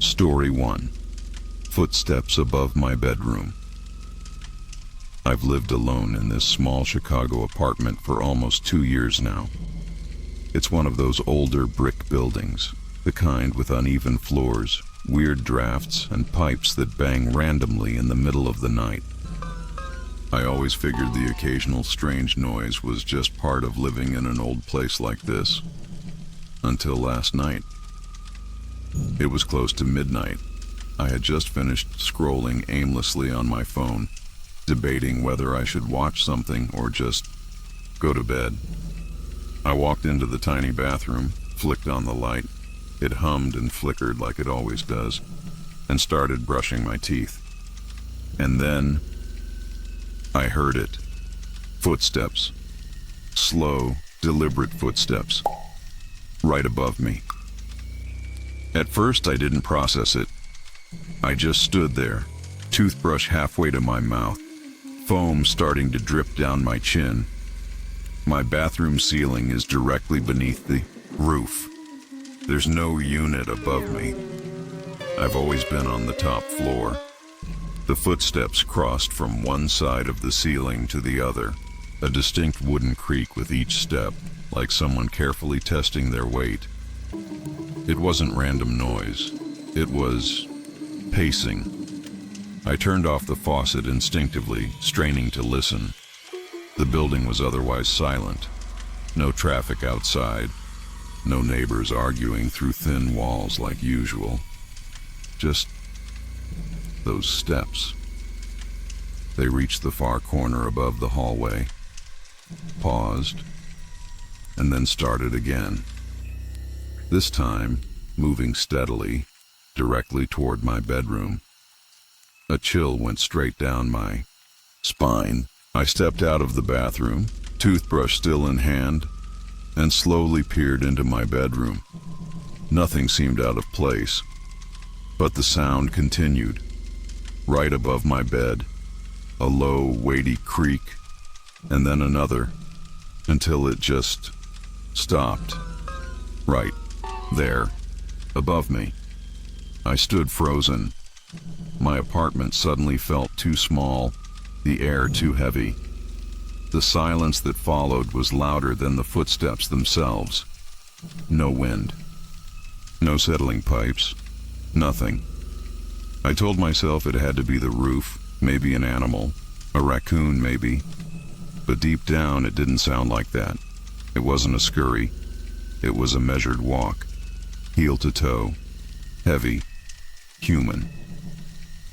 Story 1. Footsteps above my bedroom. I've lived alone in this small Chicago apartment for almost 2 years now. It's one of those older brick buildings, the kind with uneven floors, weird drafts, and pipes that bang randomly in the middle of the night. I always figured the occasional strange noise was just part of living in an old place like this. Until last night. It was close to midnight. I had just finished scrolling aimlessly on my phone, debating whether I should watch something or just go to bed. I walked into the tiny bathroom, flicked on the light. It hummed and flickered like it always does, and started brushing my teeth. And then I heard it. Footsteps. Slow, deliberate footsteps. Right above me. At first, I didn't process it. I just stood there, toothbrush halfway to my mouth, foam starting to drip down my chin. My bathroom ceiling is directly beneath the roof. There's no unit above me. I've always been on the top floor. The footsteps crossed from one side of the ceiling to the other, a distinct wooden creak with each step, like someone carefully testing their weight. It wasn't random noise. It was pacing. I turned off the faucet instinctively, straining to listen. The building was otherwise silent. No traffic outside. No neighbors arguing through thin walls like usual. Just those steps. They reached the far corner above the hallway, paused, and then started again. This time, moving steadily, directly toward my bedroom. A chill went straight down my spine. I stepped out of the bathroom, toothbrush still in hand, and slowly peered into my bedroom. Nothing seemed out of place, but the sound continued. Right above my bed, a low, weighty creak, and then another, until it just stopped. Right there, above me. I stood frozen. My apartment suddenly felt too small, the air too heavy. The silence that followed was louder than the footsteps themselves. No wind. No settling pipes. Nothing. I told myself it had to be the roof, maybe an animal, a raccoon maybe. But deep down it didn't sound like that. It wasn't a scurry. It was a measured walk, heel to toe, heavy, human.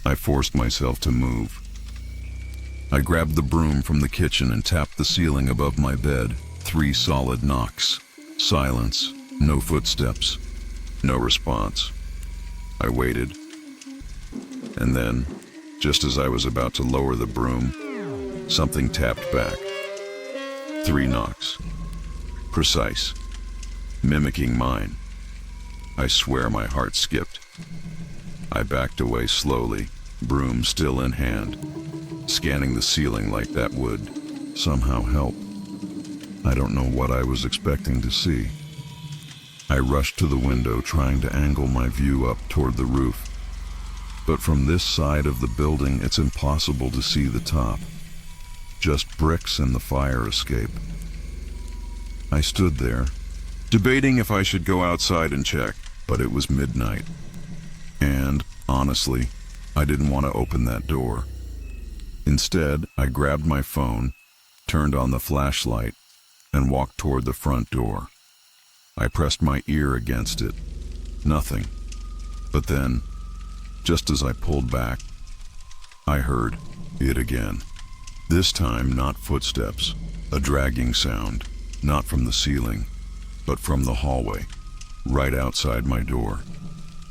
I forced myself to move. I grabbed the broom from the kitchen and tapped the ceiling above my bed. 3 solid knocks. Silence. No footsteps. No response. I waited. And then, just as I was about to lower the broom, something tapped back. 3 knocks. Precise. Mimicking mine. I swear my heart skipped. I backed away slowly, broom still in hand, scanning the ceiling like that would somehow help. I don't know what I was expecting to see. I rushed to the window, trying to angle my view up toward the roof. But from this side of the building, it's impossible to see the top. Just bricks and the fire escape. I stood there, debating if I should go outside and check, but it was midnight. And, honestly, I didn't want to open that door. Instead, I grabbed my phone, turned on the flashlight, and walked toward the front door. I pressed my ear against it. Nothing. But then, just as I pulled back, I heard it again. This time, not footsteps, a dragging sound, not from the ceiling, but from the hallway, right outside my door.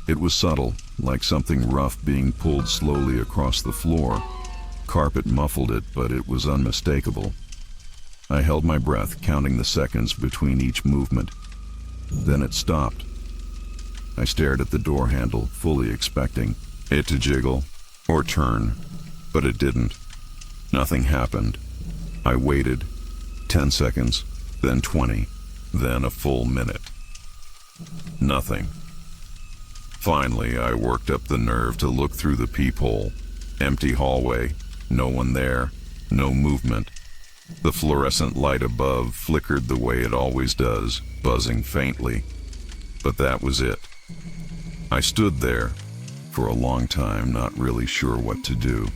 It was subtle, like something rough being pulled slowly across the floor. Carpet muffled it, but it was unmistakable. I held my breath, counting the seconds between each movement. Then it stopped. I stared at the door handle, fully expecting it to jiggle or turn, but it didn't. Nothing happened. I waited. 10 seconds, then 20, then a full minute. Nothing. Finally, I worked up the nerve to look through the peephole. Empty hallway, no one there, no movement. The fluorescent light above flickered the way it always does, buzzing faintly. But that was it. I stood there for a long time, not really sure what to do.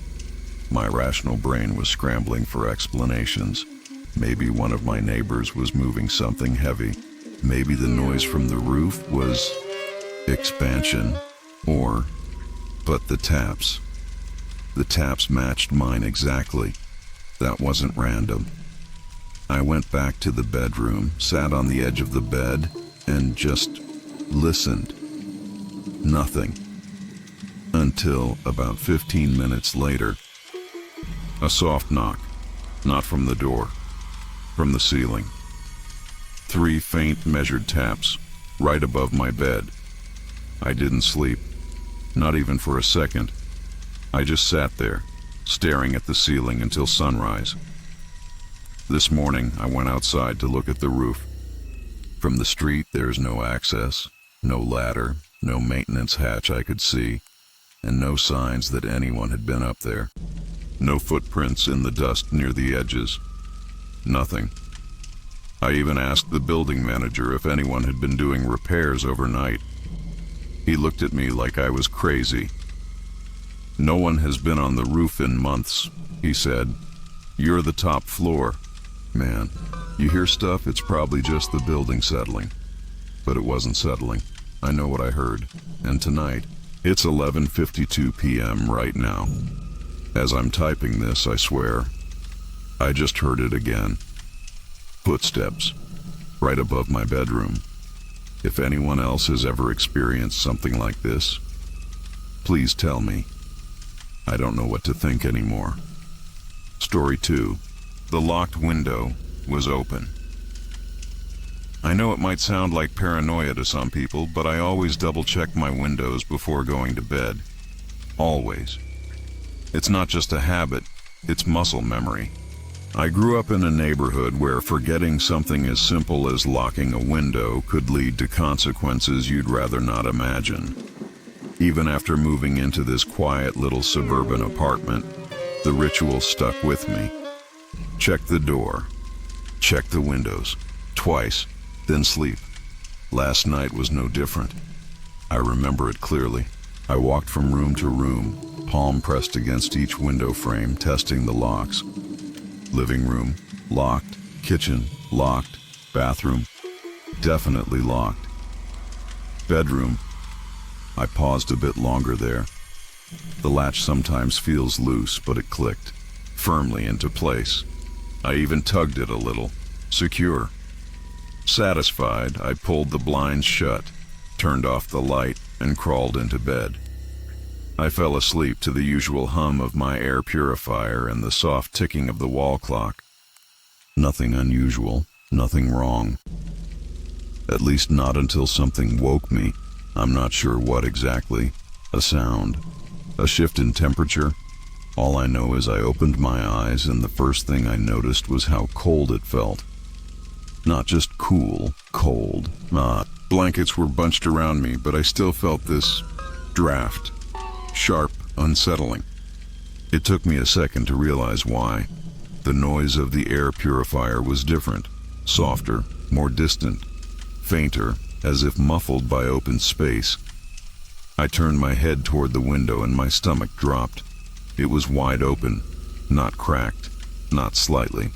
My rational brain was scrambling for explanations. Maybe one of my neighbors was moving something heavy. Maybe the noise from the roof was expansion, but the taps matched mine exactly. That wasn't random. I went back to the bedroom, sat on the edge of the bed, and just listened. Nothing. Until about 15 minutes later, a soft knock, not from the door, from the ceiling. 3 faint measured taps, right above my bed. I didn't sleep, not even for a second. I just sat there, staring at the ceiling until sunrise. This morning, I went outside to look at the roof. From the street, there's no access, no ladder, no maintenance hatch I could see, and no signs that anyone had been up there. No footprints in the dust near the edges. Nothing. I even asked the building manager if anyone had been doing repairs overnight. He looked at me like I was crazy. "No one has been on the roof in months," he said. "You're the top floor. Man, you hear stuff, it's probably just the building settling." But it wasn't settling. I know what I heard. And tonight, it's 11:52 p.m. right now. As I'm typing this, I swear, I just heard it again. Footsteps, right above my bedroom. If anyone else has ever experienced something like this, please tell me. I don't know what to think anymore. Story 2. The locked window was open. I know it might sound like paranoia to some people, but I always double-check my windows before going to bed. Always. It's not just a habit, it's muscle memory. I grew up in a neighborhood where forgetting something as simple as locking a window could lead to consequences you'd rather not imagine. Even after moving into this quiet little suburban apartment, the ritual stuck with me. Check the door. Check the windows. Twice. Then sleep. Last night was no different. I remember it clearly. I walked from room to room, palm pressed against each window frame, testing the locks. Living room, locked. Kitchen, locked. Bathroom, definitely locked. Bedroom. I paused a bit longer there. The latch sometimes feels loose, but it clicked firmly into place. I even tugged it a little. Secure. Satisfied, I pulled the blinds shut, turned off the light, and crawled into bed. I fell asleep to the usual hum of my air purifier and the soft ticking of the wall clock. Nothing unusual, nothing wrong. At least not until something woke me. I'm not sure what exactly. A sound. A shift in temperature. All I know is I opened my eyes and the first thing I noticed was how cold it felt. Not just cool, cold. Blankets were bunched around me, but I still felt this draft. Sharp, unsettling. It took me a second to realize why. The noise of the air purifier was different. Softer, more distant. Fainter, as if muffled by open space. I turned my head toward the window and my stomach dropped. It was wide open, not cracked, not slightly.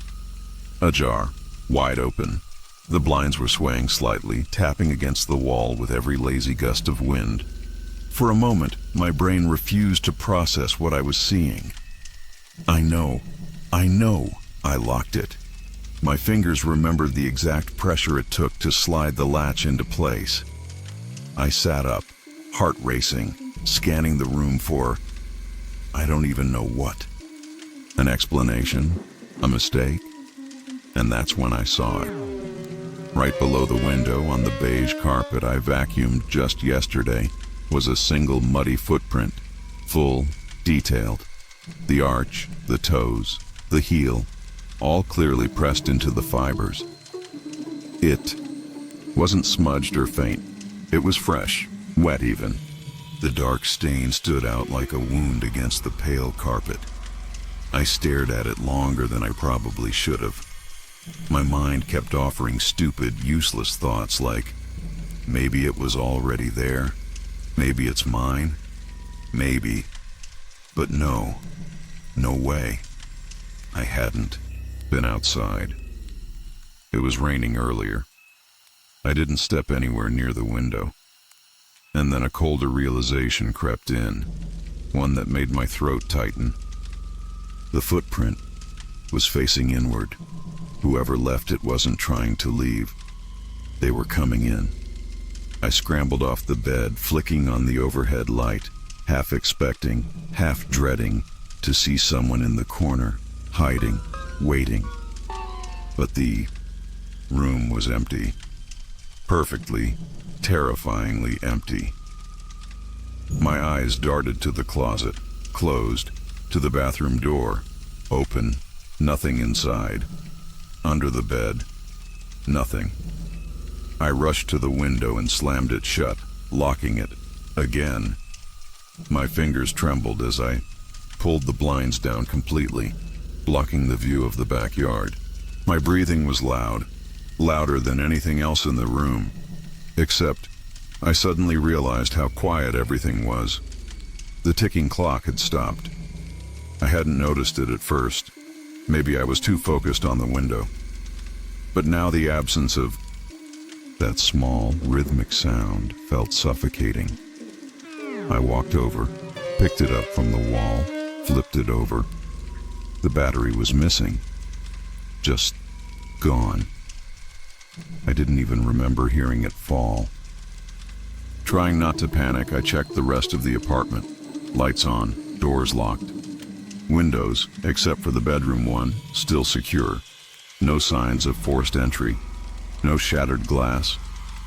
Ajar, wide open. The blinds were swaying slightly, tapping against the wall with every lazy gust of wind. For a moment, my brain refused to process what I was seeing. I know, I locked it. My fingers remembered the exact pressure it took to slide the latch into place. I sat up, heart racing, scanning the room for, I don't even know what. An explanation? A mistake? And that's when I saw it. Right below the window on the beige carpet I vacuumed just yesterday was a single muddy footprint, full, detailed. The arch, the toes, the heel, all clearly pressed into the fibers. It wasn't smudged or faint. It was fresh, wet even, The dark stain stood out like a wound against the pale carpet. I stared at it longer than I probably should have. My mind kept offering stupid, useless thoughts like, maybe it was already there, maybe it's mine, maybe. But no way. I hadn't been outside. It was raining earlier. I didn't step anywhere near the window. And then a colder realization crept in, one that made my throat tighten. The footprint was facing inward. Whoever left it wasn't trying to leave. They were coming in. I scrambled off the bed, flicking on the overhead light, half expecting, half dreading to see someone in the corner, hiding, waiting. But the room was empty. Perfectly, terrifyingly empty. My eyes darted to the closet, closed, to the bathroom door, open, nothing inside. Under the bed, nothing. I rushed to the window and slammed it shut, locking it, again. My fingers trembled as I pulled the blinds down completely, blocking the view of the backyard. My breathing was loud, louder than anything else in the room, except I suddenly realized how quiet everything was. The ticking clock had stopped. I hadn't noticed it at first. Maybe I was too focused on the window. But now the absence of that small, rhythmic sound felt suffocating. I walked over, picked it up from the wall, flipped it over. The battery was missing. Just gone. I didn't even remember hearing it fall. Trying not to panic, I checked the rest of the apartment. Lights on, doors locked. Windows, except for the bedroom one, still secure. No signs of forced entry. No shattered glass.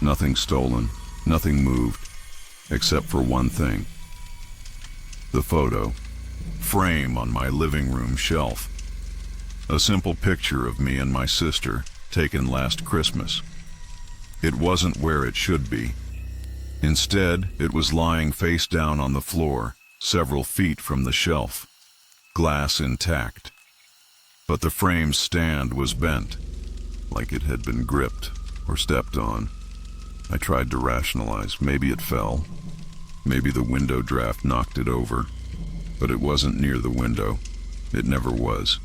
Nothing stolen. Nothing moved. Except for one thing. The photo frame on my living room shelf. A simple picture of me and my sister, taken last Christmas. It wasn't where it should be. Instead, it was lying face down on the floor, several feet from the shelf. Glass intact. But the frame's stand was bent, like it had been gripped or stepped on. I tried to rationalize. Maybe it fell. Maybe the window draft knocked it over. But it wasn't near the window. It never was.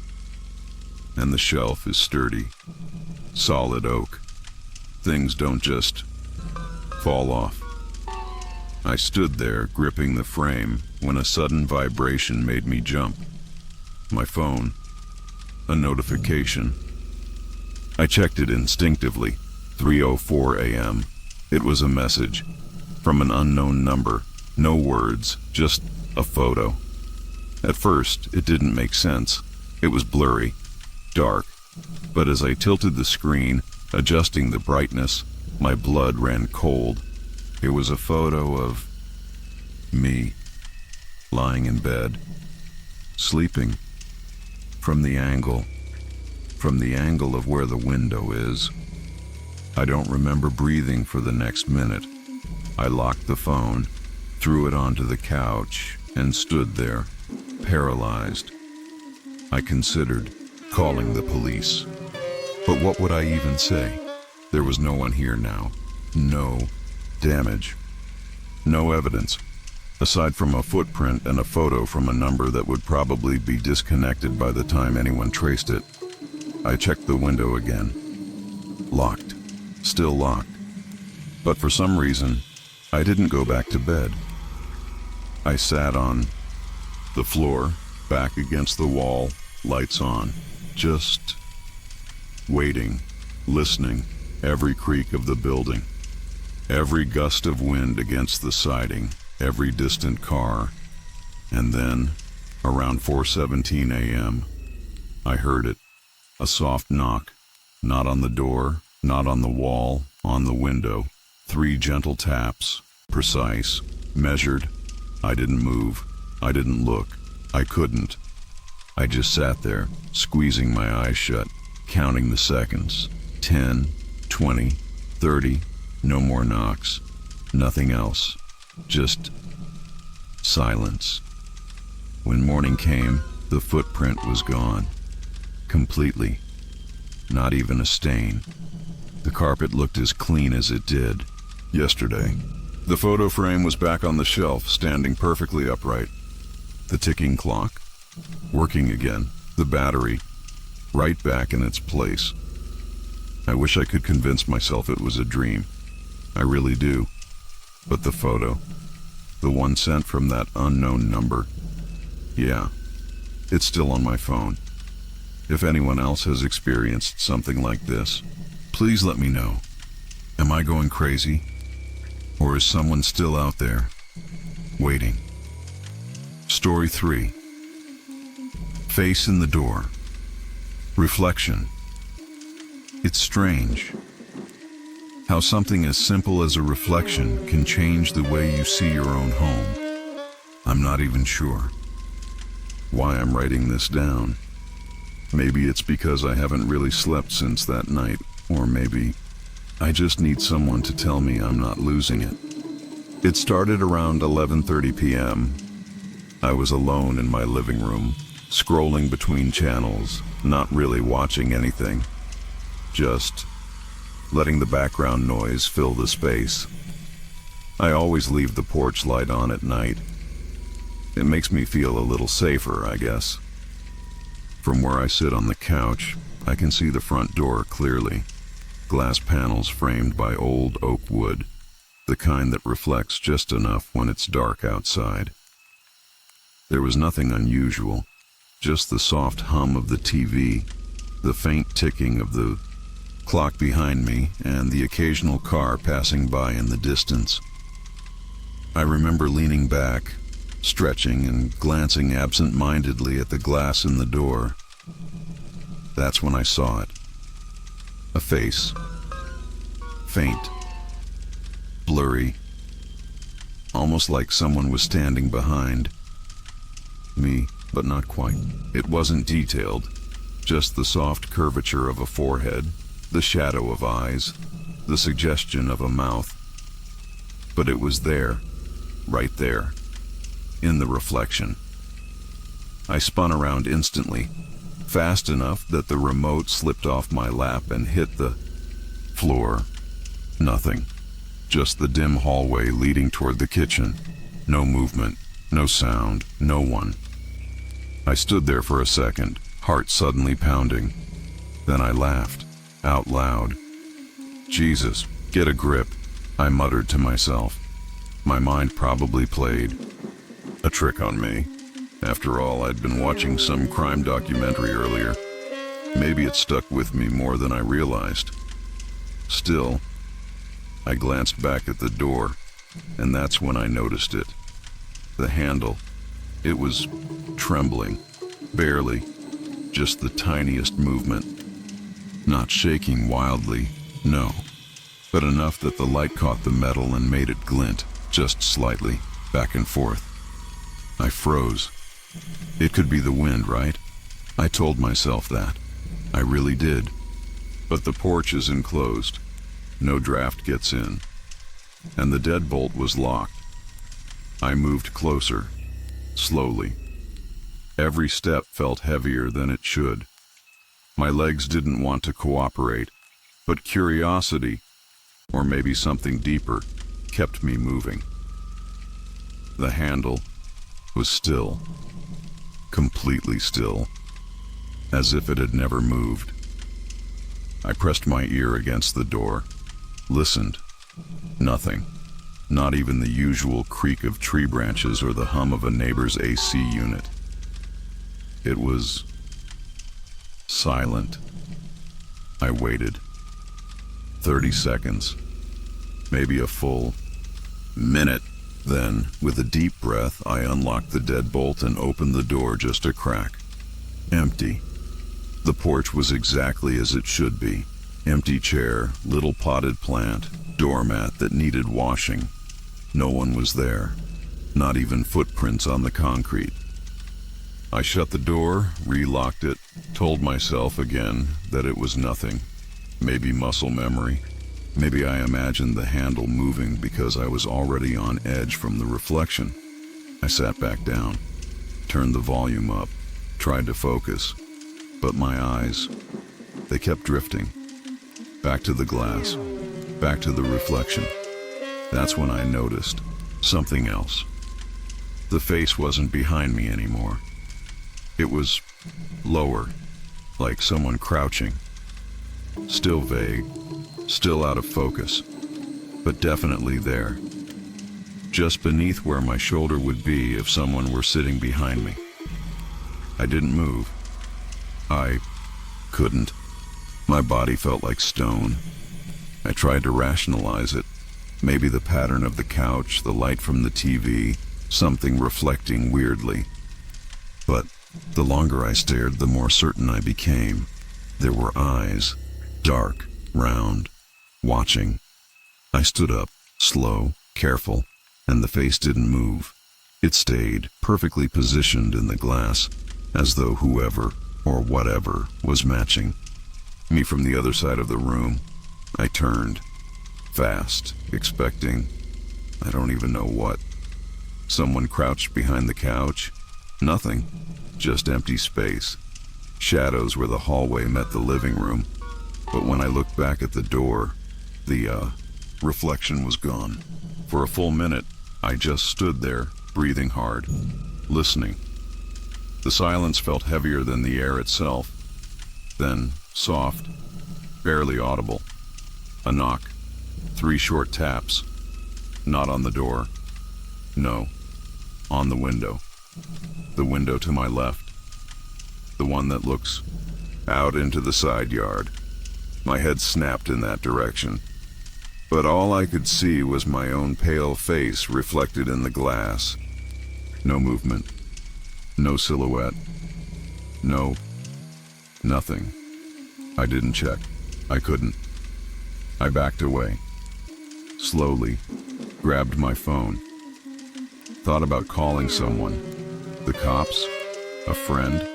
And the shelf is sturdy. Solid oak. Things don't just fall off. I stood there, gripping the frame, when a sudden vibration made me jump. My phone. A notification. I checked it instinctively. 3:04 a.m. It was a message. From an unknown number. No words, just a photo. At first, it didn't make sense. It was blurry. Dark. But as I tilted the screen, adjusting the brightness, my blood ran cold. It was a photo of me, lying in bed, sleeping, from the angle of where the window is. I don't remember breathing for the next minute. I locked the phone, threw it onto the couch, and stood there, paralyzed. I considered calling the police. But what would I even say? There was no one here now. No damage. No evidence, aside from a footprint and a photo from a number that would probably be disconnected by the time anyone traced it. I checked the window again. Locked. Still locked. But for some reason, I didn't go back to bed. I sat on the floor, back against the wall, lights on, just waiting, listening, every creak of the building, every gust of wind against the siding, every distant car. And then, around 4:17 a.m., I heard it. A soft knock, not on the door, not on the wall, on the window. 3 gentle taps, precise, measured. I didn't move. I didn't look. I couldn't. I just sat there, squeezing my eyes shut, counting the seconds. 10, 20, 30, no more knocks. Nothing else. Just Silence. When morning came, the footprint was gone. Completely. Not even a stain. The carpet looked as clean as it did yesterday. The photo frame was back on the shelf, standing perfectly upright. The ticking clock, working again. The battery, right back in its place. I wish I could convince myself it was a dream. I really do. But the photo, the one sent from that unknown number, yeah, it's still on my phone. If anyone else has experienced something like this, please let me know. Am I going crazy? Or is someone still out there, waiting? Story 3. Face in the door. Reflection. It's strange how something as simple as a reflection can change the way you see your own home. I'm not even sure why I'm writing this down. Maybe it's because I haven't really slept since that night, or maybe I just need someone to tell me I'm not losing it. It started around 11:30 p.m. I was alone in my living room, scrolling between channels, not really watching anything, just letting the background noise fill the space. I always leave the porch light on at night. It makes me feel a little safer, I guess. From where I sit on the couch, I can see the front door clearly. Glass panels framed by old oak wood, the kind that reflects just enough when it's dark outside. There was nothing unusual, just the soft hum of the TV, the faint ticking of the clock behind me, and the occasional car passing by in the distance. I remember leaning back, stretching and glancing absent-mindedly at the glass in the door. That's when I saw it. A face. Faint. Blurry. Almost like someone was standing behind me, but not quite. It wasn't detailed, just the soft curvature of a forehead, the shadow of eyes, the suggestion of a mouth. But it was there, right there, in the reflection. I spun around instantly, fast enough that the remote slipped off my lap and hit the floor. Nothing. Just the dim hallway leading toward the kitchen. No movement, no sound, no one. I stood there for a second, heart suddenly pounding. Then I laughed, out loud. Jesus, get a grip, I muttered to myself. My mind probably played a trick on me. After all, I'd been watching some crime documentary earlier. Maybe it stuck with me more than I realized. Still, I glanced back at the door, and that's when I noticed it. The handle. It was trembling, barely, just the tiniest movement. Not shaking wildly, no, but enough that the light caught the metal and made it glint, just slightly, back and forth. I froze. It could be the wind, right? I told myself that. I really did. But the porch is enclosed. No draft gets in. And the deadbolt was locked. I moved closer, slowly. Every step felt heavier than it should. My legs didn't want to cooperate, but curiosity, or maybe something deeper, kept me moving. The handle was still, completely still, as if it had never moved. I pressed my ear against the door, listened. Nothing. Not even the usual creak of tree branches or the hum of a neighbor's AC unit. It was silent. I waited. 30 seconds. Maybe a full minute. Then, with a deep breath, I unlocked the deadbolt and opened the door just a crack. Empty. The porch was exactly as it should be. Empty chair, little potted plant, doormat that needed washing. No one was there. Not even footprints on the concrete. I shut the door, re-locked it, told myself again that it was nothing. Maybe muscle memory. Maybe I imagined the handle moving because I was already on edge from the reflection. I sat back down, turned the volume up, tried to focus, but my eyes, they kept drifting. Back to the glass, back to the reflection. That's when I noticed something else. The face wasn't behind me anymore. It was lower, like someone crouching. Still vague, still out of focus, but definitely there. Just beneath where my shoulder would be if someone were sitting behind me. I didn't move. I couldn't. My body felt like stone. I tried to rationalize it. Maybe the pattern of the couch, the light from the TV, something reflecting weirdly. But the longer I stared, the more certain I became. There were eyes, dark, round, watching. I stood up, slow, careful, and the face didn't move. It stayed perfectly positioned in the glass, as though whoever or whatever was matching me from the other side of the room. I turned, fast, expecting, I don't even know what. Someone crouched behind the couch. Nothing, just empty space. Shadows where the hallway met the living room. But when I looked back at the door, the reflection was gone. For a full minute, I just stood there, breathing hard, listening. The silence felt heavier than the air itself. Then, soft, barely audible. A knock. 3 short taps. Not on the door. No. On the window. The window to my left. The one that looks out into the side yard. My head snapped in that direction. But all I could see was my own pale face reflected in the glass. No movement. No silhouette. No. Nothing. I didn't check. I couldn't. I backed away. Slowly. Grabbed my phone. Thought about calling someone. The cops? A friend?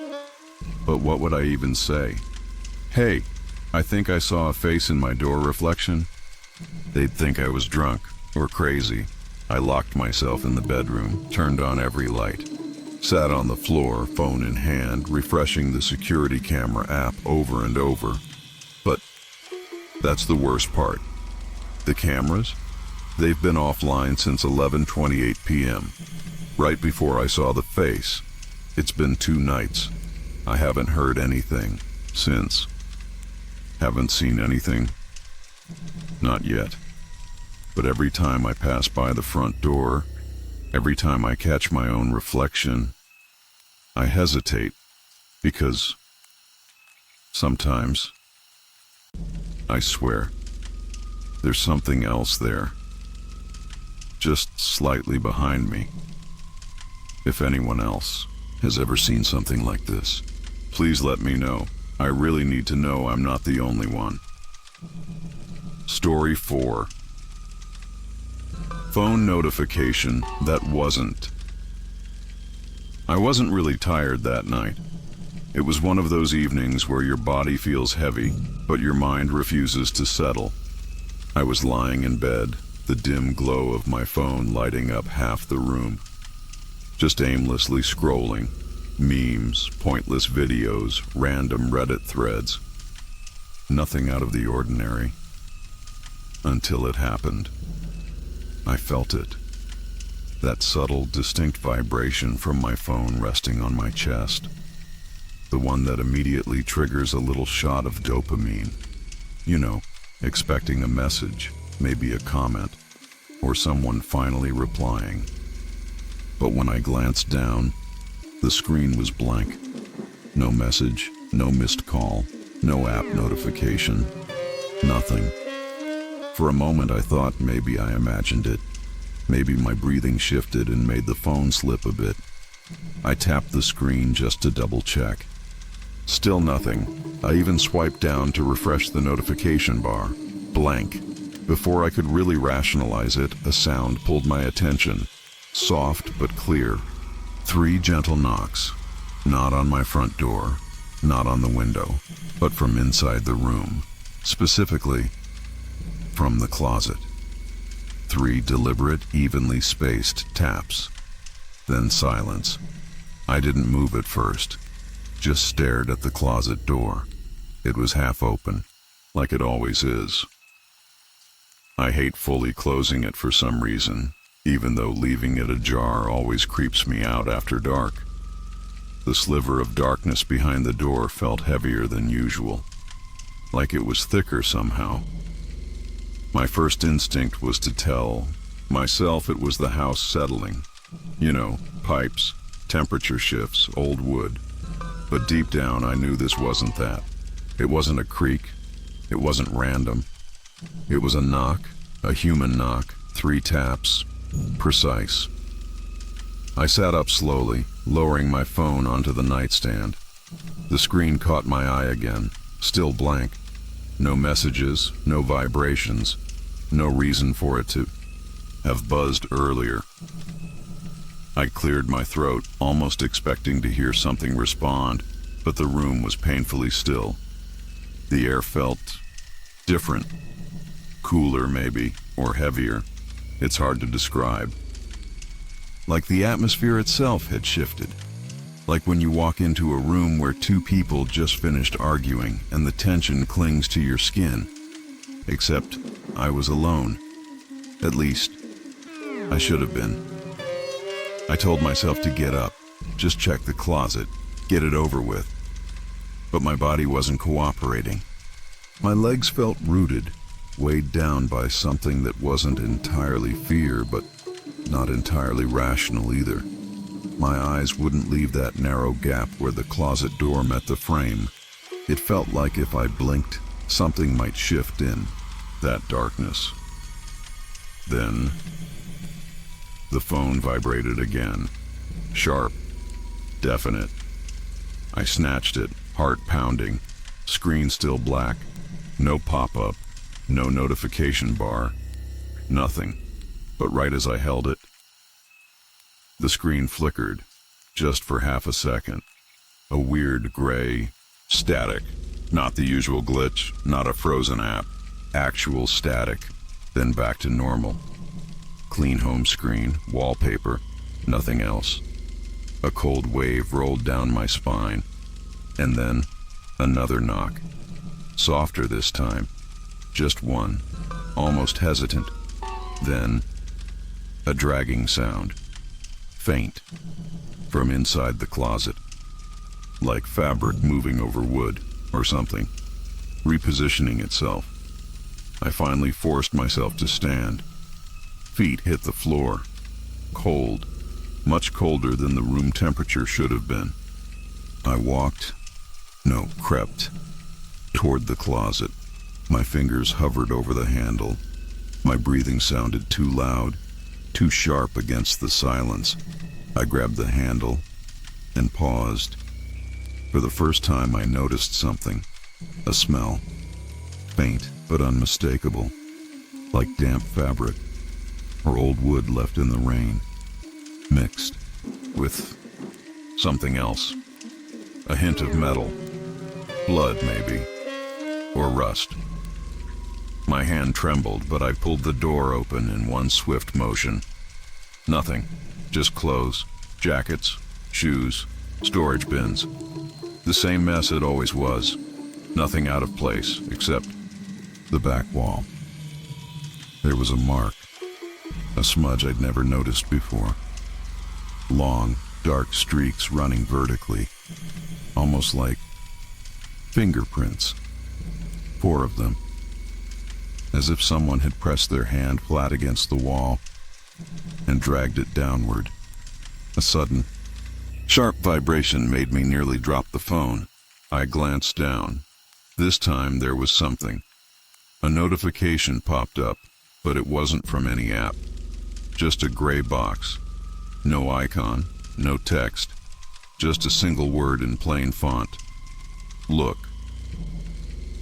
But what would I even say? Hey, I think I saw a face in my door reflection. They'd think I was drunk or crazy. I locked myself in the bedroom, turned on every light, sat on the floor, phone in hand, refreshing the security camera app over and over. But that's the worst part. The cameras? They've been offline since 11:28 p.m., right before I saw the face. It's been 2 nights. I haven't heard anything since. Haven't seen anything. Not yet. But every time I pass by the front door, every time I catch my own reflection, I hesitate because sometimes, I swear, there's something else there, just slightly behind me. If anyone else has ever seen something like this, please let me know. I really need to know I'm not the only one. Story 4. Phone notification that wasn't. I wasn't really tired that night. It was one of those evenings where your body feels heavy, but your mind refuses to settle. I was lying in bed, the dim glow of my phone lighting up half the room. Just aimlessly scrolling. Memes, pointless videos, random Reddit threads. Nothing out of the ordinary. Until it happened. I felt it. That subtle, distinct vibration from my phone resting on my chest. The one that immediately triggers a little shot of dopamine. You know, expecting a message, maybe a comment, or someone finally replying. But when I glanced down, the screen was blank. No message, no missed call, no app notification, nothing. For a moment I thought maybe I imagined it. Maybe my breathing shifted and made the phone slip a bit. I tapped the screen just to double check. Still nothing. I even swiped down to refresh the notification bar. Blank. Before I could really rationalize it, a sound pulled my attention. Soft but clear. 3 gentle knocks. Not on my front door, not on the window, but from inside the room. Specifically, from the closet. 3 deliberate, evenly spaced taps. Then silence. I didn't move at first, just stared at the closet door. It was half open, like it always is. I hate fully closing it for some reason, even though leaving it ajar always creeps me out after dark. The sliver of darkness behind the door felt heavier than usual, like it was thicker somehow. My first instinct was to tell myself it was the house settling. You know, pipes, temperature shifts, old wood. But deep down I knew this wasn't that. It wasn't a creak. It wasn't random. It was a knock, a human knock, 3 taps, precise. I sat up slowly, lowering my phone onto the nightstand. The screen caught my eye again, still blank. No messages, no vibrations, no reason for it to have buzzed earlier. I cleared my throat, almost expecting to hear something respond, but the room was painfully still. The air felt different. Cooler, maybe, or heavier. It's hard to describe. Like the atmosphere itself had shifted. Like when you walk into a room where 2 people just finished arguing and the tension clings to your skin. Except I was alone. At least, I should have been. I told myself to get up, just check the closet, get it over with. But my body wasn't cooperating. My legs felt rooted, weighed down by something that wasn't entirely fear, but not entirely rational either. My eyes wouldn't leave that narrow gap where the closet door met the frame. It felt like if I blinked, something might shift in that darkness. Then, the phone vibrated again. Sharp, definite. I snatched it, heart pounding, screen still black, no pop-up, no notification bar, nothing. But right as I held it, the screen flickered, just for half a second. A weird gray static, not the usual glitch, not a frozen app, actual static, then back to normal. Clean home screen, wallpaper, nothing else. A cold wave rolled down my spine, and then another knock. Softer this time, just one, almost hesitant. Then a dragging sound, faint, from inside the closet, like fabric moving over wood or something, repositioning itself. I finally forced myself to stand. Feet hit the floor, cold, much colder than the room temperature should have been. I crept, toward the closet. My fingers hovered over the handle. My breathing sounded too loud, too sharp against the silence. I grabbed the handle and paused. For the first time I noticed something, a smell, faint but unmistakable, like damp fabric or old wood left in the rain, mixed with something else, a hint of metal, blood maybe, or rust. My hand trembled, but I pulled the door open in one swift motion. Nothing, just clothes, jackets, shoes, storage bins. The same mess it always was. Nothing out of place, except the back wall. There was a mark, a smudge I'd never noticed before. Long, dark streaks running vertically, almost like fingerprints. 4 of them. As if someone had pressed their hand flat against the wall and dragged it downward. A sudden, sharp vibration made me nearly drop the phone. I glanced down. This time there was something. A notification popped up, but it wasn't from any app. Just a gray box. No icon, no text. Just a single word in plain font. Look.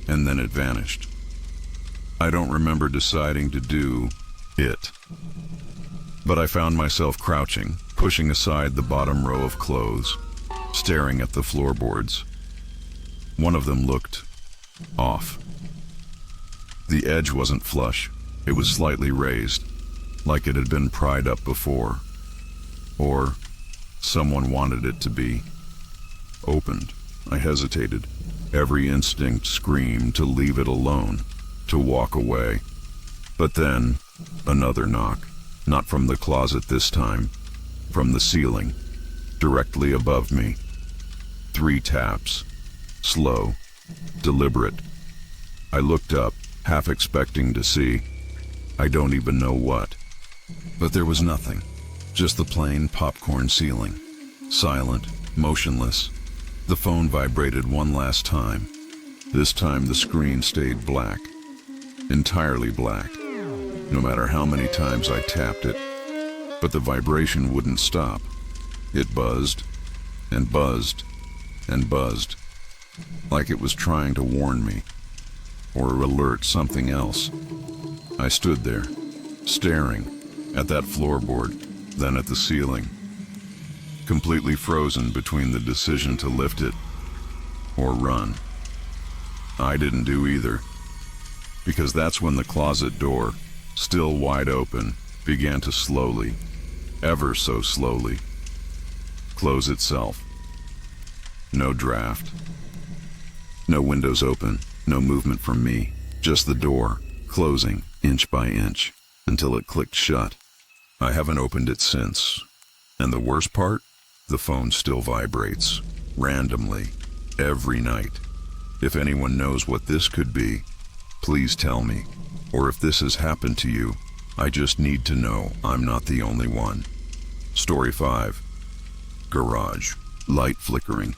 And then it vanished. I don't remember deciding to do it. But I found myself crouching, pushing aside the bottom row of clothes, staring at the floorboards. One of them looked off. The edge wasn't flush. It was slightly raised, like it had been pried up before. Or Someone wanted it to be. Opened. I hesitated. Every instinct screamed to leave it alone, to walk away. But then, another knock. Not from the closet this time. From the ceiling. Directly above me. 3 taps. Slow. Deliberate. I looked up, half expecting to see, I don't even know what. But there was nothing. Just the plain popcorn ceiling. Silent, motionless. The phone vibrated one last time. This time the screen stayed black. Entirely black. No matter how many times I tapped it. But the vibration wouldn't stop. It buzzed, and buzzed, and buzzed. Like it was trying to warn me. Or alert something else. I stood there, staring at that floorboard, then at the ceiling. Completely frozen between the decision to lift it or run. I didn't do either, because that's when the closet door, still wide open, began to slowly, ever so slowly, close itself. No draft. No windows open, no movement from me, just the door, closing inch by inch, until it clicked shut. I haven't opened it since. And the worst part? The phone still vibrates, randomly, every night. If anyone knows what this could be, please tell me. Or if this has happened to you, I just need to know I'm not the only one. Story 5. Garage. Light flickering.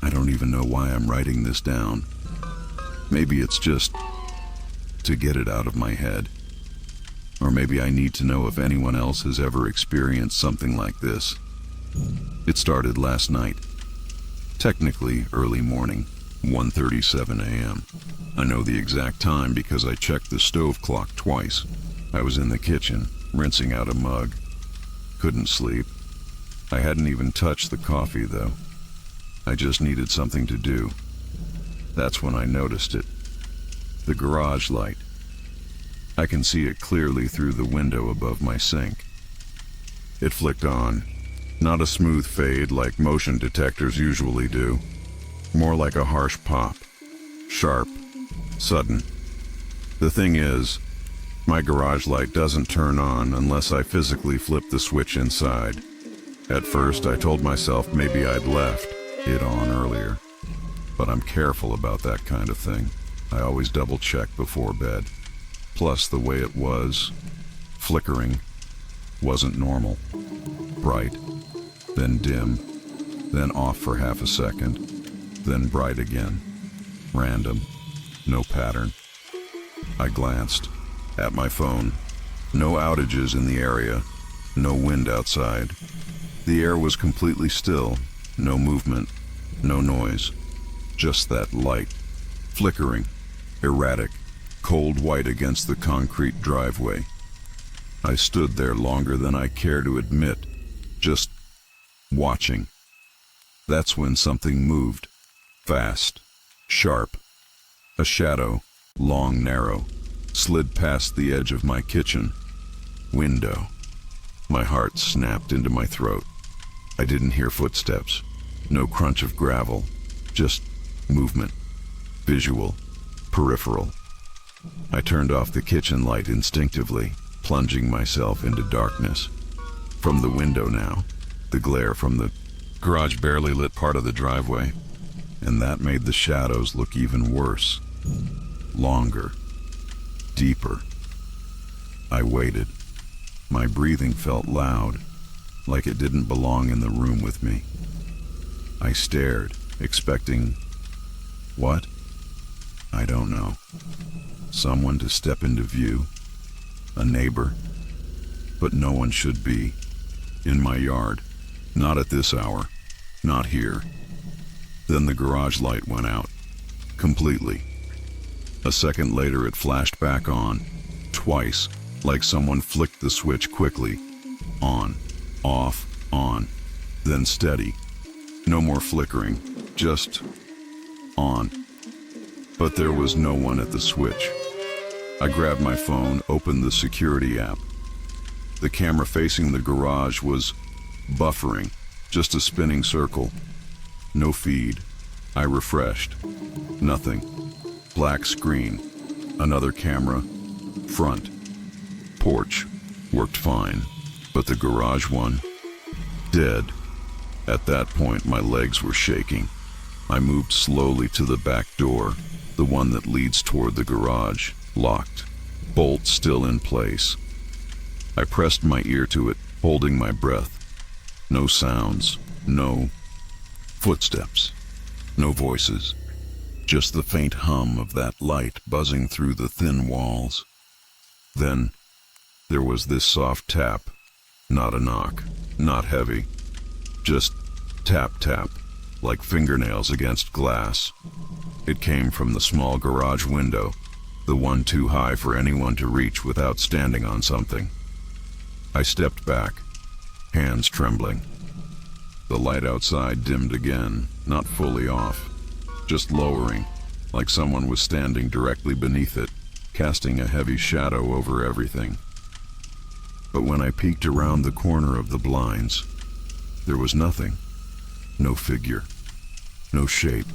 I don't even know why I'm writing this down. Maybe it's just to get it out of my head. Or maybe I need to know if anyone else has ever experienced something like this. It started last night. Technically early morning, 1:37 a.m. I know the exact time because I checked the stove clock twice. I was in the kitchen, rinsing out a mug. Couldn't sleep. I hadn't even touched the coffee though. I just needed something to do. That's when I noticed it. The garage light. I can see it clearly through the window above my sink. It flicked on. Not a smooth fade like motion detectors usually do. More like a harsh pop. Sharp. Sudden. The thing is, my garage light doesn't turn on unless I physically flip the switch inside. At first, I told myself maybe I'd left it on earlier. But I'm careful about that kind of thing. I always double check before bed. Plus, the way it was, flickering, wasn't normal. Bright, then dim, then off for half a second, then bright again. Random, no pattern. I glanced at my phone. No outages in the area, no wind outside. The air was completely still, no movement, no noise. Just that light, flickering, erratic, cold white against the concrete driveway. I stood there longer than I care to admit, just watching. That's when something moved, fast, sharp. A shadow, long, narrow, slid past the edge of my kitchen window. My heart snapped into my throat. I didn't hear footsteps, no crunch of gravel, just movement, visual, peripheral. I turned off the kitchen light instinctively, plunging myself into darkness. From the window now, the glare from the garage barely lit part of the driveway, and that made the shadows look even worse. Longer, deeper. I waited. My breathing felt loud, like it didn't belong in the room with me. I stared, expecting what? I don't know. Someone to step into view, a neighbor, but no one should be in my yard, not at this hour, not here. Then the garage light went out, completely. A second later it flashed back on, twice, like someone flicked the switch quickly. On, off, on, then steady. No more flickering, just on. But there was no one at the switch. I grabbed my phone, opened the security app. The camera facing the garage was buffering, just a spinning circle. No feed. I refreshed. Nothing. Black screen. Another camera. Front. Porch. Worked fine. But the garage one? Dead. At that point, my legs were shaking. I moved slowly to the back door, the one that leads toward the garage, locked. Bolt still in place. I pressed my ear to it, holding my breath. No sounds. No footsteps. No voices. Just the faint hum of that light buzzing through the thin walls. Then, there was this soft tap. Not a knock. Not heavy. Just tap tap, like fingernails against glass. It came from the small garage window, the one too high for anyone to reach without standing on something. I stepped back, hands trembling. The light outside dimmed again, not fully off, just lowering, like someone was standing directly beneath it, casting a heavy shadow over everything. But when I peeked around the corner of the blinds, there was nothing. No figure. No shape.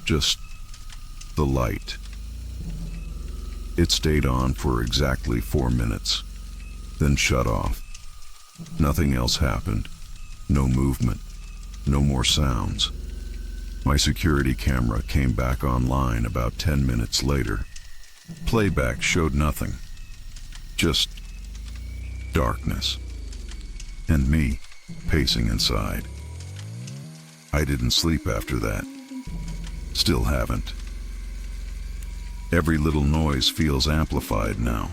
Just the light. It stayed on for exactly 4 minutes, then shut off. Nothing else happened. No movement. No more sounds. My security camera came back online about 10 minutes later. Playback showed nothing. Just darkness. And me, pacing inside. I didn't sleep after that. Still haven't. Every little noise feels amplified now.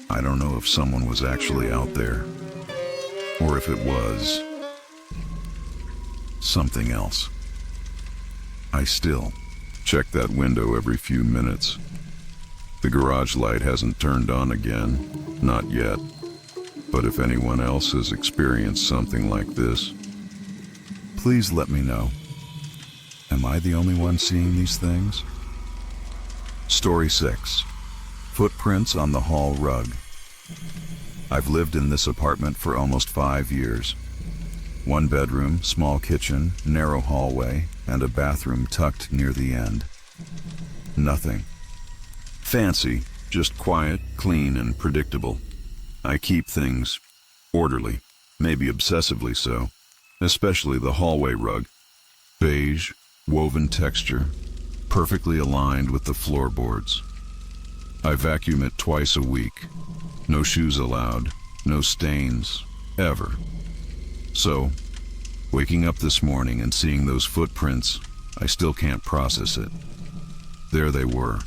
I don't know if someone was actually out there, or if it was something else. I still check that window every few minutes. The garage light hasn't turned on again, not yet. But if anyone else has experienced something like this, please let me know. Am I the only one seeing these things? Story 6. Footprints on the hall rug. I've lived in this apartment for almost 5 years. 1 bedroom, small kitchen, narrow hallway, and a bathroom tucked near the end. Nothing fancy, just quiet, clean, and predictable. I keep things orderly, maybe obsessively so, especially the hallway rug. Beige, woven texture, perfectly aligned with the floorboards. I vacuum it twice a week. No shoes allowed, no stains, ever. So, waking up this morning and seeing those footprints, I still can't process it. There they were.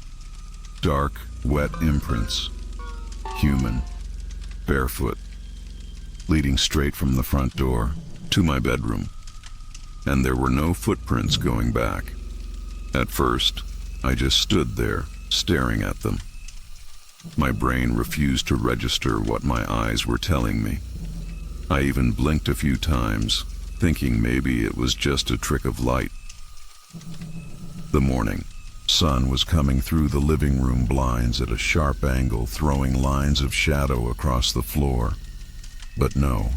Dark, wet imprints. Human. Barefoot. Leading straight from the front door to my bedroom. And there were no footprints going back. At first, I just stood there, staring at them. My brain refused to register what my eyes were telling me. I even blinked a few times, thinking maybe it was just a trick of light. The morning sun was coming through the living room blinds at a sharp angle, throwing lines of shadow across the floor. But no,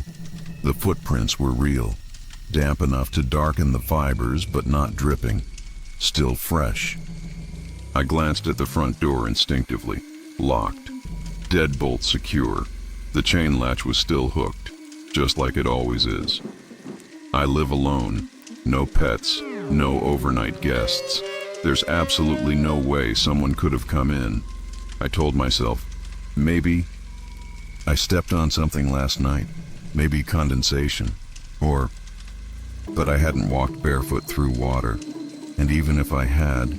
the footprints were real, damp enough to darken the fibers but not dripping, still fresh. I glanced at the front door instinctively. Locked. Deadbolt secure. The chain latch was still hooked, just like it always is. I live alone. No pets. No overnight guests. There's absolutely no way someone could have come in. I told myself, maybe I stepped on something last night. Maybe condensation. But I hadn't walked barefoot through water. And even if I had,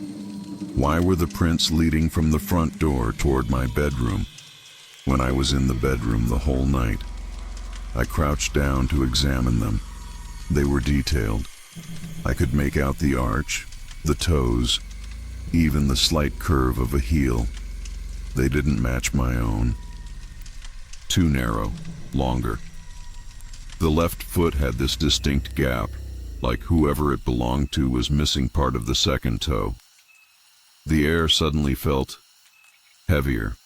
why were the prints leading from the front door toward my bedroom when I was in the bedroom the whole night? I crouched down to examine them. They were detailed. I could make out the arch, the toes, even the slight curve of a heel. They didn't match my own. Too narrow, longer. The left foot had this distinct gap, like whoever it belonged to was missing part of the second toe. The air suddenly felt heavier.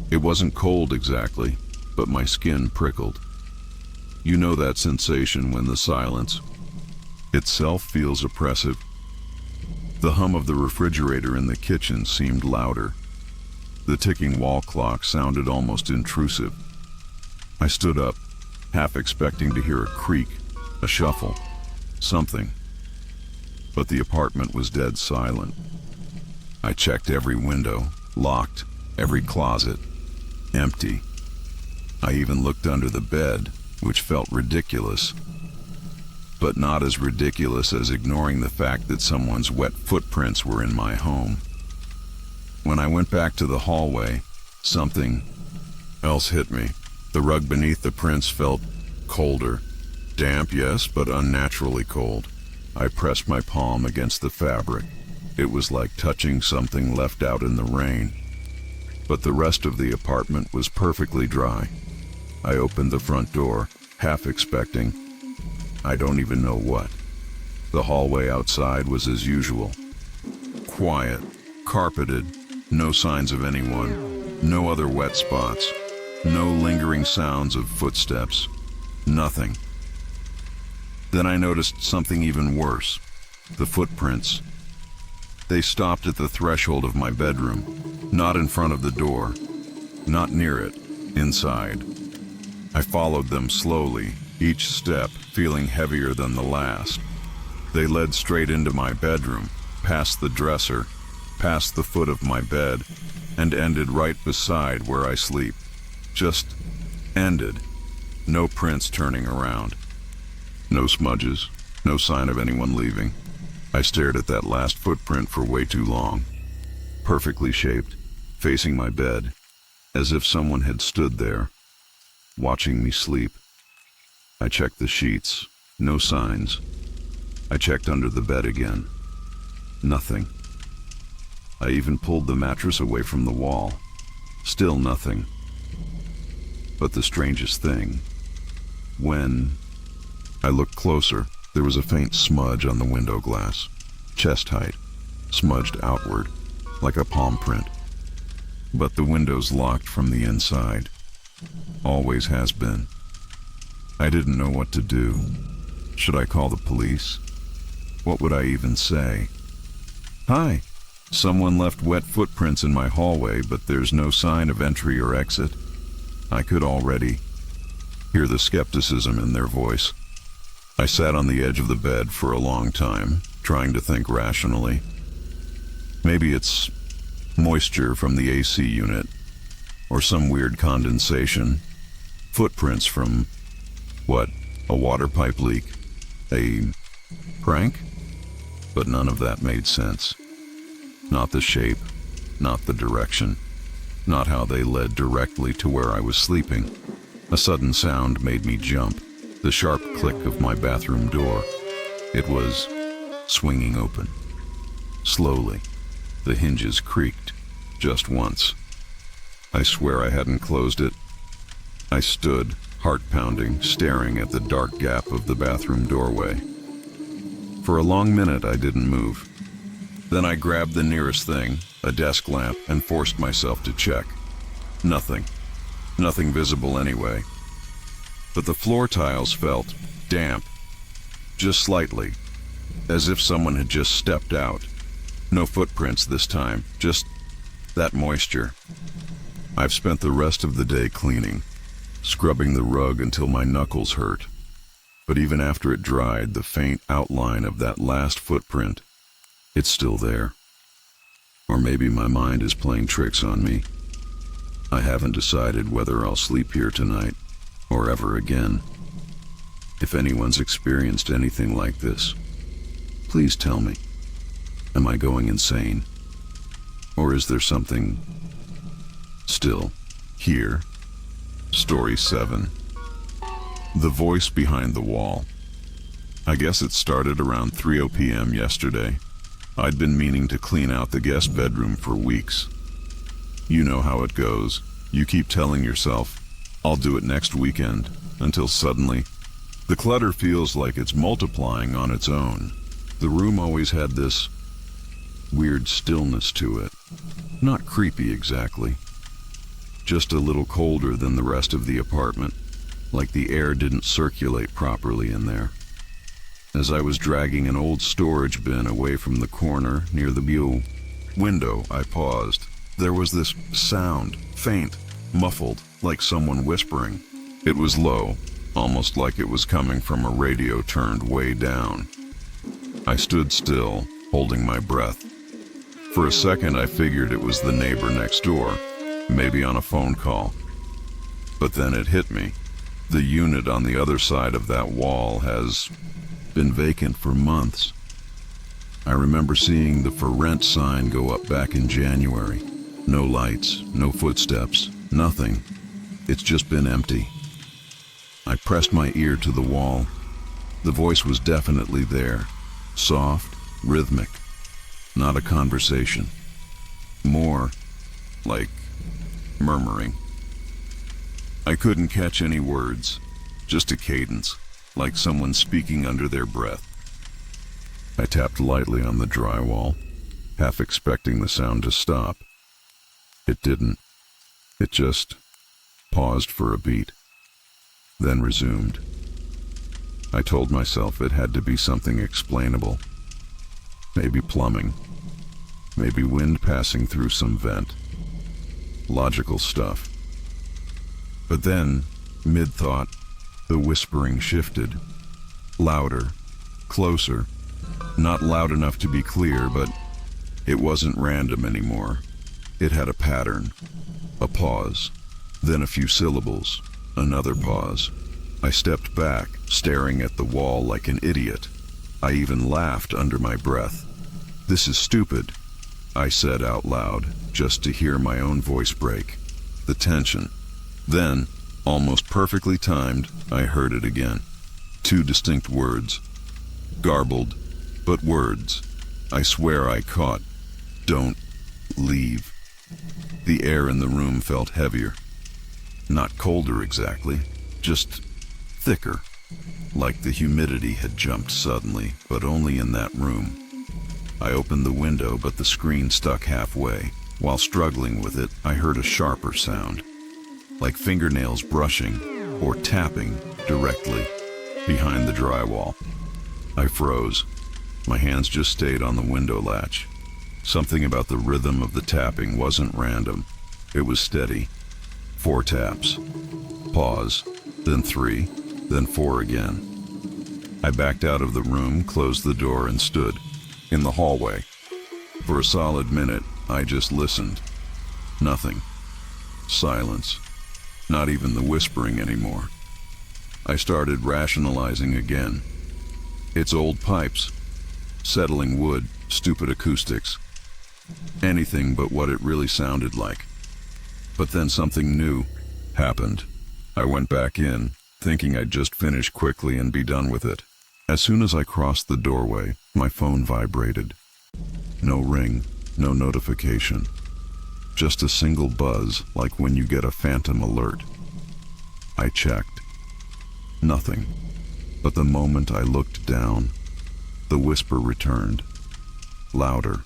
It wasn't cold exactly, but my skin prickled. You know that sensation when the silence itself feels oppressive? The hum of the refrigerator in the kitchen seemed louder. The ticking wall clock sounded almost intrusive. I stood up, half expecting to hear a creak, a shuffle, something. But the apartment was dead silent. I checked every window, locked, every closet, empty. I even looked under the bed, which felt ridiculous, but not as ridiculous as ignoring the fact that someone's wet footprints were in my home. When I went back to the hallway, something else hit me. The rug beneath the prints felt colder. Damp, yes, but unnaturally cold. I pressed my palm against the fabric. It was like touching something left out in the rain. But the rest of the apartment was perfectly dry. I opened the front door, half expecting, I don't even know what. The hallway outside was as usual. Quiet, carpeted, no signs of anyone, no other wet spots, no lingering sounds of footsteps, nothing. Then I noticed something even worse. The footprints. They stopped at the threshold of my bedroom, not in front of the door, not near it, inside. I followed them slowly, each step feeling heavier than the last. They led straight into my bedroom, past the dresser, past the foot of my bed, and ended right beside where I sleep. Just ended. No prints turning around. No smudges, no sign of anyone leaving. I stared at that last footprint for way too long. Perfectly shaped, facing my bed, as if someone had stood there, watching me sleep. I checked the sheets, no signs. I checked under the bed again. Nothing. I even pulled the mattress away from the wall. Still nothing. But the strangest thing, when I looked closer, there was a faint smudge on the window glass, chest height, smudged outward, like a palm print. But the window's locked from the inside. Always has been. I didn't know what to do. Should I call the police? What would I even say? Hi, someone left wet footprints in my hallway, but there's no sign of entry or exit. I could already hear the skepticism in their voice. I sat on the edge of the bed for a long time, trying to think rationally. Maybe it's moisture from the AC unit, or some weird condensation. Footprints from, what, a water pipe leak? A prank? But none of that made sense. Not the shape, not the direction, not how they led directly to where I was sleeping. A sudden sound made me jump. The sharp click of my bathroom door. It was swinging open. Slowly, the hinges creaked, just once. I swear I hadn't closed it. I stood, heart pounding, staring at the dark gap of the bathroom doorway. For a long minute, I didn't move. Then I grabbed the nearest thing, a desk lamp, and forced myself to check. Nothing. Nothing visible anyway. But the floor tiles felt damp, just slightly, as if someone had just stepped out. No footprints this time, just that moisture. I've spent the rest of the day cleaning, scrubbing the rug until my knuckles hurt. But even after it dried, the faint outline of that last footprint, it's still there. Or maybe my mind is playing tricks on me. I haven't decided whether I'll sleep here tonight or ever again. If anyone's experienced anything like this, please tell me. Am I going insane? Or is there something still here? Story 7. The voice behind the wall. I guess it started around 3 p.m. yesterday. I'd been meaning to clean out the guest bedroom for weeks. You know how it goes. You keep telling yourself, I'll do it next weekend, until suddenly, the clutter feels like it's multiplying on its own. The room always had this weird stillness to it. Not creepy exactly. Just a little colder than the rest of the apartment. like the air didn't circulate properly in there. As I was dragging an old storage bin away from the corner near the window, I paused. There was this sound, faint, muffled, like someone whispering. It was low, almost like it was coming from a radio turned way down. I stood still, holding my breath. For a second I figured it was the neighbor next door, maybe on a phone call. But then it hit me. The unit on the other side of that wall has been vacant for months. I remember seeing the for rent sign go up back in January. No lights, no footsteps, nothing. It's just been empty. I pressed my ear to the wall. The voice was definitely there, soft, rhythmic, not a conversation. More like murmuring. I couldn't catch any words, just a cadence, like someone speaking under their breath. I tapped lightly on the drywall, half expecting the sound to stop. It didn't. It just paused for a beat, then resumed. I told myself it had to be something explainable. Maybe plumbing. Maybe wind passing through some vent. Logical stuff. But then, mid-thought, the whispering shifted. Louder, closer. Not loud enough to be clear, but it wasn't random anymore. It had a pattern. A pause, then a few syllables, another pause. I stepped back, staring at the wall like an idiot. I even laughed under my breath. "This is stupid," I said out loud, just to hear my own voice break. The tension. Then, almost perfectly timed, I heard it again. Two distinct words. Garbled, but words. I swear I caught, "Don't leave." The air in the room felt heavier. Not colder exactly, just thicker. Like the humidity had jumped suddenly, but only in that room. I opened the window, but the screen stuck halfway. While struggling with it, I heard a sharper sound, like fingernails brushing or tapping directly behind the drywall. I froze. My hands just stayed on the window latch. Something about the rhythm of the tapping wasn't random. It was steady. 4 taps. Pause. Then 3. Then 4 again. I backed out of the room, closed the door, and stood in the hallway. For a solid minute, I just listened. Nothing. Silence. Not even the whispering anymore. I started rationalizing again. It's old pipes. Settling wood, stupid acoustics. Anything but what it really sounded like. But then something new happened. I went back in, thinking I'd just finish quickly and be done with it. As soon as I crossed the doorway, my phone vibrated. No ring, no notification. Just a single buzz, like when you get a phantom alert. I checked. Nothing. But the moment I looked down, the whisper returned. Louder.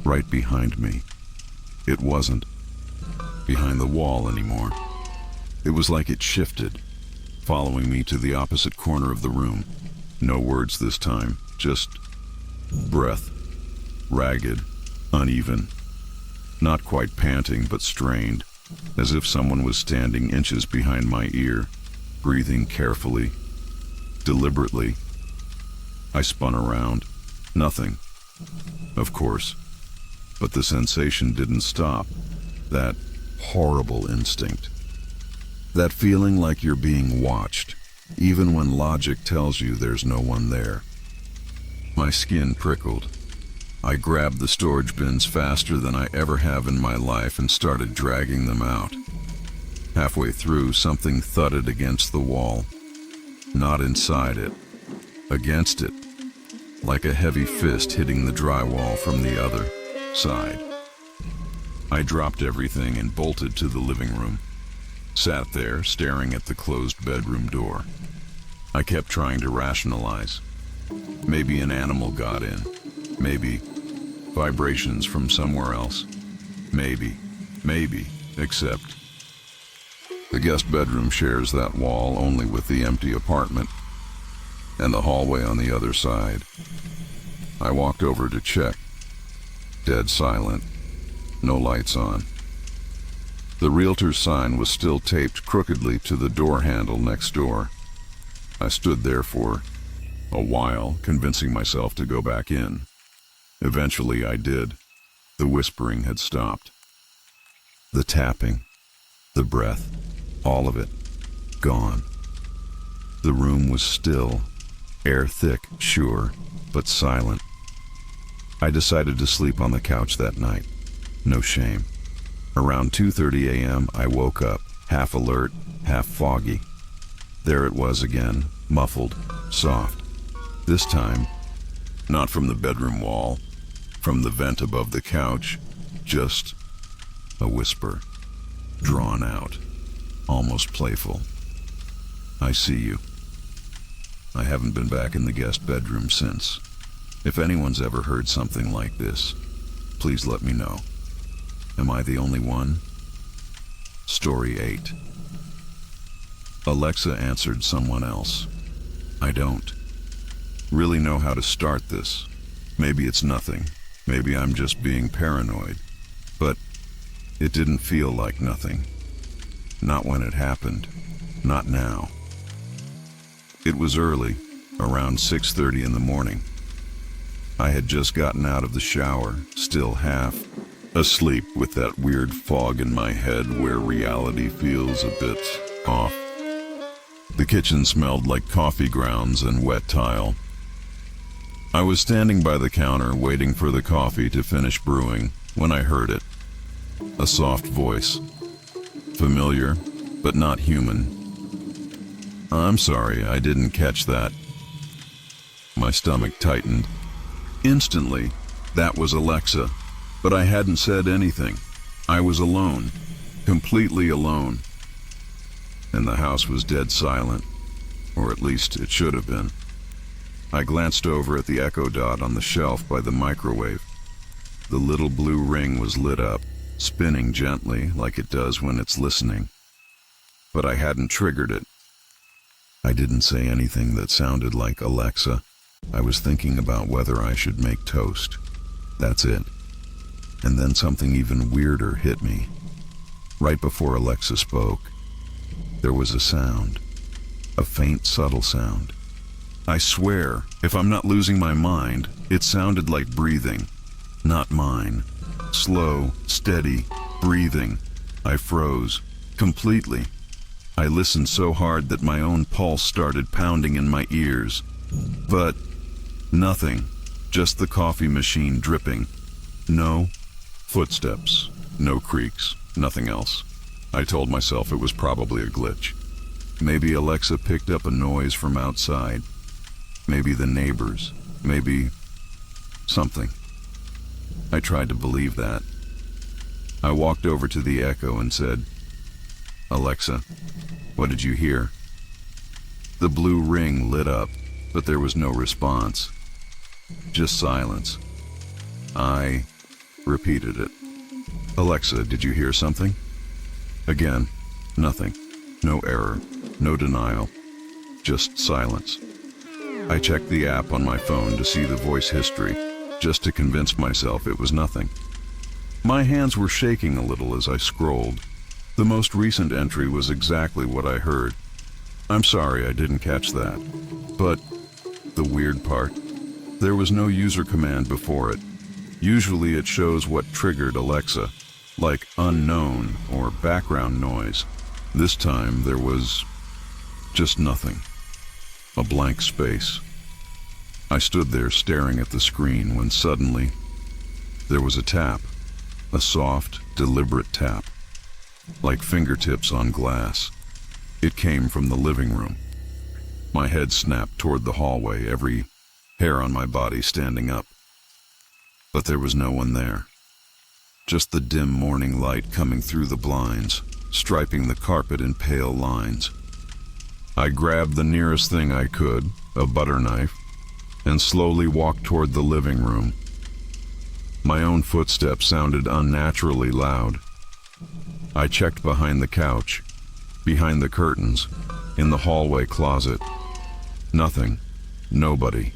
Right behind me. It wasn't behind the wall anymore. It was like it shifted, following me to the opposite corner of the room. No words this time, just breath. Ragged, uneven. Not quite panting, but strained, as if someone was standing inches behind my ear, breathing carefully, deliberately. I spun around. Nothing. Of course. But the sensation didn't stop. That horrible instinct. That feeling like you're being watched, even when logic tells you there's no one there. My skin prickled. I grabbed the storage bins faster than I ever have in my life and started dragging them out. Halfway through, something thudded against the wall. Not inside it. Against it. Like a heavy fist hitting the drywall from the other side. I dropped everything and bolted to the living room. Sat there, staring at the closed bedroom door. I kept trying to rationalize. Maybe an animal got in. Maybe vibrations from somewhere else. Maybe, except The guest bedroom shares that wall only with the empty apartment and the hallway on the other side. I walked over to check. Dead silent. No lights on. The realtor's sign was still taped crookedly to the door handle next door. I stood there for a while, convincing myself to go back in. Eventually I did. The whispering had stopped. The tapping, the breath, all of it, gone. The room was still, air thick, sure, but silent. I decided to sleep on the couch that night. No shame. Around 2:30 a.m. I woke up, half alert, half foggy. There it was again, muffled, soft. This time, not from the bedroom wall, from the vent above the couch, just a whisper, drawn out, almost playful. I see you. I haven't been back in the guest bedroom since. If anyone's ever heard something like this, please let me know. Am I the only one? Story 8. Alexa answered someone else. I don't really know how to start this. Maybe it's nothing. Maybe I'm just being paranoid. But it didn't feel like nothing. Not when it happened. Not now. It was early, around 6:30 in the morning. I had just gotten out of the shower, still half asleep with that weird fog in my head where reality feels a bit off. The kitchen smelled like coffee grounds and wet tile. I was standing by the counter waiting for the coffee to finish brewing when I heard it. A soft voice. Familiar, but not human. I'm sorry, I didn't catch that. My stomach tightened. Instantly, that was Alexa, but I hadn't said anything. I was alone, completely alone. And the house was dead silent, or at least it should have been. I glanced over at the Echo Dot on the shelf by the microwave. The little blue ring was lit up, spinning gently like it does when it's listening. But I hadn't triggered it. I didn't say anything that sounded like Alexa. I was thinking about whether I should make toast. That's it. And then something even weirder hit me. Right before Alexa spoke, there was a sound. A faint, subtle sound. I swear, if I'm not losing my mind, it sounded like breathing. Not mine. Slow, steady, breathing. I froze. Completely. I listened so hard that my own pulse started pounding in my ears. But nothing. Just the coffee machine dripping. No footsteps. No creaks. Nothing else. I told myself it was probably a glitch. Maybe Alexa picked up a noise from outside. Maybe the neighbors. Maybe something. I tried to believe that. I walked over to the Echo and said, Alexa, what did you hear? The blue ring lit up, but there was no response. Just silence. I repeated it. Alexa, did you hear something? Again, nothing. No error. No denial. Just silence. I checked the app on my phone to see the voice history, just to convince myself it was nothing. My hands were shaking a little as I scrolled. The most recent entry was exactly what I heard. I'm sorry I didn't catch that. But the weird part, there was no user command before it. Usually it shows what triggered Alexa, like unknown or background noise. This time there was just nothing. A blank space. I stood there staring at the screen when suddenly there was a tap. A soft, deliberate tap. Like fingertips on glass. It came from the living room. My head snapped toward the hallway, every hair on my body standing up. But there was no one there. Just the dim morning light coming through the blinds, striping the carpet in pale lines. I grabbed the nearest thing I could, a butter knife, and slowly walked toward the living room. My own footsteps sounded unnaturally loud. I checked behind the couch. Behind the curtains, in the hallway closet, nothing, nobody.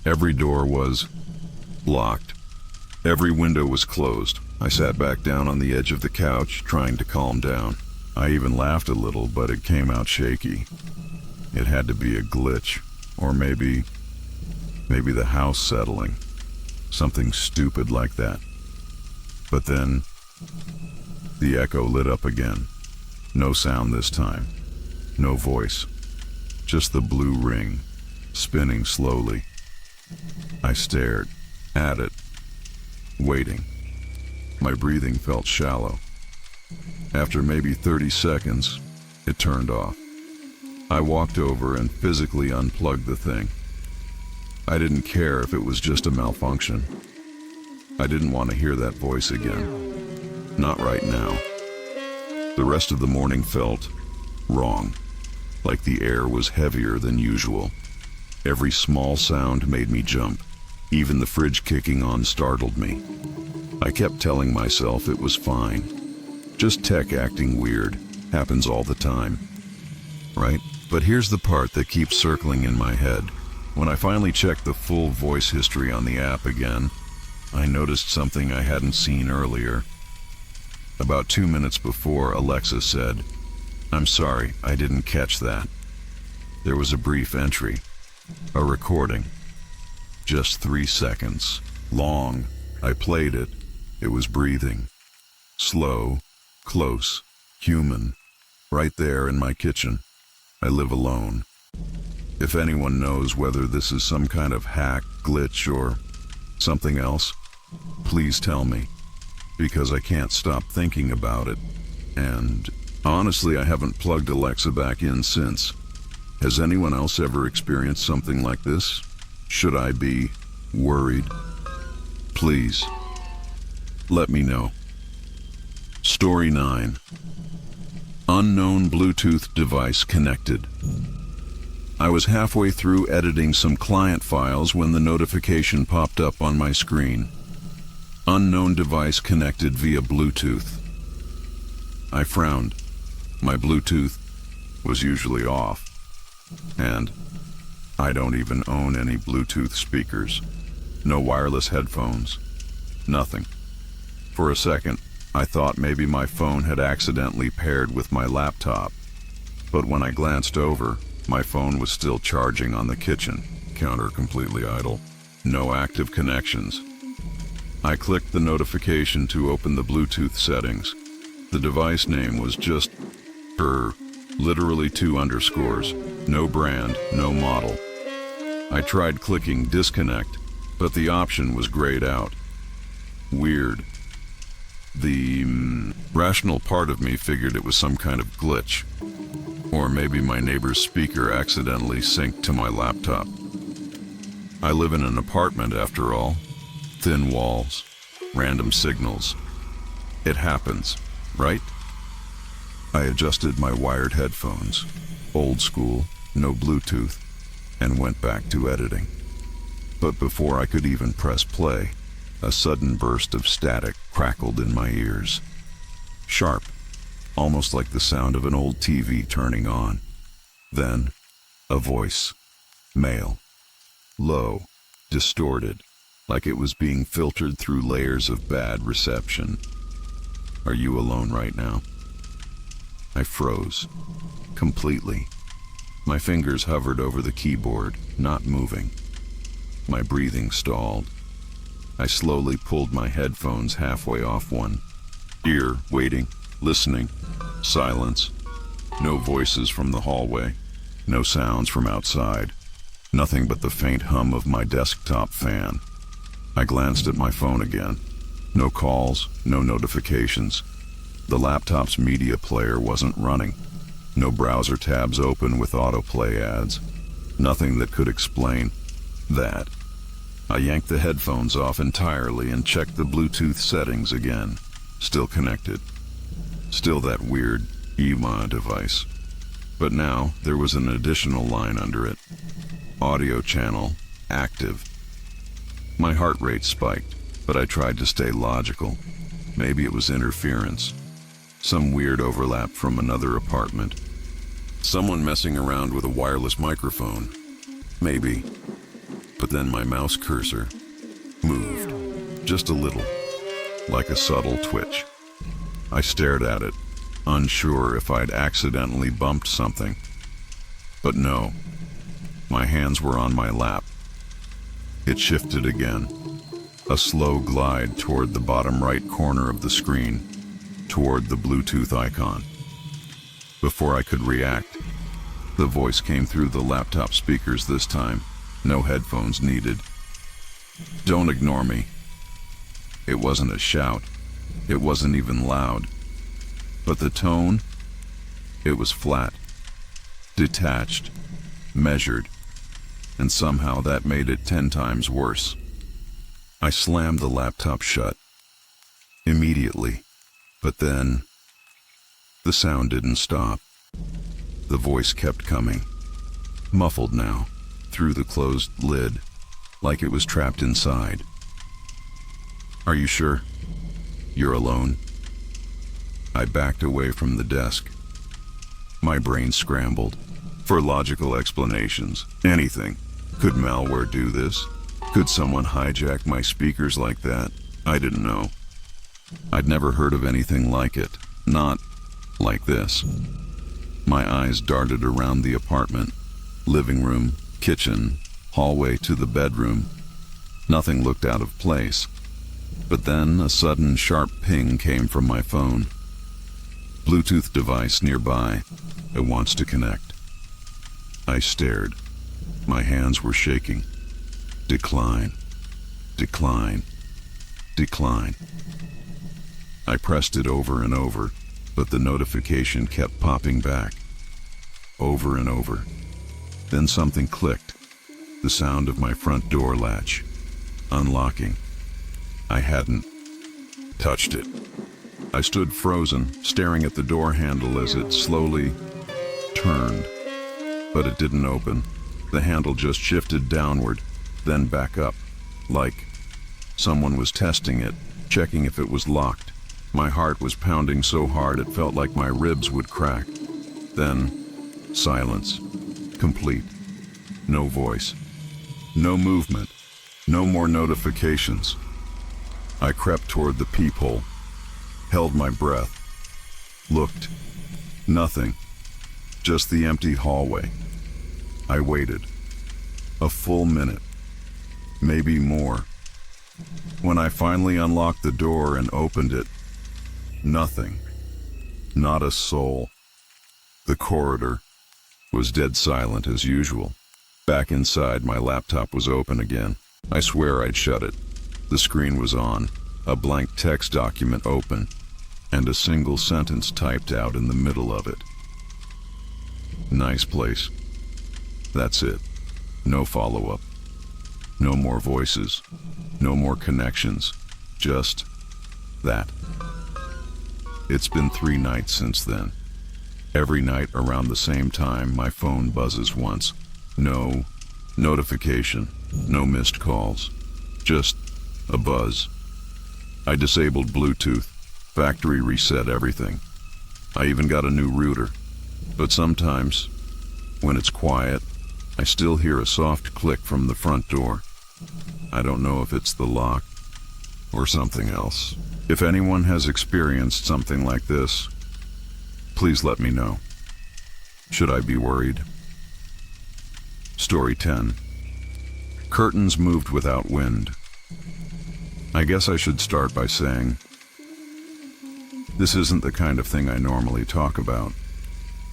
Every door was locked. Every window was closed. I sat back down on the edge of the couch, trying to calm down. I even laughed a little, but it came out shaky. It had to be a glitch, or maybe the house settling. Something stupid like that. But then, the echo lit up again. No sound this time. No voice. Just the blue ring, spinning slowly. I stared at it, waiting. My breathing felt shallow. After maybe 30 seconds, it turned off. I walked over and physically unplugged the thing. I didn't care if it was just a malfunction. I didn't want to hear that voice again. Not right now. The rest of the morning felt wrong, like the air was heavier than usual. Every small sound made me jump. Even the fridge kicking on startled me. I kept telling myself it was fine. Just tech acting weird. Happens all the time. Right? But here's the part that keeps circling in my head. When I finally checked the full voice history on the app again, I noticed something I hadn't seen earlier. About 2 minutes before, Alexa said, "I'm sorry, I didn't catch that." There was a brief entry, a recording. Just 3 seconds. Long. I played it. It was breathing. Slow, close, human. Right there in my kitchen. I live alone. If anyone knows whether this is some kind of hack, glitch, or something else, please tell me, because I can't stop thinking about it. And honestly, I haven't plugged Alexa back in since. Has anyone else ever experienced something like this? Should I be worried? Please, let me know. Story 9. Unknown Bluetooth device connected. I was halfway through editing some client files when the notification popped up on my screen. Unknown device connected via Bluetooth. I frowned. My Bluetooth was usually off. And I don't even own any Bluetooth speakers. No wireless headphones. Nothing. For a second, I thought maybe my phone had accidentally paired with my laptop. But when I glanced over, my phone was still charging on the kitchen counter, completely idle. No active connections. I clicked the notification to open the Bluetooth settings. The device name was just literally 2 underscores. No brand, no model. I tried clicking disconnect, but the option was grayed out. Weird. The rational part of me figured it was some kind of glitch. Or maybe my neighbor's speaker accidentally synced to my laptop. I live in an apartment after all. Thin walls, random signals. It happens, right? I adjusted my wired headphones, old school, no Bluetooth, and went back to editing. But before I could even press play, a sudden burst of static crackled in my ears. Sharp, almost like the sound of an old TV turning on. Then, a voice. Male. Low, distorted, like it was being filtered through layers of bad reception. "Are you alone right now?" I froze. Completely. My fingers hovered over the keyboard, not moving. My breathing stalled. I slowly pulled my headphones halfway off one ear, waiting, listening. Silence. No voices from the hallway. No sounds from outside. Nothing but the faint hum of my desktop fan. I glanced at my phone again. No calls, no notifications. The laptop's media player wasn't running. No browser tabs open with autoplay ads. Nothing that could explain that. I yanked the headphones off entirely and checked the Bluetooth settings again. Still connected. Still that weird EMA device. But now there was an additional line under it. Audio channel active. My heart rate spiked, but I tried to stay logical. Maybe it was interference. Some weird overlap from another apartment. Someone messing around with a wireless microphone. Maybe. But then my mouse cursor moved. Just a little. Like a subtle twitch. I stared at it, unsure if I'd accidentally bumped something. But no. My hands were on my lap. It shifted again. A slow glide toward the bottom right corner of the screen, toward the Bluetooth icon. Before I could react, the voice came through the laptop speakers this time. No headphones needed. "Don't ignore me." It wasn't a shout. It wasn't even loud. But the tone, it was flat, detached, measured, and somehow that made it 10 times worse. I slammed the laptop shut. Immediately. But then, the sound didn't stop. The voice kept coming. Muffled now, through the closed lid, like it was trapped inside. "Are you sure? You're alone?" I backed away from the desk. My brain scrambled for logical explanations. Anything. Could malware do this? Could someone hijack my speakers like that? I didn't know. I'd never heard of anything like it. Not like this. My eyes darted around the apartment. Living room, kitchen, hallway to the bedroom. Nothing looked out of place. But then a sudden sharp ping came from my phone. Bluetooth device nearby. It wants to connect. I stared. My hands were shaking. Decline. Decline. Decline. I pressed it over and over, but the notification kept popping back. Over and over. Then something clicked. The sound of my front door latch. Unlocking. I hadn't touched it. I stood frozen, staring at the door handle as it slowly turned. But it didn't open. The handle just shifted downward, then back up, like someone was testing it, checking if it was locked. My heart was pounding so hard it felt like my ribs would crack. Then, silence. Complete. No voice. No movement. No more notifications. I crept toward the peephole, held my breath, looked. Nothing. Just the empty hallway. I waited. A full minute. Maybe more. When I finally unlocked the door and opened it, nothing. Not a soul. The corridor was dead silent as usual. Back inside, my laptop was open again. I swear I'd shut it. The screen was on, a blank text document open, and a single sentence typed out in the middle of it. "Nice place." That's it. No follow-up. No more voices. No more connections. Just that. It's been 3 nights since then. Every night around the same time, my phone buzzes once. No notification. No missed calls. Just a buzz. I disabled Bluetooth. Factory reset everything. I even got a new router. But sometimes, when it's quiet, I still hear a soft click from the front door. I don't know if it's the lock or something else. If anyone has experienced something like this, please let me know. Should I be worried? Story 10. Curtains moved without wind. I guess I should start by saying, this isn't the kind of thing I normally talk about,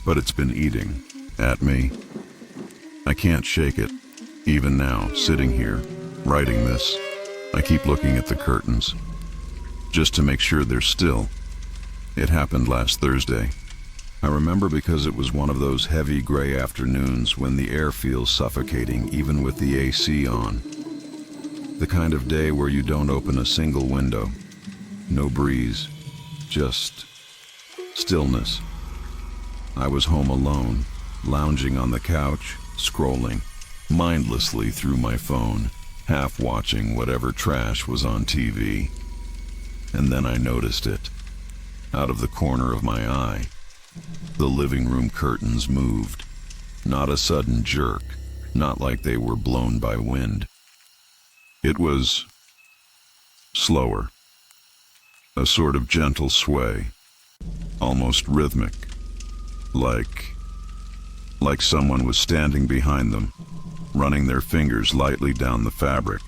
but it's been eating at me. I can't shake it. Even now, sitting here, writing this, I keep looking at the curtains, just to make sure they're still. It happened last Thursday. I remember because it was one of those heavy gray afternoons when the air feels suffocating even with the AC on. The kind of day where you don't open a single window. No breeze. Just stillness. I was home alone, lounging on the couch, scrolling mindlessly through my phone, half watching whatever trash was on TV. And then I noticed it. Out of the corner of my eye, the living room curtains moved. Not a sudden jerk, not like they were blown by wind. It was slower, a sort of gentle sway, almost rhythmic, like someone was standing behind them, running their fingers lightly down the fabric,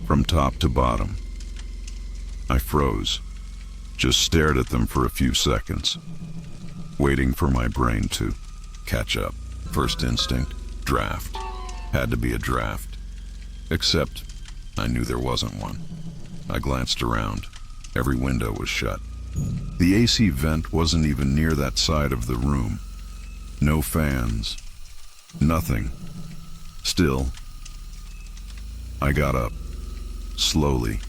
from top to bottom. I froze, just stared at them for a few seconds, waiting for my brain to catch up. First instinct, draft. Had to be a draft. Except, I knew there wasn't one. I glanced around. Every window was shut. The AC vent wasn't even near that side of the room. No fans. Nothing. Still, I got up, slowly.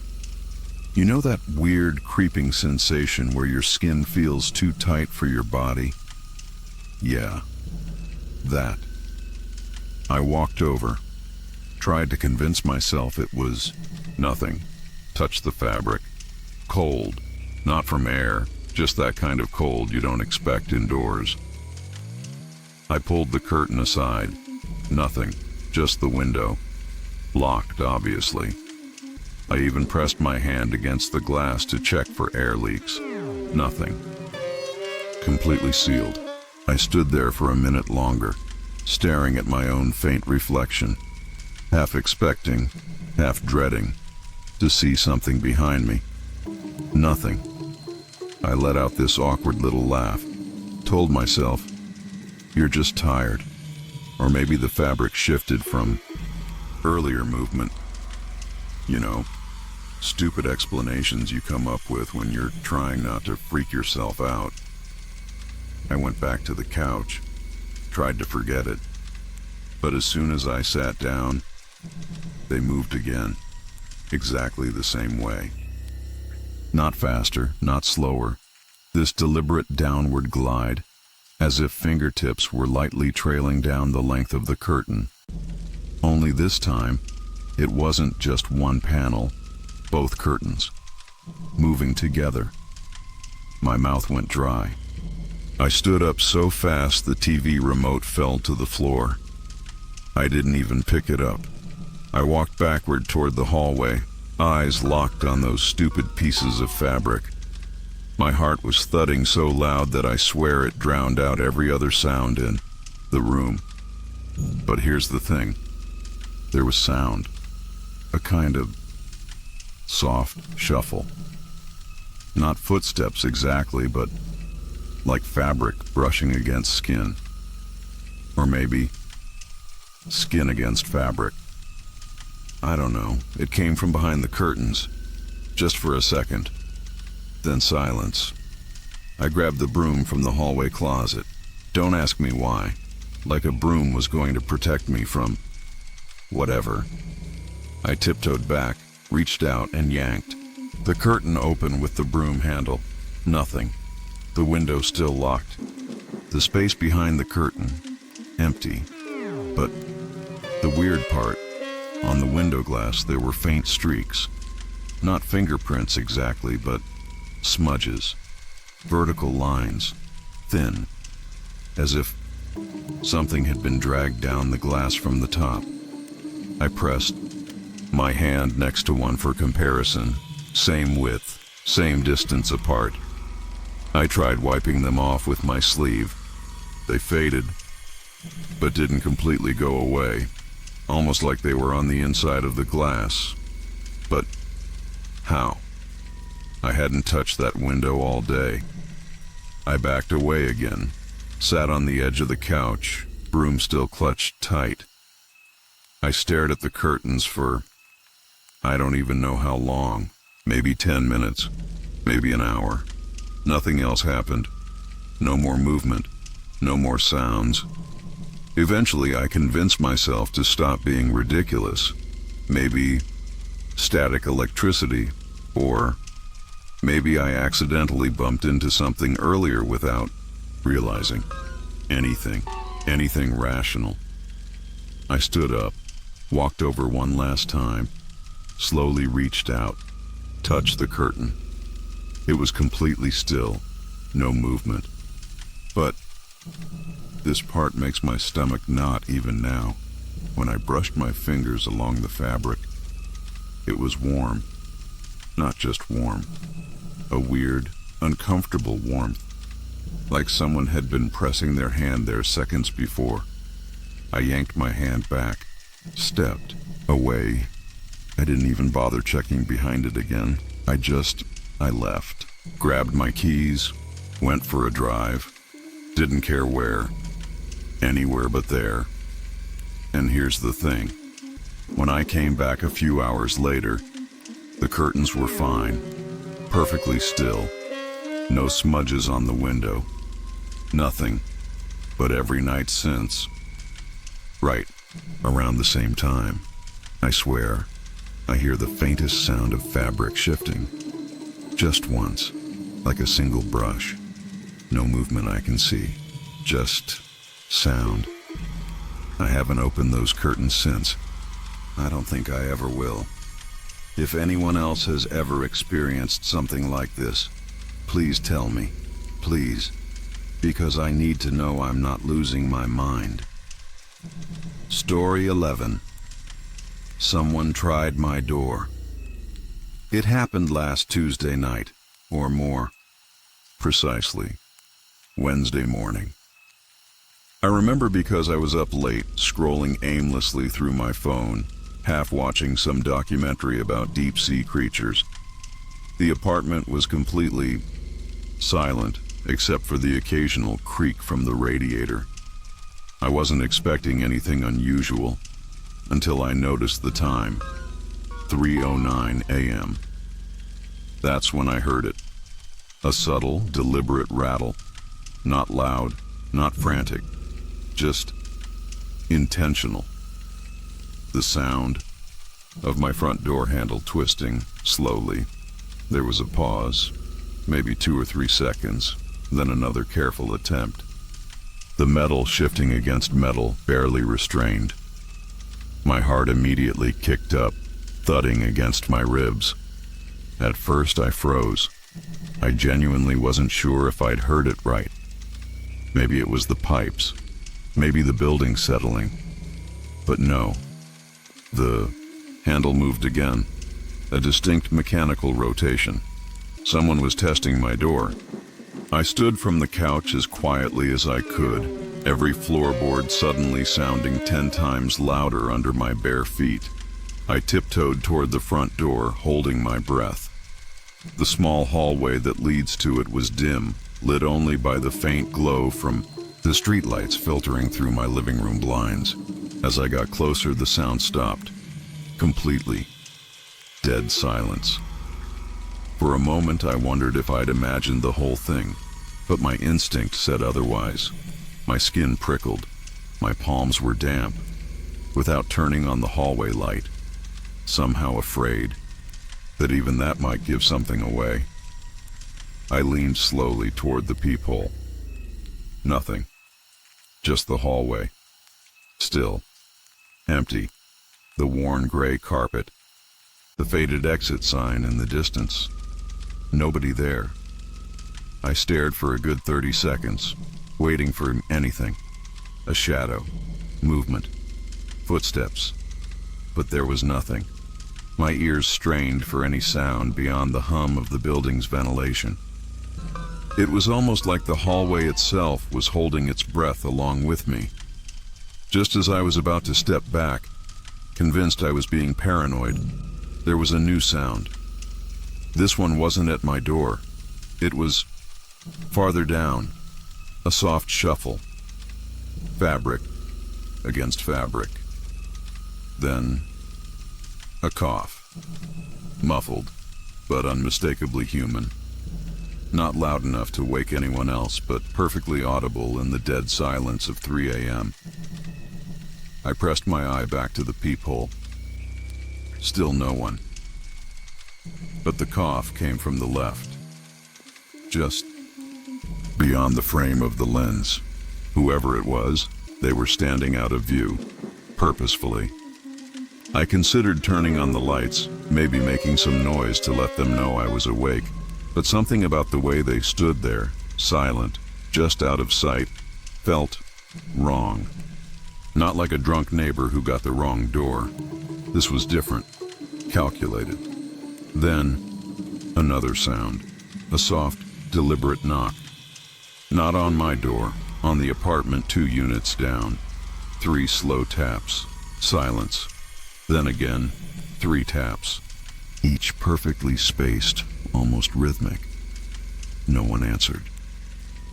You know that weird creeping sensation where your skin feels too tight for your body? Yeah, that. I walked over, tried to convince myself it was nothing. Touched the fabric. Cold. Not from air, just that kind of cold you don't expect indoors. I pulled the curtain aside. Nothing, just the window. Locked, obviously. I even pressed my hand against the glass to check for air leaks. Nothing. Completely sealed. I stood there for a minute longer, staring at my own faint reflection, half expecting, half dreading, to see something behind me. Nothing. I let out this awkward little laugh, told myself, you're just tired. Or maybe the fabric shifted from earlier movement. You know, stupid explanations you come up with when you're trying not to freak yourself out. I went back to the couch, tried to forget it. But as soon as I sat down, they moved again, exactly the same way. Not faster, not slower. This deliberate downward glide, as if fingertips were lightly trailing down the length of the curtain. Only this time, it wasn't just one panel, both curtains, moving together. My mouth went dry. I stood up so fast the TV remote fell to the floor. I didn't even pick it up. I walked backward toward the hallway, eyes locked on those stupid pieces of fabric. My heart was thudding so loud that I swear it drowned out every other sound in the room. But here's the thing. There was sound. A kind of soft shuffle. Not footsteps exactly, but like fabric brushing against skin. Or maybe skin against fabric. I don't know. It came from behind the curtains, just for a second. Then silence. I grabbed the broom from the hallway closet. Don't ask me why. Like a broom was going to protect me from whatever. I tiptoed back, reached out, and yanked. The curtain open with the broom handle. Nothing. The window still locked. The space behind the curtain, empty. But the weird part, on the window glass there were faint streaks. Not fingerprints exactly, but smudges. Vertical lines, thin, as if something had been dragged down the glass from the top. I pressed my hand next to one for comparison. Same width, same distance apart. I tried wiping them off with my sleeve. They faded, but didn't completely go away, almost like they were on the inside of the glass. But how? I hadn't touched that window all day. I backed away again, sat on the edge of the couch, broom still clutched tight. I stared at the curtains for, I don't even know how long, maybe 10 minutes, maybe an hour. Nothing else happened. No more movement, no more sounds. Eventually, I convinced myself to stop being ridiculous. Maybe static electricity, or maybe I accidentally bumped into something earlier without realizing anything rational. I stood up, walked over one last time, slowly reached out, touched the curtain. It was completely still, no movement. But this part makes my stomach knot even now. When I brushed my fingers along the fabric, it was warm. Not just warm. A weird, uncomfortable warmth, like someone had been pressing their hand there seconds before. I yanked my hand back, stepped away. I didn't even bother checking behind it again. I left, grabbed my keys, went for a drive, didn't care where, anywhere but there. And here's the thing. When I came back a few hours later, the curtains were fine, perfectly still, no smudges on the window, nothing. But every night since, right around the same time, I swear, I hear the faintest sound of fabric shifting. Just once, like a single brush. No movement I can see, just sound. I haven't opened those curtains since. I don't think I ever will. If anyone else has ever experienced something like this, please tell me, please, because I need to know I'm not losing my mind. Story 11. Someone tried my door. It happened last Tuesday night, or more. Precisely, Wednesday morning. I remember because I was up late, scrolling aimlessly through my phone, half watching some documentary about deep-sea creatures. The apartment was completely silent, except for the occasional creak from the radiator. I wasn't expecting anything unusual until I noticed the time. 3:09 a.m. That's when I heard it. A subtle, deliberate rattle. Not loud, not frantic, just intentional. The sound of my front door handle twisting slowly. There was a pause, maybe 2 or 3 seconds, then another careful attempt. The metal shifting against metal, barely restrained. My heart immediately kicked up, thudding against my ribs. At first I froze. I genuinely wasn't sure if I'd heard it right. Maybe it was the pipes, maybe the building settling. But no. The handle moved again, a distinct mechanical rotation. Someone was testing my door. I stood from the couch as quietly as I could, every floorboard suddenly sounding 10 times louder under my bare feet. I tiptoed toward the front door, holding my breath. The small hallway that leads to it was dim, lit only by the faint glow from the streetlights filtering through my living room blinds. As I got closer, the sound stopped. Completely. Dead silence. For a moment, I wondered if I'd imagined the whole thing, but my instinct said otherwise. My skin prickled. My palms were damp. Without turning on the hallway light, somehow afraid that even that might give something away, I leaned slowly toward the peephole. Nothing. Just the hallway. Still. Empty. The worn gray carpet. The faded exit sign in the distance. Nobody there. I stared for a good 30 seconds, waiting for anything. A shadow. Movement. Footsteps. But there was nothing. My ears strained for any sound beyond the hum of the building's ventilation. It was almost like the hallway itself was holding its breath along with me. Just as I was about to step back, convinced I was being paranoid, there was a new sound. This one wasn't at my door. It was farther down, a soft shuffle. Fabric against fabric. Then a cough. Muffled, but unmistakably human. Not loud enough to wake anyone else, but perfectly audible in the dead silence of 3 a.m. I pressed my eye back to the peephole. Still no one. But the cough came from the left. Just beyond the frame of the lens. Whoever it was, they were standing out of view, purposefully. I considered turning on the lights, maybe making some noise to let them know I was awake. But something about the way they stood there, silent, just out of sight, felt wrong. Not like a drunk neighbor who got the wrong door. This was different, calculated. Then, another sound, a soft, deliberate knock. Not on my door, on the apartment 2 units down. 3 slow taps, silence. Then again, 3 taps, each perfectly spaced, almost rhythmic. No one answered.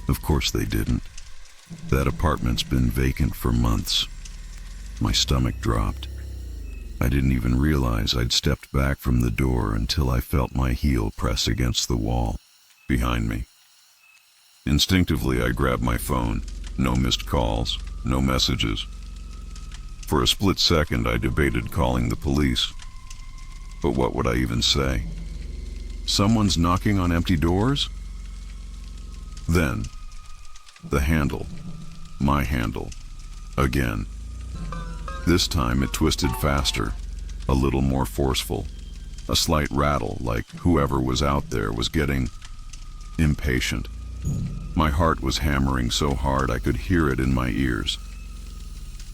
Of course they didn't. That apartment's been vacant for months. My stomach dropped. I didn't even realize I'd stepped back from the door until I felt my heel press against the wall, behind me. Instinctively, I grabbed my phone. No missed calls, no messages. For a split second, I debated calling the police. But what would I even say? Someone's knocking on empty doors? Then, the handle. My handle. Again. This time it twisted faster, a little more forceful. A slight rattle, like whoever was out there was getting impatient. My heart was hammering so hard I could hear it in my ears.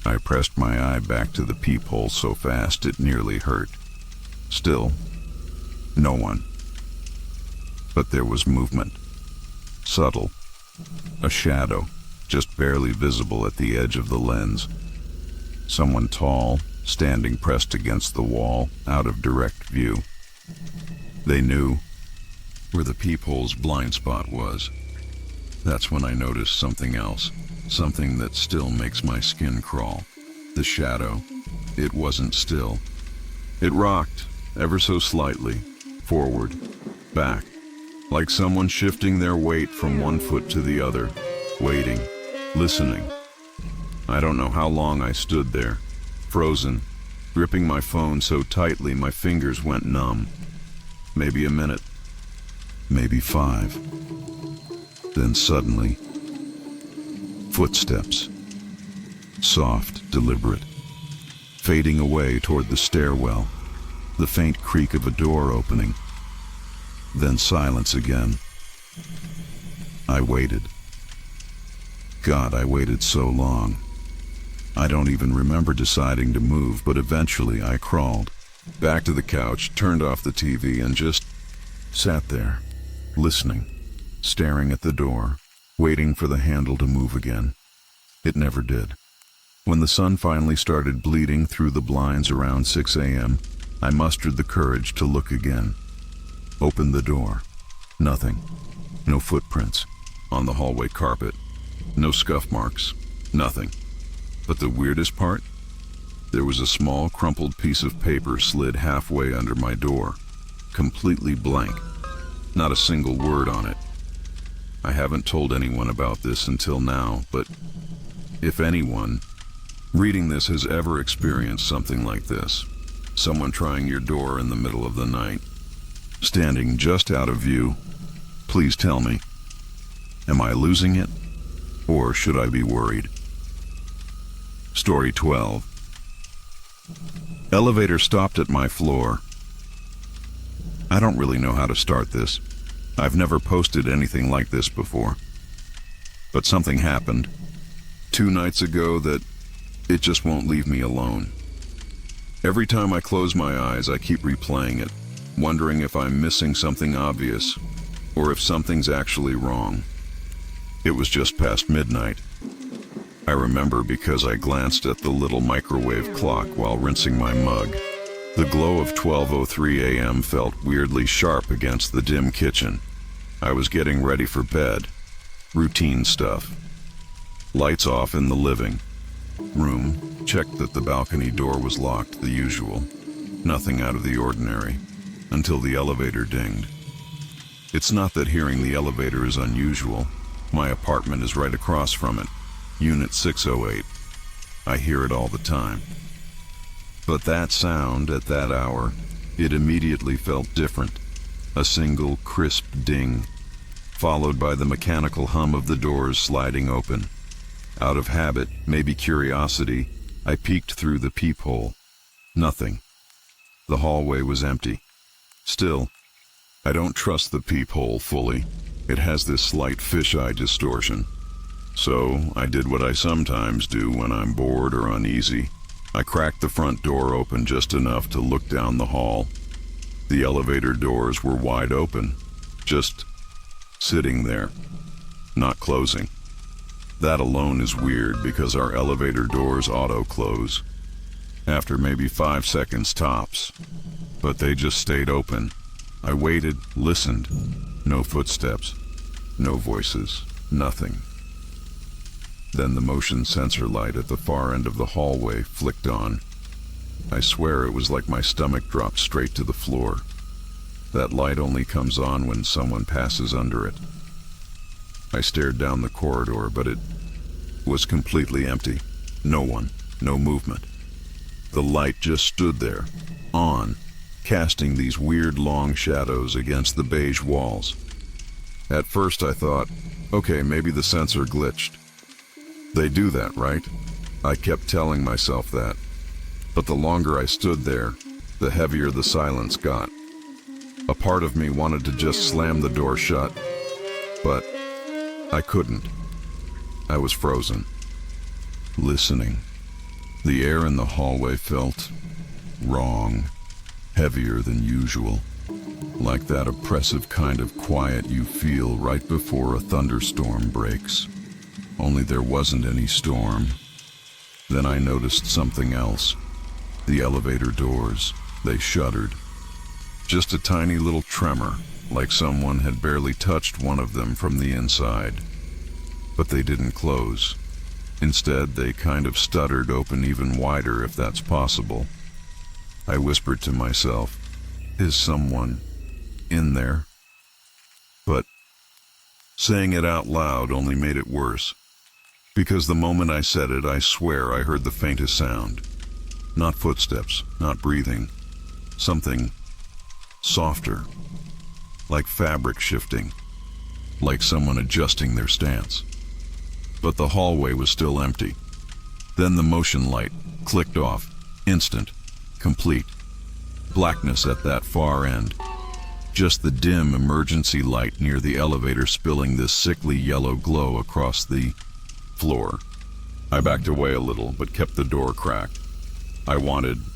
I pressed my eye back to the peephole so fast it nearly hurt. Still, no one. But there was movement. Subtle. A shadow, just barely visible at the edge of the lens. Someone tall, standing pressed against the wall, out of direct view. They knew where the peephole's blind spot was. That's when I noticed something else, something that still makes my skin crawl. The shadow. It wasn't still. It rocked, ever so slightly, forward, back, like someone shifting their weight from one foot to the other, waiting, listening. I don't know how long I stood there, frozen, gripping my phone so tightly my fingers went numb. Maybe a minute, maybe 5. Then suddenly, footsteps. Soft, deliberate, fading away toward the stairwell, the faint creak of a door opening. Then silence again. I waited. God, I waited so long. I don't even remember deciding to move, but eventually I crawled back to the couch, turned off the TV, and just sat there, listening, staring at the door, waiting for the handle to move again. It never did. When the sun finally started bleeding through the blinds around 6 a.m., I mustered the courage to look again. Opened the door. Nothing. No footprints on the hallway carpet. No scuff marks. Nothing. But the weirdest part? There was a small, crumpled piece of paper slid halfway under my door. Completely blank. Not a single word on it. I haven't told anyone about this until now, but if anyone reading this has ever experienced something like this, someone trying your door in the middle of the night, standing just out of view, please tell me. Am I losing it? Or should I be worried? Story 12. Elevator stopped at my floor. I don't really know how to start this. I've never posted anything like this before. But something happened 2 nights ago that it just won't leave me alone. Every time I close my eyes, I keep replaying it, wondering if I'm missing something obvious or if something's actually wrong. It was just past midnight. I remember because I glanced at the little microwave clock while rinsing my mug. The glow of 12:03 a.m. felt weirdly sharp against the dim kitchen. I was getting ready for bed. Routine stuff. Lights off in the living room. Checked that the balcony door was locked, the usual. Nothing out of the ordinary. Until the elevator dinged. It's not that hearing the elevator is unusual. My apartment is right across from it. Unit 608. I hear it all the time. But that sound at that hour, it immediately felt different. A single crisp ding, followed by the mechanical hum of the doors sliding open. Out of habit, maybe curiosity, I peeked through the peephole. Nothing. The hallway was empty. Still, I don't trust the peephole fully. It has this slight fisheye distortion. So I did what I sometimes do when I'm bored or uneasy. I cracked the front door open just enough to look down the hall. The elevator doors were wide open, just sitting there, not closing. That alone is weird because our elevator doors auto-close after maybe 5 seconds tops, but they just stayed open. I waited, listened. No footsteps, no voices, nothing. Then the motion sensor light at the far end of the hallway flicked on. I swear it was like my stomach dropped straight to the floor. That light only comes on when someone passes under it. I stared down the corridor, but it was completely empty. No one, no movement. The light just stood there, on, casting these weird long shadows against the beige walls. At first I thought, okay, maybe the sensor glitched. They do that, right? I kept telling myself that. But the longer I stood there, the heavier the silence got. A part of me wanted to just slam the door shut, but I couldn't. I was frozen, listening. The air in the hallway felt wrong, heavier than usual, like that oppressive kind of quiet you feel right before a thunderstorm breaks. Only there wasn't any storm. Then I noticed something else. The elevator doors, they shuddered. Just a tiny little tremor, like someone had barely touched one of them from the inside. But they didn't close. Instead, they kind of stuttered open even wider, if that's possible. I whispered to myself, is someone in there? But saying it out loud only made it worse. Because the moment I said it, I swear I heard the faintest sound. Not footsteps, not breathing. Something softer, like fabric shifting, like someone adjusting their stance. But the hallway was still empty. Then the motion light clicked off, instant, complete. Blackness at that far end. Just the dim emergency light near the elevator spilling this sickly yellow glow across the floor. I backed away a little, but kept the door cracked. I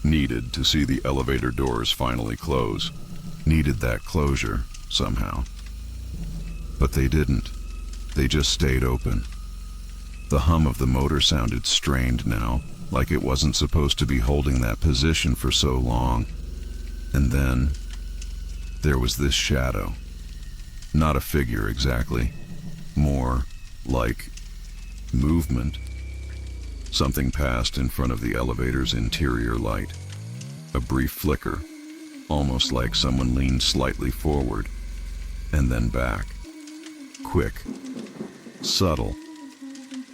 needed to see the elevator doors finally close. Needed that closure, somehow. But they didn't. They just stayed open. The hum of the motor sounded strained now, like it wasn't supposed to be holding that position for so long. And then there was this shadow. Not a figure exactly. More like movement. Something passed in front of the elevator's interior light. A brief flicker, almost like someone leaned slightly forward, and then back. Quick. Subtle.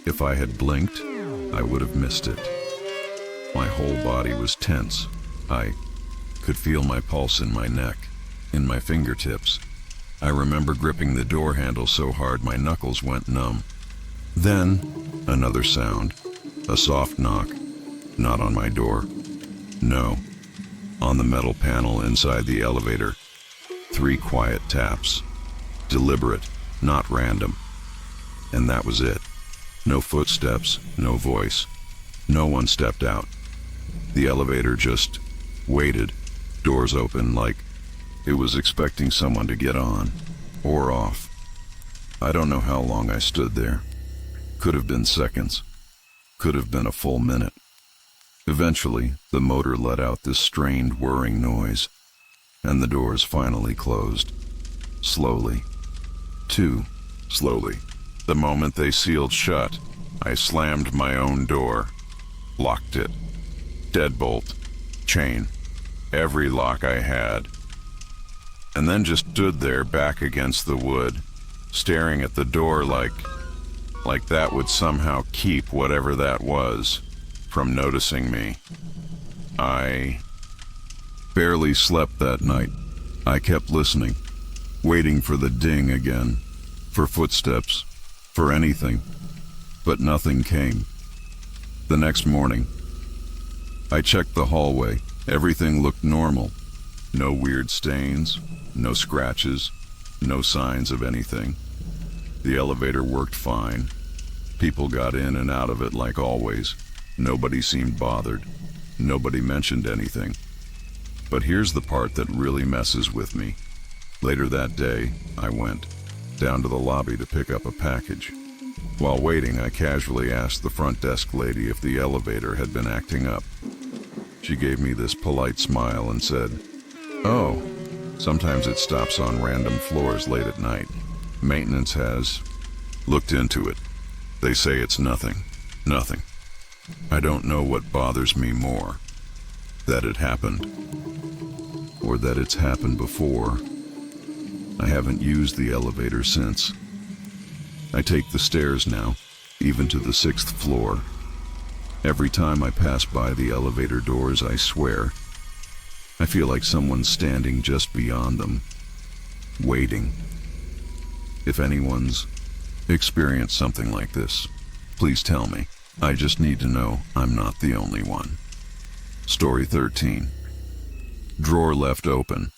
If I had blinked, I would have missed it. My whole body was tense. I could feel my pulse in my neck, in my fingertips. I remember gripping the door handle so hard my knuckles went numb. Then, another sound. A soft knock. Not on my door. No. On the metal panel inside the elevator. 3 quiet taps. Deliberate, not random. And that was it. No footsteps, no voice. No one stepped out. The elevator just waited, doors open, like it was expecting someone to get on or off. I don't know how long I stood there. Could have been seconds. Could have been a full minute. Eventually, the motor let out this strained, whirring noise, and the doors finally closed. Slowly. Too slowly. The moment they sealed shut, I slammed my own door, locked it. Deadbolt, chain, every lock I had. And then just stood there back against the wood, staring at the door like that would somehow keep whatever that was from noticing me. I barely slept that night. I kept listening, waiting for the ding again, for footsteps, for anything, but nothing came. The next morning, I checked the hallway. Everything looked normal. No weird stains, no scratches, no signs of anything. The elevator worked fine. People got in and out of it like always. Nobody seemed bothered. Nobody mentioned anything. But here's the part that really messes with me. Later that day, I went down to the lobby to pick up a package. While waiting, I casually asked the front desk lady if the elevator had been acting up. She gave me this polite smile and said, "Oh, sometimes it stops on random floors late at night. Maintenance has looked into it. They say it's nothing. Nothing." I don't know what bothers me more, that it happened, or that it's happened before. I haven't used the elevator since. I take the stairs now, even to the 6th floor. Every time I pass by the elevator doors, I swear, I feel like someone's standing just beyond them, waiting. If anyone's experienced something like this, please tell me. I just need to know I'm not the only one. Story 13. Drawer left open.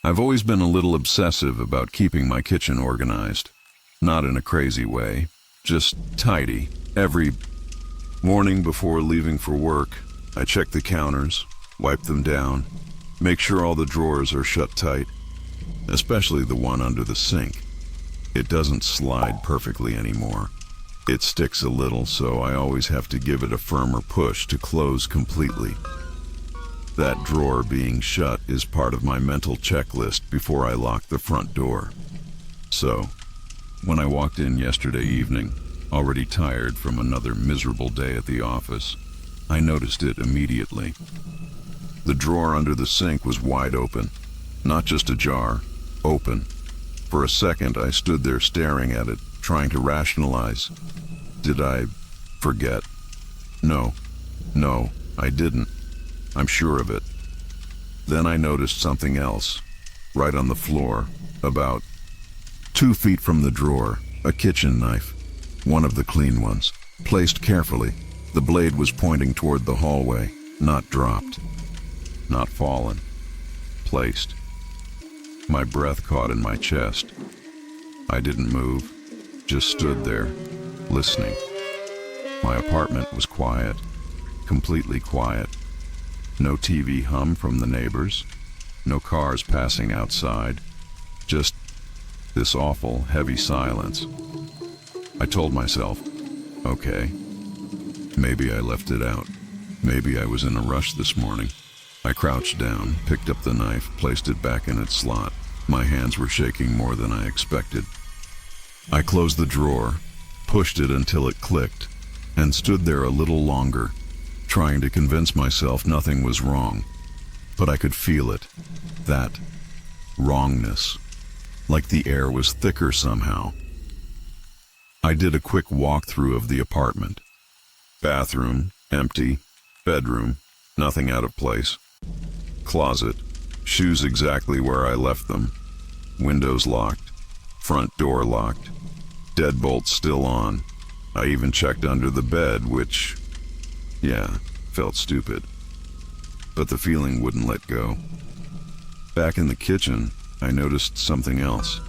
I've always been a little obsessive about keeping my kitchen organized. Not in a crazy way, just tidy. Every morning before leaving for work, I check the counters, wipe them down, make sure all the drawers are shut tight, especially the one under the sink. It doesn't slide perfectly anymore. It sticks a little, so I always have to give it a firmer push to close completely. That drawer being shut is part of my mental checklist before I lock the front door. So, when I walked in yesterday evening, already tired from another miserable day at the office, I noticed it immediately. The drawer under the sink was wide open, not just ajar, open. For a second, I stood there staring at it, trying to rationalize. Did I forget? No, I didn't. I'm sure of it. Then I noticed something else, right on the floor, about 2 feet from the drawer, a kitchen knife, one of the clean ones, placed carefully. The blade was pointing toward the hallway, not dropped, not fallen, placed. My breath caught in my chest. I didn't move, just stood there, listening. My apartment was quiet, completely quiet. No TV hum from the neighbors, no cars passing outside, just this awful, heavy silence. I told myself, okay, maybe I left it out. Maybe I was in a rush this morning. I crouched down, picked up the knife, placed it back in its slot. My hands were shaking more than I expected. I closed the drawer, pushed it until it clicked, and stood there a little longer, trying to convince myself nothing was wrong. But I could feel it, that wrongness, like the air was thicker somehow. I did a quick walkthrough of the apartment. Bathroom, empty. Bedroom, nothing out of place. Closet, shoes exactly where I left them. Windows locked, front door locked, deadbolt still on. I even checked under the bed, which, felt stupid. But the feeling wouldn't let go. Back in the kitchen, I noticed something else.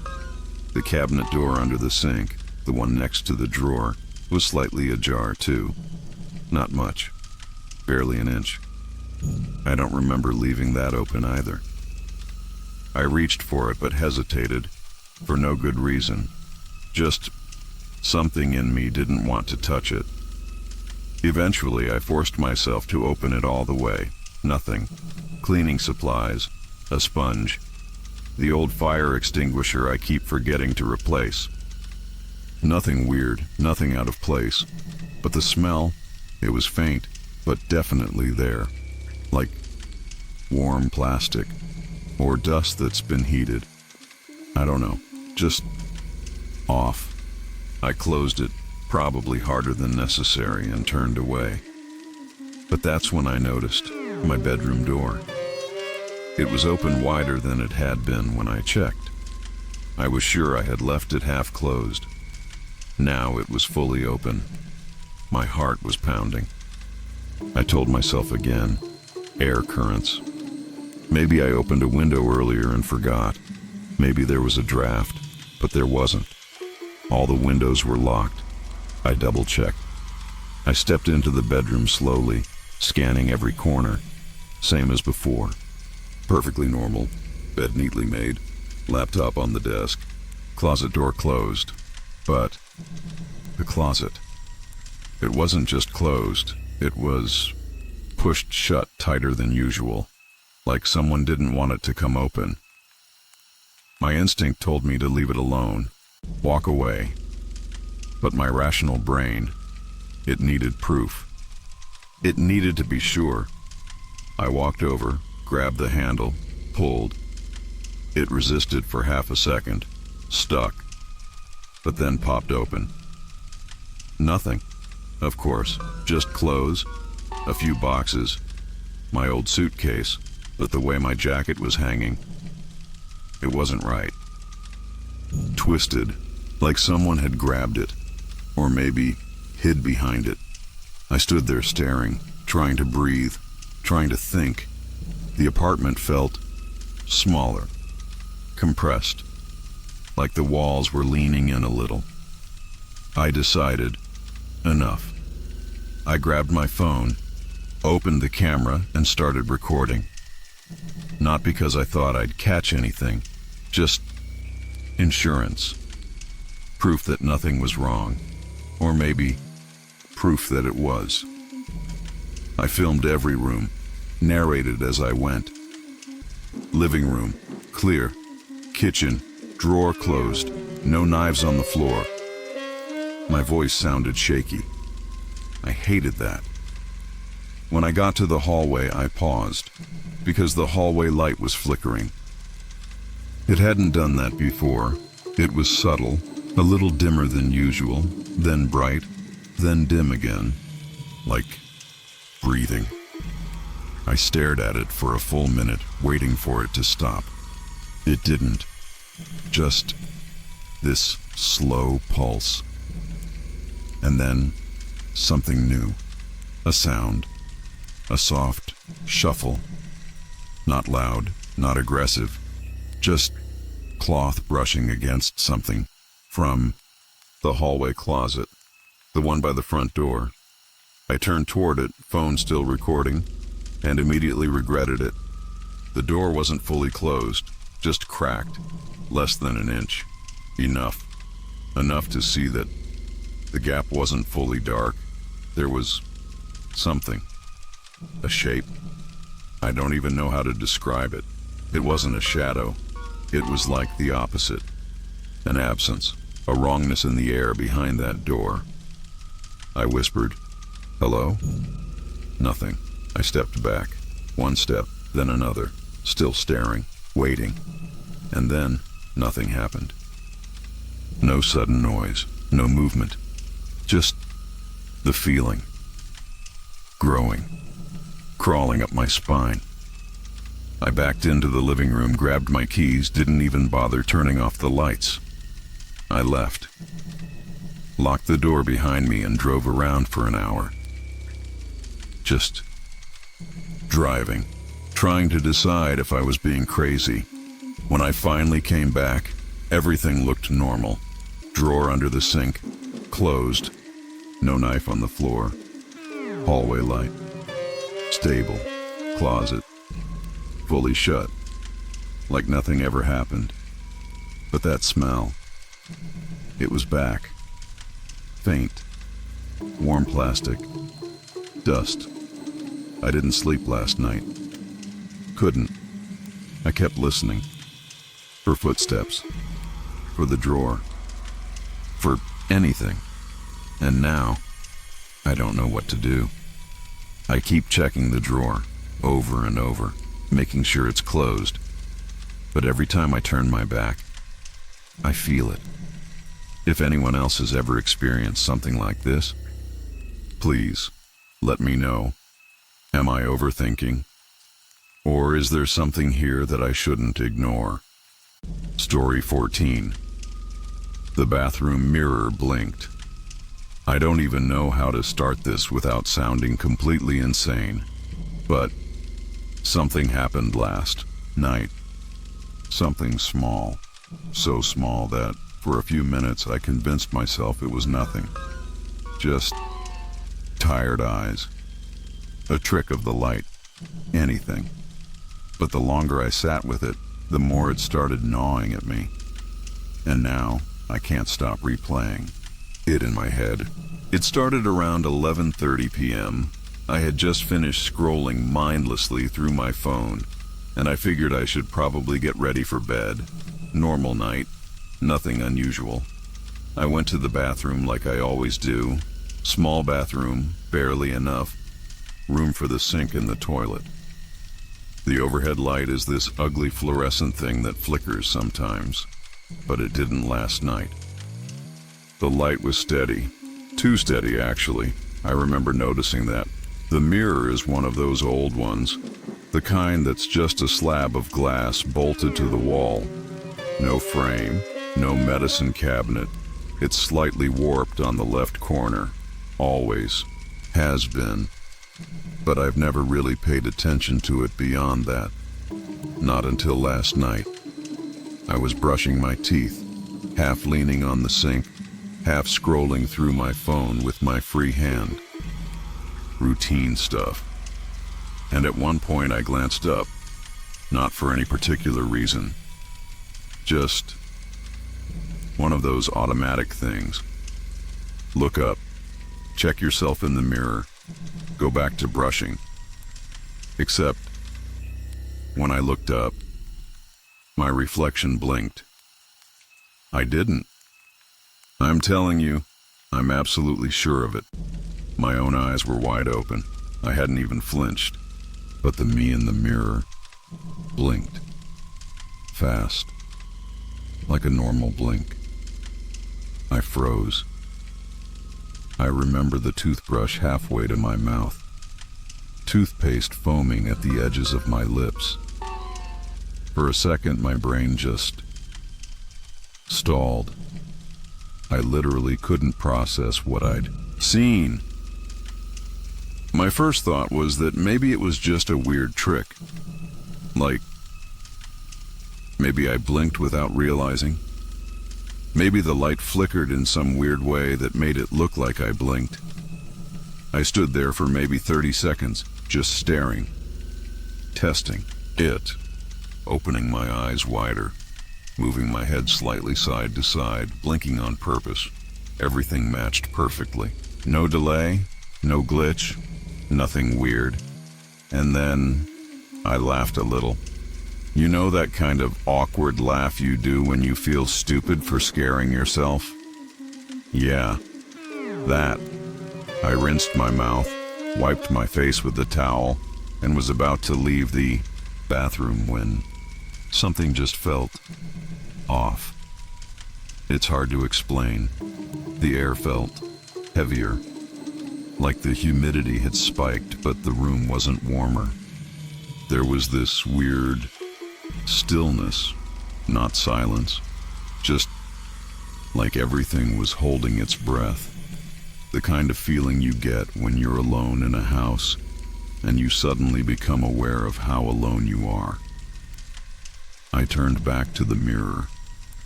The cabinet door under the sink, the one next to the drawer, was slightly ajar too. Not much. Barely an inch. I don't remember leaving that open either. I reached for it but hesitated, for no good reason. Just something in me didn't want to touch it. Eventually, I forced myself to open it all the way. Nothing. Cleaning supplies, a sponge, the old fire extinguisher I keep forgetting to replace. Nothing weird, nothing out of place. But the smell, it was faint, but definitely there. Like warm plastic, or dust that's been heated. I don't know, just off. I closed it, probably harder than necessary, and turned away. But that's when I noticed my bedroom door. It was open wider than it had been when I checked. I was sure I had left it half closed. Now it was fully open. My heart was pounding. I told myself again, air currents. Maybe I opened a window earlier and forgot. Maybe there was a draft, but there wasn't. All the windows were locked. I double-checked. I stepped into the bedroom slowly, scanning every corner. Same as before. Perfectly normal. Bed neatly made. Laptop on the desk. Closet door closed. But the closet. It wasn't just closed. It was pushed shut tighter than usual, like someone didn't want it to come open. My instinct told me to leave it alone, walk away. But my rational brain, it needed proof. It needed to be sure. I walked over, grabbed the handle, pulled. It resisted for half a second, stuck, but then popped open. Nothing, of course, just clothes, a few boxes, my old suitcase, but the way my jacket was hanging, it wasn't right. Twisted, like someone had grabbed it, or maybe hid behind it. I stood there staring, trying to breathe, trying to think. The apartment felt smaller, compressed, like the walls were leaning in a little. I decided, enough. I grabbed my phone, opened the camera, and started recording. Not because I thought I'd catch anything, just insurance. Proof that nothing was wrong. Or maybe proof that it was. I filmed every room, narrated as I went. Living room, clear. Kitchen, drawer closed, no knives on the floor. My voice sounded shaky. I hated that. When I got to the hallway, I paused, because the hallway light was flickering. It hadn't done that before. It was subtle, a little dimmer than usual, then bright, then dim again, like breathing. I stared at it for a full minute, waiting for it to stop. It didn't. Just this slow pulse. And then something new. A sound. A soft shuffle. Not loud, not aggressive. Just cloth brushing against something. From the hallway closet. The one by the front door. I turned toward it, phone still recording, and immediately regretted it. The door wasn't fully closed, just cracked, less than an inch. Enough. Enough to see that the gap wasn't fully dark. There was something. A shape. I don't even know how to describe it. It wasn't a shadow. It was like the opposite. An absence. A wrongness in the air behind that door. I whispered, "Hello?" Nothing. I stepped back. One step, then another. Still staring, waiting. And then, nothing happened. No sudden noise, no movement. Just the feeling. Growing. Crawling up my spine. I backed into the living room, grabbed my keys, didn't even bother turning off the lights. I left. Locked the door behind me and drove around for an hour. Just driving, trying to decide if I was being crazy. When I finally came back, everything looked normal. Drawer under the sink, closed. No knife on the floor. Hallway light. Stable. Closet. Fully shut. Like nothing ever happened. But that smell. It was back. Faint. Warm plastic. Dust. I didn't sleep last night. Couldn't. I kept listening. For footsteps. For the drawer. For anything. And now, I don't know what to do. I keep checking the drawer, over and over, making sure it's closed. But every time I turn my back, I feel it. If anyone else has ever experienced something like this, please, let me know. Am I overthinking? Or is there something here that I shouldn't ignore? Story 14. The bathroom mirror blinked. I don't even know how to start this without sounding completely insane, but Something happened last night. Something small. So small that, for a few minutes, I convinced myself it was nothing. Just tired eyes. A trick of the light. Anything. But the longer I sat with it, the more it started gnawing at me. And now, I can't stop replaying it in my head. It started around 11:30 p.m. I had just finished scrolling mindlessly through my phone, and I figured I should probably get ready for bed. Normal night. Nothing unusual. I went to the bathroom like I always do. Small bathroom, barely enough room for the sink and the toilet. The overhead light is this ugly fluorescent thing that flickers sometimes, but it didn't last night. The light was steady. Too steady, actually. I remember noticing that. The mirror is one of those old ones, the kind that's just a slab of glass bolted to the wall. No frame, no medicine cabinet. It's slightly warped on the left corner. Always. Has been. But I've never really paid attention to it beyond that. Not until last night. I was brushing my teeth, half leaning on the sink, half scrolling through my phone with my free hand. Routine stuff. And at one point I glanced up, not for any particular reason. Just one of those automatic things. Look up, check yourself in the mirror, go back to brushing. Except, when I looked up, my reflection blinked. I didn't. I'm telling you, I'm absolutely sure of it. My own eyes were wide open. I hadn't even flinched. But the me in the mirror blinked. Fast. Like a normal blink. I froze. I remember the toothbrush halfway to my mouth. Toothpaste foaming at the edges of my lips. For a second, my brain just stalled. I literally couldn't process what I'd seen. My first thought was that maybe it was just a weird trick. Like, maybe I blinked without realizing. Maybe the light flickered in some weird way that made it look like I blinked. I stood there for maybe 30 seconds, just staring. Testing it. Opening my eyes wider. Moving my head slightly side to side, blinking on purpose. Everything matched perfectly. No delay, no glitch, nothing weird. And then I laughed a little. You know that kind of awkward laugh you do when you feel stupid for scaring yourself? Yeah, that. I rinsed my mouth, wiped my face with the towel, and was about to leave the bathroom when something just felt off. It's hard to explain. The air felt heavier, like the humidity had spiked, but the room wasn't warmer. There was this weird stillness, not silence, just like everything was holding its breath. The kind of feeling you get when you're alone in a house and you suddenly become aware of how alone you are. I turned back to the mirror,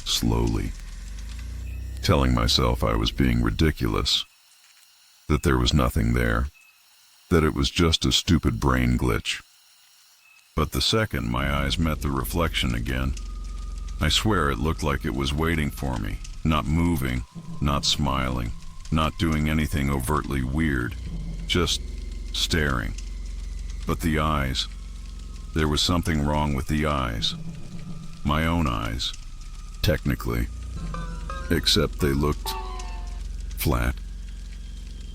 slowly, telling myself I was being ridiculous, that there was nothing there, that it was just a stupid brain glitch. But the second my eyes met the reflection again, I swear it looked like it was waiting for me, not moving, not smiling, not doing anything overtly weird, just staring. But the eyes, there was something wrong with the eyes. My own eyes, technically, except they looked flat,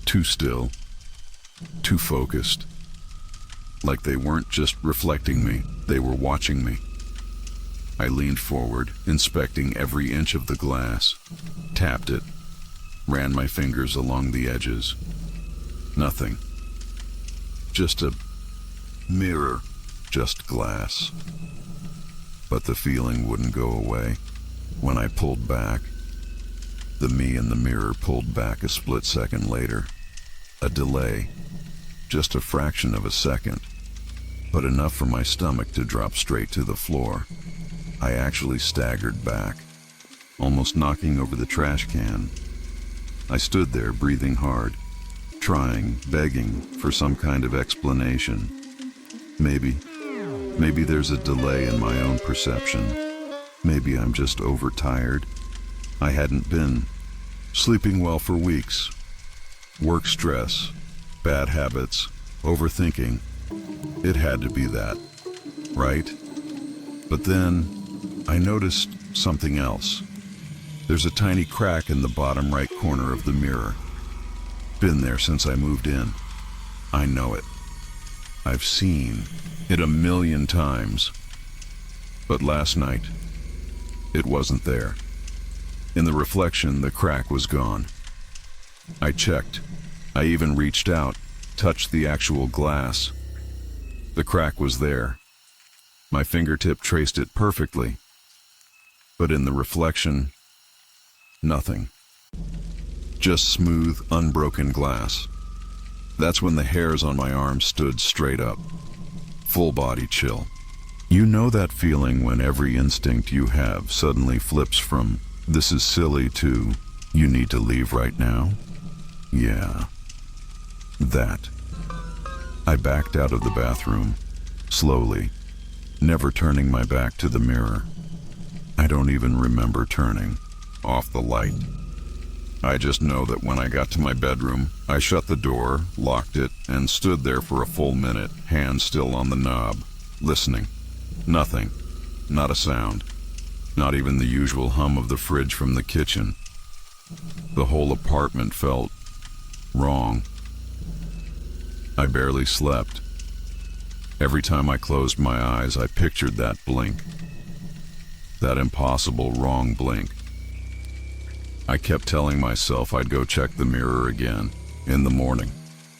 too still, too focused. Like they weren't just reflecting me, they were watching me. I leaned forward, inspecting every inch of the glass, tapped it, ran my fingers along the edges. Nothing. Just a mirror, just glass. But the feeling wouldn't go away. When I pulled back, the me in the mirror pulled back a split second later. A delay, just a fraction of a second. but enough for my stomach to drop straight to the floor. I actually staggered back, almost knocking over the trash can. I stood there breathing hard, trying, begging for some kind of explanation. Maybe there's a delay in my own perception. Maybe I'm just overtired. I hadn't been sleeping well for weeks. Work stress, bad habits, overthinking. It had to be that, right? But then I noticed something else. There's a tiny crack in the bottom right corner of the mirror. Been there since I moved in. I know it. I've seen it 1,000,000 times. But last night, it wasn't there. In the reflection, the crack was gone. I checked. I even reached out, touched the actual glass. The crack was there. My fingertip traced it perfectly. But in the reflection, nothing. Just smooth, unbroken glass. That's when the hairs on my arm stood straight up. Full body chill. You know that feeling when every instinct you have suddenly flips from, "This is silly," to, "You need to leave right now"? Yeah. That. I backed out of the bathroom, slowly, never turning my back to the mirror. I don't even remember turning off the light. I just know that when I got to my bedroom, I shut the door, locked it, and stood there for a full minute, hands still on the knob, listening. Nothing. Not a sound. Not even the usual hum of the fridge from the kitchen. The whole apartment felt wrong. I barely slept. Every time I closed my eyes, I pictured that blink. That impossible wrong blink. I kept telling myself I'd go check the mirror again, in the morning.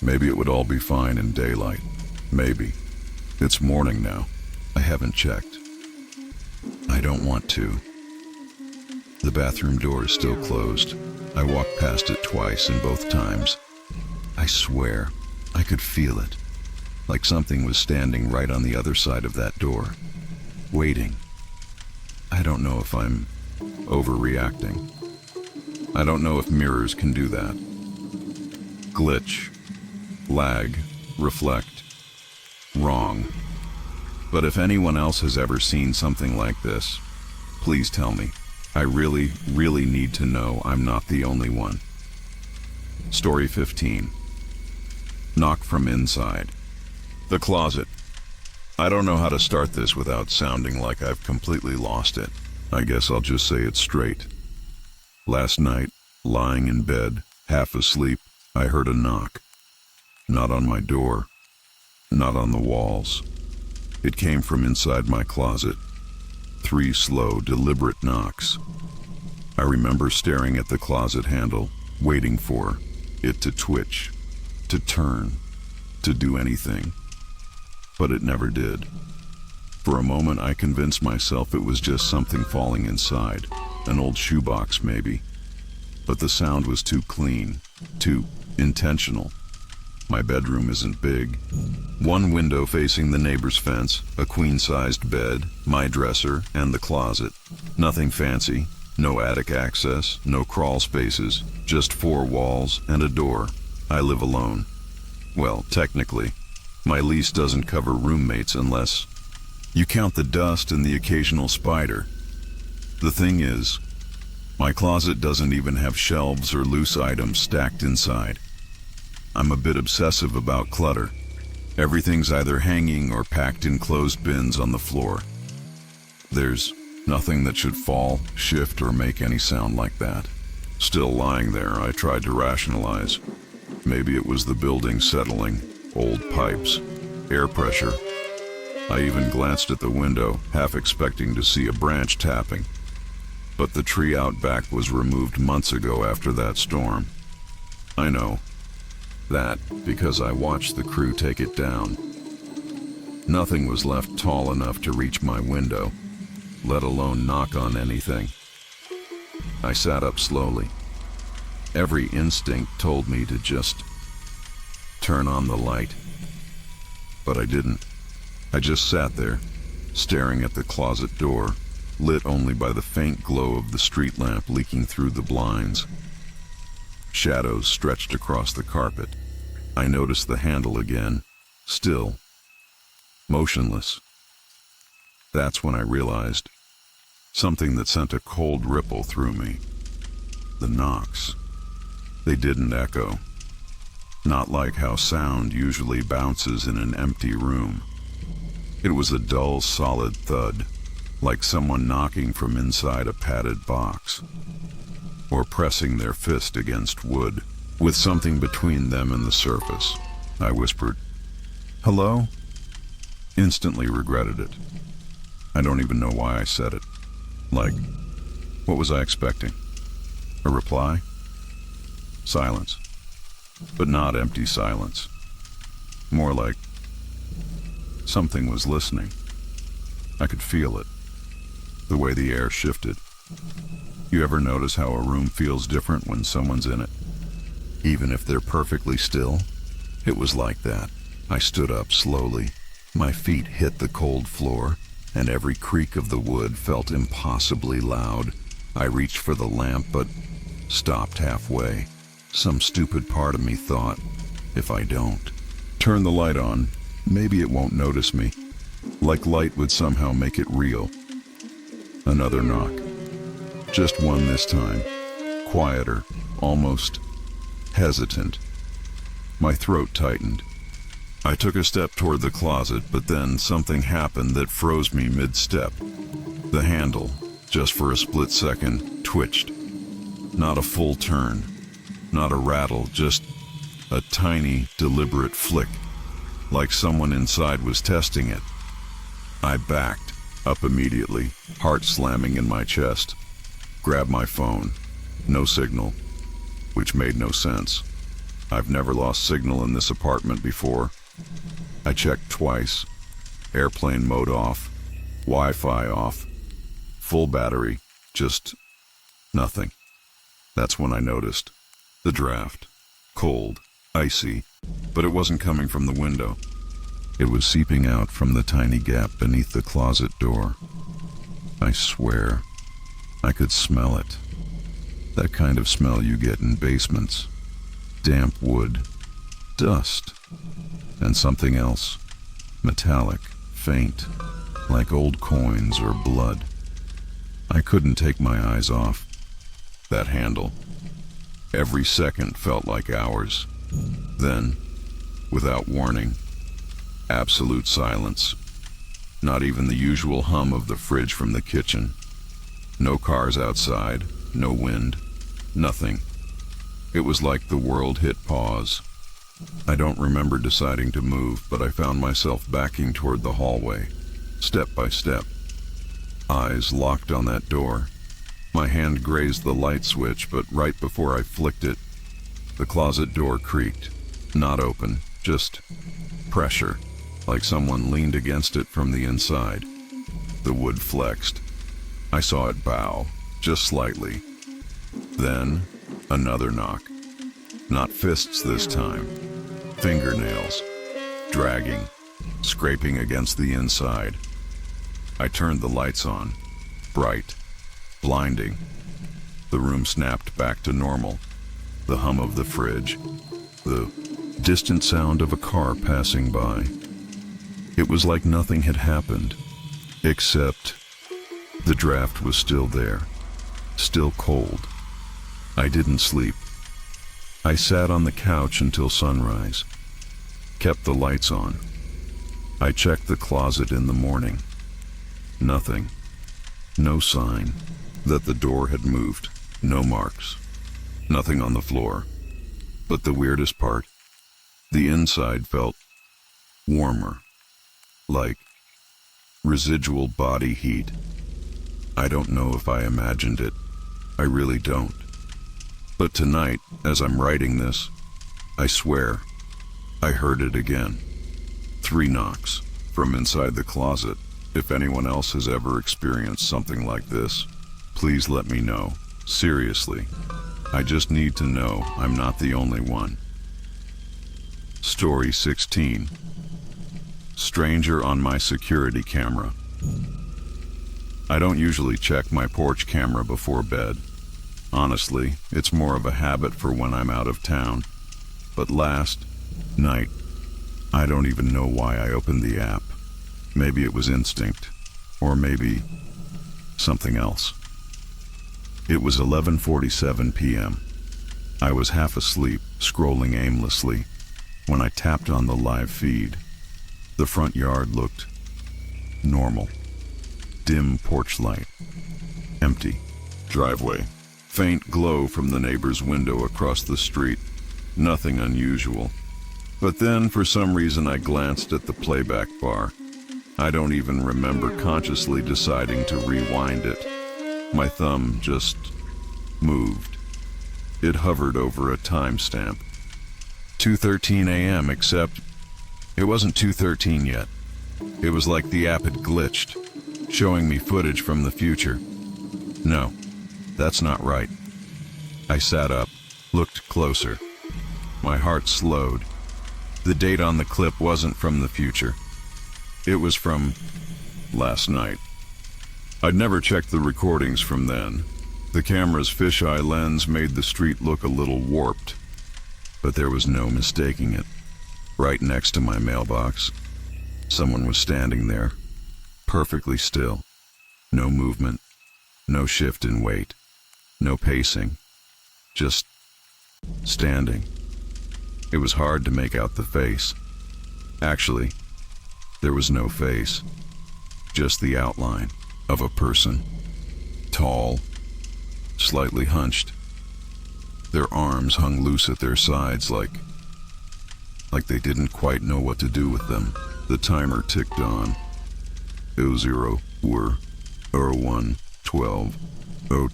Maybe it would all be fine in daylight. Maybe. It's morning now. I haven't checked. I don't want to. The bathroom door is still closed. I walked past it twice, and both times, I swear, I could feel it. Like something was standing right on the other side of that door, waiting. I don't know if I'm overreacting. I don't know if mirrors can do that. Glitch, lag, reflect. Wrong. But if anyone else has ever seen something like this, please tell me. I really, really need to know I'm not the only one. Story 15. Knock from inside. The closet. I don't know how to start this without sounding like I've completely lost it. I guess I'll just say it straight. Last night, lying in bed, half asleep, I heard a knock. Not on my door, not on the walls. It came from inside my closet. 3 slow, deliberate knocks. I remember staring at the closet handle, waiting for it to twitch, to turn, to do anything. But it never did. For a moment, I convinced myself it was just something falling inside, an old shoebox maybe. But the sound was too clean, too intentional. My bedroom isn't big. 1 window facing the neighbor's fence, a queen-sized bed, my dresser, and the closet. Nothing fancy, no attic access, no crawl spaces, just 4 walls and a door. I live alone. Well, technically. My lease doesn't cover roommates unless you count the dust and the occasional spider. The thing is, my closet doesn't even have shelves or loose items stacked inside. I'm a bit obsessive about clutter. Everything's either hanging or packed in closed bins on the floor. There's nothing that should fall, shift, or make any sound like that. Still lying there, I tried to rationalize. Maybe it was the building settling, old pipes, air pressure. I even glanced at the window, half expecting to see a branch tapping. But the tree out back was removed months ago after that storm. I know. That because I watched the crew take it down. Nothing was left tall enough to reach my window, let alone knock on anything. I sat up slowly. Every instinct told me to just turn on the light. But I didn't. I just sat there, staring at the closet door, lit only by the faint glow of the street lamp leaking through the blinds. Shadows stretched across the carpet. I noticed the handle again, still, motionless. That's when I realized something that sent a cold ripple through me. The knocks. They didn't echo. Not like how sound usually bounces in an empty room. It was a dull, solid thud, like someone knocking from inside a padded box, or pressing their fist against wood, with something between them and the surface. I whispered, "Hello?" Instantly regretted it. I don't even know why I said it. Like, what was I expecting? A reply? Silence. But not empty silence. More like something was listening. I could feel it. The way the air shifted. You ever notice how a room feels different when someone's in it? Even if they're perfectly still? It was like that. I stood up slowly. My feet hit the cold floor, and every creak of the wood felt impossibly loud. I reached for the lamp, but stopped halfway. Some stupid part of me thought, if I don't turn the light on, maybe it won't notice me. Like light would somehow make it real. Another knock. Just one this time. Quieter, almost hesitant. My throat tightened. I took a step toward the closet, but then something happened that froze me mid-step. The handle, just for a split second, twitched. Not a full turn, not a rattle, just a tiny, deliberate flick, like someone inside was testing it. I backed up immediately, heart slamming in my chest. Grabbed my phone. No signal, which made no sense. I've never lost signal in this apartment before. I checked twice. Airplane mode off, Wi-Fi off, full battery, just nothing. That's when I noticed the draft. Cold, icy, but it wasn't coming from the window. It was seeping out from the tiny gap beneath the closet door. I swear, I could smell it. That kind of smell you get in basements. Damp wood, dust, and something else. Metallic, faint, like old coins or blood. I couldn't take my eyes off that handle. Every second felt like hours. Then, without warning, absolute silence. Not even the usual hum of the fridge from the kitchen. No cars outside, no wind, nothing. It was like the world hit pause. I don't remember deciding to move, but I found myself backing toward the hallway, step by step. Eyes locked on that door. My hand grazed the light switch, but right before I flicked it, the closet door creaked. Not open, just pressure, like someone leaned against it from the inside. The wood flexed. I saw it bow, just slightly. Then, another knock. Not fists this time. Fingernails. Dragging. Scraping against the inside. I turned the lights on. Bright. Blinding. The room snapped back to normal. The hum of the fridge. The distant sound of a car passing by. It was like nothing had happened. Except the draft was still there. Still cold. I didn't sleep. I sat on the couch until sunrise. Kept the lights on. I checked the closet in the morning. Nothing. No sign that the door had moved. No marks. Nothing on the floor. But the weirdest part, the inside felt warmer. Like residual body heat. I don't know if I imagined it. I really don't. But tonight, as I'm writing this, I swear, I heard it again. 3 knocks from inside the closet. If anyone else has ever experienced something like this, please let me know. Seriously. I just need to know I'm not the only one. Story 16. Stranger on my security camera. I don't usually check my porch camera before bed. Honestly, it's more of a habit for when I'm out of town. But last night, I don't even know why I opened the app. Maybe it was instinct, or maybe something else. It was 11:47 p.m. I was half asleep, scrolling aimlessly, when I tapped on the live feed. The front yard looked normal. Dim porch light. Empty. Driveway. Faint glow from the neighbor's window across the street. Nothing unusual. But then, for some reason, I glanced at the playback bar. I don't even remember consciously deciding to rewind it. My thumb just moved. It hovered over a timestamp. 2:13 a.m., except it wasn't 2:13 yet. It was like the app had glitched, showing me footage from the future. No, that's not right. I sat up, looked closer. My heart slowed. The date on the clip wasn't from the future. It was from last night. I'd never checked the recordings from then. The camera's fisheye lens made the street look a little warped, but there was no mistaking it. Right next to my mailbox, someone was standing there, perfectly still. No movement, no shift in weight, no pacing, just standing. It was hard to make out the face. Actually, there was no face, just the outline of a person. Tall, slightly hunched. Their arms hung loose at their sides like they didn't quite know what to do with them. The timer ticked on. 00, 01, 12,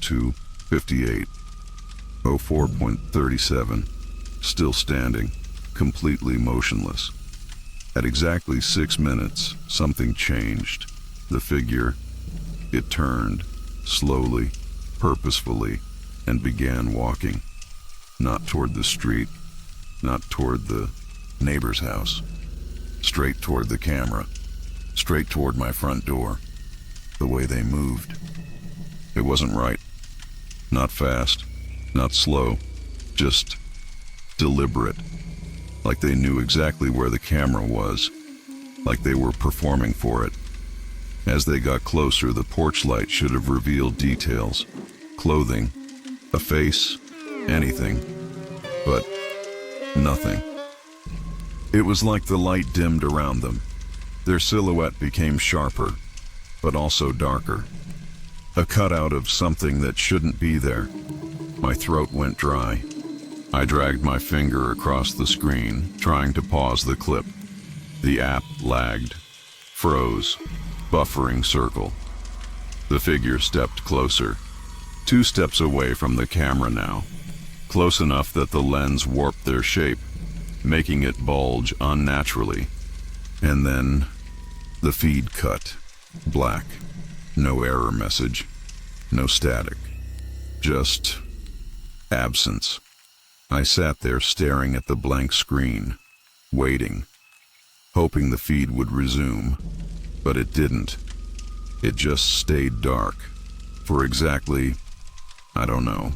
02, 58, 04.37. Still standing, completely motionless. At exactly 6 minutes, something changed. The figure, it turned, slowly, purposefully, and began walking. Not toward the street, not toward the neighbor's house. Straight toward the camera, straight toward my front door. The way they moved. It wasn't right. Not fast, not slow, just deliberate. Like they knew exactly where the camera was, like they were performing for it. As they got closer, the porch light should have revealed details. Clothing, a face, anything. But nothing. It was like the light dimmed around them. Their silhouette became sharper, but also darker. A cutout of something that shouldn't be there. My throat went dry. I dragged my finger across the screen, trying to pause the clip. The app lagged, froze, buffering circle. The figure stepped closer, 2 steps away from the camera now, close enough that the lens warped their shape, making it bulge unnaturally. And then the feed cut, black, no error message, no static, just absence. I sat there staring at the blank screen, waiting, hoping the feed would resume, but it didn't. It just stayed dark for exactly, I don't know,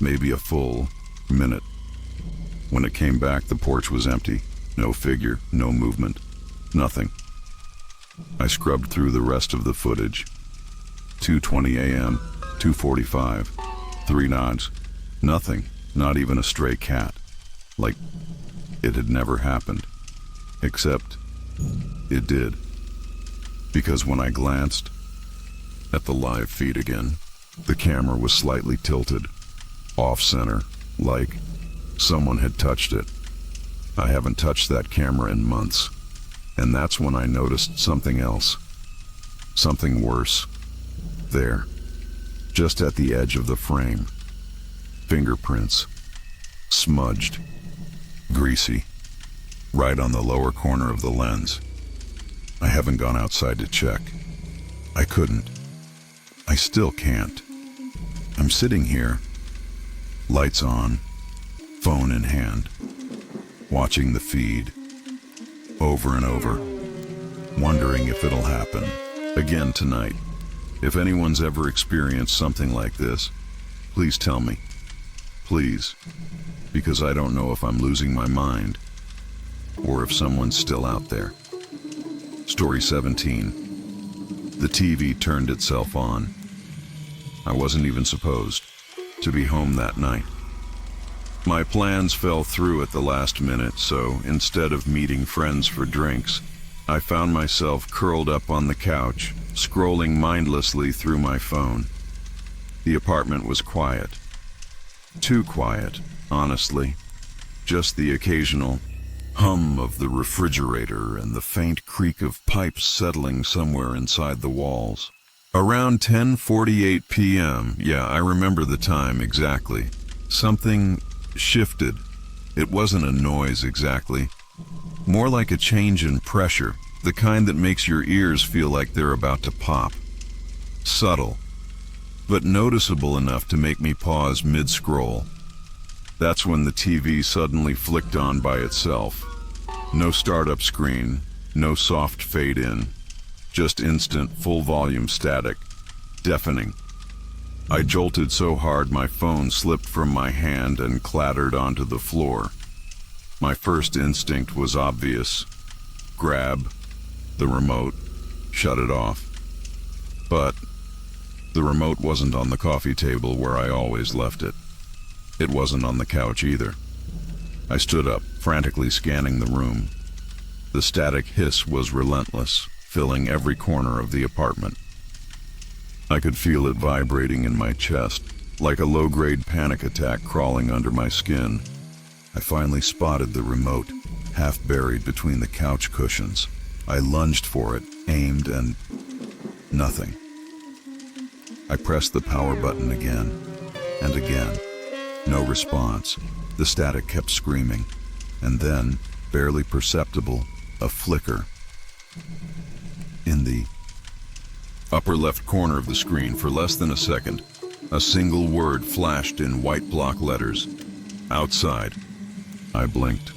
maybe a full minute. When it came back, the porch was empty. No figure, no movement, nothing. I scrubbed through the rest of the footage. 2:20 a.m., 2:45, 3 nods, nothing, not even a stray cat. Like it had never happened. Except it did. Because when I glanced at the live feed again, the camera was slightly tilted, off-center, like someone had touched it. I haven't touched that camera in months, and that's when I noticed something else. Something worse. There, just at the edge of the frame. Fingerprints. Smudged. Greasy. Right on the lower corner of the lens. I haven't gone outside to check. I couldn't. I still can't. I'm sitting here, lights on, phone in hand, watching the feed, over and over. wondering if it'll happen again tonight. If anyone's ever experienced something like this, please tell me. Please. Because I don't know if I'm losing my mind or if someone's still out there. Story 17. The TV turned itself on. I wasn't even supposed to be home that night. My plans fell through at the last minute, so instead of meeting friends for drinks, I found myself curled up on the couch, scrolling mindlessly through my phone. The apartment was quiet. Too quiet, honestly. Just the occasional hum of the refrigerator and the faint creak of pipes settling somewhere inside the walls. Around 10:48 p.m., yeah, I remember the time exactly, something shifted. It wasn't a noise exactly, more like a change in pressure, the kind that makes your ears feel like they're about to pop. Subtle, but noticeable enough to make me pause mid-scroll. That's when the TV suddenly flicked on by itself. No startup screen, no soft fade in, just instant full volume static, deafening. I jolted so hard my phone slipped from my hand and clattered onto the floor. My first instinct was obvious. Grab the remote, shut it off. But the remote wasn't on the coffee table where I always left it. It wasn't on the couch either. I stood up, frantically scanning the room. The static hiss was relentless, filling every corner of the apartment. I could feel it vibrating in my chest, like a low-grade panic attack crawling under my skin. I finally spotted the remote, half buried between the couch cushions. I lunged for it, aimed, and nothing. I pressed the power button again, and again. No response. The static kept screaming, and then, barely perceptible, a flicker. In the upper left corner of the screen, for less than a second, a single word flashed in white block letters. Outside. I blinked.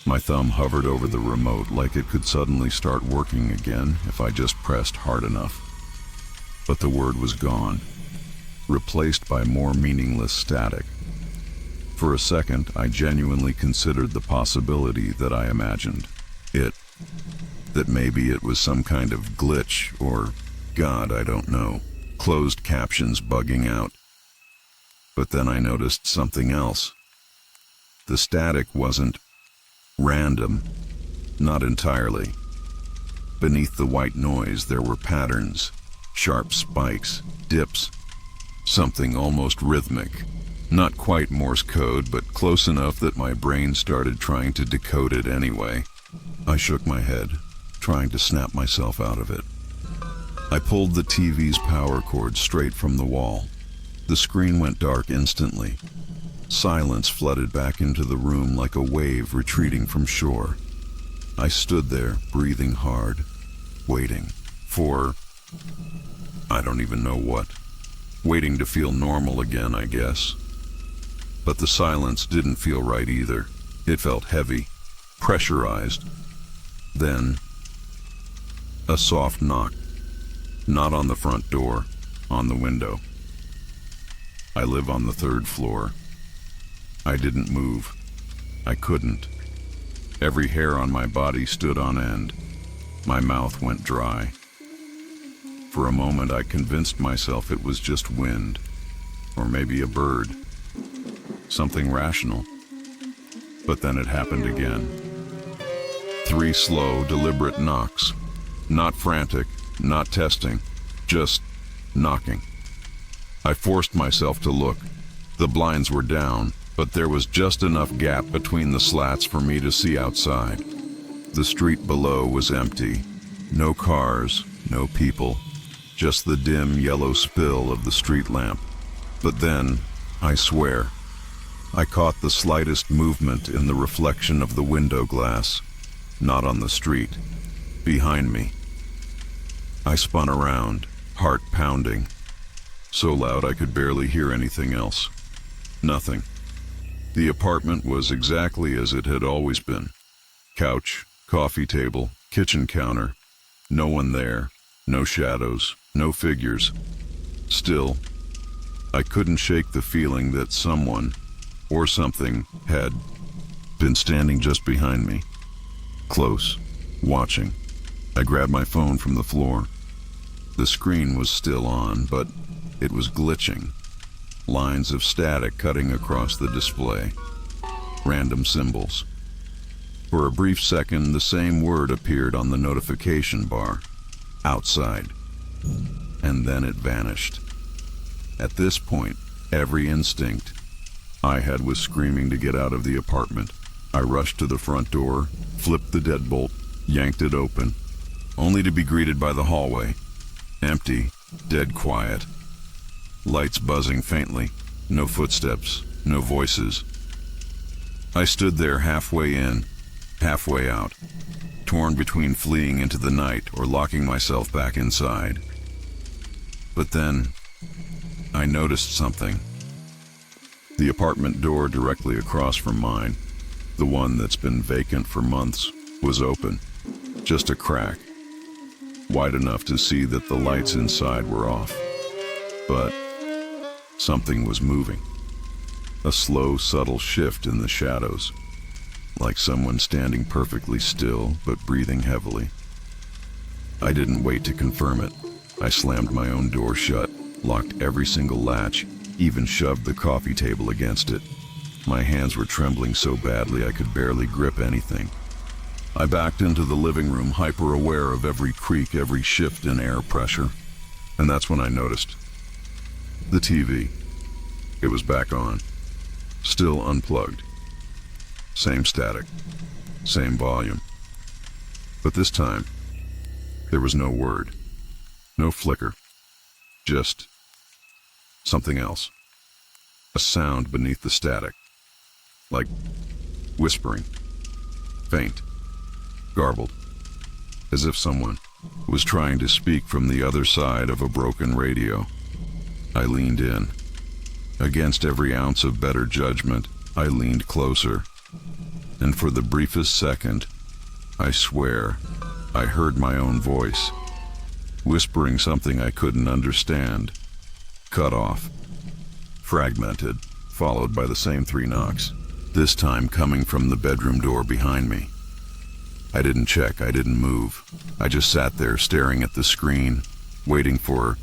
My thumb hovered over the remote like it could suddenly start working again if I just pressed hard enough. But the word was gone, replaced by more meaningless static. For a second, I genuinely considered the possibility that I imagined. That maybe it was some kind of glitch or, God, I don't know, closed captions bugging out. But then I noticed something else. The static wasn't random, not entirely. Beneath the white noise there were patterns, sharp spikes, dips, something almost rhythmic. Not quite Morse code, but close enough that my brain started trying to decode it anyway. I shook my head, trying to snap myself out of it. I pulled the TV's power cord straight from the wall. The screen went dark instantly. Silence flooded back into the room like a wave retreating from shore. I stood there, breathing hard, waiting for, I don't even know what. Waiting to feel normal again, I guess. But the silence didn't feel right either. It felt heavy, pressurized. Then, a soft knock. Not on the front door, on the window. I live on the 3rd floor. I didn't move. I couldn't. Every hair on my body stood on end. My mouth went dry. For a moment I convinced myself it was just wind, or maybe a bird. Something rational. But then it happened again. 3 slow, deliberate knocks. Not frantic, not testing, just knocking. I forced myself to look. The blinds were down, but there was just enough gap between the slats for me to see outside. The street below was empty. No cars, no people, just the dim yellow spill of the street lamp. But then, I swear, I caught the slightest movement in the reflection of the window glass, not on the street, behind me. I spun around, heart pounding, so loud I could barely hear anything else. Nothing. The apartment was exactly as it had always been. Couch, coffee table, Kitchen counter. No one there. No shadows. No figures. Still, I couldn't shake the feeling that someone or something had been standing just behind me. Close. Watching. I grabbed my phone from the floor. The screen was still on, but it was glitching. Lines of static cutting across the display. Random symbols. For a brief second, the same word appeared on the notification bar. Outside. And then it vanished. At this point, every instinct I had was screaming to get out of the apartment. I rushed to the front door, flipped the deadbolt, yanked it open, only to be greeted by the hallway. Empty, dead quiet. Lights buzzing faintly, no footsteps, no voices. I stood there halfway in, halfway out, torn between fleeing into the night or locking myself back inside. But then, I noticed something. The apartment door directly across from mine, the one that's been vacant for months, was open. Just a crack, wide enough to see that the lights inside were off. But something was moving. A slow, subtle shift in the shadows, like someone standing perfectly still but breathing heavily. I didn't wait to confirm it. I slammed my own door shut, locked every single latch, even shoved the coffee table against it. My hands were trembling so badly I could barely grip anything. I backed into the living room, hyper-aware of every creak, every shift in air pressure. And that's when I noticed the TV. It was back on, still unplugged. Same static, same volume. But this time, there was no word, no flicker, just something else. A sound beneath the static, like whispering, faint, garbled, as if someone was trying to speak from the other side of a broken radio. I leaned in. Against every ounce of better judgment, I leaned closer. And for the briefest second, I swear, I heard my own voice, whispering something I couldn't understand. Cut off. Fragmented, followed by the same 3 knocks, this time coming from the bedroom door behind me. I didn't check, I didn't move. I just sat there staring at the screen, waiting for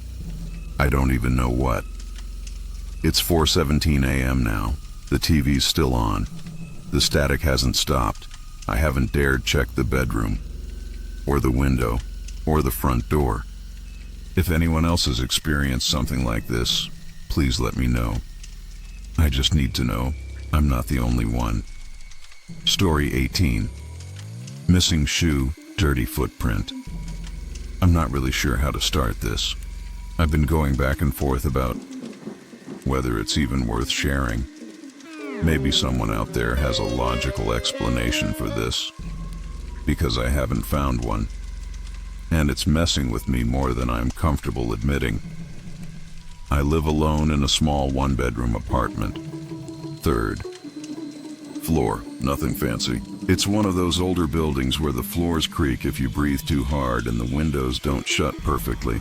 I don't even know what. It's 4:17 a.m. now. The TV's still on. The static hasn't stopped. I haven't dared check the bedroom, or the window, or the front door. If anyone else has experienced something like this, please let me know. I just need to know. I'm not the only one. Story 18. Missing shoe, dirty footprint. I'm not really sure how to start this. I've been going back and forth about whether it's even worth sharing. Maybe someone out there has a logical explanation for this, because I haven't found one, and it's messing with me more than I'm comfortable admitting. I live alone in a small 1-bedroom apartment. 3rd floor, nothing fancy. It's one of those older buildings where the floors creak if you breathe too hard and the windows don't shut perfectly.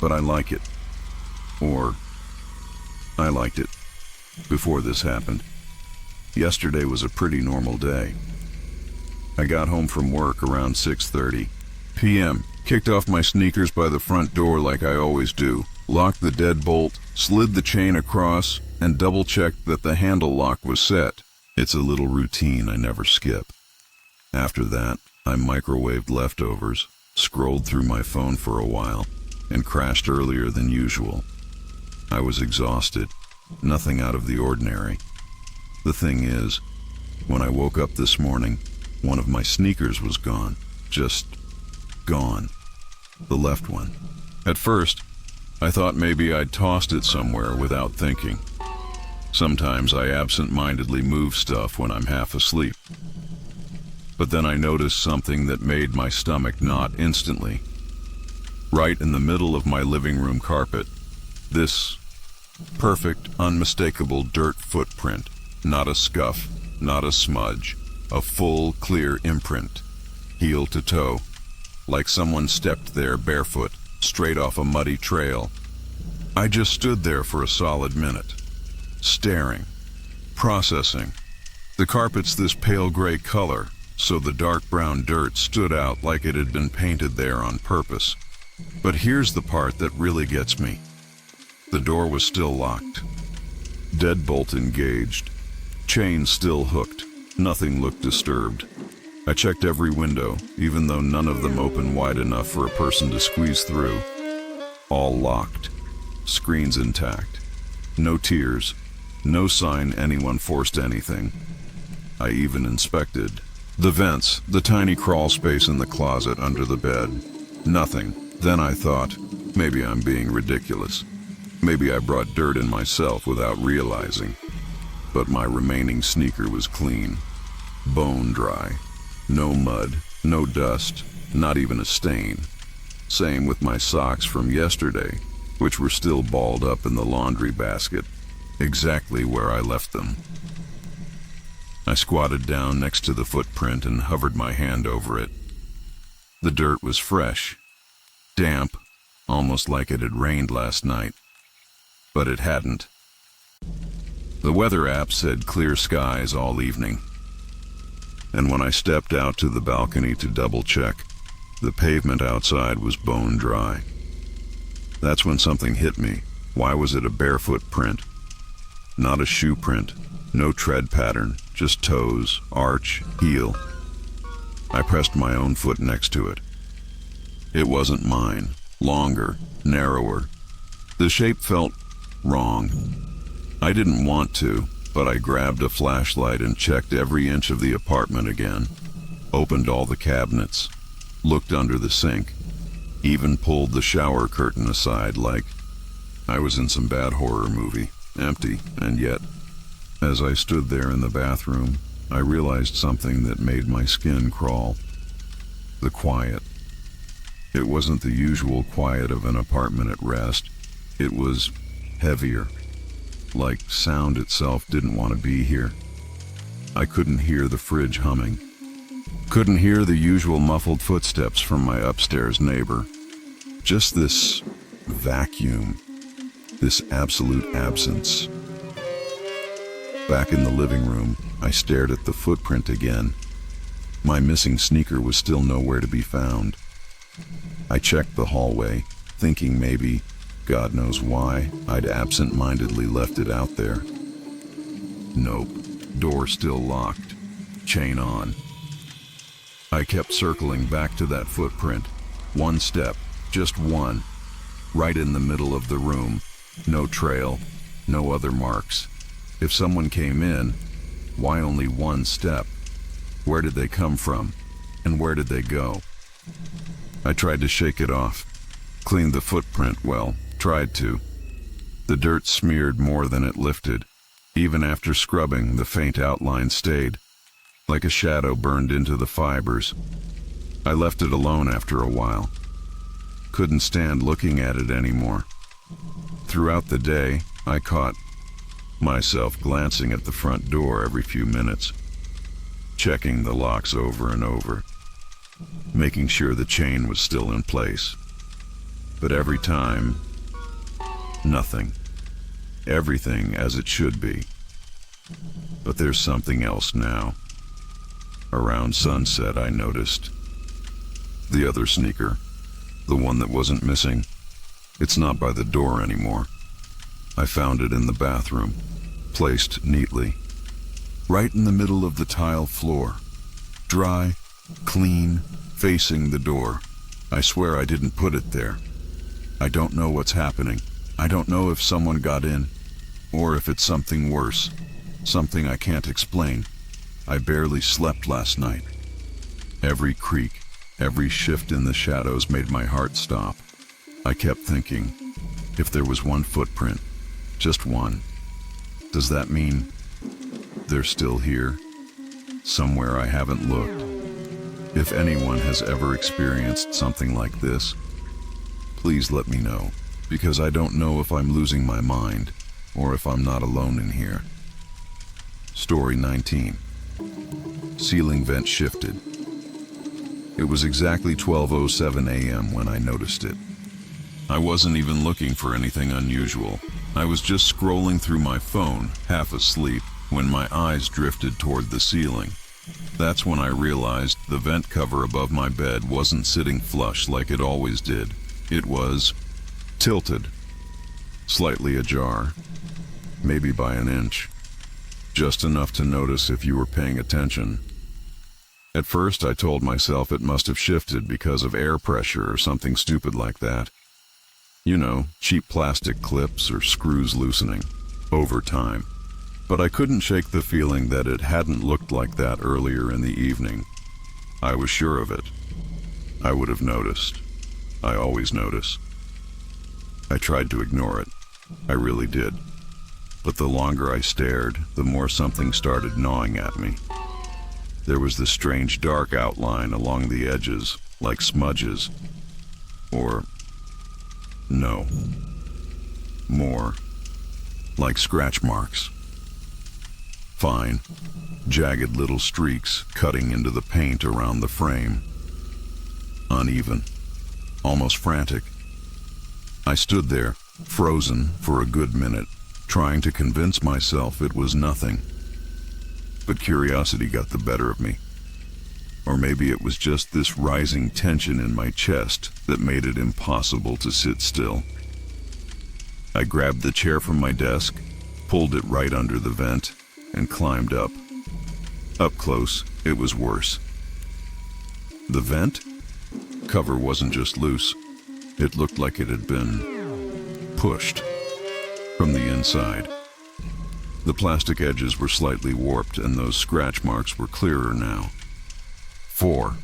But I like it. Or, I liked it before this happened. Yesterday was a pretty normal day. I got home from work around 6:30 p.m., kicked off my sneakers by the front door like I always do, locked the deadbolt, slid the chain across, and double-checked that the handle lock was set. It's a little routine I never skip. After that, I microwaved leftovers, scrolled through my phone for a while, and crashed earlier than usual. I was exhausted, nothing out of the ordinary. The thing is, when I woke up this morning, one of my sneakers was gone. Just gone. The left one. At first, I thought maybe I'd tossed it somewhere without thinking. Sometimes I absent-mindedly move stuff when I'm half asleep. But then I noticed something that made my stomach knot instantly. Right in the middle of my living room carpet, this perfect, unmistakable dirt footprint. Not a scuff, not a smudge, a full, clear imprint. heel to toe, like someone stepped there barefoot, straight off a muddy trail. I just stood there for a solid minute, staring, processing. The carpet's this pale gray color, so the dark brown dirt stood out like it had been painted there on purpose. But here's the part that really gets me. The door was still locked. Deadbolt engaged. Chain still hooked. Nothing looked disturbed. I checked every window, even though none of them opened wide enough for a person to squeeze through. All locked. Screens intact. No tears. No sign anyone forced anything. I even inspected the vents, the tiny crawl space in the closet under the bed. Nothing. Then I thought, maybe I'm being ridiculous. Maybe I brought dirt in myself without realizing. But my remaining sneaker was clean. Bone dry. No mud, no dust, not even a stain. Same with my socks from yesterday, which were still balled up in the laundry basket, exactly where I left them. I squatted down next to the footprint and hovered my hand over it. The dirt was fresh, damp, almost like it had rained last night. But it hadn't. The weather app said clear skies all evening. And when I stepped out to the balcony to double check, the pavement outside was bone dry. That's when something hit me. Why was it a barefoot print? Not a shoe print, no tread pattern, just toes, arch, heel. I pressed my own foot next to it. It wasn't mine. Longer, narrower. The shape felt wrong. I didn't want to, but I grabbed a flashlight and checked every inch of the apartment again. Opened all the cabinets, looked under the sink, even pulled the shower curtain aside like I was in some bad horror movie. Empty, and yet, as I stood there in the bathroom, I realized something that made my skin crawl. The quiet. It wasn't the usual quiet of an apartment at rest. It was heavier, like sound itself didn't want to be here. I couldn't hear the fridge humming. Couldn't hear the usual muffled footsteps from my upstairs neighbor. Just this vacuum, this absolute absence. Back in the living room, I stared at the footprint again. My missing sneaker was still nowhere to be found. I checked the hallway, thinking maybe, God knows why, I'd absent-mindedly left it out there. Nope, door still locked, chain on. I kept circling back to that footprint. One step, just one, right in the middle of the room. No trail, no other marks. If someone came in, why only one step? Where did they come from? And where did they go? I tried to shake it off. Cleaned the footprint, well, tried to. The dirt smeared more than it lifted. Even after scrubbing, the faint outline stayed, like a shadow burned into the fibers. I left it alone after a while. Couldn't stand looking at it anymore. Throughout the day, I caught myself glancing at the front door every few minutes, checking the locks over and over, making sure the chain was still in place. But every time, nothing. Everything as it should be. But there's something else now. Around sunset, I noticed the other sneaker, the one that wasn't missing. It's not by the door anymore. I found it in the bathroom, placed neatly, right in the middle of the tile floor. Dry, clean, facing the door. I swear I didn't put it there. I don't know what's happening. I don't know if someone got in, or if it's something worse, something I can't explain. I barely slept last night. Every creak, every shift in the shadows made my heart stop. I kept thinking, if there was one footprint, just one, does that mean they're still here? Somewhere I haven't looked. If anyone has ever experienced something like this, please let me know, because I don't know if I'm losing my mind or if I'm not alone in here. Story 19. Ceiling vent shifted. It was exactly 12:07 a.m. when I noticed it. I wasn't even looking for anything unusual. I was just scrolling through my phone, half asleep, when my eyes drifted toward the ceiling. That's when I realized the vent cover above my bed wasn't sitting flush like it always did. It was tilted, slightly ajar, maybe by an inch, just enough to notice if you were paying attention. At first, I told myself it must have shifted because of air pressure or something stupid like that. You know, cheap plastic clips or screws loosening over time. But I couldn't shake the feeling that it hadn't looked like that earlier in the evening. I was sure of it. I would have noticed. I always notice. I tried to ignore it. I really did. But the longer I stared, the more something started gnawing at me. There was this strange dark outline along the edges, like smudges. Or, no, more, like scratch marks. Fine, jagged little streaks cutting into the paint around the frame. Uneven, almost frantic. I stood there, frozen for a good minute, trying to convince myself it was nothing. But curiosity got the better of me. Or maybe it was just this rising tension in my chest that made it impossible to sit still. I grabbed the chair from my desk, pulled it right under the vent, and climbed up. Up close, it was worse. The vent cover wasn't just loose. It looked like it had been pushed from the inside. The plastic edges were slightly warped, and those scratch marks were clearer now. 4,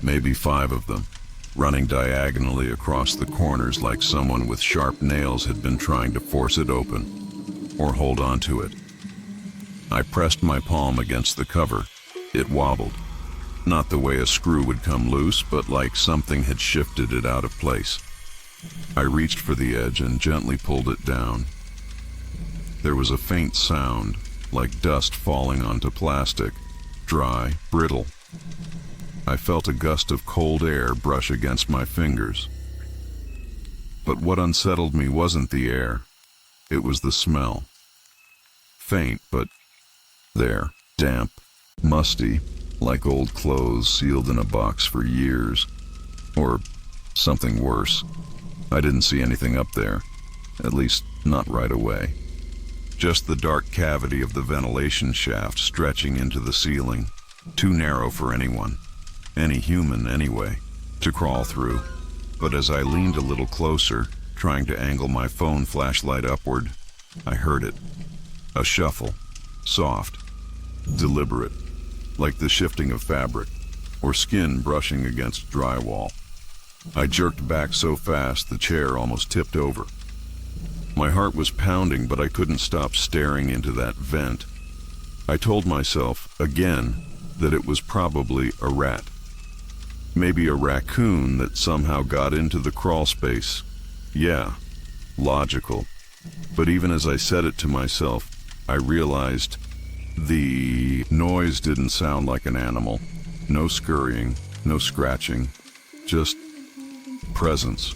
maybe 5 of them, running diagonally across the corners like someone with sharp nails had been trying to force it open, or hold on to it. I pressed my palm against the cover. It wobbled. Not the way a screw would come loose, but like something had shifted it out of place. I reached for the edge and gently pulled it down. There was a faint sound, like dust falling onto plastic, dry, brittle. I felt a gust of cold air brush against my fingers. But what unsettled me wasn't the air. It was the smell. Faint, but there, damp, musty, like old clothes sealed in a box for years. Or something worse. I didn't see anything up there, at least not right away. Just the dark cavity of the ventilation shaft stretching into the ceiling, too narrow for anyone, any human anyway, to crawl through. But as I leaned a little closer, trying to angle my phone flashlight upward, I heard it. A shuffle, soft, deliberate, like the shifting of fabric, or skin brushing against drywall. I jerked back so fast the chair almost tipped over. My heart was pounding, but I couldn't stop staring into that vent. I told myself, again, that it was probably a rat. Maybe a raccoon that somehow got into the crawl space. Yeah, logical. But even as I said it to myself, I realized the noise didn't sound like an animal. No scurrying, no scratching, just presence.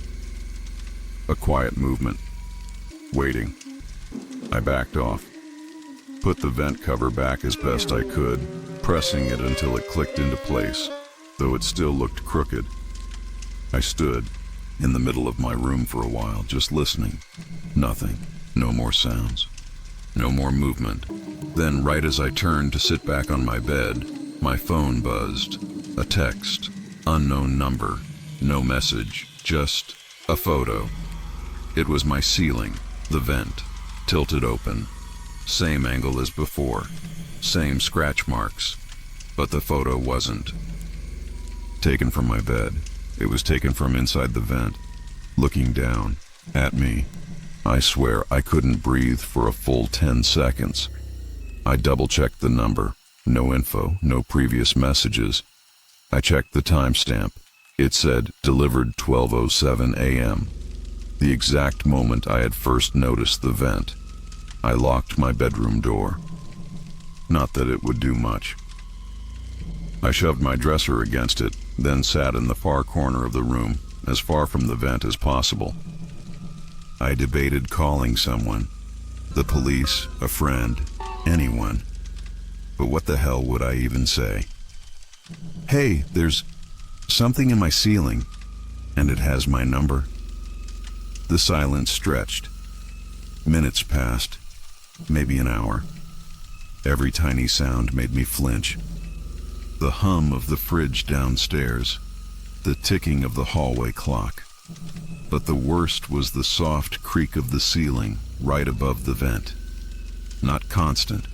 A quiet movement. Waiting. I backed off. Put the vent cover back as best I could, pressing it until it clicked into place, though it still looked crooked. I stood in the middle of my room for a while, just listening. Nothing. No more sounds. No more movement. Then, right as I turned to sit back on my bed, my phone buzzed. A text. Unknown number. No message. Just a photo. It was my ceiling. The vent, tilted open, same angle as before, same scratch marks, but the photo wasn't taken from my bed. It was taken from inside the vent, looking down at me. I swear I couldn't breathe for a full 10 seconds. I double-checked the number. No info, no previous messages. I checked the timestamp. It said, delivered 12:07 a.m. The exact moment I had first noticed the vent. I locked my bedroom door. Not that it would do much. I shoved my dresser against it, then sat in the far corner of the room, as far from the vent as possible. I debated calling someone, the police, a friend, anyone. But what the hell would I even say? Hey, there's something in my ceiling, and it has my number. The silence stretched. Minutes passed, maybe an hour. Every tiny sound made me flinch. The hum of the fridge downstairs, the ticking of the hallway clock. But the worst was the soft creak of the ceiling right above the vent. Not constant,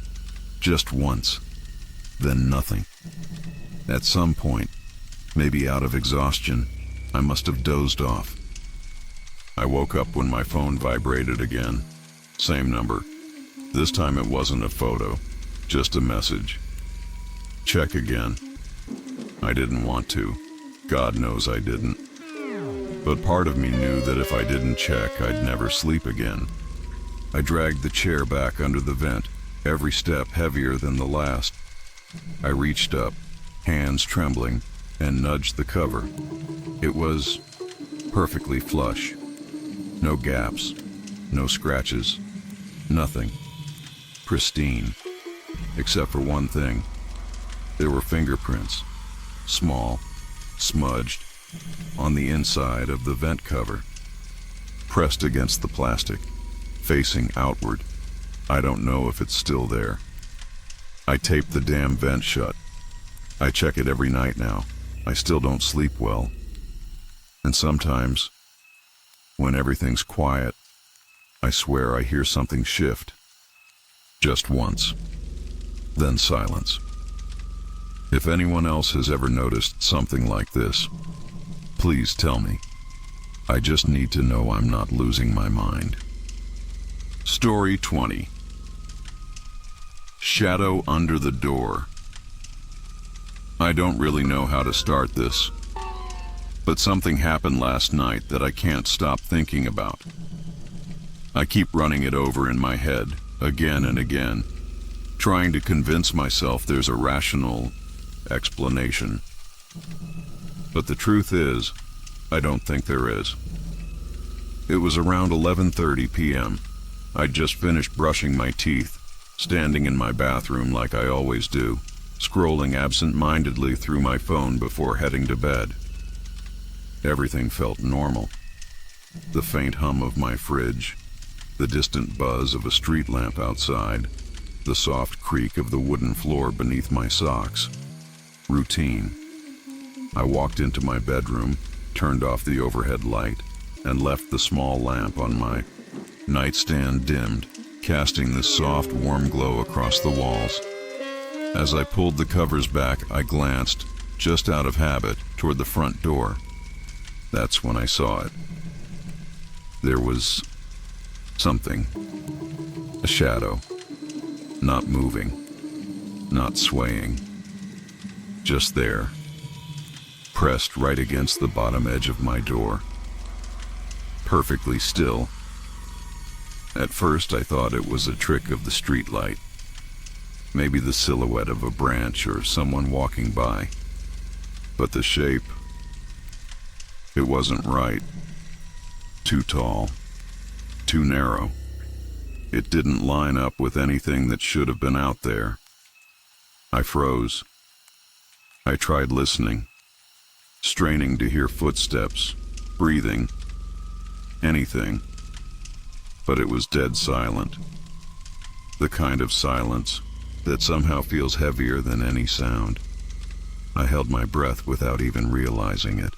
just once, then nothing. At some point, maybe out of exhaustion, I must have dozed off. I woke up when my phone vibrated again. Same number. This time it wasn't a photo, just a message. Check again. I didn't want to. God knows I didn't. But part of me knew that if I didn't check, I'd never sleep again. I dragged the chair back under the vent, every step heavier than the last. I reached up, hands trembling, and nudged the cover. It was perfectly flush. No gaps, no scratches, nothing. Pristine, except for one thing. There were fingerprints, small, smudged, on the inside of the vent cover, pressed against the plastic, facing outward. I don't know if it's still there. I taped the damn vent shut. I check it every night now. I still don't sleep well. And sometimes, when everything's quiet, I swear I hear something shift. Just once. Then silence. If anyone else has ever noticed something like this, please tell me. I just need to know I'm not losing my mind. Story 20. Shadow under the door. I don't really know how to start this, but something happened last night that I can't stop thinking about. I keep running it over in my head, again and again, trying to convince myself there's a rational explanation. But the truth is, I don't think there is. It was around 11:30 p.m. I'd just finished brushing my teeth, standing in my bathroom like I always do, scrolling absent-mindedly through my phone before heading to bed. Everything felt normal. The faint hum of my fridge, the distant buzz of a street lamp outside, the soft creak of the wooden floor beneath my socks. Routine. I walked into my bedroom, turned off the overhead light, and left the small lamp on my nightstand dimmed, casting this soft, warm glow across the walls. As I pulled the covers back, I glanced, just out of habit, toward the front door. That's when I saw it. There was something. A shadow. Not moving. Not swaying. Just there. Pressed right against the bottom edge of my door. Perfectly still. At first I thought it was a trick of the streetlight. Maybe the silhouette of a branch or someone walking by. But the shape, it wasn't right. Too tall. Too narrow. It didn't line up with anything that should have been out there. I froze. I tried listening, straining to hear footsteps, breathing, anything. But it was dead silent. The kind of silence that somehow feels heavier than any sound. I held my breath without even realizing it.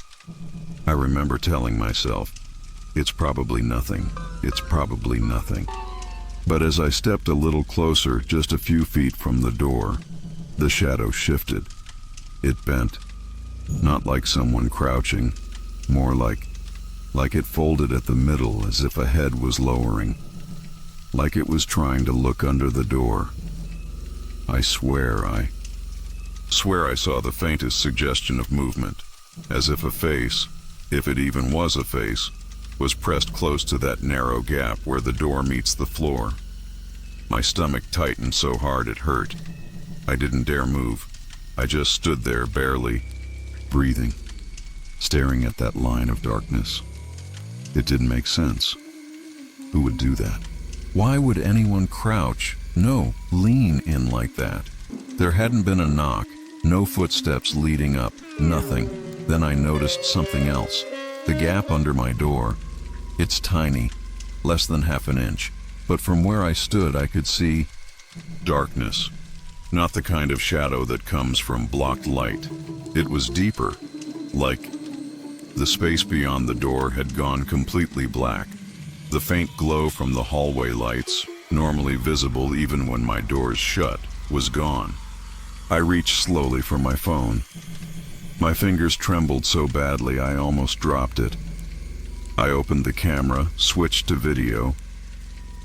I remember telling myself, it's probably nothing, it's probably nothing. But as I stepped a little closer, just a few feet from the door, the shadow shifted. It bent, not like someone crouching, more like it folded at the middle as if a head was lowering, like it was trying to look under the door. I swear I saw the faintest suggestion of movement, as if a face, if it even was a face, was pressed close to that narrow gap where the door meets the floor. My stomach tightened so hard it hurt. I didn't dare move. I just stood there barely, breathing, staring at that line of darkness. It didn't make sense. Who would do that? Why would anyone crouch? No, lean in like that. There hadn't been a knock, no footsteps leading up, nothing. Then I noticed something else. The gap under my door. It's tiny, less than half an inch, but from where I stood I could see darkness. Not the kind of shadow that comes from blocked light. It was deeper, like the space beyond the door had gone completely black. The faint glow from the hallway lights, normally visible even when my door's shut, was gone. I reached slowly for my phone. My fingers trembled so badly I almost dropped it. I opened the camera, switched to video,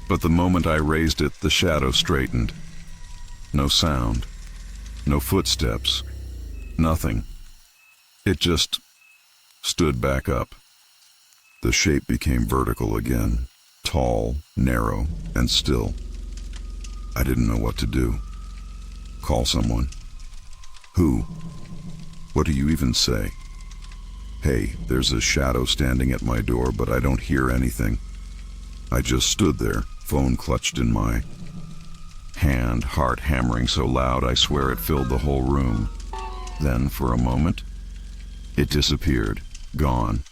but the moment I raised it, the shadow straightened. No sound, no footsteps, nothing. It just stood back up. The shape became vertical again, tall, narrow, and still. I didn't know what to do. Call someone. Who? What do you even say? Hey, there's a shadow standing at my door, but I don't hear anything. I just stood there, phone clutched in my hand, heart hammering so loud I swear it filled the whole room. Then, for a moment, it disappeared, gone,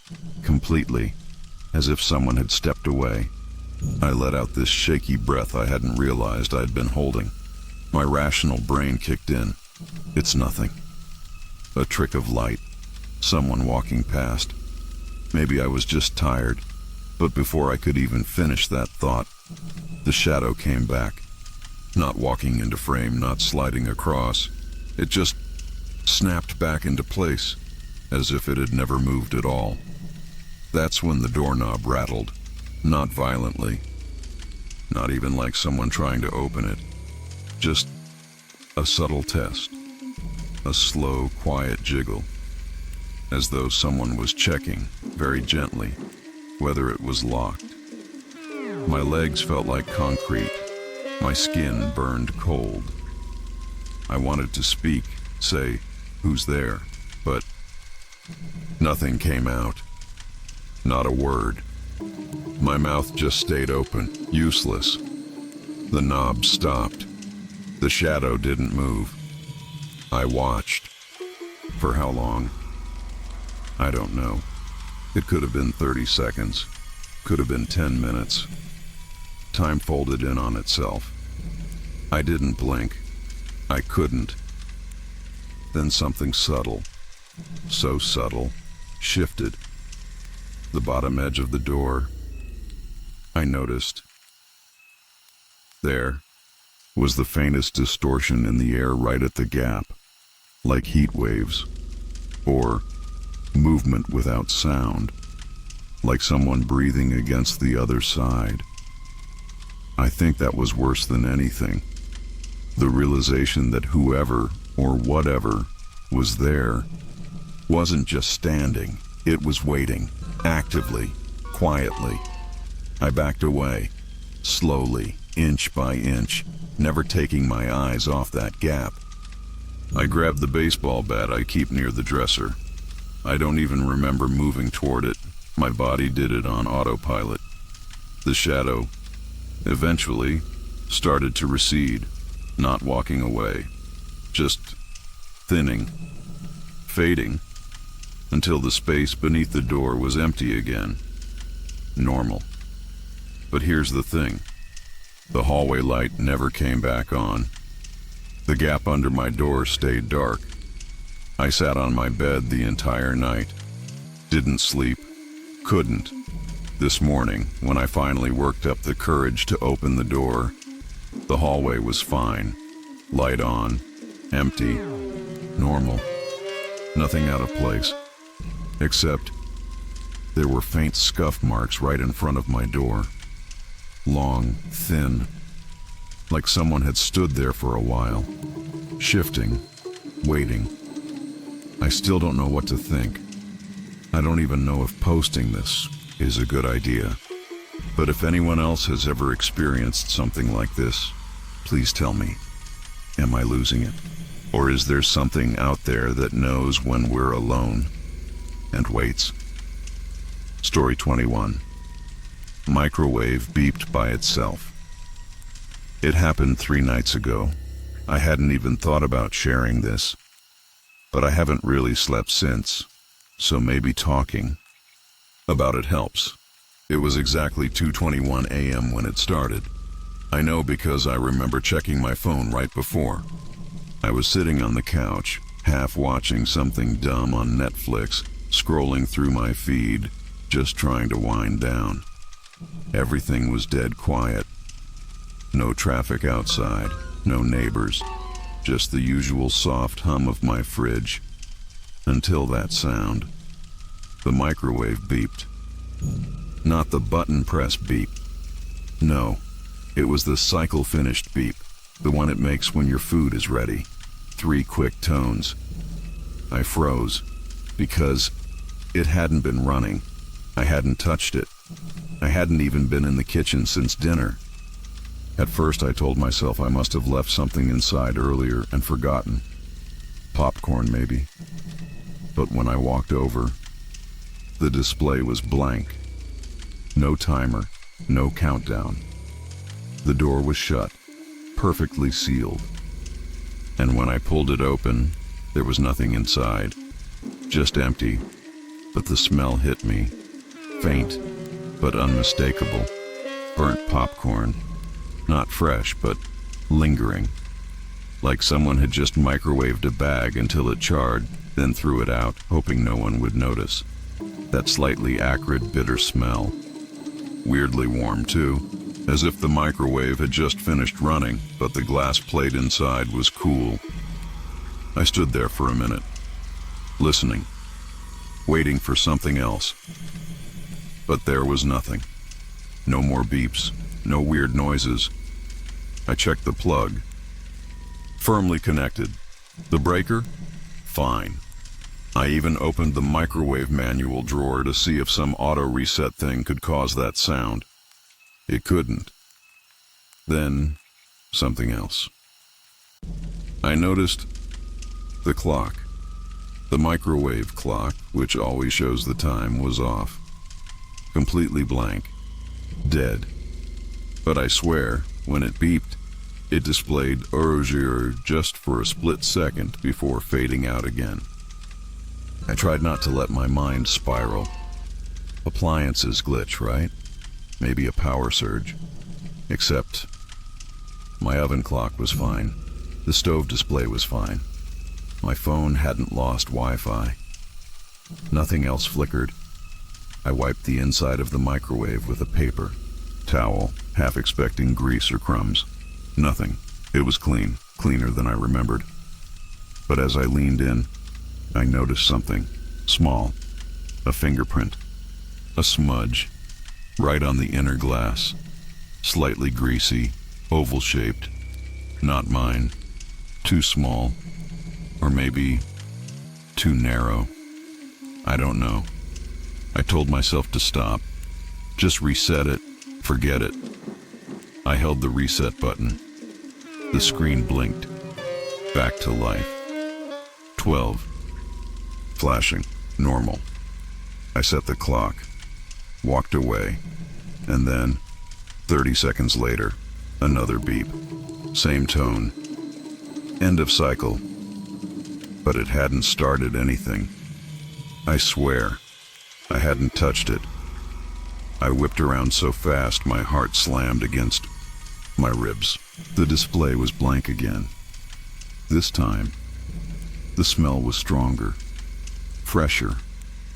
completely, as if someone had stepped away. I let out this shaky breath I hadn't realized I'd been holding. My rational brain kicked in. It's nothing. A trick of light. Someone walking past. Maybe I was just tired, but before I could even finish that thought, the shadow came back. Not walking into frame, not sliding across. It just snapped back into place, as if it had never moved at all. That's when the doorknob rattled. Not violently. Not even like someone trying to open it. Just a subtle test. A slow, quiet jiggle. As though someone was checking, very gently, whether it was locked. My legs felt like concrete. My skin burned cold. I wanted to speak, say, "Who's there?" But nothing came out. Not a word. My mouth just stayed open, useless. The knob stopped. The shadow didn't move. I watched. For how long? I don't know. It could have been 30 seconds. Could have been 10 minutes. Time folded in on itself. I didn't blink. I couldn't. Then something subtle, so subtle, shifted. The bottom edge of the door. I noticed. There was the faintest distortion in the air right at the gap, like heat waves, or movement without sound, like someone breathing against the other side. I think that was worse than anything. The realization that whoever or whatever was there wasn't just standing, it was waiting, actively, quietly. I backed away, slowly, inch by inch, never taking my eyes off that gap. I grabbed the baseball bat I keep near the dresser. I don't even remember moving toward it. My body did it on autopilot. The shadow, eventually, started to recede, not walking away, just thinning, fading, until the space beneath the door was empty again. Normal. But here's the thing. The hallway light never came back on. The gap under my door stayed dark. I sat on my bed the entire night. Didn't sleep. Couldn't. This morning, when I finally worked up the courage to open the door, the hallway was fine. Light on. Empty. Normal. Nothing out of place. Except there were faint scuff marks right in front of my door. Long, thin, like someone had stood there for a while, shifting, waiting. I still don't know what to think. I don't even know if posting this is a good idea. But if anyone else has ever experienced something like this, please tell me. Am I losing it? Or is there something out there that knows when we're alone and waits? Story 21. Microwave beeped by itself. It happened 3 nights ago. I hadn't even thought about sharing this, but I haven't really slept since, so maybe talking about it helps. It was exactly 2:21 a.m. when it started. I know because I remember checking my phone right before. I was sitting on the couch, half watching something dumb on Netflix, scrolling through my feed, just trying to wind down. Everything was dead quiet. No traffic outside, no neighbors, just the usual soft hum of my fridge. Until that sound. The microwave beeped. Not the button press beep. No, it was the cycle finished beep, the one it makes when your food is ready. 3 quick tones. I froze, because it hadn't been running. I hadn't touched it. I hadn't even been in the kitchen since dinner. At first I told myself I must have left something inside earlier and forgotten. Popcorn, maybe. But when I walked over, the display was blank. No timer, no countdown. The door was shut, perfectly sealed. And when I pulled it open, there was nothing inside, just empty. But the smell hit me, faint but unmistakable. Burnt popcorn, not fresh but lingering, like someone had just microwaved a bag until it charred, then threw it out, hoping no one would notice. That slightly acrid, bitter smell. Weirdly warm too, as if the microwave had just finished running, but the glass plate inside was cool. I stood there for a minute, listening, waiting for something else. But there was nothing. No more beeps, no weird noises. I checked the plug. Firmly connected. The breaker? Fine. I even opened the microwave manual drawer to see if some auto reset thing could cause that sound. It couldn't. Then, something else. I noticed the clock. The microwave clock, which always shows the time, was off. Completely blank. Dead. But I swear, when it beeped, it displayed "Urgir" just for a split second before fading out again. I tried not to let my mind spiral. Appliances glitch, right? Maybe a power surge. Except, my oven clock was fine. The stove display was fine. My phone hadn't lost Wi-Fi. Nothing else flickered. I wiped the inside of the microwave with a paper towel, half expecting grease or crumbs. Nothing. It was clean, cleaner than I remembered. But as I leaned in, I noticed something small, a fingerprint, a smudge, right on the inner glass, slightly greasy, oval-shaped, not mine, too small, or maybe too narrow. I don't know. I told myself to stop, just reset it, forget it. I held the reset button. The screen blinked, back to life. 12. Flashing, normal. I set the clock, walked away, and then, 30 seconds later, another beep. Same tone. End of cycle. But it hadn't started anything. I swear, I hadn't touched it. I whipped around so fast my heart slammed against my ribs. The display was blank again. This time, the smell was stronger, fresher,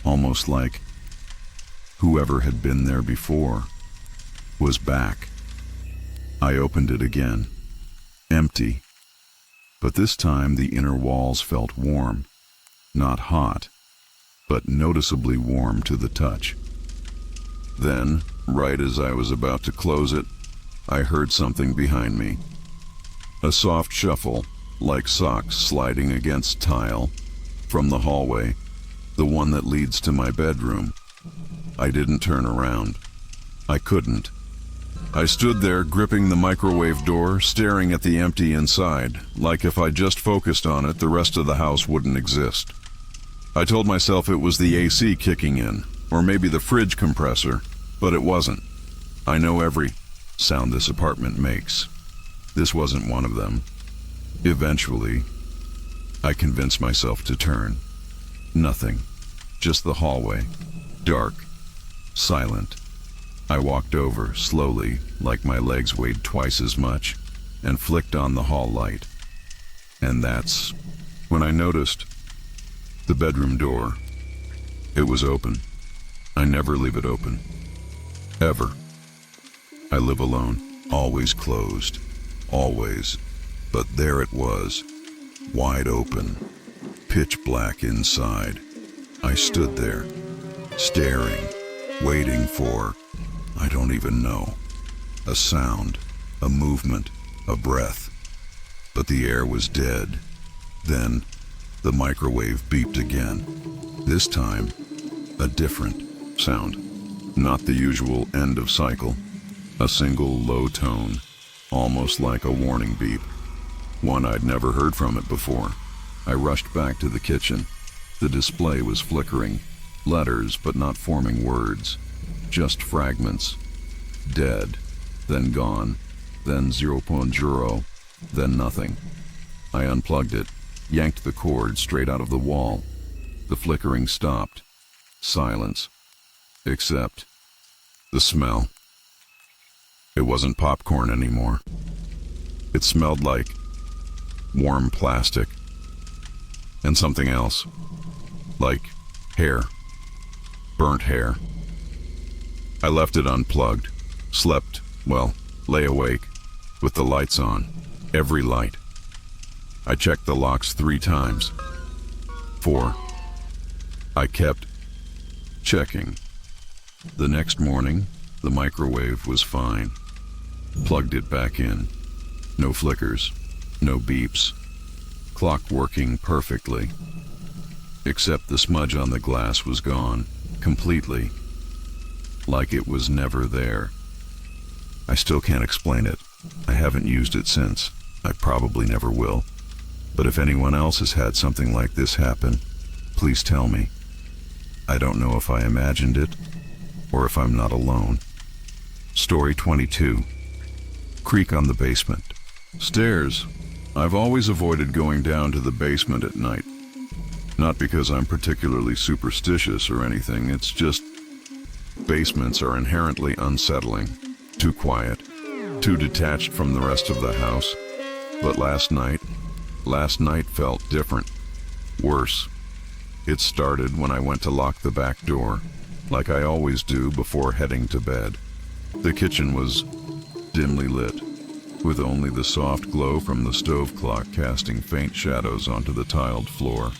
almost like whoever had been there before was back. I opened it again. Empty. But this time the inner walls felt warm, not hot, but noticeably warm to the touch. Then, right as I was about to close it, I heard something behind me. A soft shuffle, like socks sliding against tile, from the hallway, the one that leads to my bedroom. I didn't turn around. I couldn't. I stood there, gripping the microwave door, staring at the empty inside, like if I just focused on it, the rest of the house wouldn't exist. I told myself it was the AC kicking in, or maybe the fridge compressor, but it wasn't. I know every sound this apartment makes. This wasn't one of them. Eventually, I convinced myself to turn. Nothing. Just the hallway. Dark. Silent. I walked over, slowly, like my legs weighed twice as much, and flicked on the hall light. And that's when I noticed the bedroom door. It was open. I never leave it open. Ever. I live alone. Always closed. Always. But there it was. Wide open. Pitch black inside. I stood there, staring, waiting for, I don't even know, a sound, a movement, a breath. But the air was dead. Then, the microwave beeped again. This time, a different sound. Not the usual end of cycle. A single low tone, almost like a warning beep. One I'd never heard from it before. I rushed back to the kitchen. The display was flickering. Letters, but not forming words. Just fragments. Dead, then gone, then 0.0, then nothing. I unplugged it, yanked the cord straight out of the wall. The flickering stopped. Silence. Except the smell. It wasn't popcorn anymore. It smelled like warm plastic. And something else. Like hair. Burnt hair. I left it unplugged. Slept, well, lay awake, with the lights on. Every light. I checked the locks 3 times. 4. I kept checking. The next morning, the microwave was fine. Plugged it back in. No flickers. No beeps. Clock working perfectly. Except the smudge on the glass was gone. Completely. Like it was never there. I still can't explain it. I haven't used it since. I probably never will. But if anyone else has had something like this happen, please tell me. I don't know if I imagined it, or if I'm not alone. Story 22. Creak on the basement. Stairs. I've always avoided going down to the basement at night. Not because I'm particularly superstitious or anything, it's just basements are inherently unsettling. Too quiet, too detached from the rest of the house. But last night felt different. Worse. It started when I went to lock the back door, like I always do before heading to bed. The kitchen was dimly lit, with only the soft glow from the stove clock casting faint shadows onto the tiled floor.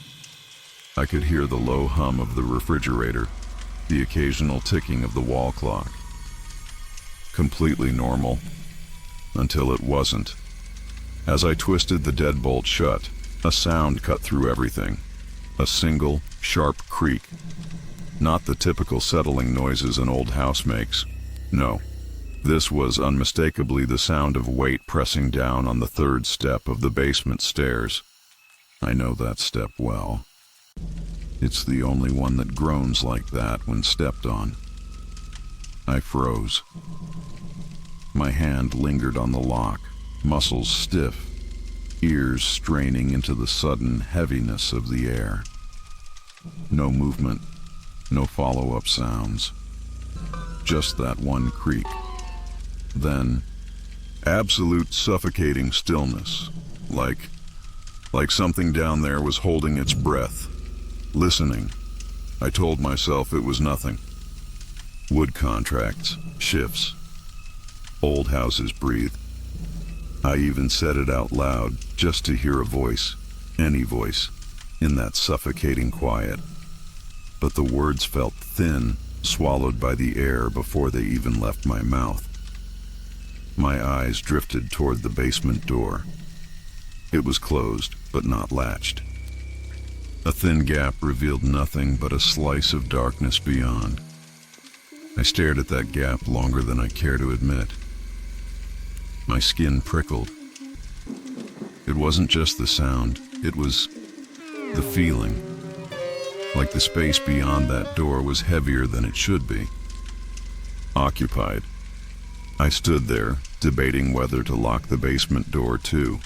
I could hear the low hum of the refrigerator, the occasional ticking of the wall clock. Completely normal, until it wasn't. As I twisted the deadbolt shut, a sound cut through everything. A single, sharp creak. Not the typical settling noises an old house makes. No, this was unmistakably the sound of weight pressing down on the 3rd step of the basement stairs. I know that step well. It's the only one that groans like that when stepped on. I froze. My hand lingered on the lock, muscles stiff, ears straining into the sudden heaviness of the air. No movement, no follow-up sounds. Just that one creak. Then, absolute suffocating stillness, like something down there was holding its breath, listening. I told myself it was nothing. Wood contracts, shifts. Old houses breathe. I even said it out loud just to hear a voice, any voice, in that suffocating quiet. But the words felt thin, swallowed by the air before they even left my mouth. My eyes drifted toward the basement door. It was closed, but not latched. A thin gap revealed nothing but a slice of darkness beyond. I stared at that gap longer than I care to admit. My skin prickled. It wasn't just the sound, it was the feeling. Like the space beyond that door was heavier than it should be. Occupied. I stood there, debating whether to lock the basement door too.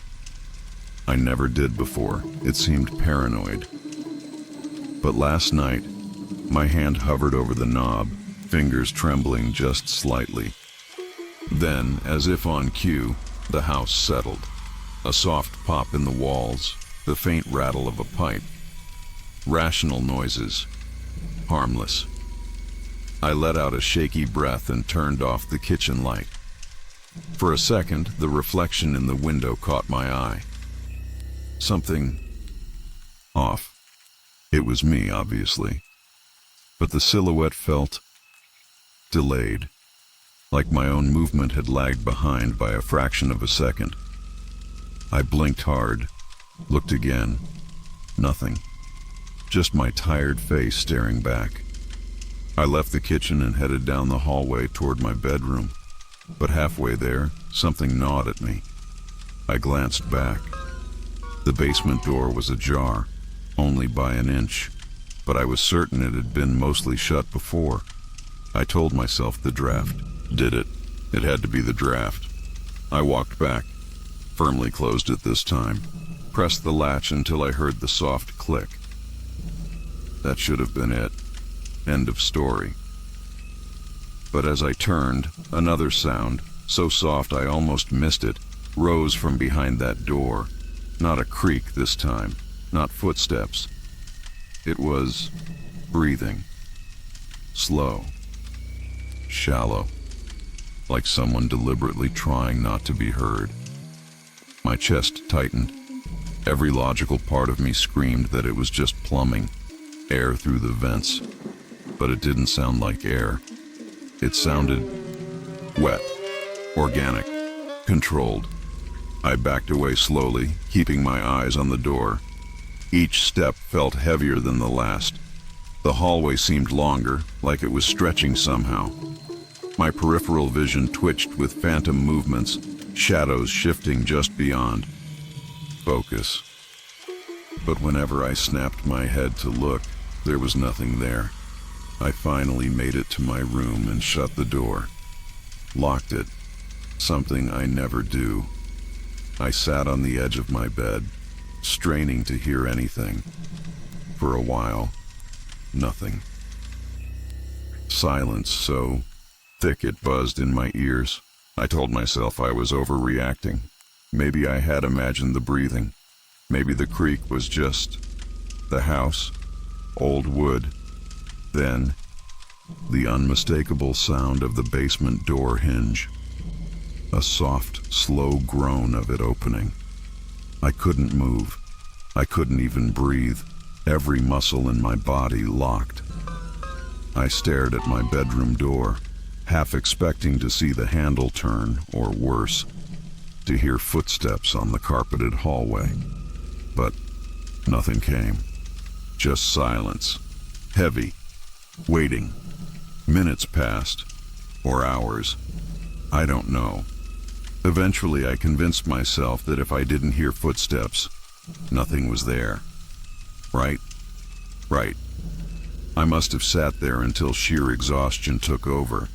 I never did before. It seemed paranoid. But last night, my hand hovered over the knob, fingers trembling just slightly. Then, as if on cue, the house settled. A soft pop in the walls, the faint rattle of a pipe. Rational noises. Harmless. I let out a shaky breath and turned off the kitchen light. For a second, the reflection in the window caught my eye. Something off. It was me, obviously. But the silhouette felt delayed, like my own movement had lagged behind by a fraction of a second. I blinked hard, looked again. Nothing. Just my tired face staring back. I left the kitchen and headed down the hallway toward my bedroom. But halfway there, something gnawed at me. I glanced back. The basement door was ajar, only by an inch, but I was certain it had been mostly shut before. I told myself the draft did it. It had to be the draft. I walked back, firmly closed it this time, pressed the latch until I heard the soft click. That should have been it. End of story. But as I turned, another sound, so soft I almost missed it, rose from behind that door. Not a creak this time, not footsteps. It was breathing. Slow. Shallow. Like someone deliberately trying not to be heard. My chest tightened. Every logical part of me screamed that it was just plumbing, air through the vents. But it didn't sound like air. It sounded wet, organic, controlled. I backed away slowly, keeping my eyes on the door. Each step felt heavier than the last. The hallway seemed longer, like it was stretching somehow. My peripheral vision twitched with phantom movements, shadows shifting just beyond. Focus. But whenever I snapped my head to look, there was nothing there. I finally made it to my room and shut the door. Locked it. Something I never do. I sat on the edge of my bed, straining to hear anything. For a while, nothing. Silence so thick it buzzed in my ears. I told myself I was overreacting. Maybe I had imagined the breathing. Maybe the creak was just the house, old wood. Then, the unmistakable sound of the basement door hinge. A soft, slow groan of it opening. I couldn't move. I couldn't even breathe. Every muscle in my body locked. I stared at my bedroom door, half expecting to see the handle turn, or worse, to hear footsteps on the carpeted hallway. But nothing came. Just silence. Heavy. Waiting. Minutes passed. Or hours. I don't know. Eventually, I convinced myself that if I didn't hear footsteps, nothing was there. Right? Right. I must have sat there until sheer exhaustion took over,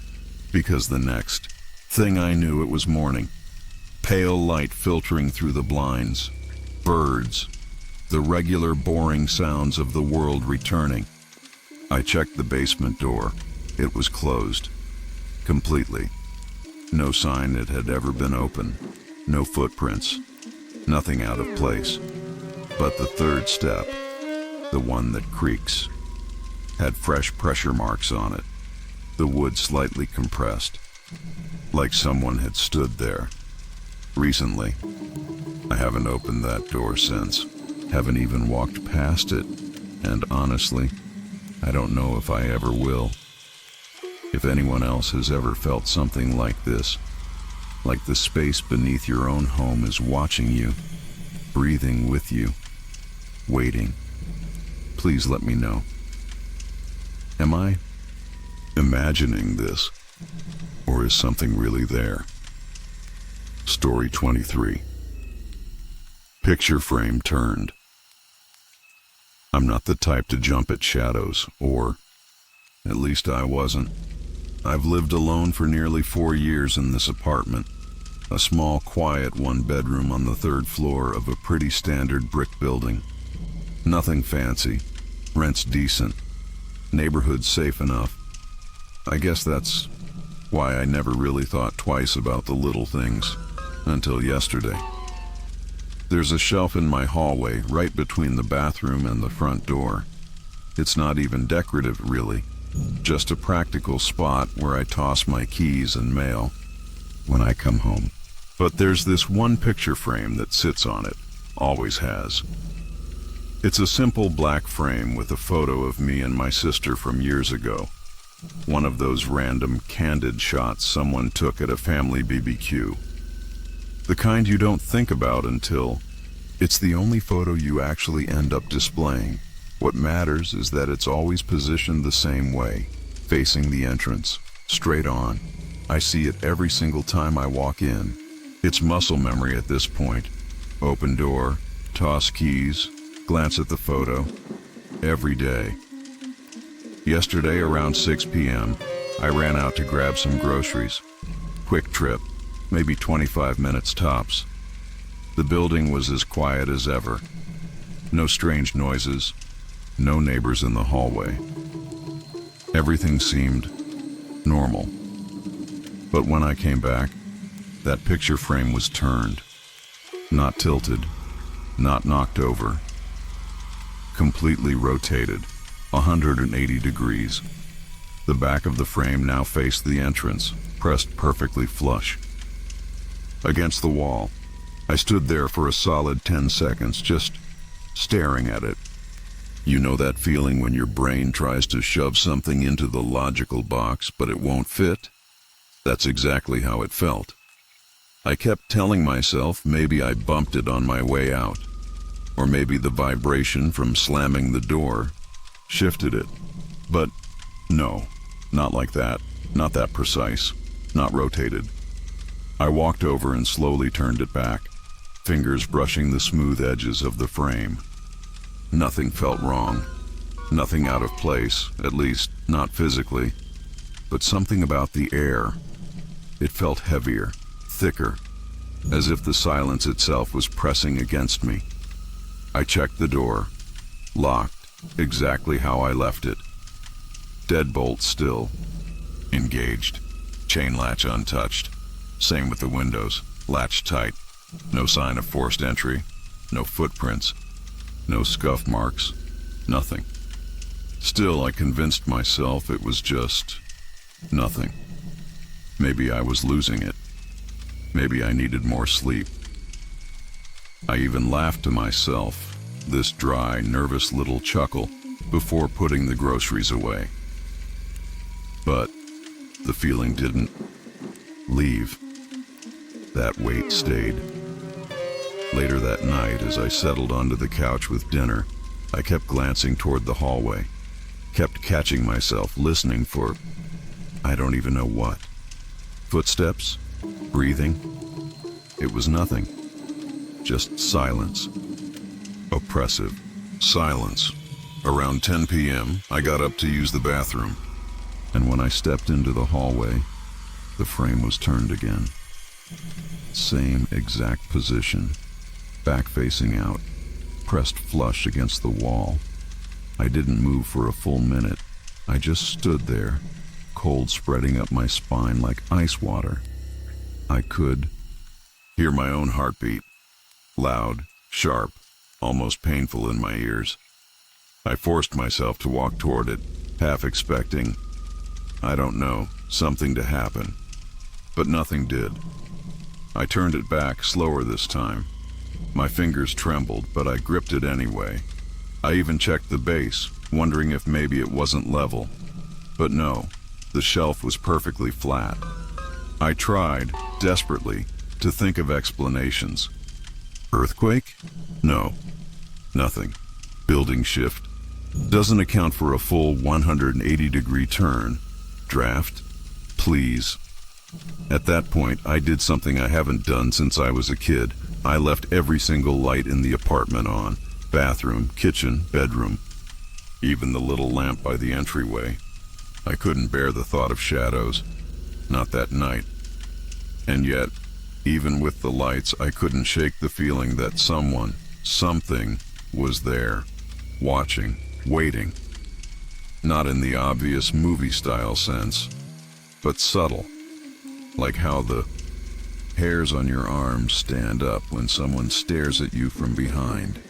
because the next thing I knew, it was morning. Pale light filtering through the blinds. Birds. The regular boring sounds of the world returning. I checked the basement door. It was closed. Completely. No sign it had ever been open. No footprints. Nothing out of place. But the third step, the one that creaks, had fresh pressure marks on it. The wood slightly compressed, like someone had stood there. Recently. I haven't opened that door since. Haven't even walked past it. And honestly, I don't know if I ever will. If anyone else has ever felt something like this, like the space beneath your own home is watching you, breathing with you, waiting, please let me know. Am I imagining this, or is something really there? Story 23. Picture frame turned. I'm not the type to jump at shadows, or at least I wasn't. I've lived alone for nearly 4 years in this apartment, a small, quiet one-bedroom on the 3rd floor of a pretty standard brick building. Nothing fancy, rent's decent, neighborhood safe enough. I guess that's why I never really thought twice about the little things, until yesterday. There's a shelf in my hallway right between the bathroom and the front door. It's not even decorative, really, just a practical spot where I toss my keys and mail when I come home. But there's this one picture frame that sits on it, always has. It's a simple black frame with a photo of me and my sister from years ago. One of those random candid shots someone took at a family BBQ. The kind you don't think about until it's the only photo you actually end up displaying. What matters is that it's always positioned the same way, facing the entrance, straight on. I see it every single time I walk in. It's muscle memory at this point. Open door, toss keys, glance at the photo. Every day. Yesterday around 6 p.m., I ran out to grab some groceries. Quick trip, maybe 25 minutes tops. The building was as quiet as ever. No strange noises, no neighbors in the hallway. Everything seemed normal. But when I came back, that picture frame was turned. Not tilted, not knocked over. Completely rotated, 180 degrees. The back of the frame now faced the entrance, pressed perfectly flush. Against the wall, I stood there for a solid 10 seconds, just staring at it. You know that feeling when your brain tries to shove something into the logical box, but it won't fit? That's exactly how it felt. I kept telling myself maybe I bumped it on my way out, or maybe the vibration from slamming the door shifted it. But no, not like that, not that precise, not rotated. I walked over and slowly turned it back, fingers brushing the smooth edges of the frame. Nothing felt wrong, nothing out of place, at least not physically, but something about the air. It felt heavier, thicker, as if the silence itself was pressing against me. I checked the door, locked, exactly how I left it. Deadbolt still, engaged, chain latch untouched. Same with the windows, latch tight. No sign of forced entry, no footprints, no scuff marks, nothing. Still, I convinced myself it was just nothing. Maybe I was losing it. Maybe I needed more sleep. I even laughed to myself, this dry, nervous little chuckle, before putting the groceries away. But the feeling didn't leave. That weight stayed. Later that night, as I settled onto the couch with dinner, I kept glancing toward the hallway, kept catching myself listening for I don't even know what. Footsteps, breathing. It was nothing. Just silence. Oppressive. Silence. Around 10 p.m., I got up to use the bathroom, and when I stepped into the hallway, the frame was turned again. Same exact position, back facing out, pressed flush against the wall. I didn't move for a full minute. I just stood there, cold spreading up my spine like ice water. I could hear my own heartbeat, loud, sharp, almost painful in my ears. I forced myself to walk toward it, half expecting, I don't know, something to happen. But nothing did. I turned it back, slower this time. My fingers trembled, but I gripped it anyway. I even checked the base, wondering if maybe it wasn't level. But no, the shelf was perfectly flat. I tried, desperately, to think of explanations. Earthquake? No. Nothing. Building shift. Doesn't account for a full 180-degree turn. Draft? Please. At that point, I did something I haven't done since I was a kid. I left every single light in the apartment on. Bathroom, kitchen, bedroom, even the little lamp by the entryway. I couldn't bear the thought of shadows. Not that night. And yet, even with the lights, I couldn't shake the feeling that someone, something, was there, watching, waiting. Not in the obvious movie-style sense, but subtle, like how the hairs on your arms stand up when someone stares at you from behind.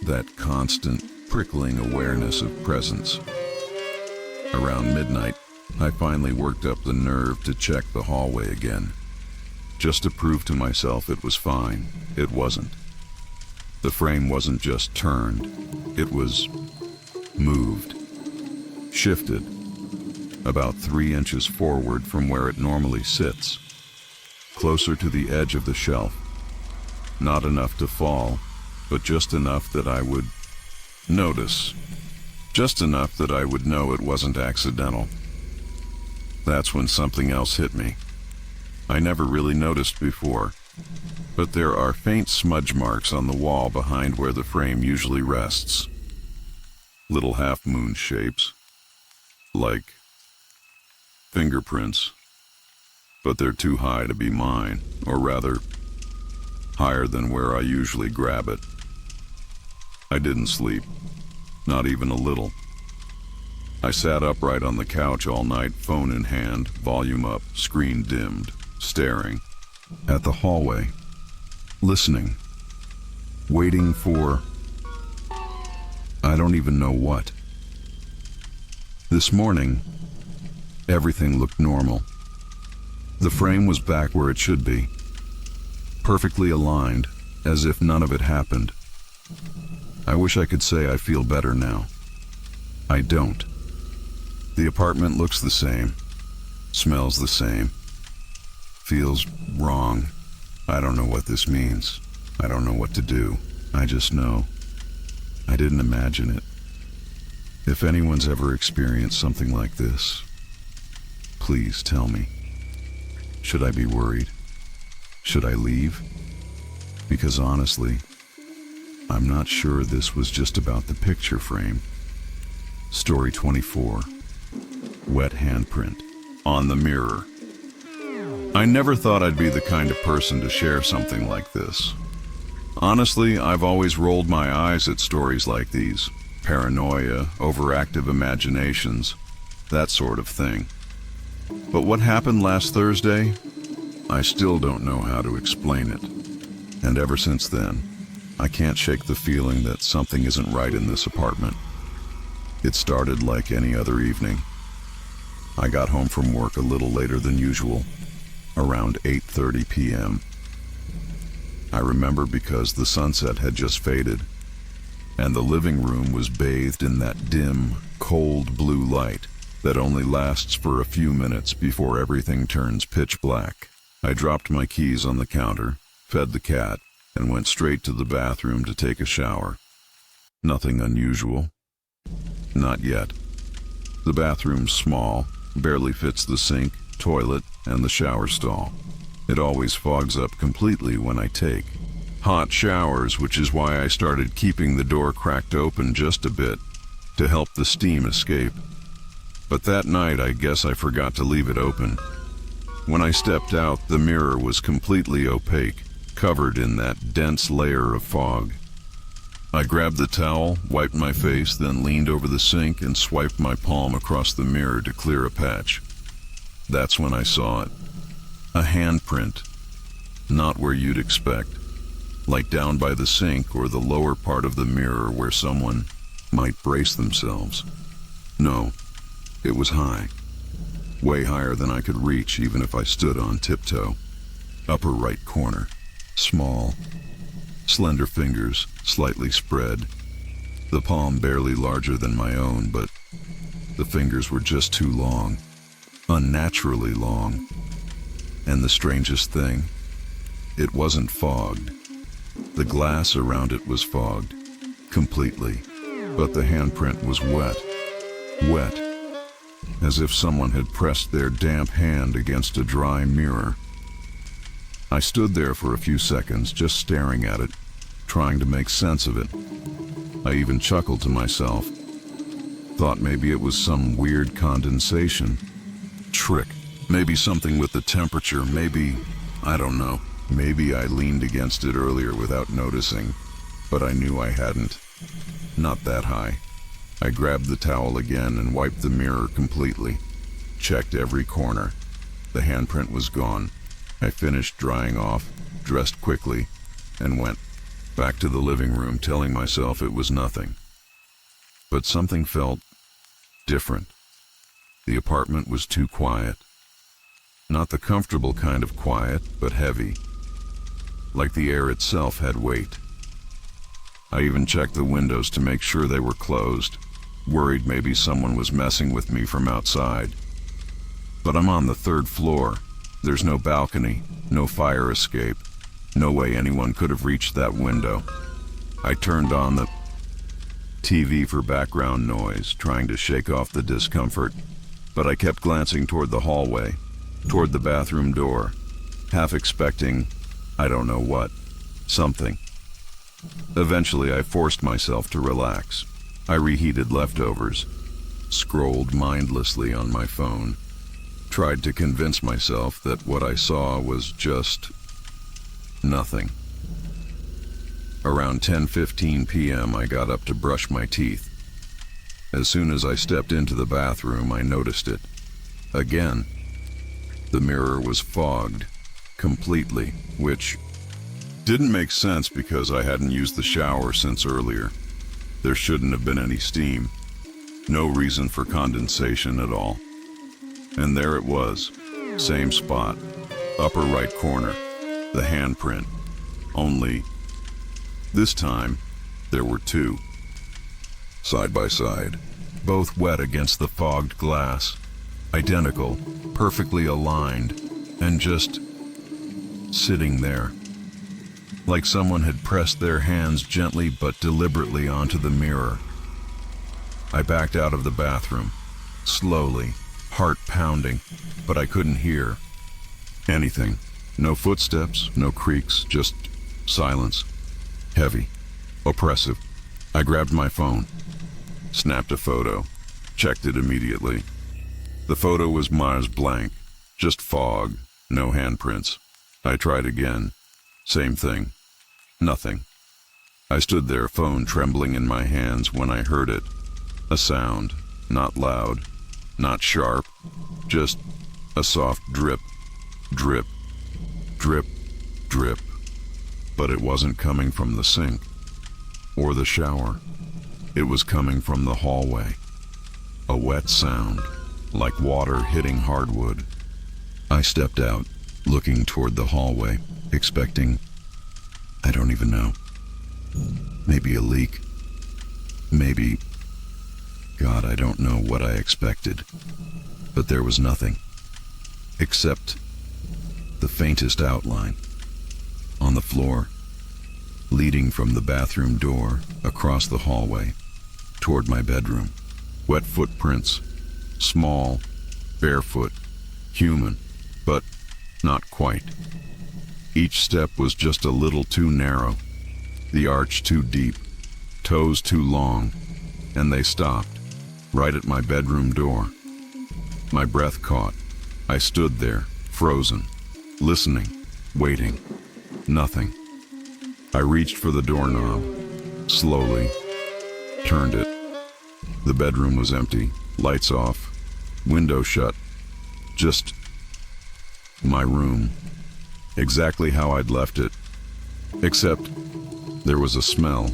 That constant, prickling awareness of presence. Around midnight, I finally worked up the nerve to check the hallway again, just to prove to myself it was fine. It wasn't. The frame wasn't just turned, it was moved, shifted, about 3 inches forward from where it normally sits, closer to the edge of the shelf. Not enough to fall, but just enough that I would notice. Just enough that I would know it wasn't accidental. That's when something else hit me. I never really noticed before, but there are faint smudge marks on the wall behind where the frame usually rests. Little half-moon shapes, like fingerprints, but they're too high to be mine, or rather, higher than where I usually grab it. I didn't sleep, not even a little. I sat upright on the couch all night, phone in hand, volume up, screen dimmed, staring at the hallway, listening, waiting for I don't even know what. This morning, everything looked normal. The frame was back where it should be, perfectly aligned, as if none of it happened. I wish I could say I feel better now. I don't. The apartment looks the same, smells the same, feels wrong. I don't know what this means. I don't know what to do. I just know I didn't imagine it. If anyone's ever experienced something like this, please tell me. Should I be worried? Should I leave? Because honestly, I'm not sure this was just about the picture frame. Story 24. Wet handprint on the mirror. I never thought I'd be the kind of person to share something like this. Honestly, I've always rolled my eyes at stories like these. Paranoia, overactive imaginations, that sort of thing. But what happened last Thursday? I still don't know how to explain it. And ever since then, I can't shake the feeling that something isn't right in this apartment. It started like any other evening. I got home from work a little later than usual, around 8:30 p.m. I remember because the sunset had just faded, and the living room was bathed in that dim, cold blue light that only lasts for a few minutes before everything turns pitch black. I dropped my keys on the counter, fed the cat, and went straight to the bathroom to take a shower. Nothing unusual. Not yet. The bathroom's small, barely fits the sink, toilet, and the shower stall. It always fogs up completely when I take hot showers, which is why I started keeping the door cracked open just a bit to help the steam escape. But that night, I guess I forgot to leave it open. When I stepped out, the mirror was completely opaque, covered in that dense layer of fog. I grabbed the towel, wiped my face, then leaned over the sink and swiped my palm across the mirror to clear a patch. That's when I saw it. A handprint. Not where you'd expect. Like down by the sink or the lower part of the mirror where someone might brace themselves. No, it was high. Way higher than I could reach even if I stood on tiptoe. Upper right corner. Small. Slender fingers, slightly spread. The palm barely larger than my own, but the fingers were just too long. Unnaturally long. And the strangest thing, it wasn't fogged. The glass around it was fogged, completely, but the handprint was wet. Wet. as if someone had pressed their damp hand against a dry mirror. I stood there for a few seconds, just staring at it, trying to make sense of it. I even chuckled to myself. Thought maybe it was some weird condensation trick. Maybe something with the temperature, maybe, I don't know. Maybe I leaned against it earlier without noticing, but I knew I hadn't. Not that high. I grabbed the towel again and wiped the mirror completely. Checked every corner. The handprint was gone. I finished drying off, dressed quickly, and went back to the living room, telling myself it was nothing. But something felt different. The apartment was too quiet. Not the comfortable kind of quiet, but heavy. Like the air itself had weight. I even checked the windows to make sure they were closed, worried maybe someone was messing with me from outside. But I'm on the 3rd floor. There's no balcony, no fire escape. No way anyone could have reached that window. I turned on the TV for background noise, trying to shake off the discomfort, but I kept glancing toward the hallway, toward the bathroom door, half expecting, I don't know what, something. Eventually, I forced myself to relax. I reheated leftovers, scrolled mindlessly on my phone, tried to convince myself that what I saw was just nothing. Around 10:15 p.m., I got up to brush my teeth. As soon as I stepped into the bathroom, I noticed it. Again, the mirror was fogged completely, which didn't make sense because I hadn't used the shower since earlier. There shouldn't have been any steam. No reason for condensation at all. And there it was, same spot, upper right corner, the handprint. Only, this time, there were 2. Side by side, both wet against the fogged glass. Identical, perfectly aligned, and just sitting there. Like someone had pressed their hands gently but deliberately onto the mirror. I backed out of the bathroom, slowly, heart pounding, but I couldn't hear anything. No footsteps, no creaks, just silence. Heavy, oppressive. I grabbed my phone, snapped a photo, checked it immediately. The photo was Mars blank, just fog, no handprints. I tried again. Same thing. Nothing. I stood there, phone trembling in my hands, when I heard it. A sound, not loud, not sharp, just a soft drip, drip, drip, drip. But it wasn't coming from the sink or the shower. It was coming from the hallway. A wet sound, like water hitting hardwood. I stepped out, looking toward the hallway, expecting, I don't even know, maybe a leak, maybe, God, I don't know what I expected, but there was nothing, except the faintest outline, on the floor, leading from the bathroom door across the hallway, toward my bedroom. Wet footprints, small, barefoot, human, but not quite. Each step was just a little too narrow, the arch too deep, toes too long, and they stopped, right at my bedroom door. My breath caught. I stood there, frozen, listening, waiting. Nothing. I reached for the doorknob, slowly, turned it. The bedroom was empty, lights off, window shut, just my room, exactly how I'd left it, except there was a smell,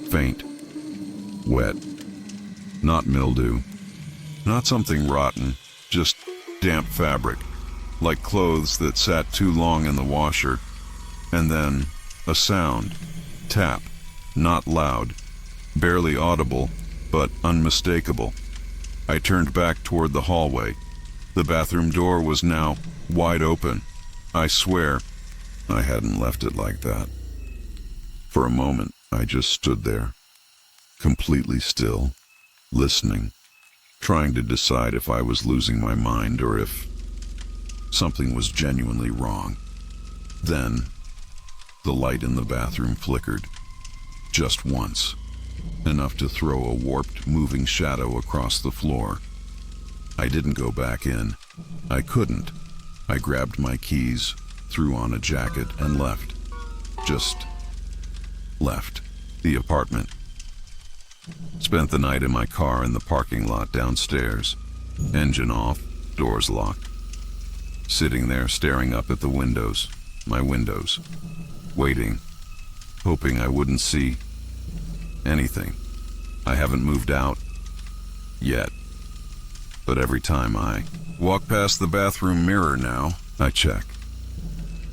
faint, wet, not mildew, not something rotten, just damp fabric, like clothes that sat too long in the washer, and then a sound, tap, not loud, barely audible, but unmistakable. I turned back toward the hallway. The bathroom door was now wide open. I swear, I hadn't left it like that. For a moment, I just stood there, completely still, listening, trying to decide if I was losing my mind or if something was genuinely wrong. Then, the light in the bathroom flickered, just once, enough to throw a warped, moving shadow across the floor. I didn't go back in. I couldn't. I grabbed my keys, threw on a jacket, and left. Just left the apartment. Spent the night in my car in the parking lot downstairs, engine off, doors locked. Sitting there staring up at the windows, my windows, waiting, hoping I wouldn't see anything. I haven't moved out yet, but every time I walk past the bathroom mirror now, I check.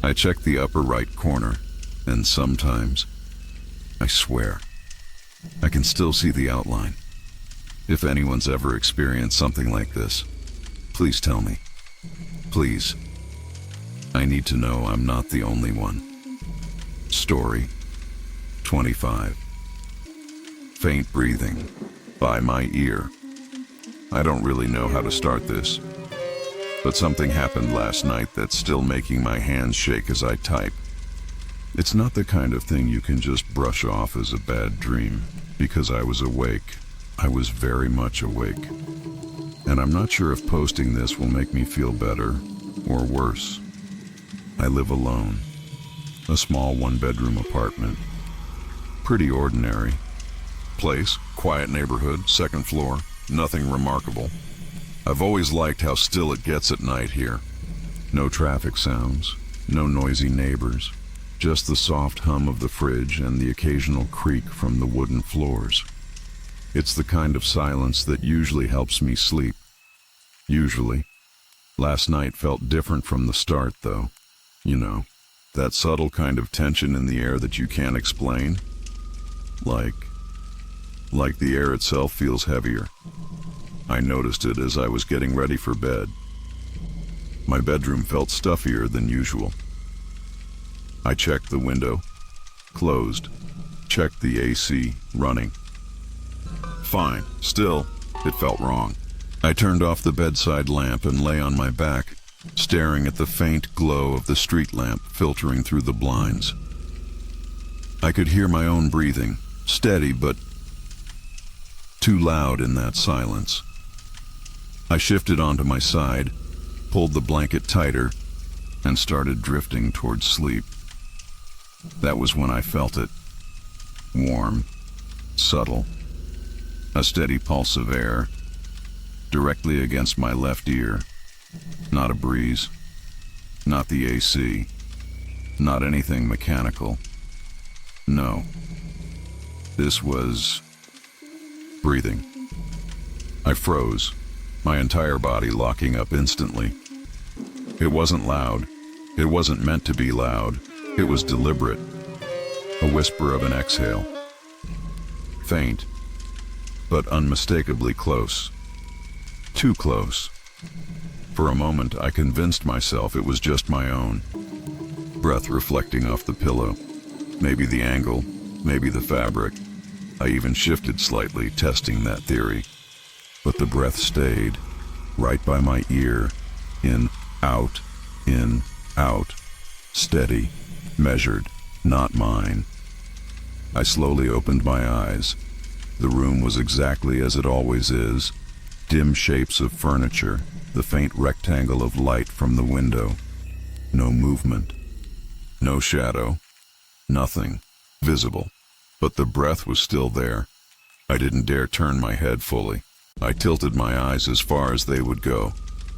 I check the upper right corner, and sometimes, I swear, I can still see the outline. If anyone's ever experienced something like this, please tell me. Please. I need to know I'm not the only one. Story 25. Faint breathing by my ear. I don't really know how to start this, but something happened last night that's still making my hands shake as I type. It's not the kind of thing you can just brush off as a bad dream, because I was awake. I was very much awake. And I'm not sure if posting this will make me feel better or worse. I live alone. A small one-bedroom apartment. Pretty ordinary. Place, quiet neighborhood, second floor, nothing remarkable. I've always liked how still it gets at night here. No traffic sounds, no noisy neighbors, just the soft hum of the fridge and the occasional creak from the wooden floors. It's the kind of silence that usually helps me sleep. Usually. Last night felt different from the start, though. You know, that subtle kind of tension in the air that you can't explain. Like the air itself feels heavier. I noticed it as I was getting ready for bed. My bedroom felt stuffier than usual. I checked the window, closed, checked the AC, running. Fine, still, it felt wrong. I turned off the bedside lamp and lay on my back, staring at the faint glow of the street lamp filtering through the blinds. I could hear my own breathing, steady but too loud in that silence. I shifted onto my side, pulled the blanket tighter, and started drifting towards sleep. That was when I felt it. Warm, subtle, a steady pulse of air, directly against my left ear. Not a breeze, not the AC, not anything mechanical. No. This was breathing. I froze, my entire body locking up instantly. It wasn't loud. It wasn't meant to be loud. It was deliberate. A whisper of an exhale. Faint, but unmistakably close. Too close. For a moment, I convinced myself it was just my own. Breath reflecting off the pillow. Maybe the angle, maybe the fabric. I even shifted slightly, testing that theory. But the breath stayed, right by my ear, in, out, steady, measured, not mine. I slowly opened my eyes. The room was exactly as it always is, dim shapes of furniture, the faint rectangle of light from the window. No movement, no shadow, nothing visible. But the breath was still there. I didn't dare turn my head fully. I tilted my eyes as far as they would go,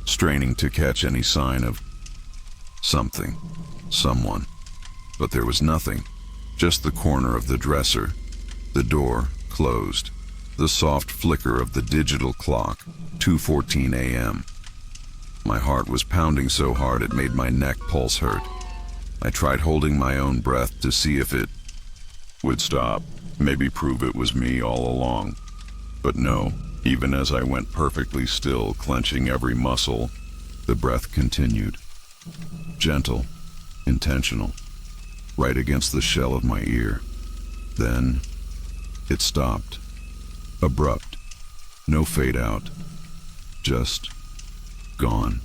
straining to catch any sign of something, someone. But there was nothing, just the corner of the dresser, the door closed, the soft flicker of the digital clock, 2:14 a.m. My heart was pounding so hard it made my neck pulse hurt. I tried holding my own breath to see if it would stop, maybe prove it was me all along. But no, even as I went perfectly still, clenching every muscle, the breath continued. Gentle, intentional, right against the shell of my ear. Then, it stopped. Abrupt. No fade out. just gone.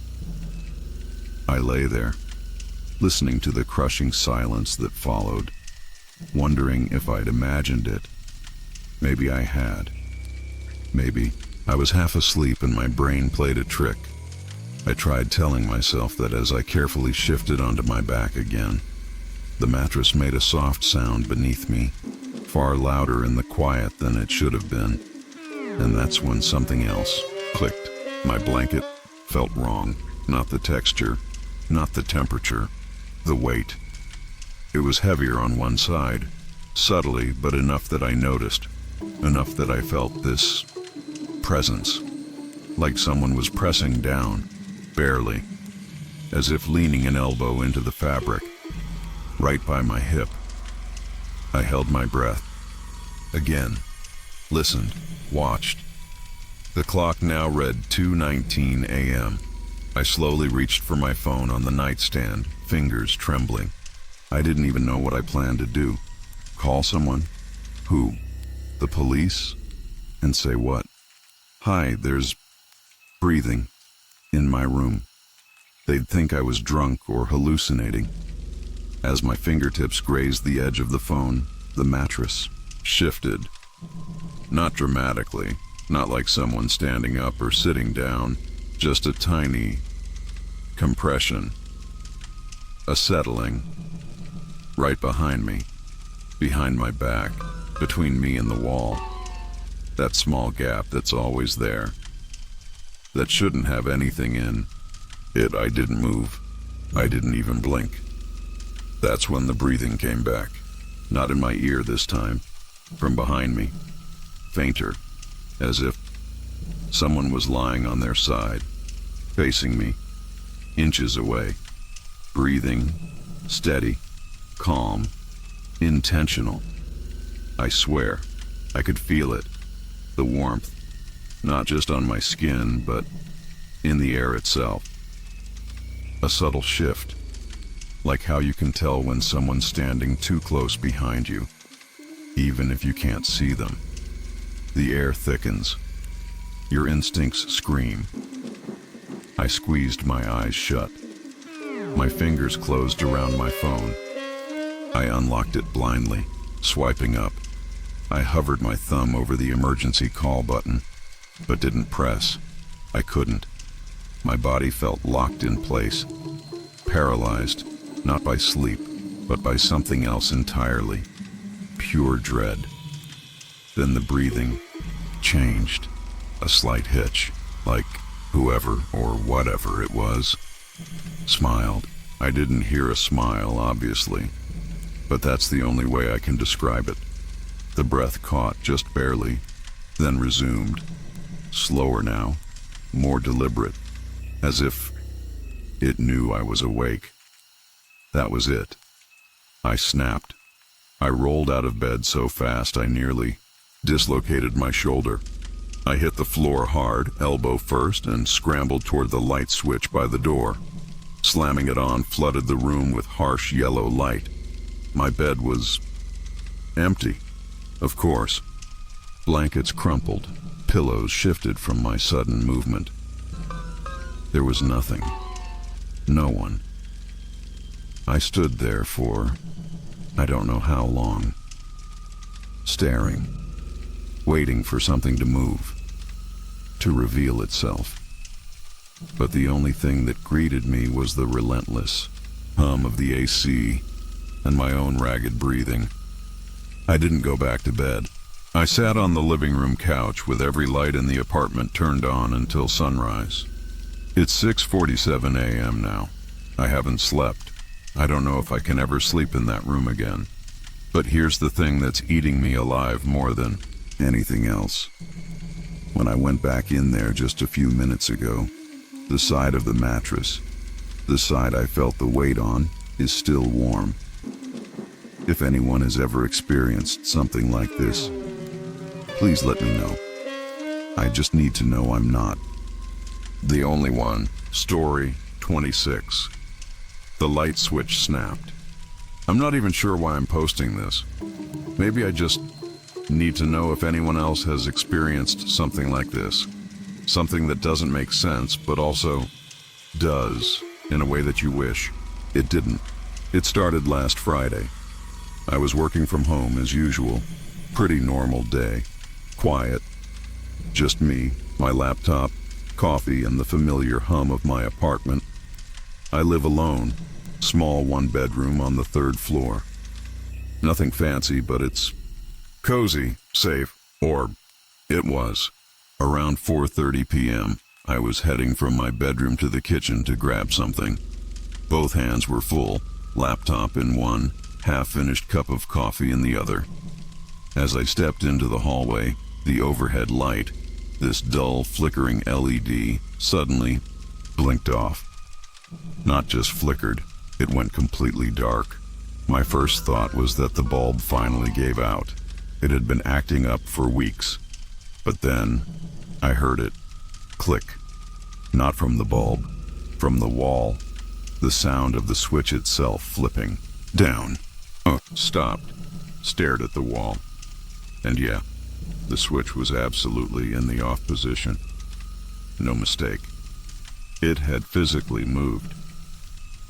I lay there, listening to the crushing silence that followed, wondering if I'd imagined it. Maybe I had. Maybe I was half asleep and my brain played a trick. I tried telling myself that as I carefully shifted onto my back again. The mattress made a soft sound beneath me, far louder in the quiet than it should have been. And that's when something else clicked. My blanket felt wrong. Not the texture, not the temperature, the weight. It was heavier on one side, subtly, but enough that I noticed, enough that I felt this presence, like someone was pressing down, barely, as if leaning an elbow into the fabric, right by my hip. I held my breath. Again, listened, watched. The clock now read 2:19 a.m. I slowly reached for my phone on the nightstand, fingers trembling. I didn't even know what I planned to do. Call someone? Who? The police? And say what? Hi, there's breathing in my room. They'd think I was drunk or hallucinating. As my fingertips grazed the edge of the phone, the mattress shifted. Not dramatically, not like someone standing up or sitting down, just a tiny compression, a settling, right behind me, behind my back, between me and the wall. That small gap that's always there, that shouldn't have anything in it. I didn't move. I didn't even blink. That's when the breathing came back. Not in my ear this time, from behind me, fainter, as if someone was lying on their side, facing me, inches away, breathing, steady, calm, intentional. I swear, I could feel it, the warmth, not just on my skin, but in the air itself. A subtle shift, like how you can tell when someone's standing too close behind you, even if you can't see them. The air thickens. Your instincts scream. I squeezed my eyes shut. My fingers closed around my phone. I unlocked it blindly, swiping up. I hovered my thumb over the emergency call button, but didn't press. I couldn't. My body felt locked in place, paralyzed, not by sleep, but by something else entirely. Pure dread. Then the breathing changed. A slight hitch, like whoever or whatever it was smiled. I didn't hear a smile, obviously, but that's the only way I can describe it. The breath caught just barely, then resumed, slower now, more deliberate, as if it knew I was awake. That was it. I snapped. I rolled out of bed so fast I nearly dislocated my shoulder. I hit the floor hard, elbow first, and scrambled toward the light switch by the door. Slamming it on flooded the room with harsh yellow light. My bed was empty, of course. Blankets crumpled, pillows shifted from my sudden movement. There was nothing. No one. I stood there for I don't know how long, staring, waiting for something to move, to reveal itself. But the only thing that greeted me was the relentless hum of the AC and my own ragged breathing. I didn't go back to bed. I sat on the living room couch with every light in the apartment turned on until sunrise. It's 6:47 a.m. now. I haven't slept. I don't know if I can ever sleep in that room again. But here's the thing that's eating me alive more than anything else. When I went back in there just a few minutes ago, the side of the mattress, the side I felt the weight on, is still warm. If anyone has ever experienced something like this, please let me know. I just need to know I'm not the only one. Story 26. The light switch snapped. I'm not even sure why I'm posting this. Maybe I just need to know if anyone else has experienced something like this. Something that doesn't make sense, but also does, in a way that you wish it didn't. It started last Friday. I was working from home as usual. Pretty normal day. Quiet. Just me, my laptop, coffee, and the familiar hum of my apartment. I live alone. Small one-bedroom on the 3rd floor. Nothing fancy, but it's cozy, safe, or it was. Around 4:30 p.m., I was heading from my bedroom to the kitchen to grab something. Both hands were full, laptop in one, half-finished cup of coffee in the other. As I stepped into the hallway, the overhead light, this dull, flickering LED, suddenly blinked off. Not just flickered, it went completely dark. My first thought was that the bulb finally gave out. It had been acting up for weeks. But then, I heard it. Click. Not from the bulb, from the wall. The sound of the switch itself flipping. Down. Stopped. Stared at the wall. And yeah, the switch was absolutely in the off position. No mistake. It had physically moved.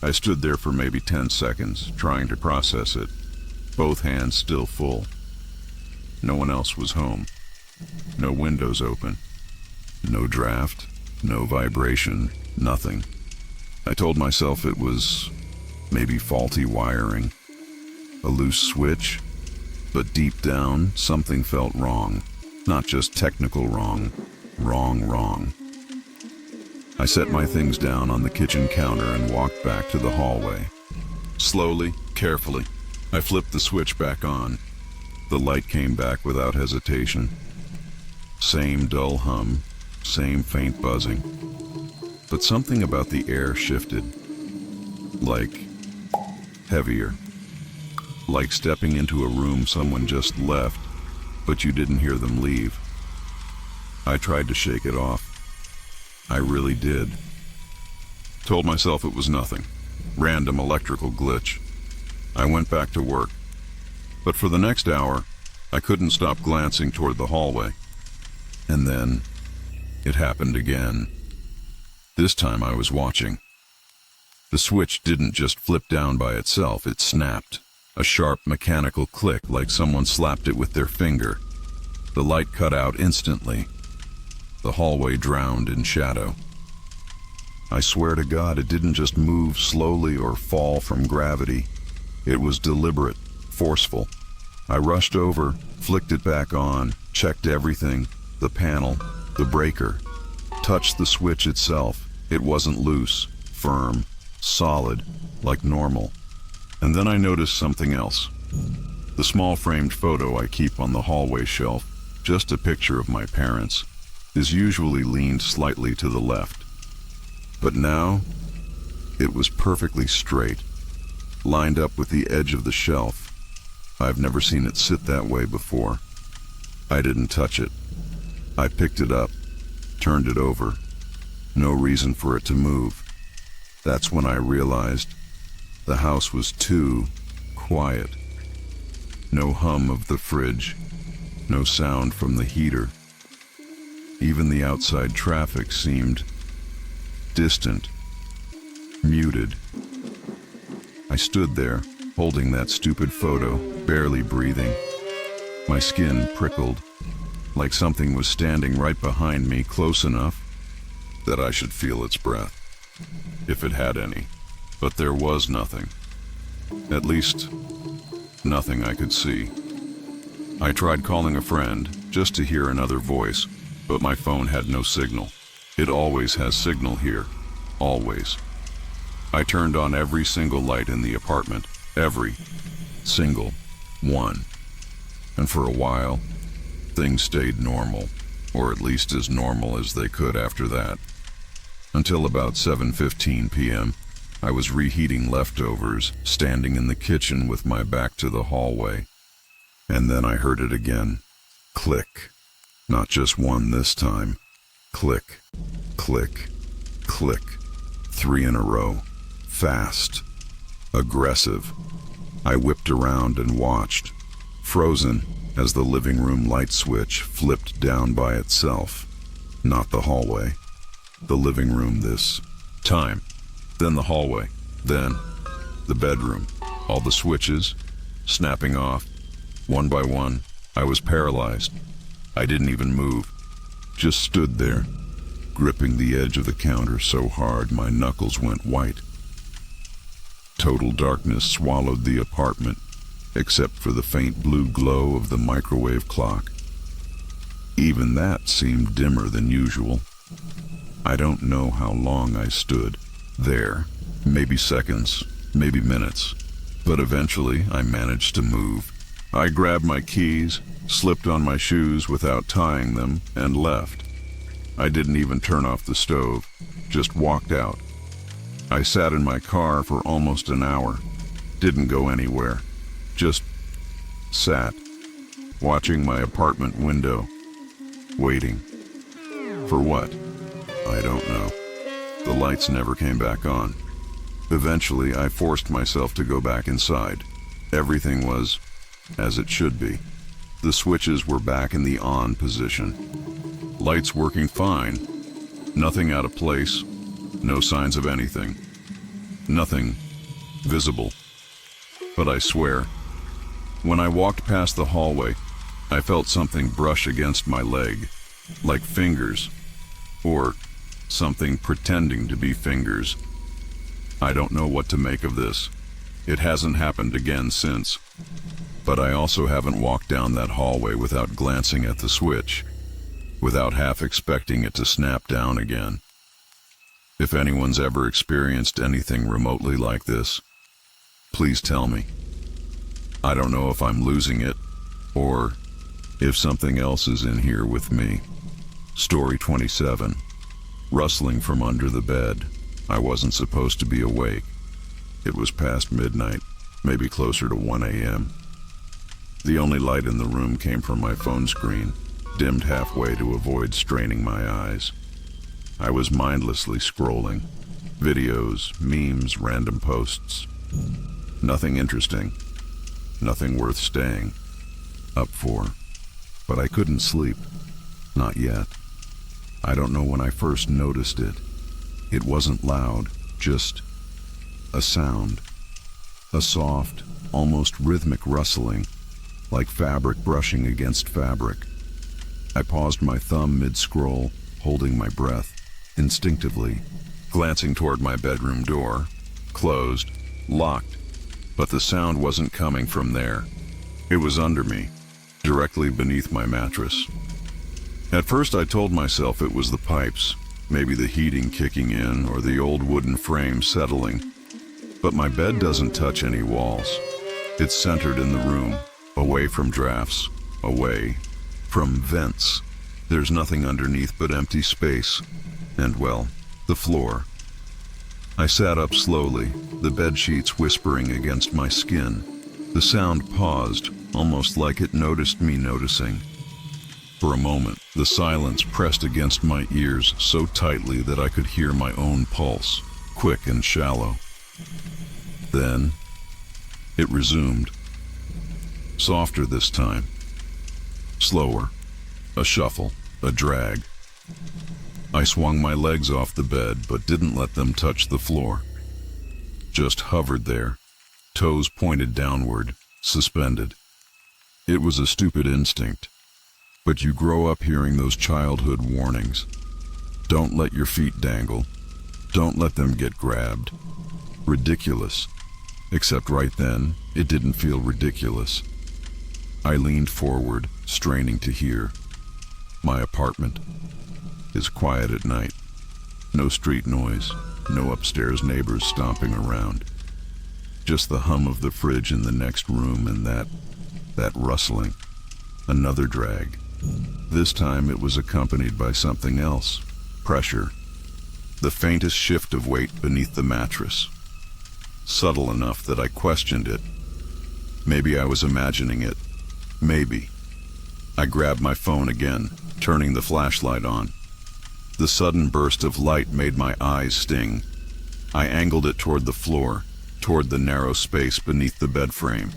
I stood there for maybe 10 seconds, trying to process it, both hands still full. No one else was home. No windows open. No draft, no vibration, nothing. I told myself it was maybe faulty wiring, a loose switch, but deep down, something felt wrong. Not just technical wrong, wrong. I set my things down on the kitchen counter and walked back to the hallway. Slowly, carefully, I flipped the switch back on. The light came back without hesitation. Same dull hum, same faint buzzing. But something about the air shifted. Like heavier. Like stepping into a room someone just left, but you didn't hear them leave. I tried to shake it off. I really did. Told myself it was nothing. Random electrical glitch. I went back to work. But for the next hour, I couldn't stop glancing toward the hallway. And then, it happened again. This time I was watching. The switch didn't just flip down by itself, it snapped. A sharp mechanical click like someone slapped it with their finger. The light cut out instantly. The hallway drowned in shadow. I swear to God, it didn't just move slowly or fall from gravity. It was deliberate, forceful. I rushed over, flicked it back on, checked everything, the panel, the breaker, touched the switch itself. It wasn't loose, firm, solid, like normal. And then I noticed something else. The small framed photo I keep on the hallway shelf, just a picture of my parents, is usually leaned slightly to the left. But now, it was perfectly straight, lined up with the edge of the shelf. I've never seen it sit that way before. I didn't touch it. I picked it up, turned it over. No reason for it to move. That's when I realized the house was too quiet. No hum of the fridge, no sound from the heater. Even the outside traffic seemed distant, muted. I stood there, holding that stupid photo, barely breathing. My skin prickled, like something was standing right behind me, close enough that I should feel its breath, if it had any. But there was nothing. At least, nothing I could see. I tried calling a friend, just to hear another voice, but my phone had no signal. It always has signal here. Always. I turned on every single light in the apartment. Every single one. And for a while, things stayed normal, or at least as normal as they could after that. Until about 7:15 p.m., I was reheating leftovers, standing in the kitchen with my back to the hallway. And then I heard it again. Click. Not just one this time. Click, click, click. 3 in a row. Fast. Aggressive. I whipped around and watched, frozen as the living room light switch flipped down by itself. Not the hallway. The living room this time. Then the hallway. Then the bedroom. All the switches snapping off. One by one. I was paralyzed. I didn't even move. Just stood there, gripping the edge of the counter so hard my knuckles went white. Total darkness swallowed the apartment, except for the faint blue glow of the microwave clock. Even that seemed dimmer than usual. I don't know how long I stood there, maybe seconds, maybe minutes, but eventually I managed to move. I grabbed my keys, slipped on my shoes without tying them, and left. I didn't even turn off the stove, just walked out. I sat in my car for almost an hour, didn't go anywhere, just sat, watching my apartment window, waiting. For what? I don't know. The lights never came back on. Eventually, I forced myself to go back inside. Everything was as it should be. The switches were back in the on position. Lights working fine. Nothing out of place. No signs of anything. Nothing visible. But I swear, when I walked past the hallway, I felt something brush against my leg, like fingers, or something pretending to be fingers. I don't know what to make of this. It hasn't happened again since. But I also haven't walked down that hallway without glancing at the switch, without half expecting it to snap down again. If anyone's ever experienced anything remotely like this, please tell me. I don't know if I'm losing it, or if something else is in here with me. Story 27. Rustling from under the bed. I wasn't supposed to be awake. It was past midnight, maybe closer to 1 a.m. The only light in the room came from my phone screen, dimmed halfway to avoid straining my eyes. I was mindlessly scrolling. Videos, memes, random posts. Nothing interesting. Nothing worth staying up for. But I couldn't sleep. Not yet. I don't know when I first noticed it. It wasn't loud, just a sound. A soft, almost rhythmic rustling, like fabric brushing against fabric. I paused my thumb mid-scroll, holding my breath, instinctively, glancing toward my bedroom door. Closed, locked, but the sound wasn't coming from there. It was under me, directly beneath my mattress. At first I told myself it was the pipes, maybe the heating kicking in or the old wooden frame settling. But my bed doesn't touch any walls. It's centered in the room, away from drafts, away from vents. There's nothing underneath but empty space, and well, the floor. I sat up slowly, the bed sheets whispering against my skin. The sound paused, almost like it noticed me noticing. For a moment, the silence pressed against my ears so tightly that I could hear my own pulse, quick and shallow. Then, it resumed. Softer this time. Slower. A shuffle, a drag. I swung my legs off the bed, but didn't let them touch the floor. Just hovered there, toes pointed downward, suspended. It was a stupid instinct, but you grow up hearing those childhood warnings. Don't let your feet dangle. Don't let them get grabbed. Ridiculous. Except right then, it didn't feel ridiculous. I leaned forward, straining to hear. My apartment is quiet at night. No street noise, no upstairs neighbors stomping around. Just the hum of the fridge in the next room and that rustling. Another drag. This time it was accompanied by something else. Pressure. The faintest shift of weight beneath the mattress. Subtle enough that I questioned it. Maybe I was imagining it. Maybe. I grabbed my phone again, turning the flashlight on. The sudden burst of light made my eyes sting. I angled it toward the floor, toward the narrow space beneath the bed frame.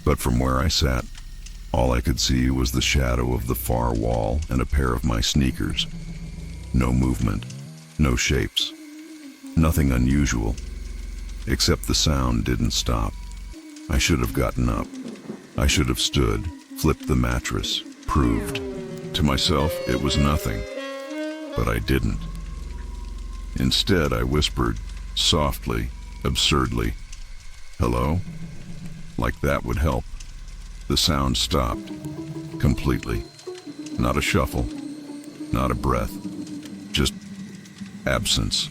But from where I sat, all I could see was the shadow of the far wall and a pair of my sneakers, No movement, no shapes, nothing unusual, except the sound didn't stop. I should have gotten up. I should have stood, flipped the mattress, proved to myself it was nothing. But I didn't. Instead, I whispered, softly, absurdly, "Hello?" Like that would help. The sound stopped, completely. Not a shuffle, not a breath, just absence.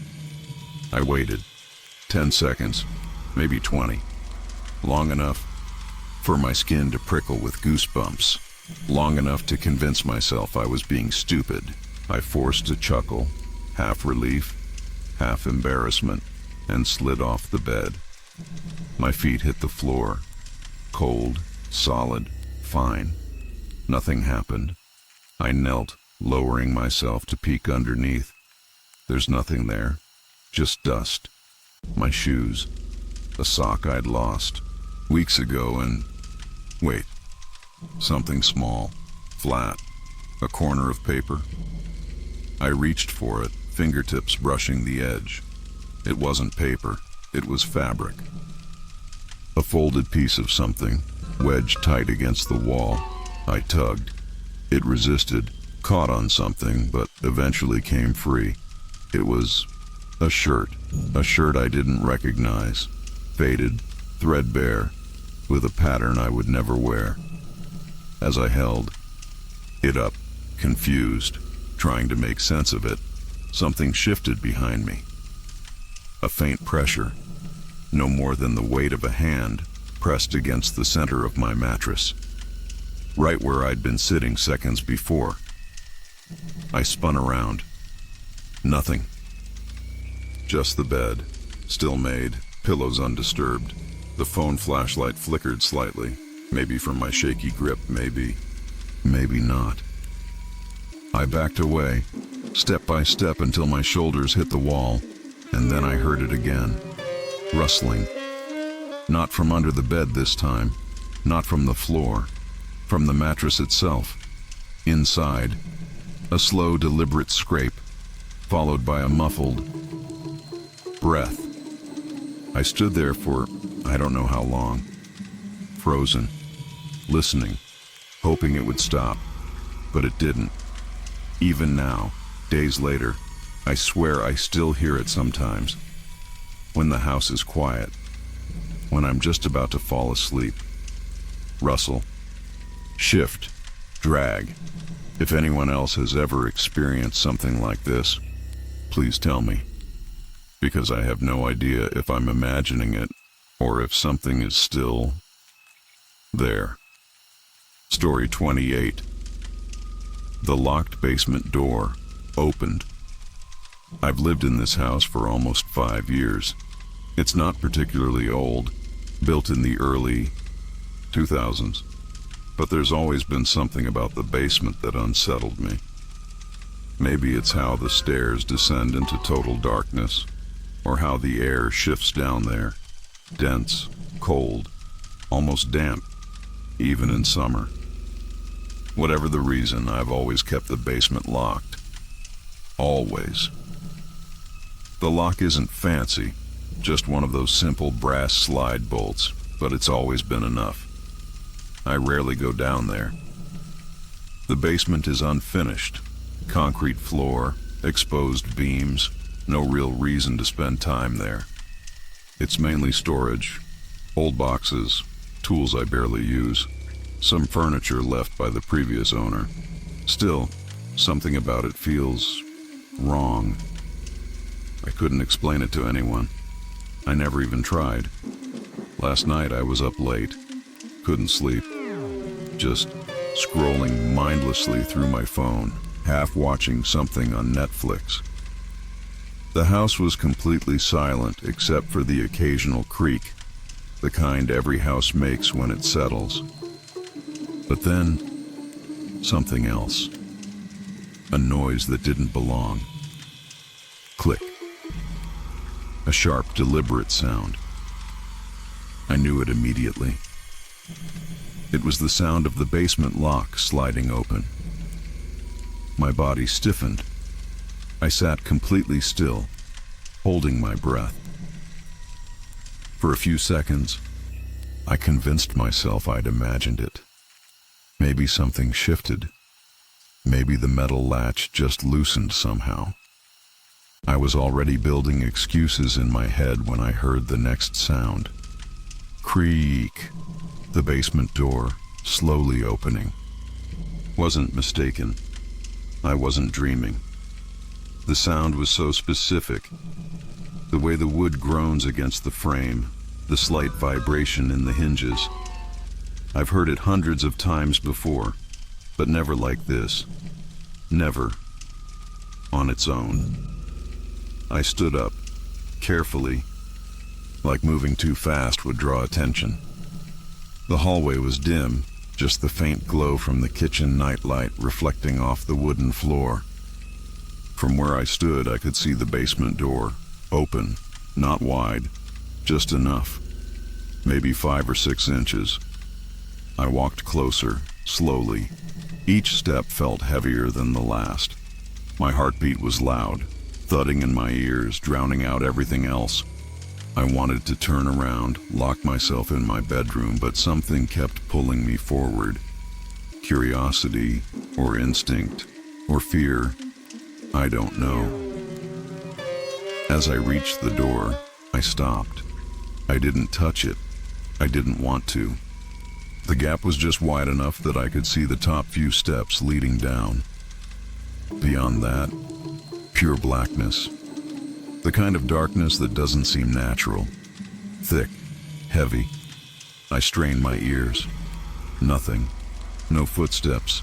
I waited. 10 seconds, maybe 20. Long enough for my skin to prickle with goosebumps. Long enough to convince myself I was being stupid. I forced a chuckle, half relief, half embarrassment, and slid off the bed. My feet hit the floor. Cold, solid, fine. Nothing happened. I knelt, lowering myself to peek underneath. There's nothing there, just dust. My shoes, a sock I'd lost weeks ago, and wait, something small, flat, a corner of paper. I reached for it, fingertips brushing the edge. It wasn't paper, it was fabric. A folded piece of something, wedged tight against the wall. I tugged. It resisted, caught on something, but eventually came free. It was a shirt I didn't recognize, faded, threadbare, with a pattern I would never wear. As I held it up, confused, trying to make sense of it, something shifted behind me. A faint pressure, no more than the weight of a hand, pressed against the center of my mattress, right where I'd been sitting seconds before. I spun around. Nothing. Just the bed, still made, pillows undisturbed. The phone flashlight flickered slightly, maybe from my shaky grip, maybe not. I backed away, step by step, until my shoulders hit the wall, and then I heard it again. Rustling. Not from under the bed this time, not from the floor, from the mattress itself. Inside, a slow, deliberate scrape, followed by a muffled breath. I stood there for I don't know how long, frozen, listening, hoping it would stop, but it didn't. Even now, days later, I swear I still hear it sometimes. When the house is quiet, when I'm just about to fall asleep. Rustle, shift, drag. If anyone else has ever experienced something like this, please tell me, because I have no idea if I'm imagining it or if something is still there. Story 28. The locked basement door opened. I've lived in this house for almost 5 years. It's not particularly old, built in the early 2000s, but there's always been something about the basement that unsettled me. Maybe it's how the stairs descend into total darkness, or how the air shifts down there, dense, cold, almost damp, even in summer. Whatever the reason, I've always kept the basement locked. Always. The lock isn't fancy, just one of those simple brass slide bolts, but it's always been enough. I rarely go down there. The basement is unfinished. Concrete floor, exposed beams, no real reason to spend time there. It's mainly storage, old boxes, tools I barely use, some furniture left by the previous owner. Still, something about it feels wrong. I couldn't explain it to anyone. I never even tried. Last night I was up late, couldn't sleep, just scrolling mindlessly through my phone, half watching something on Netflix. The house was completely silent except for the occasional creak, the kind every house makes when it settles. But then, something else. A noise that didn't belong. Click. A sharp, deliberate sound. I knew it immediately. It was the sound of the basement lock sliding open. My body stiffened. I sat completely still, holding my breath. For a few seconds, I convinced myself I'd imagined it. Maybe something shifted. Maybe the metal latch just loosened somehow. I was already building excuses in my head when I heard the next sound. Creak. The basement door, slowly opening. Wasn't mistaken. I wasn't dreaming. The sound was so specific. The way the wood groans against the frame, the slight vibration in the hinges. I've heard it hundreds of times before, but never like this. Never. On its own. I stood up, carefully, like moving too fast would draw attention. The hallway was dim, just the faint glow from the kitchen nightlight reflecting off the wooden floor. From where I stood, I could see the basement door, open, not wide, just enough, maybe 5 or 6 inches. I walked closer, slowly. Each step felt heavier than the last. My heartbeat was loud, thudding in my ears, drowning out everything else. I wanted to turn around, lock myself in my bedroom, but something kept pulling me forward. Curiosity, or instinct, or fear, I don't know. As I reached the door, I stopped. I didn't touch it. I didn't want to. The gap was just wide enough that I could see the top few steps leading down. Beyond that, pure blackness. The kind of darkness that doesn't seem natural. Thick, heavy. I strained my ears. Nothing. No footsteps.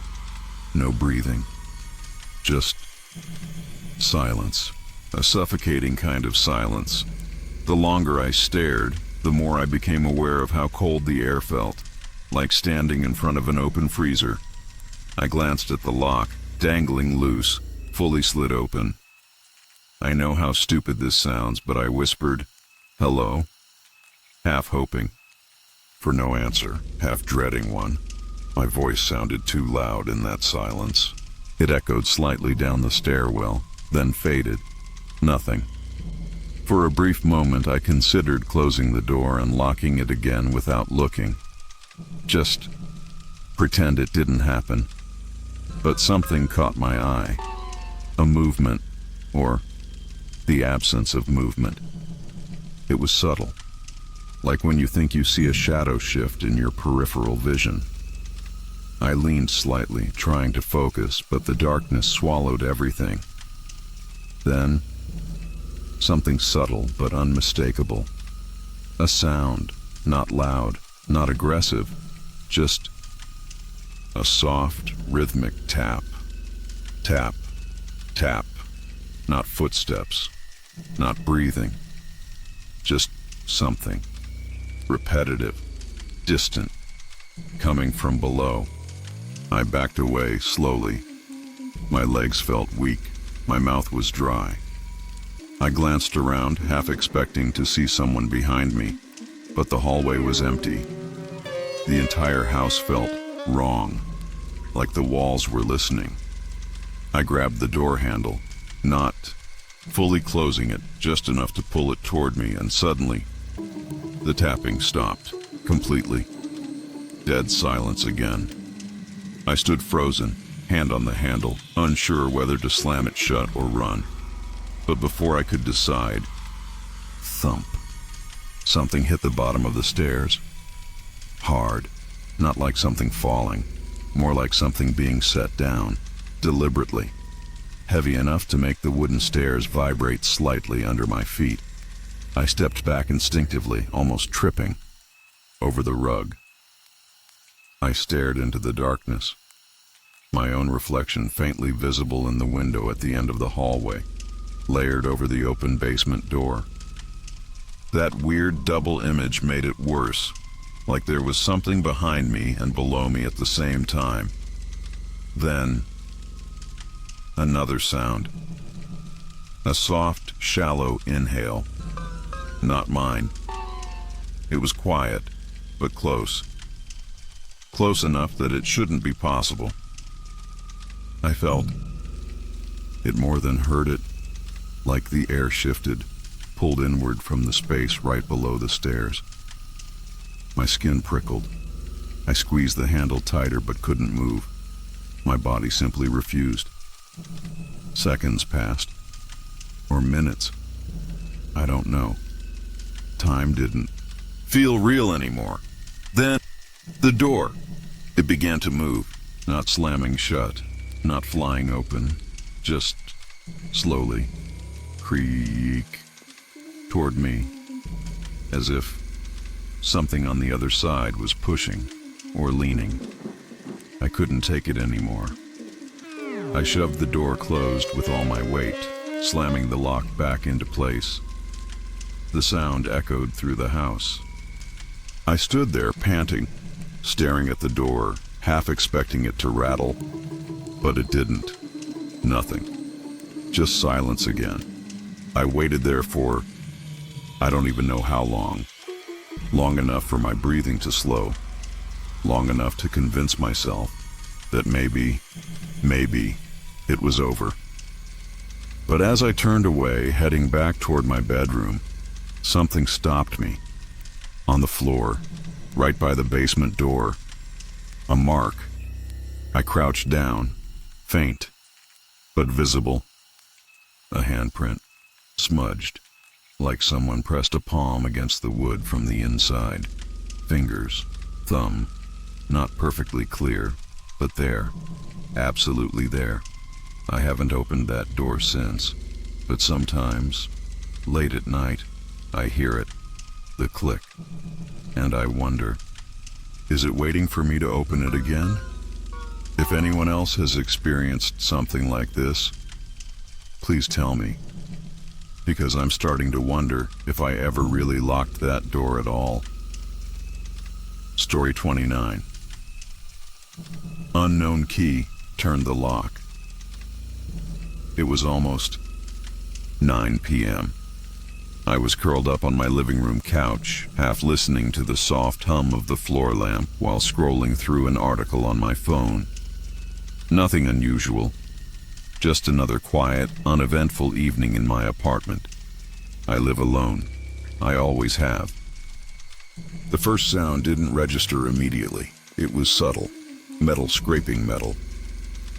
No breathing. Just silence. A suffocating kind of silence. The longer I stared, the more I became aware of how cold the air felt, like standing in front of an open freezer. I glanced at the lock, dangling loose, fully slid open. I know how stupid this sounds, but I whispered, "Hello?" half hoping for no answer, half dreading one. My voice sounded too loud in that silence. It echoed slightly down the stairwell, then faded. Nothing. For a brief moment, I considered closing the door and locking it again without looking. Just pretend it didn't happen. But something caught my eye. A movement, or the absence of movement. It was subtle, like when you think you see a shadow shift in your peripheral vision. I leaned slightly, trying to focus, but the darkness swallowed everything. Then, something subtle but unmistakable. A sound, not loud, not aggressive, just a soft, rhythmic tap. Tap, tap. Not footsteps, not breathing. Just something. Repetitive, distant, coming from below. I backed away slowly. My legs felt weak. My mouth was dry. I glanced around, half expecting to see someone behind me, but the hallway was empty. The entire house felt wrong, like the walls were listening. I grabbed the door handle, not fully closing it, just enough to pull it toward me, and suddenly, the tapping stopped, completely. Dead silence again. I stood frozen, hand on the handle, unsure whether to slam it shut or run. But before I could decide, thump. Something hit the bottom of the stairs. Hard, not like something falling, more like something being set down, deliberately. Heavy enough to make the wooden stairs vibrate slightly under my feet. I stepped back instinctively, almost tripping, over the rug. I stared into the darkness, my own reflection faintly visible in the window at the end of the hallway, layered over the open basement door. That weird double image made it worse, like there was something behind me and below me at the same time. Then, another sound. A soft, shallow inhale. Not mine. It was quiet, but close. Close enough that it shouldn't be possible. I felt it more than heard it. like the air shifted, pulled inward from the space right below the stairs. My skin prickled. I squeezed the handle tighter but couldn't move. My body simply refused. Seconds passed. Or minutes. I don't know. Time didn't feel real anymore. Then, the door. It began to move, not slamming shut, not flying open, just slowly creak toward me, as if something on the other side was pushing or leaning. I couldn't take it anymore. I shoved the door closed with all my weight, slamming the lock back into place. The sound echoed through the house. I stood there panting, staring at the door, half expecting it to rattle, but it didn't. Nothing. Just silence again. I waited there for, I don't even know how long. Long enough for my breathing to slow. Long enough to convince myself that maybe it was over. But as I turned away, heading back toward my bedroom, something stopped me. On the floor, right by the basement door, a mark. I crouched down, faint, but visible. A handprint, smudged, like someone pressed a palm against the wood from the inside. Fingers, thumb, not perfectly clear, but there, absolutely there. I haven't opened that door since, but sometimes, late at night, I hear it, the click, and I wonder, is it waiting for me to open it again? If anyone else has experienced something like this, please tell me, because I'm starting to wonder if I ever really locked that door at all. Story 29. Unknown key turned the lock. It was almost 9 p.m. I was curled up on my living room couch, half listening to the soft hum of the floor lamp while scrolling through an article on my phone. Nothing unusual, just another quiet, uneventful evening in my apartment. I live alone. I always have. The first sound didn't register immediately. It was subtle, metal scraping metal.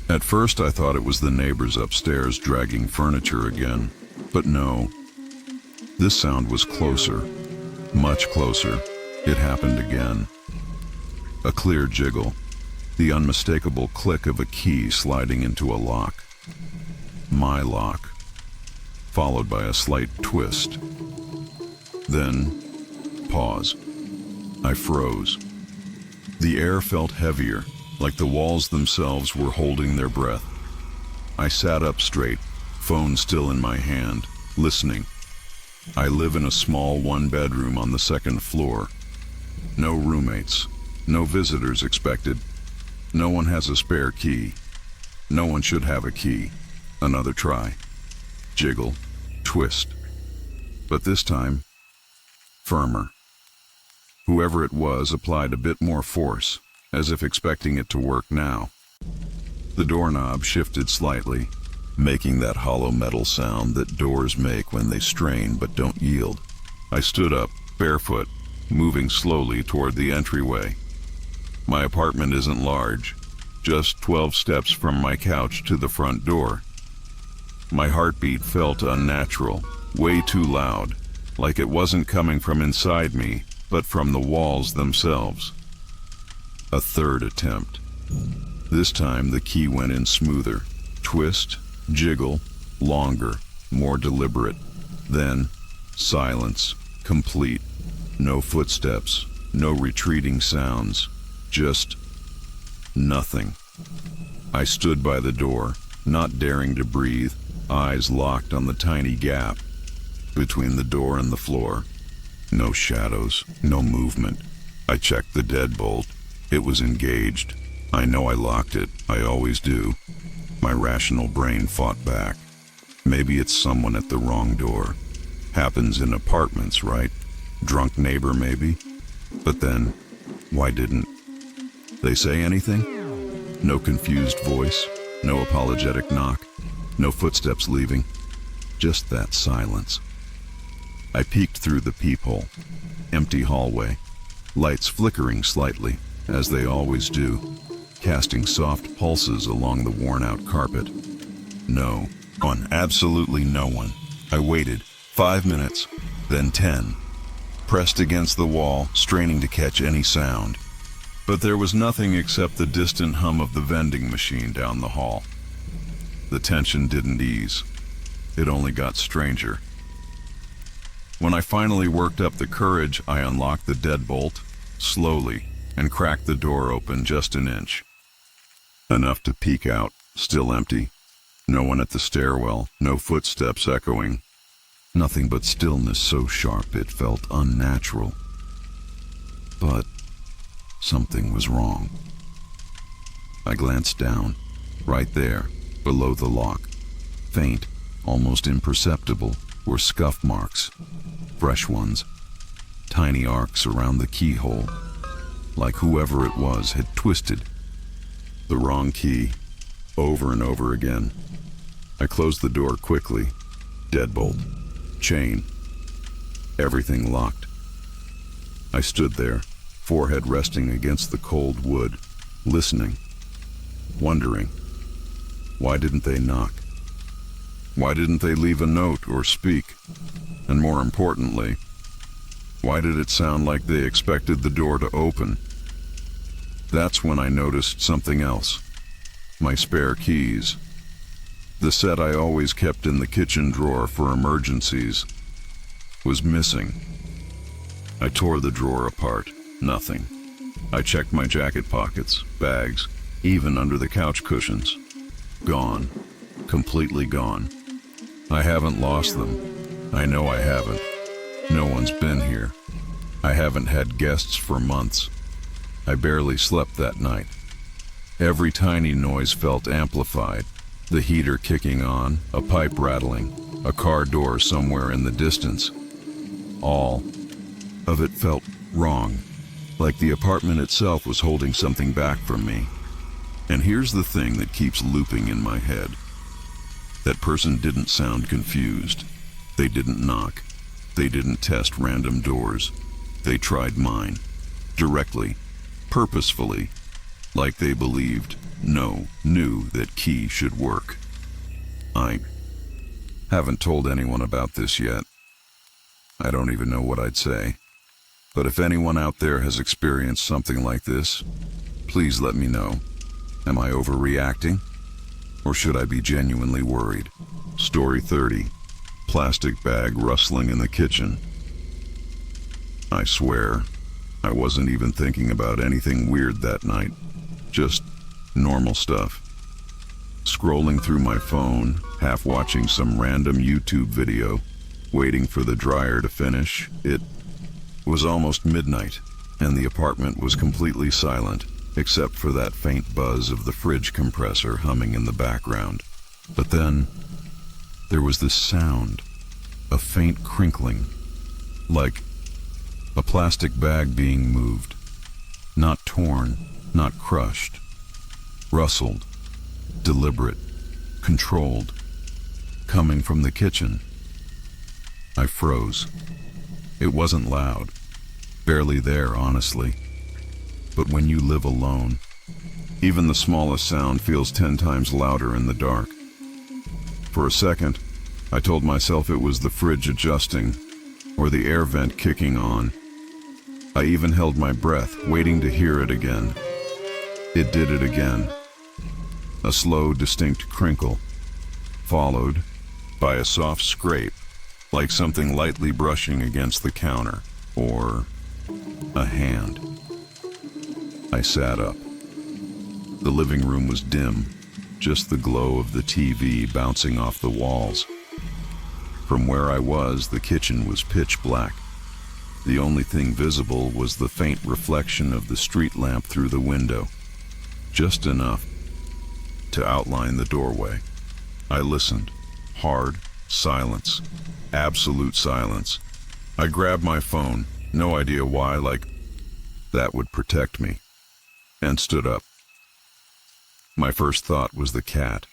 At first I thought it was the neighbors upstairs dragging furniture again, but no. This sound was closer, much closer. It happened again. A clear jiggle, the unmistakable click of a key sliding into a lock. My lock, followed by a slight twist. Then, pause. I froze. The air felt heavier, like the walls themselves were holding their breath. I sat up straight, phone still in my hand, listening. I live in a small one-bedroom on the second floor. No roommates, no visitors expected. No one has a spare key. No one should have a key. Another try. Jiggle, twist. But this time, firmer. Whoever it was applied a bit more force, as if expecting it to work now. The doorknob shifted slightly, making that hollow metal sound that doors make when they strain but don't yield. I stood up, barefoot, moving slowly toward the entryway. My apartment isn't large, just 12 steps from my couch to the front door. My heartbeat felt unnatural, way too loud, like it wasn't coming from inside me, but from the walls themselves. A third attempt. This time the key went in smoother. Twist, jiggle, longer, more deliberate. Then, silence, complete. No footsteps, no retreating sounds, just nothing. I stood by the door, not daring to breathe, eyes locked on the tiny gap between the door and the floor. No shadows, no movement. I checked the deadbolt. It was engaged. I know I locked it. I always do. My rational brain fought back. Maybe it's someone at the wrong door. Happens in apartments, right? Drunk neighbor, maybe? But then, why didn't they say anything? No confused voice, no apologetic knock, no footsteps leaving. Just that silence. I peeked through the peephole. Empty hallway. Lights flickering slightly, as they always do, casting soft pulses along the worn-out carpet. No one. Absolutely no one. I waited. 5 minutes, then 10. Pressed against the wall, straining to catch any sound. But there was nothing except the distant hum of the vending machine down the hall. The tension didn't ease. It only got stranger. When I finally worked up the courage, I unlocked the deadbolt, slowly, and cracked the door open just an inch. Enough to peek out, still empty. No one at the stairwell, no footsteps echoing. Nothing but stillness so sharp it felt unnatural. But something was wrong. I glanced down, right there, below the lock. Faint, almost imperceptible, were scuff marks, fresh ones, tiny arcs around the keyhole, like whoever it was had twisted the wrong key over and over again. I closed the door quickly. Deadbolt, chain, everything locked. I stood there, forehead resting against the cold wood, listening, wondering, why didn't they knock? Why didn't they leave a note or speak? And more importantly, why did it sound like they expected the door to open? That's when I noticed something else. My spare keys. The set I always kept in the kitchen drawer for emergencies was missing. I tore the drawer apart. Nothing. I checked my jacket pockets, bags, even under the couch cushions. Gone. Completely gone. I haven't lost them. I know I haven't. No one's been here. I haven't had guests for months. I barely slept that night. Every tiny noise felt amplified. The heater kicking on, a pipe rattling, a car door somewhere in the distance. All of it felt wrong, like the apartment itself was holding something back from me. And here's the thing that keeps looping in my head. That person didn't sound confused. They didn't knock. They didn't test random doors. They tried mine. Directly. Purposefully. Like they believed, knew that key should work. I haven't told anyone about this yet. I don't even know what I'd say. But if anyone out there has experienced something like this, please let me know. Am I overreacting? Or should I be genuinely worried? Story 30. Plastic bag rustling in the kitchen. I swear, I wasn't even thinking about anything weird that night. Just normal stuff. Scrolling through my phone, half watching some random YouTube video, waiting for the dryer to finish. It was almost midnight, and the apartment was completely silent, except for that faint buzz of the fridge compressor humming in the background. But then, there was this sound, a faint crinkling, like a plastic bag being moved. Not torn, not crushed. Rustled, deliberate, controlled, coming from the kitchen. I froze. It wasn't loud, barely there, honestly. But when you live alone, even the smallest sound feels 10 times louder in the dark. For a second, I told myself it was the fridge adjusting, or the air vent kicking on. I even held my breath, waiting to hear it again. It did it again. A slow, distinct crinkle, followed by a soft scrape, like something lightly brushing against the counter, or a hand. I sat up. The living room was dim, just the glow of the TV bouncing off the walls. From where I was, the kitchen was pitch black. The only thing visible was the faint reflection of the street lamp through the window, just enough to outline the doorway. I listened. Hard silence. Absolute silence. I grabbed my phone, no idea why, like that would protect me, and stood up. My first thought was the cat.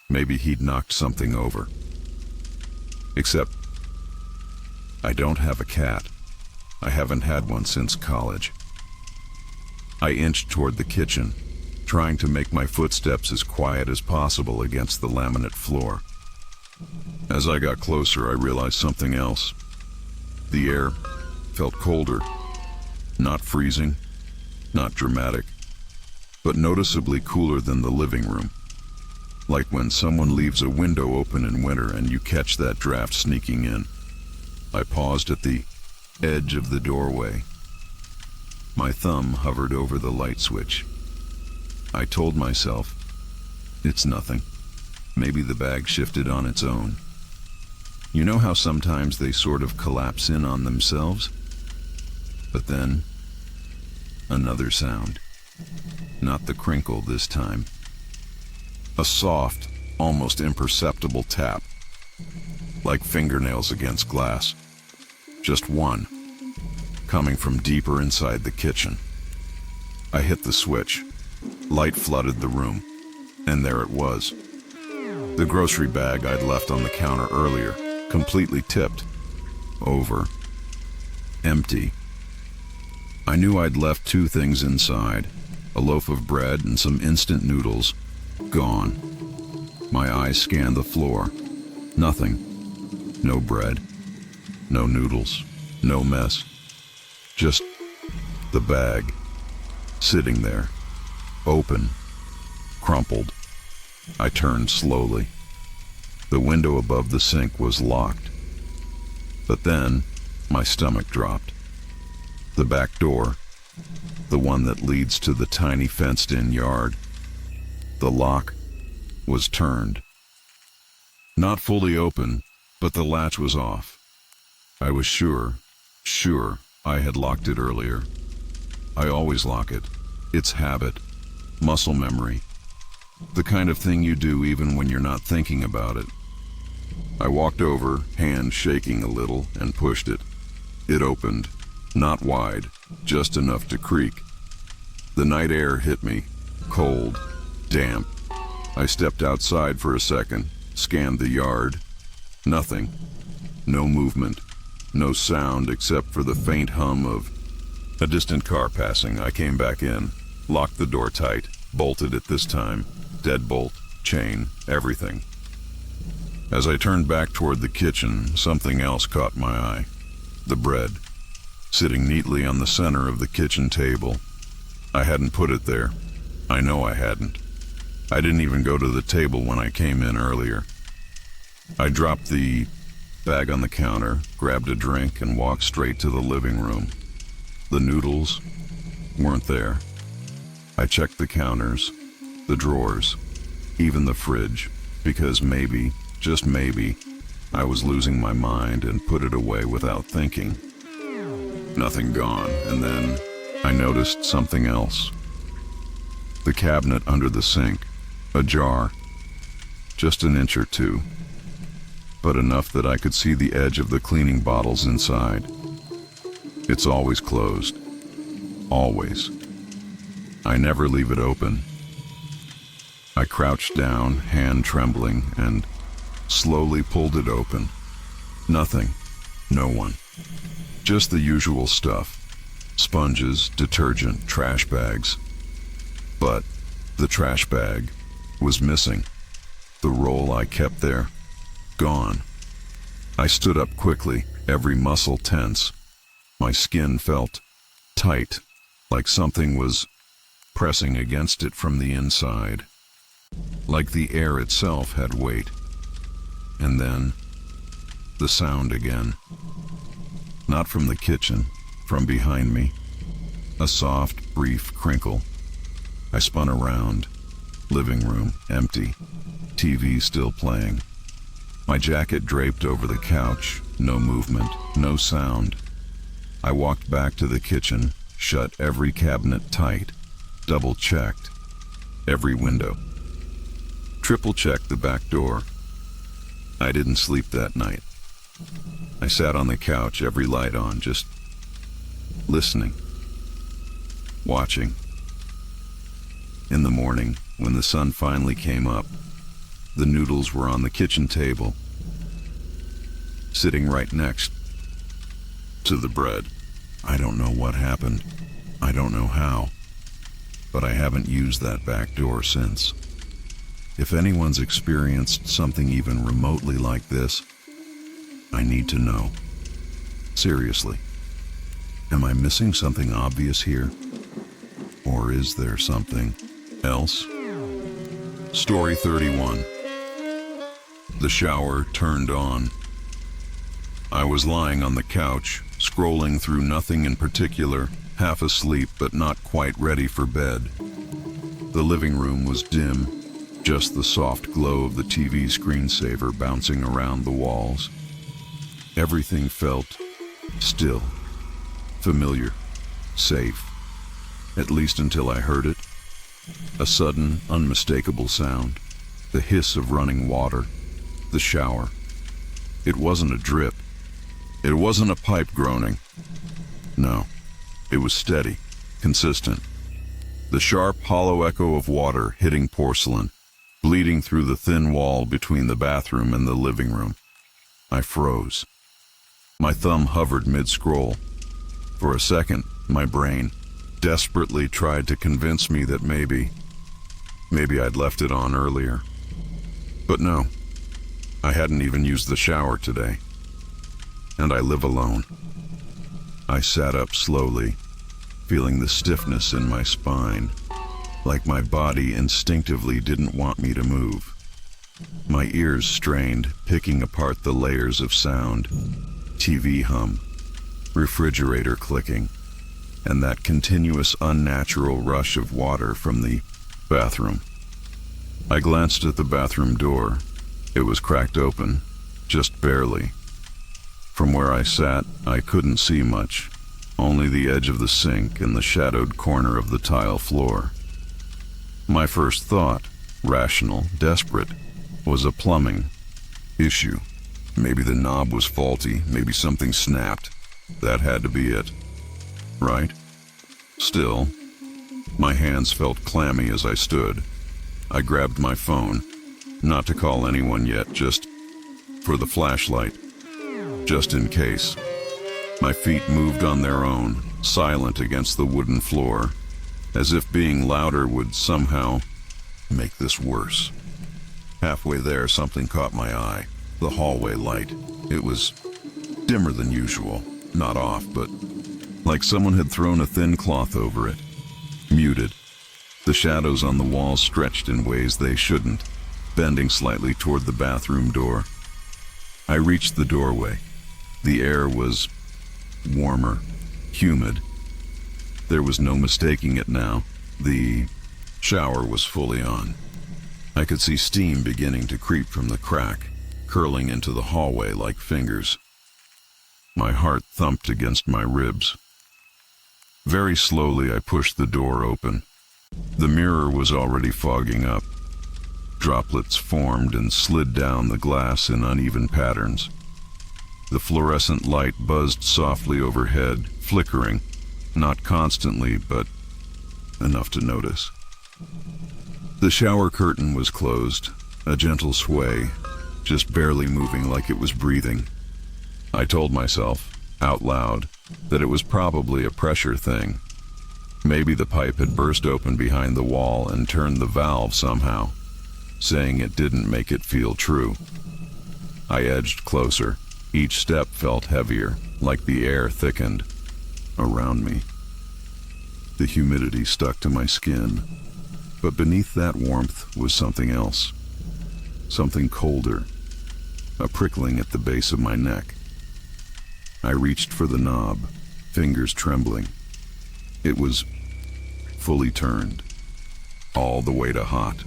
Maybe he'd knocked something over. Except, I don't have a cat. I haven't had one since college. I inched toward the kitchen, trying to make my footsteps as quiet as possible against the laminate floor. As I got closer, I realized something else. The air felt colder, not freezing, not dramatic, but noticeably cooler than the living room. Like when someone leaves a window open in winter and you catch that draft sneaking in. I paused at the edge of the doorway. My thumb hovered over the light switch. I told myself, it's nothing. Maybe the bag shifted on its own. You know how sometimes they sort of collapse in on themselves? But then, another sound. Not the crinkle this time. A soft, almost imperceptible tap, like fingernails against glass. Just one, coming from deeper inside the kitchen. I hit the switch. Light flooded the room, and there it was. The grocery bag I'd left on the counter earlier, completely tipped over, empty. I knew I'd left two things inside, a loaf of bread and some instant noodles, gone. My eyes scanned the floor. Nothing. No bread. No noodles. No mess. Just the bag, sitting there, open, crumpled. I turned slowly. The window above the sink was locked. But then, my stomach dropped. The back door, the one that leads to the tiny fenced-in yard, the lock was turned. Not fully open, but the latch was off. I was sure I had locked it earlier. I always lock it. It's habit, muscle memory, the kind of thing you do even when you're not thinking about it. I walked over, hand shaking a little, and pushed it. It opened, not wide, just enough to creak. The night air hit me, cold, damp. I stepped outside for a second, scanned the yard. Nothing. No movement. No sound except for the faint hum of a distant car passing. I came back in, locked the door tight, bolted it this time. Deadbolt, chain, everything. As I turned back toward the kitchen, something else caught my eye. The bread, sitting neatly on the center of the kitchen table. I hadn't put it there. I know I hadn't. I didn't even go to the table when I came in earlier. I dropped the bag on the counter, grabbed a drink, and walked straight to the living room. The noodles weren't there. I checked the counters, the drawers, even the fridge, because maybe, just maybe, I was losing my mind and put it away without thinking. Nothing gone, and then I noticed something else. The cabinet under the sink, ajar, just an inch or two, but enough that I could see the edge of the cleaning bottles inside. It's always closed. Always. I never leave it open. I crouched down, hand trembling, and slowly pulled it open. Nothing. No one. Just the usual stuff. Sponges, detergent, trash bags. But the trash bag was missing. The roll I kept there, gone. I stood up quickly, every muscle tense. My skin felt tight, like something was pressing against it from the inside. Like the air itself had weight. And then, the sound again. Not from the kitchen, from behind me. A soft, brief crinkle. I spun around. Living room, empty. TV still playing. My jacket draped over the couch. No movement, no sound. I walked back to the kitchen, shut every cabinet tight, double-checked every window. Triple-checked the back door. I didn't sleep that night. I sat on the couch, every light on, just listening, watching. In the morning, when the sun finally came up, the noodles were on the kitchen table. sitting right next to the bread. I don't know what happened. I don't know how. But I haven't used that back door since. If anyone's experienced something even remotely like this, I need to know. Seriously. Am I missing something obvious here? Or is there something else? Story 31. The shower turned on. I was lying on the couch, scrolling through nothing in particular, half asleep but not quite ready for bed. The living room was dim, just the soft glow of the TV screensaver bouncing around the walls. Everything felt still, familiar, safe, at least until I heard it. A sudden, unmistakable sound, the hiss of running water, the shower. It wasn't a drip. It wasn't a pipe groaning. No, it was steady, consistent. The sharp, hollow echo of water hitting porcelain, bleeding through the thin wall between the bathroom and the living room. I froze. My thumb hovered mid-scroll. For a second, my brain desperately tried to convince me that maybe I'd left it on earlier. But no, I hadn't even used the shower today. And I live alone. I sat up slowly, feeling the stiffness in my spine, like my body instinctively didn't want me to move. My ears strained, picking apart the layers of sound, TV hum, refrigerator clicking, and that continuous unnatural rush of water from the bathroom. I glanced at the bathroom door. It was cracked open, just barely. From where I sat, I couldn't see much, only the edge of the sink and the shadowed corner of the tile floor. My first thought, rational, desperate, was a plumbing issue. Maybe the knob was faulty, maybe something snapped. That had to be it. Right? Still, my hands felt clammy as I stood. I grabbed my phone, not to call anyone yet, just for the flashlight, just in case. My feet moved on their own, silent against the wooden floor, as if being louder would somehow make this worse. Halfway there, something caught my eye. The hallway light. It was dimmer than usual, not off, but like someone had thrown a thin cloth over it. Muted. The shadows on the walls stretched in ways they shouldn't, bending slightly toward the bathroom door. I reached the doorway. The air was warmer, humid. There was no mistaking it now. The shower was fully on. I could see steam beginning to creep from the crack, curling into the hallway like fingers. My heart thumped against my ribs. Very slowly, I pushed the door open. The mirror was already fogging up. Droplets formed and slid down the glass in uneven patterns. The fluorescent light buzzed softly overhead, flickering, not constantly, but enough to notice. The shower curtain was closed, a gentle sway, just barely moving like it was breathing. I told myself, out loud, that it was probably a pressure thing. Maybe the pipe had burst open behind the wall and turned the valve somehow, saying it didn't make it feel true. I edged closer. Each step felt heavier, like the air thickened around me. The humidity stuck to my skin, but beneath that warmth was something else. Something colder, a prickling at the base of my neck. I reached for the knob, fingers trembling. It was fully turned, all the way to hot,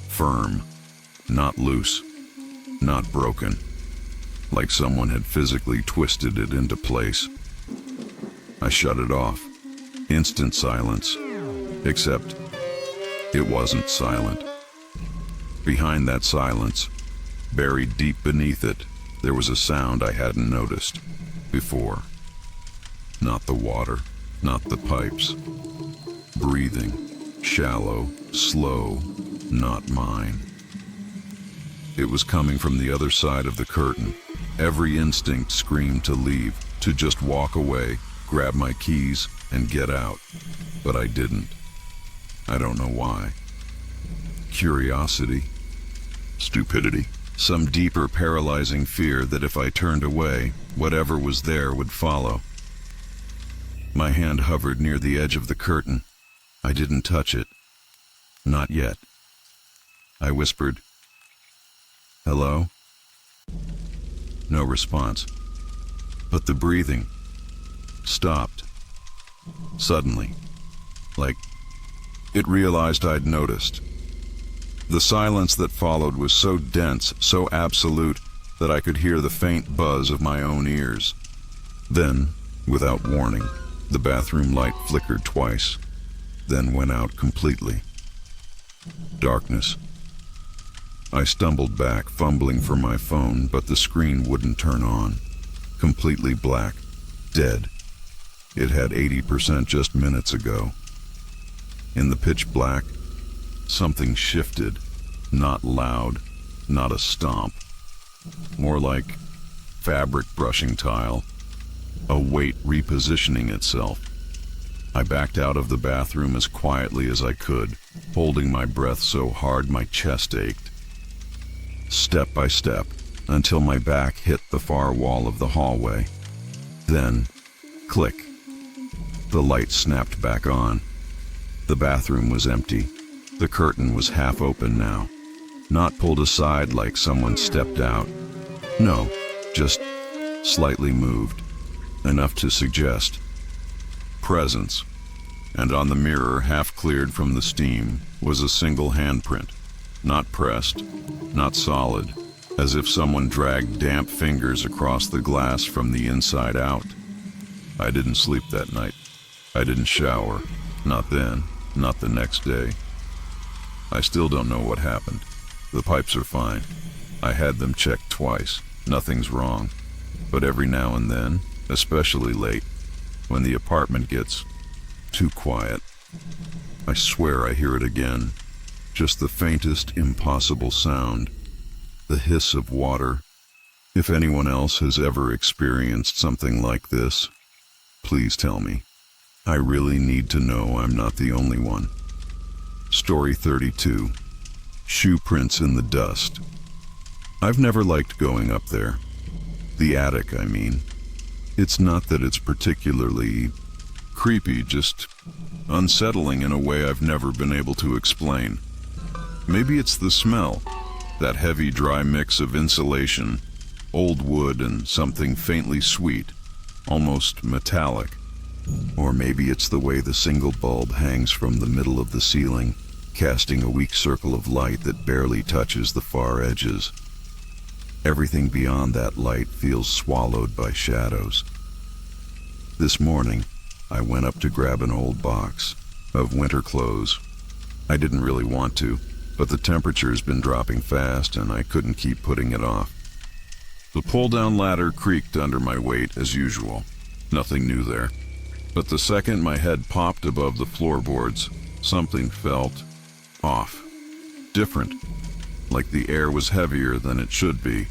firm, not loose, not broken, like someone had physically twisted it into place. I shut it off. Instant silence, except it wasn't silent. Behind that silence, buried deep beneath it, there was a sound I hadn't noticed before. Not the water, not the pipes. Breathing, shallow, slow, not mine. It was coming from the other side of the curtain, Every instinct screamed to leave, to just walk away, grab my keys, and get out. But I didn't. I don't know why. Curiosity? Stupidity? Some deeper, paralyzing fear that if I turned away, whatever was there would follow. My hand hovered near the edge of the curtain. I didn't touch it. Not yet. I whispered, "Hello?" No response. But the breathing stopped. Suddenly. Like it realized I'd noticed. The silence that followed was so dense, so absolute, that I could hear the faint buzz of my own ears. Then, without warning, the bathroom light flickered twice, then went out completely. Darkness. I stumbled back, fumbling for my phone, but the screen wouldn't turn on. Completely black. Dead. It had 80% just minutes ago. In the pitch black, something shifted. Not loud, not a stomp. More like fabric brushing tile. A weight repositioning itself. I backed out of the bathroom as quietly as I could, holding my breath so hard my chest ached. Step by step, until my back hit the far wall of the hallway. Then, click. The light snapped back on. The bathroom was empty. The curtain was half open now. Not pulled aside like someone stepped out. No, just slightly moved. Enough to suggest presence. And on the mirror, half cleared from the steam, was a single handprint. Not pressed, not solid, as if someone dragged damp fingers across the glass from the inside out. I didn't sleep that night. I didn't shower. Not then, not the next day. I still don't know what happened. The pipes are fine. I had them checked twice. Nothing's wrong. But every now and then, especially late, when the apartment gets too quiet, I swear I hear it again. Just the faintest, impossible sound. The hiss of water. If anyone else has ever experienced something like this, please tell me. I really need to know I'm not the only one. Story 32. Shoe prints in the dust. I've never liked going up there. The attic, I mean. It's not that it's particularly creepy, just unsettling in a way I've never been able to explain. Maybe it's the smell, that heavy, dry mix of insulation, old wood, and something faintly sweet, almost metallic. Or maybe it's the way the single bulb hangs from the middle of the ceiling, casting a weak circle of light that barely touches the far edges. Everything beyond that light feels swallowed by shadows. This morning, I went up to grab an old box of winter clothes. I didn't really want to, but the temperature's been dropping fast and I couldn't keep putting it off. The pull-down ladder creaked under my weight as usual. Nothing new there. But the second my head popped above the floorboards, something felt off. Different. Like the air was heavier than it should be.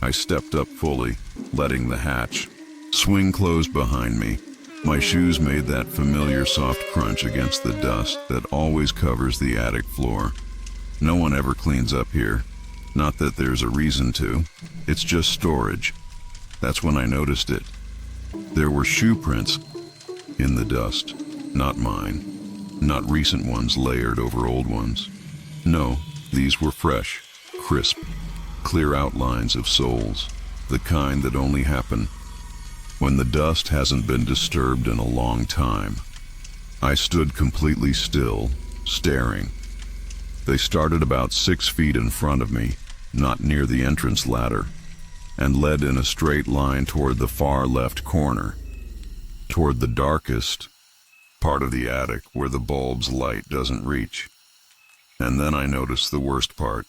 I stepped up fully, letting the hatch swing closed behind me. My shoes made that familiar soft crunch against the dust that always covers the attic floor. No one ever cleans up here. Not that there's a reason to. It's just storage. That's when I noticed it. There were shoe prints in the dust. Not mine. Not recent ones layered over old ones. No, these were fresh, crisp, clear outlines of soles. The kind that only happen when the dust hasn't been disturbed in a long time. I stood completely still, staring. They started about 6 feet in front of me, not near the entrance ladder, and led in a straight line toward the far left corner, toward the darkest part of the attic where the bulb's light doesn't reach. And then I noticed the worst part.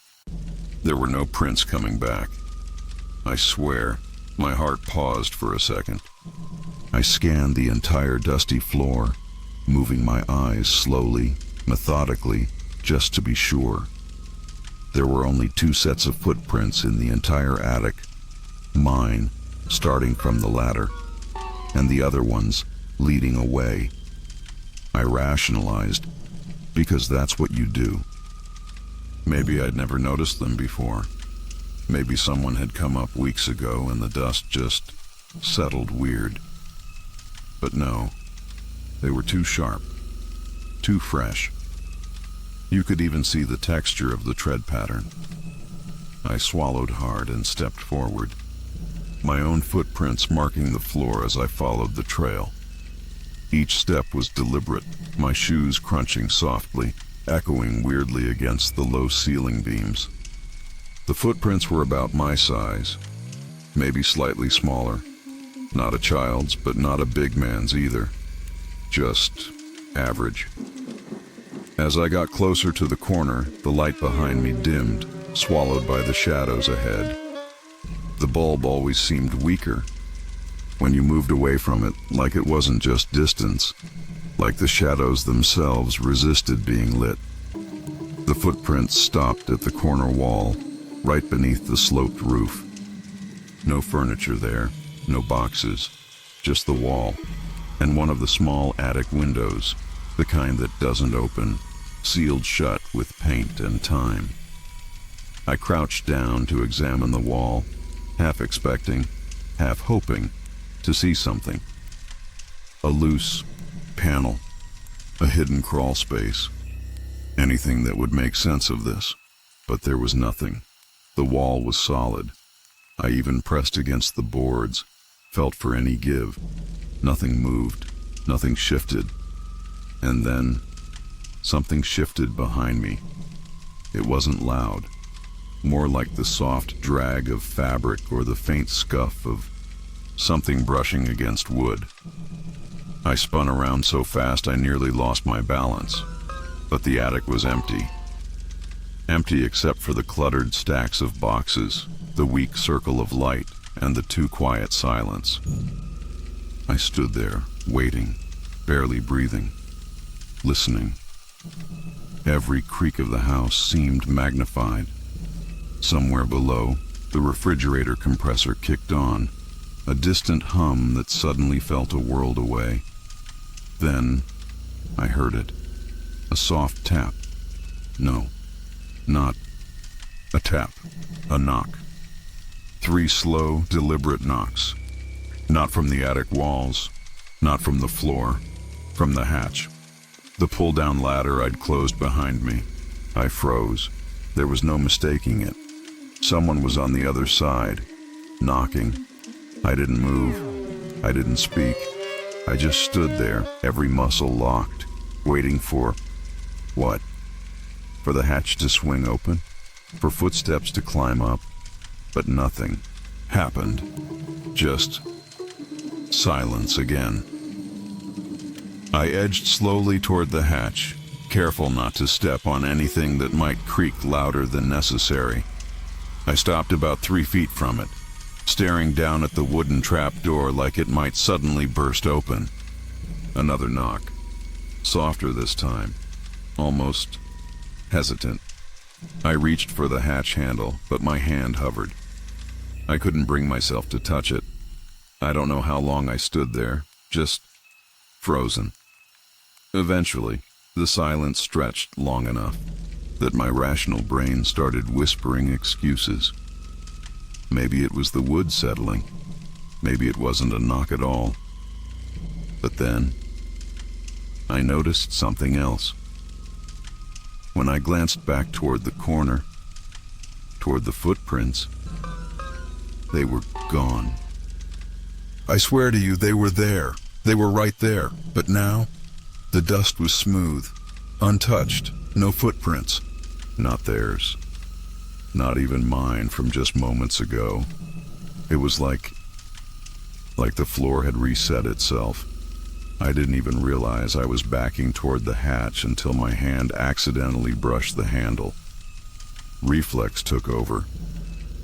There were no prints coming back. I swear, my heart paused for a second. I scanned the entire dusty floor, moving my eyes slowly, methodically, just to be sure. There were only 2 sets of footprints in the entire attic. Mine, starting from the ladder, and the other ones leading away. I rationalized, because that's what you do. Maybe I'd never noticed them before. Maybe someone had come up weeks ago and the dust just settled weird. But no, they were too sharp, too fresh. You could even see the texture of the tread pattern. I swallowed hard and stepped forward, my own footprints marking the floor as I followed the trail. Each step was deliberate, my shoes crunching softly, echoing weirdly against the low ceiling beams. The footprints were about my size, maybe slightly smaller. Not a child's, but not a big man's either. Just average. As I got closer to the corner, the light behind me dimmed, swallowed by the shadows ahead. The bulb always seemed weaker when you moved away from it, like it wasn't just distance, like the shadows themselves resisted being lit. The footprints stopped at the corner wall, right beneath the sloped roof. No furniture there, no boxes, just the wall, and one of the small attic windows, the kind that doesn't open, sealed shut with paint and time. I crouched down to examine the wall, half expecting, half hoping to see something. A loose panel, a hidden crawl space, anything that would make sense of this. But there was nothing. The wall was solid. I even pressed against the boards, felt for any give. Nothing moved, nothing shifted. And then, something shifted behind me. It wasn't loud, more like the soft drag of fabric or the faint scuff of something brushing against wood. I spun around so fast I nearly lost my balance, but the attic was empty. Empty except for the cluttered stacks of boxes, the weak circle of light, and the too quiet silence. I stood there, waiting, barely breathing, listening. Every creak of the house seemed magnified. Somewhere below, the refrigerator compressor kicked on, a distant hum that suddenly felt a world away. Then, I heard it. A soft tap. No, not a tap. A knock. 3 slow, deliberate knocks. Not from the attic walls, not from the floor, from the hatch. The pull-down ladder I'd closed behind me. I froze. There was no mistaking it. Someone was on the other side, knocking. I didn't move. I didn't speak. I just stood there, every muscle locked, waiting for what? For the hatch to swing open? For footsteps to climb up? But nothing happened. Just silence again. I edged slowly toward the hatch, careful not to step on anything that might creak louder than necessary. I stopped about 3 feet from it, staring down at the wooden trapdoor like it might suddenly burst open. Another knock, softer this time, almost hesitant. I reached for the hatch handle, but my hand hovered. I couldn't bring myself to touch it. I don't know how long I stood there, just frozen. Eventually, the silence stretched long enough that my rational brain started whispering excuses. Maybe it was the wood settling. Maybe it wasn't a knock at all. But then, I noticed something else. When I glanced back toward the corner, toward the footprints, they were gone. I swear to you, they were there. They were right there. But now, the dust was smooth, untouched, no footprints. Not theirs. Not even mine from just moments ago. It was like the floor had reset itself. I didn't even realize I was backing toward the hatch until my hand accidentally brushed the handle. Reflex took over.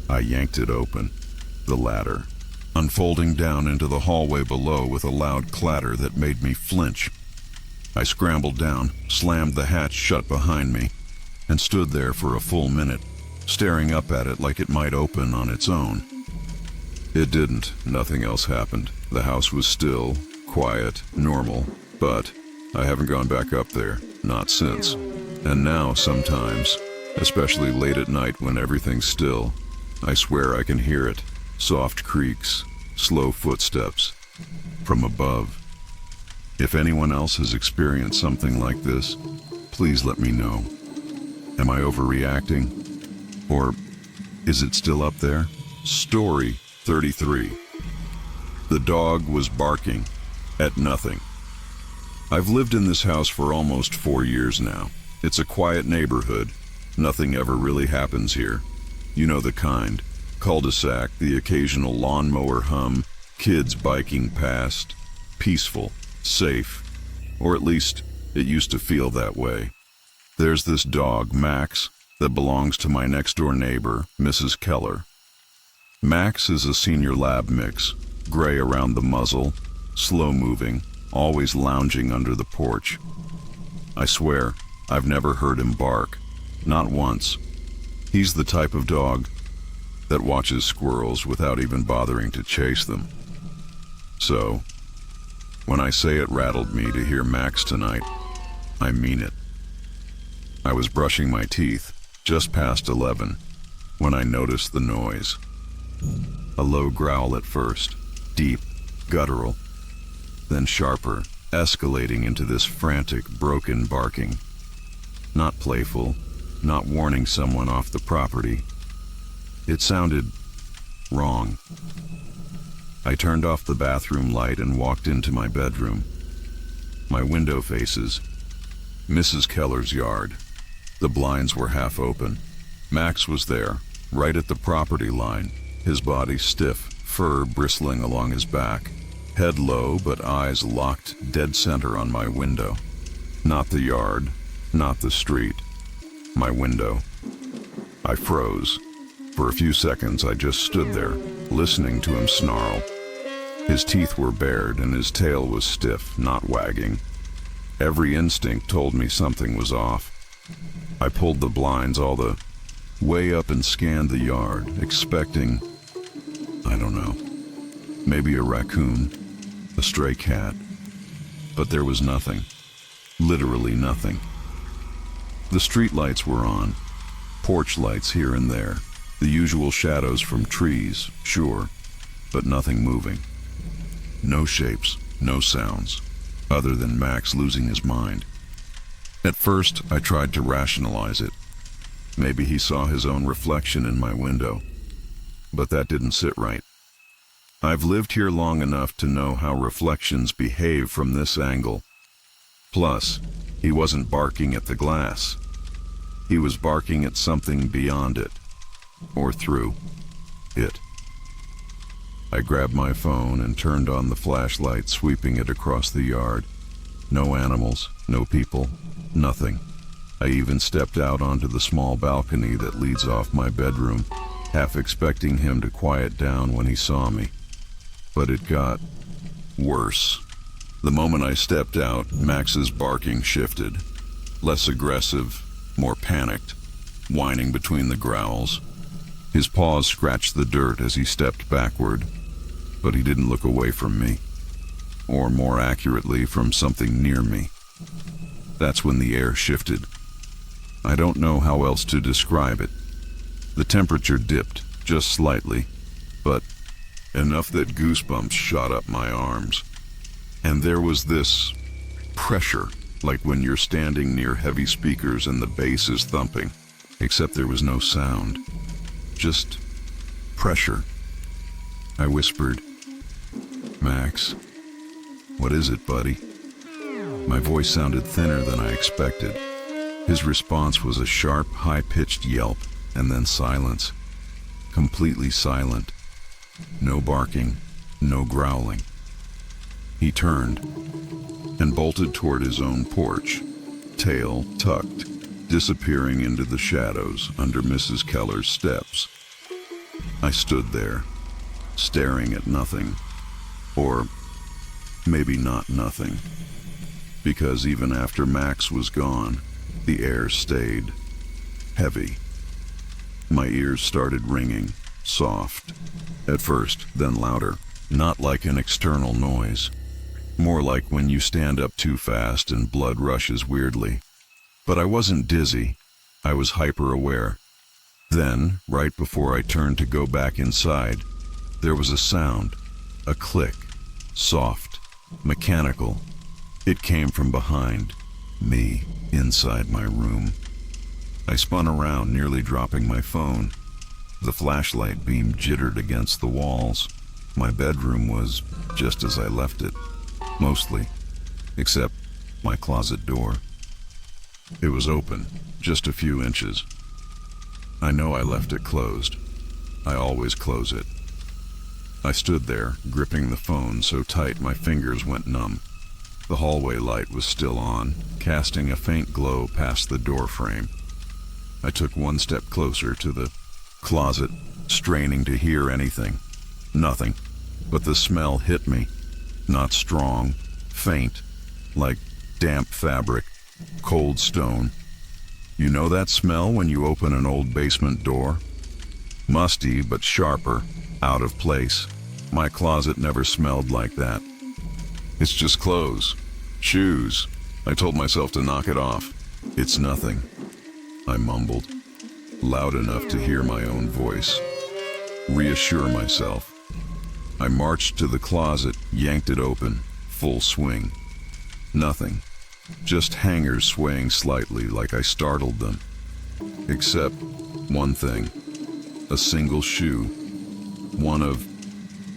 I yanked it open. The ladder, unfolding down into the hallway below with a loud clatter that made me flinch. I scrambled down, slammed the hatch shut behind me, and stood there for a full minute, staring up at it like it might open on its own. It didn't. Nothing else happened. The house was still, quiet, normal, but I haven't gone back up there. Not since. And now, sometimes, especially late at night when everything's still, I swear I can hear it. Soft creaks, slow footsteps, from above. If anyone else has experienced something like this, please let me know. Am I overreacting? Or is it still up there? Story 33. The dog was barking at nothing. I've lived in this house for almost 4 years now. It's a quiet neighborhood. Nothing ever really happens here. You know the kind. Cul-de-sac, the occasional lawnmower hum, kids biking past. Peaceful, safe, or at least it used to feel that way. There's this dog, Max, that belongs to my next-door neighbor, Mrs. Keller. Max is a senior lab mix, gray around the muzzle, slow-moving, always lounging under the porch. I swear, I've never heard him bark, not once. He's the type of dog that watches squirrels without even bothering to chase them. So, when I say it rattled me to hear Max tonight, I mean it. I was brushing my teeth, just past 11, when I noticed the noise. A low growl at first, deep, guttural, then sharper, escalating into this frantic, broken barking. Not playful, not warning someone off the property. It sounded wrong. I turned off the bathroom light and walked into my bedroom. My window faces Mrs. Keller's yard. The blinds were half open. Max was there, right at the property line, his body stiff, fur bristling along his back, head low but eyes locked dead center on my window. Not the yard, not the street. My window. I froze. For a few seconds I just stood there, listening to him snarl. His teeth were bared and his tail was stiff, not wagging. Every instinct told me something was off. I pulled the blinds all the way up and scanned the yard, expecting, I don't know, maybe a raccoon, a stray cat. But there was nothing. Literally nothing. The street lights were on, porch lights here and there, the usual shadows from trees, sure, but nothing moving. No shapes, no sounds, other than Max losing his mind. At first, I tried to rationalize it. Maybe he saw his own reflection in my window, but that didn't sit right. I've lived here long enough to know how reflections behave from this angle. Plus, he wasn't barking at the glass. He was barking at something beyond it, or through it. I grabbed my phone and turned on the flashlight, sweeping it across the yard. No animals, no people, nothing. I even stepped out onto the small balcony that leads off my bedroom, half expecting him to quiet down when he saw me. But it got worse. The moment I stepped out, Max's barking shifted. Less aggressive, more panicked, whining between the growls. His paws scratched the dirt as he stepped backward, but he didn't look away from me, or more accurately, from something near me. That's when the air shifted. I don't know how else to describe it. The temperature dipped, just slightly, but enough that goosebumps shot up my arms. And there was this pressure, like when you're standing near heavy speakers and the bass is thumping, except there was no sound. Just pressure. I whispered, "Max, what is it, buddy?" My voice sounded thinner than I expected. His response was a sharp, high-pitched yelp, and then silence. Completely silent. No barking, no growling. He turned and bolted toward his own porch, tail tucked, disappearing into the shadows under Mrs. Keller's steps. I stood there, staring at nothing, or maybe not nothing, because even after Max was gone, the air stayed heavy. My ears started ringing, soft. At first, then louder. Not like an external noise. More like when you stand up too fast and blood rushes weirdly. But I wasn't dizzy. I was hyper-aware. Then, right before I turned to go back inside, there was a sound. A click. Soft. Mechanical. It came from behind me, inside my room. I spun around, nearly dropping my phone. The flashlight beam jittered against the walls. My bedroom was just as I left it. Mostly. Except my closet door. It was open, just a few inches. I know I left it closed. I always close it. I stood there, gripping the phone so tight my fingers went numb. The hallway light was still on, casting a faint glow past the door frame. I took one step closer to the closet, straining to hear anything. Nothing. But the smell hit me. Not strong, faint, like damp fabric, cold stone. You know that smell when you open an old basement door? Musty but sharper, out of place. My closet never smelled like that. It's just clothes, shoes. I told myself to knock it off. It's nothing, I mumbled, loud enough to hear my own voice. Reassure myself. I marched to the closet, yanked it open, full swing. Nothing. Just hangers swaying slightly like I startled them. Except one thing. A single shoe. One of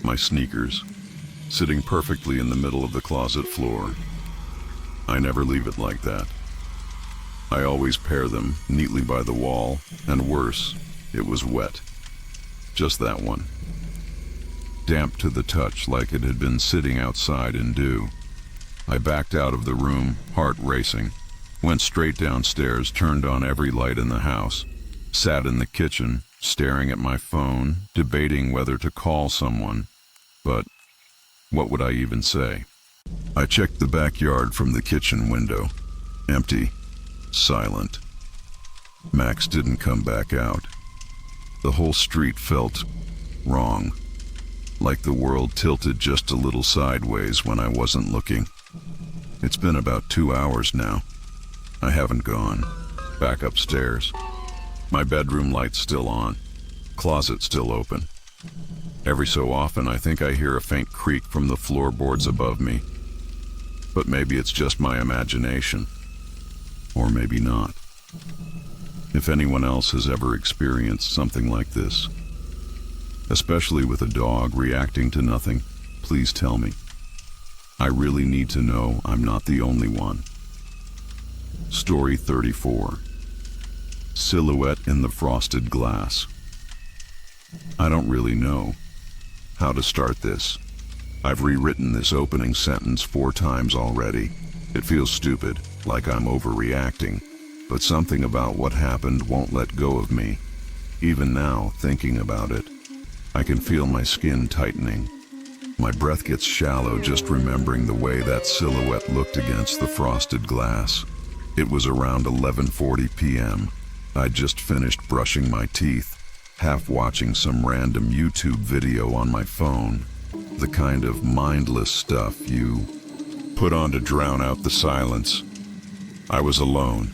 my sneakers, sitting perfectly in the middle of the closet floor. I never leave it like that. I always pair them neatly by the wall, and worse, it was wet. Just that one. Damp to the touch like it had been sitting outside in dew. I backed out of the room, heart racing, went straight downstairs, turned on every light in the house, sat in the kitchen, staring at my phone, debating whether to call someone. But what would I even say? I checked the backyard from the kitchen window. Empty. Silent. Max didn't come back out. The whole street felt wrong. Like the world tilted just a little sideways when I wasn't looking. It's been about 2 hours now. I haven't gone. Back upstairs. My bedroom light's still on. Closet still open. Every so often I think I hear a faint creak from the floorboards above me. But maybe it's just my imagination. Or maybe not. If anyone else has ever experienced something like this, especially with a dog reacting to nothing, please tell me. I really need to know I'm not the only one. Story 34. Silhouette in the frosted glass. I don't really know how to start this. I've rewritten this opening sentence 4 times already. It feels stupid, like I'm overreacting, but something about what happened won't let go of me. Even now, thinking about it, I can feel my skin tightening. My breath gets shallow just remembering the way that silhouette looked against the frosted glass. It was around 11:40 p.m. I'd just finished brushing my teeth, half watching some random YouTube video on my phone. The kind of mindless stuff you put on to drown out the silence. I was alone.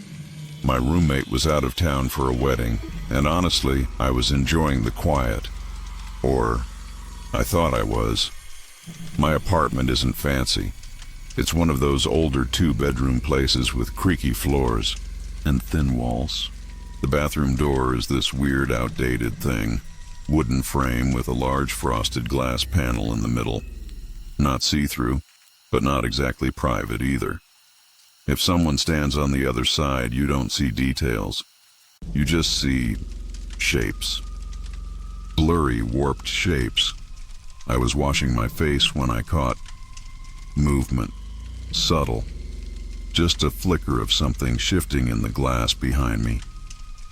My roommate was out of town for a wedding, and honestly, I was enjoying the quiet. Or, I thought I was. My apartment isn't fancy. It's one of those older 2-bedroom places with creaky floors and thin walls. The bathroom door is this weird, outdated thing. Wooden frame with a large frosted glass panel in the middle. Not see-through, but not exactly private either. If someone stands on the other side, you don't see details. You just see shapes. Blurry, warped shapes. I was washing my face when I caught movement. Subtle. Just a flicker of something shifting in the glass behind me.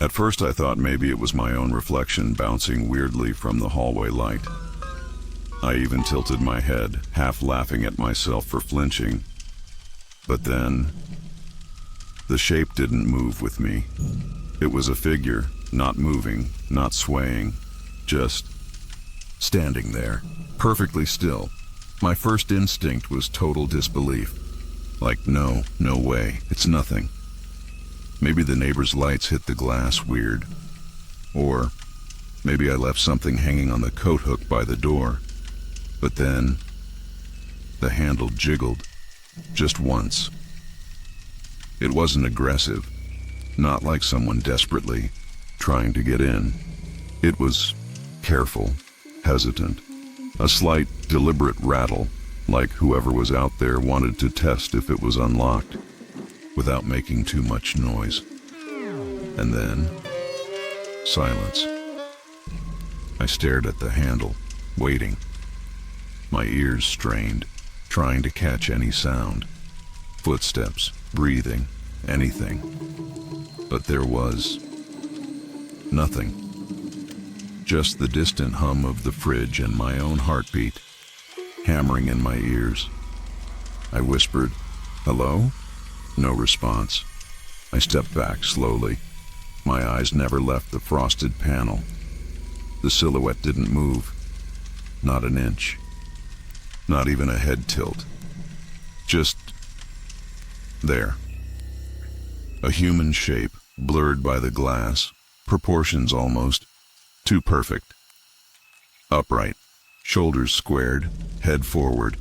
At first I thought maybe it was my own reflection bouncing weirdly from the hallway light. I even tilted my head, half laughing at myself for flinching. But then, the shape didn't move with me. It was a figure, not moving, not swaying, just standing there, perfectly still. My first instinct was total disbelief. Like, no way, it's nothing. Maybe the neighbor's lights hit the glass weird. Or maybe I left something hanging on the coat hook by the door. But then, the handle jiggled, just once. It wasn't aggressive, not like someone desperately trying to get in. It was careful, hesitant, a slight, deliberate rattle, like whoever was out there wanted to test if it was unlocked, without making too much noise. And then, silence. I stared at the handle, waiting, my ears strained, trying to catch any sound, footsteps, breathing, anything. But there was nothing. Just the distant hum of the fridge and my own heartbeat hammering in my ears. I whispered, "Hello?" No response. I stepped back slowly. My eyes never left the frosted panel. The silhouette didn't move, not an inch, not even a head tilt. Just there. A human shape, blurred by the glass, proportions almost too perfect. Upright, shoulders squared, head forward.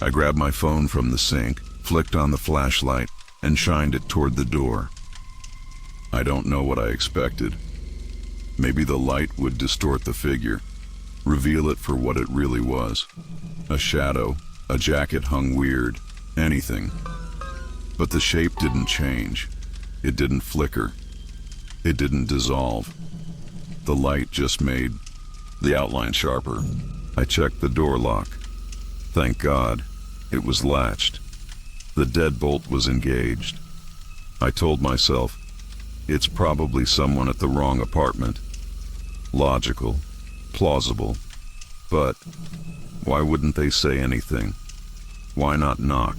I grabbed my phone from the sink, flicked on the flashlight, and shined it toward the door. I don't know what I expected. Maybe the light would distort the figure, reveal it for what it really was. A shadow, a jacket hung weird, anything. But the shape didn't change. It didn't flicker. It didn't dissolve. The light just made the outline sharper. I checked the door lock. Thank God, it was latched. The deadbolt was engaged. I told myself, it's probably someone at the wrong apartment. Logical, plausible, but why wouldn't they say anything? Why not knock?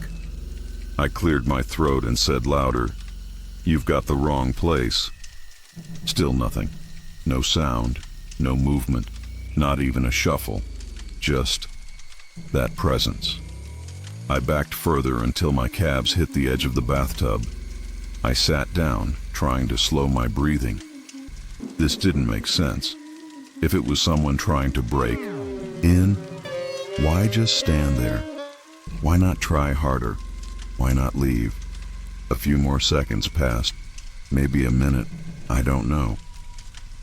I cleared my throat and said louder, "You've got the wrong place." Still nothing. No sound, no movement, not even a shuffle. Just that presence. I backed further until my calves hit the edge of the bathtub. I sat down, trying to slow my breathing. This didn't make sense. If it was someone trying to break in, why just stand there? Why not try harder? Why not leave? A few more seconds passed, maybe a minute, I don't know.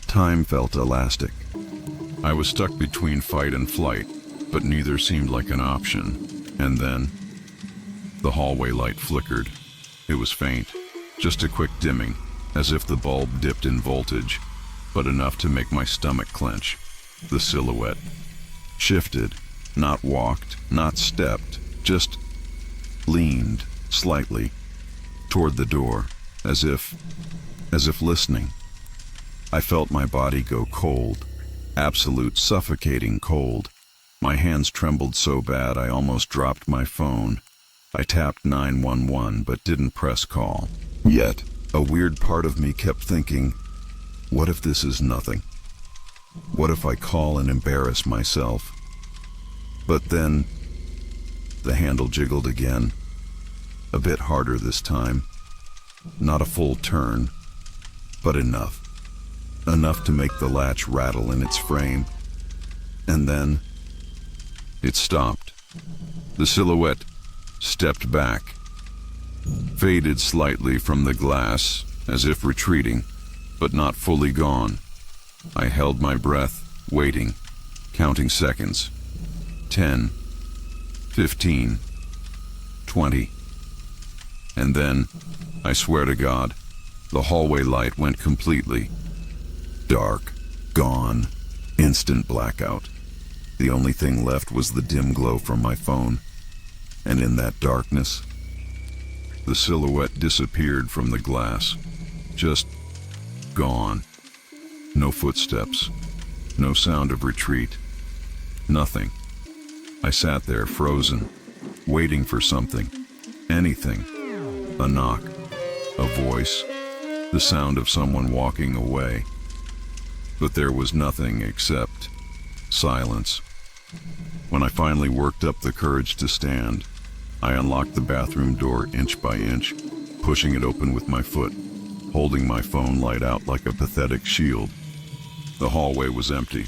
Time felt elastic. I was stuck between fight and flight, but neither seemed like an option. And then, the hallway light flickered. It was faint, just a quick dimming, as if the bulb dipped in voltage, but enough to make my stomach clench. The silhouette shifted, not walked, not stepped, just leaned slightly toward the door, as if listening. I felt my body go cold, absolute suffocating cold. My hands trembled so bad I almost dropped my phone. I tapped 911 but didn't press call. Yet, a weird part of me kept thinking, what if this is nothing? What if I call and embarrass myself? But then, the handle jiggled again, a bit harder this time. Not a full turn, but enough. Enough to make the latch rattle in its frame. And then, it stopped. The silhouette stepped back, faded slightly from the glass, as if retreating, but not fully gone. I held my breath, waiting, counting seconds. 10, 15, 20. And then, I swear to God, the hallway light went completely dark, gone, instant blackout. The only thing left was the dim glow from my phone. And in that darkness, the silhouette disappeared from the glass. Just gone. No footsteps. No sound of retreat. Nothing. I sat there frozen, waiting for something. Anything. A knock. A voice. The sound of someone walking away. but there was nothing except silence. When I finally worked up the courage to stand, I unlocked the bathroom door inch by inch, pushing it open with my foot, holding my phone light out like a pathetic shield. The hallway was empty.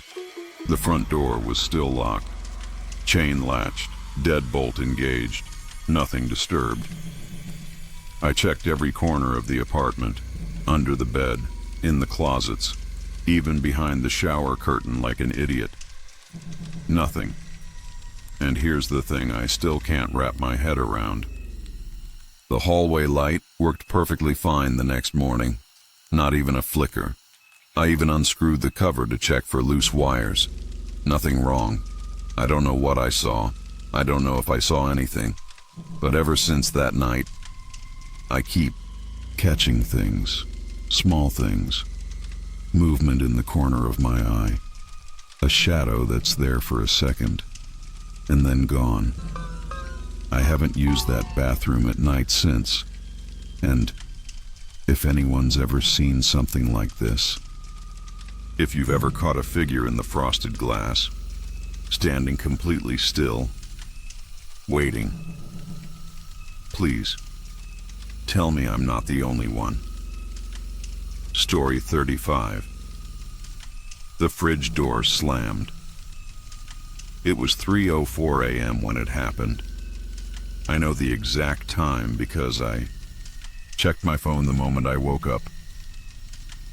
The front door was still locked, chain latched, deadbolt engaged, nothing disturbed. I checked every corner of the apartment, under the bed, in the closets, even behind the shower curtain like an idiot. Nothing. And here's the thing I still can't wrap my head around. The hallway light worked perfectly fine the next morning. Not even a flicker. I even unscrewed the cover to check for loose wires. Nothing wrong. I don't know what I saw. I don't know if I saw anything. But ever since that night, I keep catching things, small things. Movement in the corner of my eye. A shadow that's there for a second, and then gone. I haven't used that bathroom at night since, and if anyone's ever seen something like this, if you've ever caught a figure in the frosted glass, standing completely still, waiting, please, tell me I'm not the only one. Story 35. The fridge door slammed. It was 3:04 a.m. when it happened. I know the exact time because I checked my phone the moment I woke up.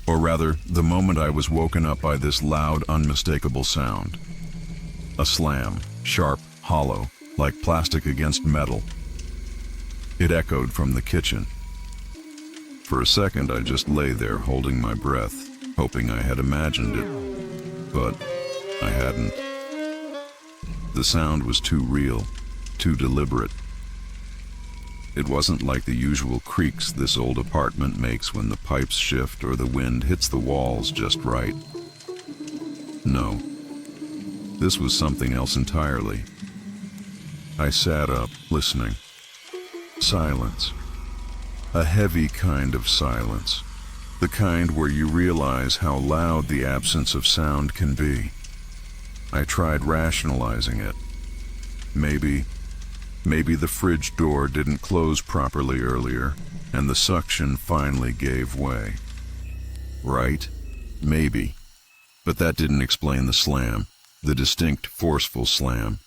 Or rather, the moment I was woken up by this loud, unmistakable sound. A slam, sharp, hollow, like plastic against metal. It echoed from the kitchen. For a second, I just lay there holding my breath, hoping I had imagined it, but I hadn't. The sound was too real, too deliberate. It wasn't like the usual creaks this old apartment makes when the pipes shift or the wind hits the walls just right. No, this was something else entirely. I sat up, listening. Silence. A heavy kind of silence. The kind where you realize how loud the absence of sound can be. I tried rationalizing it. Maybe the fridge door didn't close properly earlier, and the suction finally gave way. Right? Maybe. But that didn't explain the slam, the distinct, forceful slam.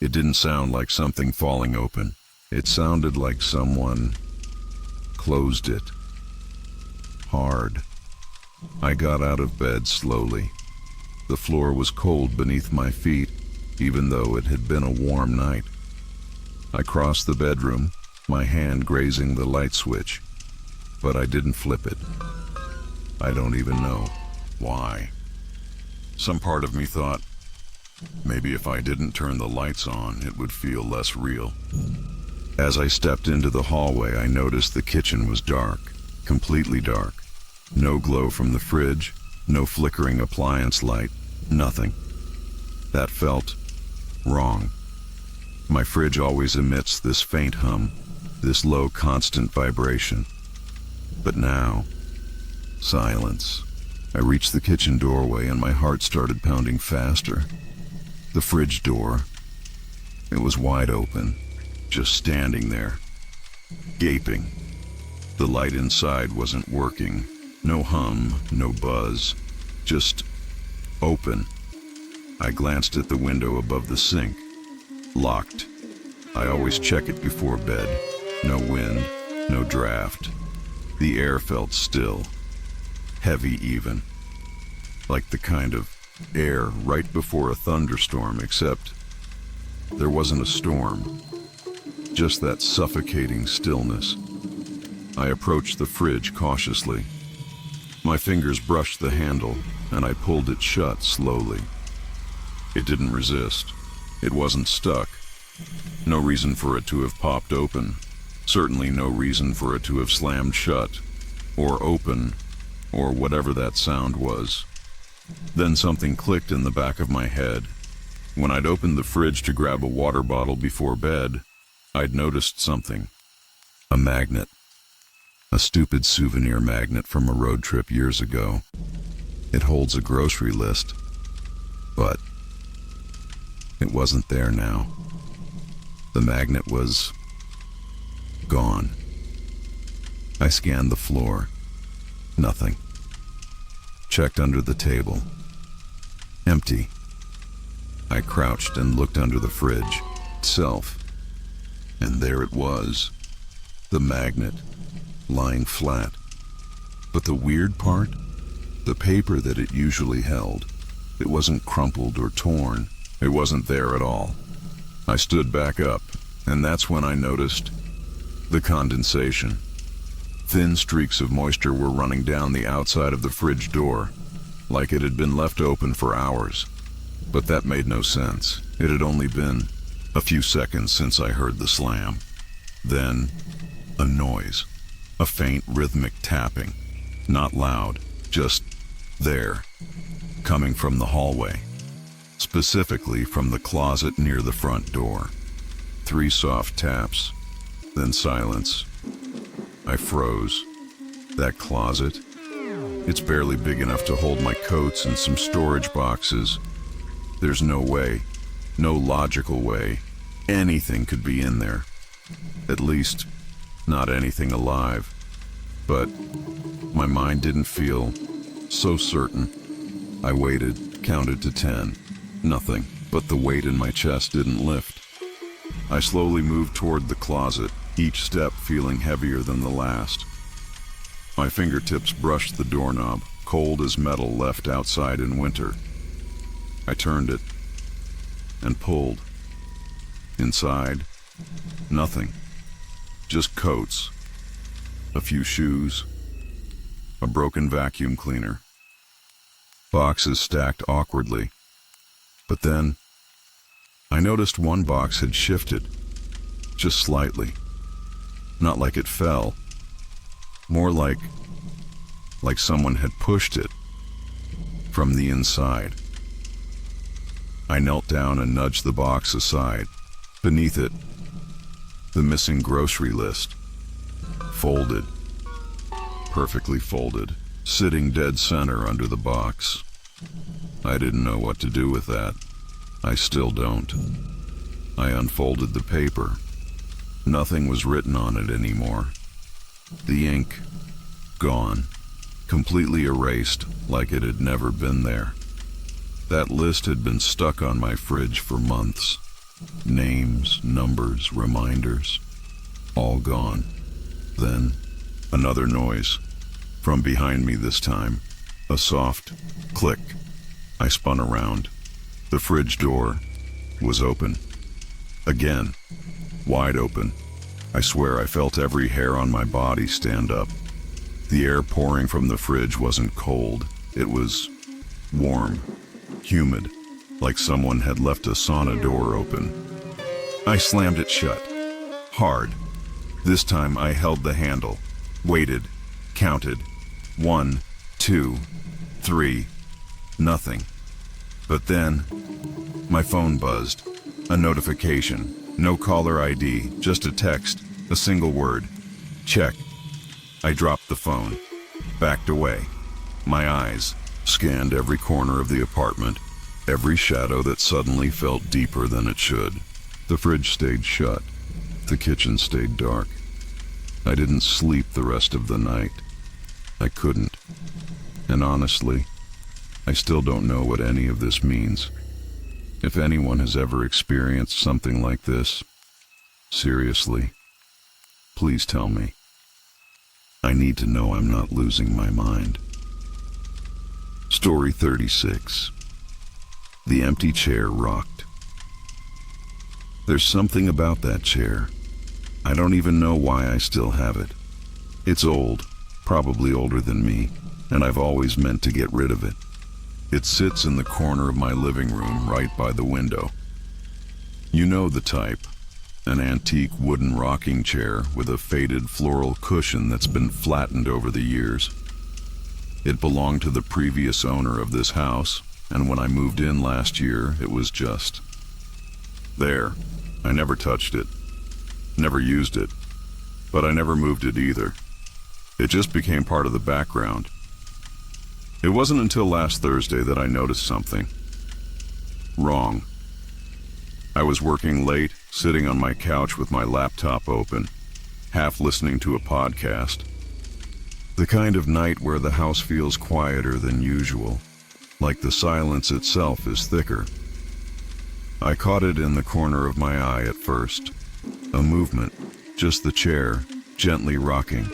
It didn't sound like something falling open. It sounded like someone closed it. Hard. I got out of bed slowly. The floor was cold beneath my feet, even though it had been a warm night. I crossed the bedroom, my hand grazing the light switch, but I didn't flip it. I don't even know why. Some part of me thought, maybe if I didn't turn the lights on, it would feel less real. As I stepped into the hallway, I noticed the kitchen was dark, completely dark. No glow from the fridge, no flickering appliance light, nothing. That felt wrong. My fridge always emits this faint hum, this low constant vibration. But now, silence. I reached the kitchen doorway and my heart started pounding faster. The fridge door, it was wide open, just standing there, gaping. The light inside wasn't working. No hum, no buzz, just open. I glanced at the window above the sink. Locked. I always check it before bed. No wind, no draft. The air felt still, heavy even. Like the kind of air right before a thunderstorm, except there wasn't a storm. Just that suffocating stillness. I approached the fridge cautiously. My fingers brushed the handle, and I pulled it shut slowly. It didn't resist. It wasn't stuck. No reason for it to have popped open. Certainly no reason for it to have slammed shut, or open, or whatever that sound was. Then something clicked in the back of my head. When I'd opened the fridge to grab a water bottle before bed, I'd noticed something. A magnet. A stupid souvenir magnet from a road trip years ago. It holds a grocery list, but it wasn't there now. The magnet was gone. I scanned the floor. Nothing. Checked under the table. Empty. I crouched and looked under the fridge itself, and there it was, the magnet, lying flat. But the weird part, the paper that it usually held, it wasn't crumpled or torn. It wasn't there at all. I stood back up, and that's when I noticed the condensation. Thin streaks of moisture were running down the outside of the fridge door, like it had been left open for hours. But that made no sense. It had only been a few seconds since I heard the slam. Then, a noise. A faint rhythmic tapping. Not loud, just there, coming from the hallway. Specifically from the closet near the front door. 3 soft taps, then silence. I froze. That closet, it's barely big enough to hold my coats and some storage boxes. There's no way, no logical way, anything could be in there. At least, not anything alive. But my mind didn't feel so certain. I waited, counted to 10. Nothing, but the weight in my chest didn't lift. I slowly moved toward the closet, each step feeling heavier than the last. My fingertips brushed the doorknob, cold as metal left outside in winter. I turned it and pulled. Inside, nothing. Just coats, a few shoes, a broken vacuum cleaner, boxes stacked awkwardly. But then, I noticed one box had shifted, just slightly. Not like it fell, more like someone had pushed it from the inside. I knelt down and nudged the box aside. Beneath it, the missing grocery list, folded, perfectly folded, sitting dead center under the box. I didn't know what to do with that. I still don't. I unfolded the paper. Nothing was written on it anymore. The ink, gone, completely erased like it had never been there. That list had been stuck on my fridge for months. Names, numbers, reminders, all gone. Then, another noise. From behind me this time, a soft click. I spun around. The fridge door was open. Again, wide open. I swear I felt every hair on my body stand up. The air pouring from the fridge wasn't cold. It was warm, humid, like someone had left a sauna door open. I slammed it shut, hard. This time I held the handle, waited, counted. 1, 2, 3, nothing. But then, my phone buzzed. A notification. No caller ID, just a text, a single word. Check. I dropped the phone, backed away. My eyes scanned every corner of the apartment, every shadow that suddenly felt deeper than it should. The fridge stayed shut. The kitchen stayed dark. I didn't sleep the rest of the night. I couldn't. And honestly, I still don't know what any of this means. If anyone has ever experienced something like this, seriously, please tell me. I need to know I'm not losing my mind. Story 36. The empty chair rocked. There's something about that chair. I don't even know why I still have it. It's old, probably older than me, and I've always meant to get rid of it. It sits in the corner of my living room right by the window. You know the type. An antique wooden rocking chair with a faded floral cushion that's been flattened over the years. It belonged to the previous owner of this house, and when I moved in last year, it was just there. I never touched it, never used it, but I never moved it either. It just became part of the background. It wasn't until last Thursday that I noticed something wrong. I was working late, sitting on my couch with my laptop open, half listening to a podcast. The kind of night where the house feels quieter than usual, like the silence itself is thicker. I caught it in the corner of my eye at first. A movement, just the chair, gently rocking.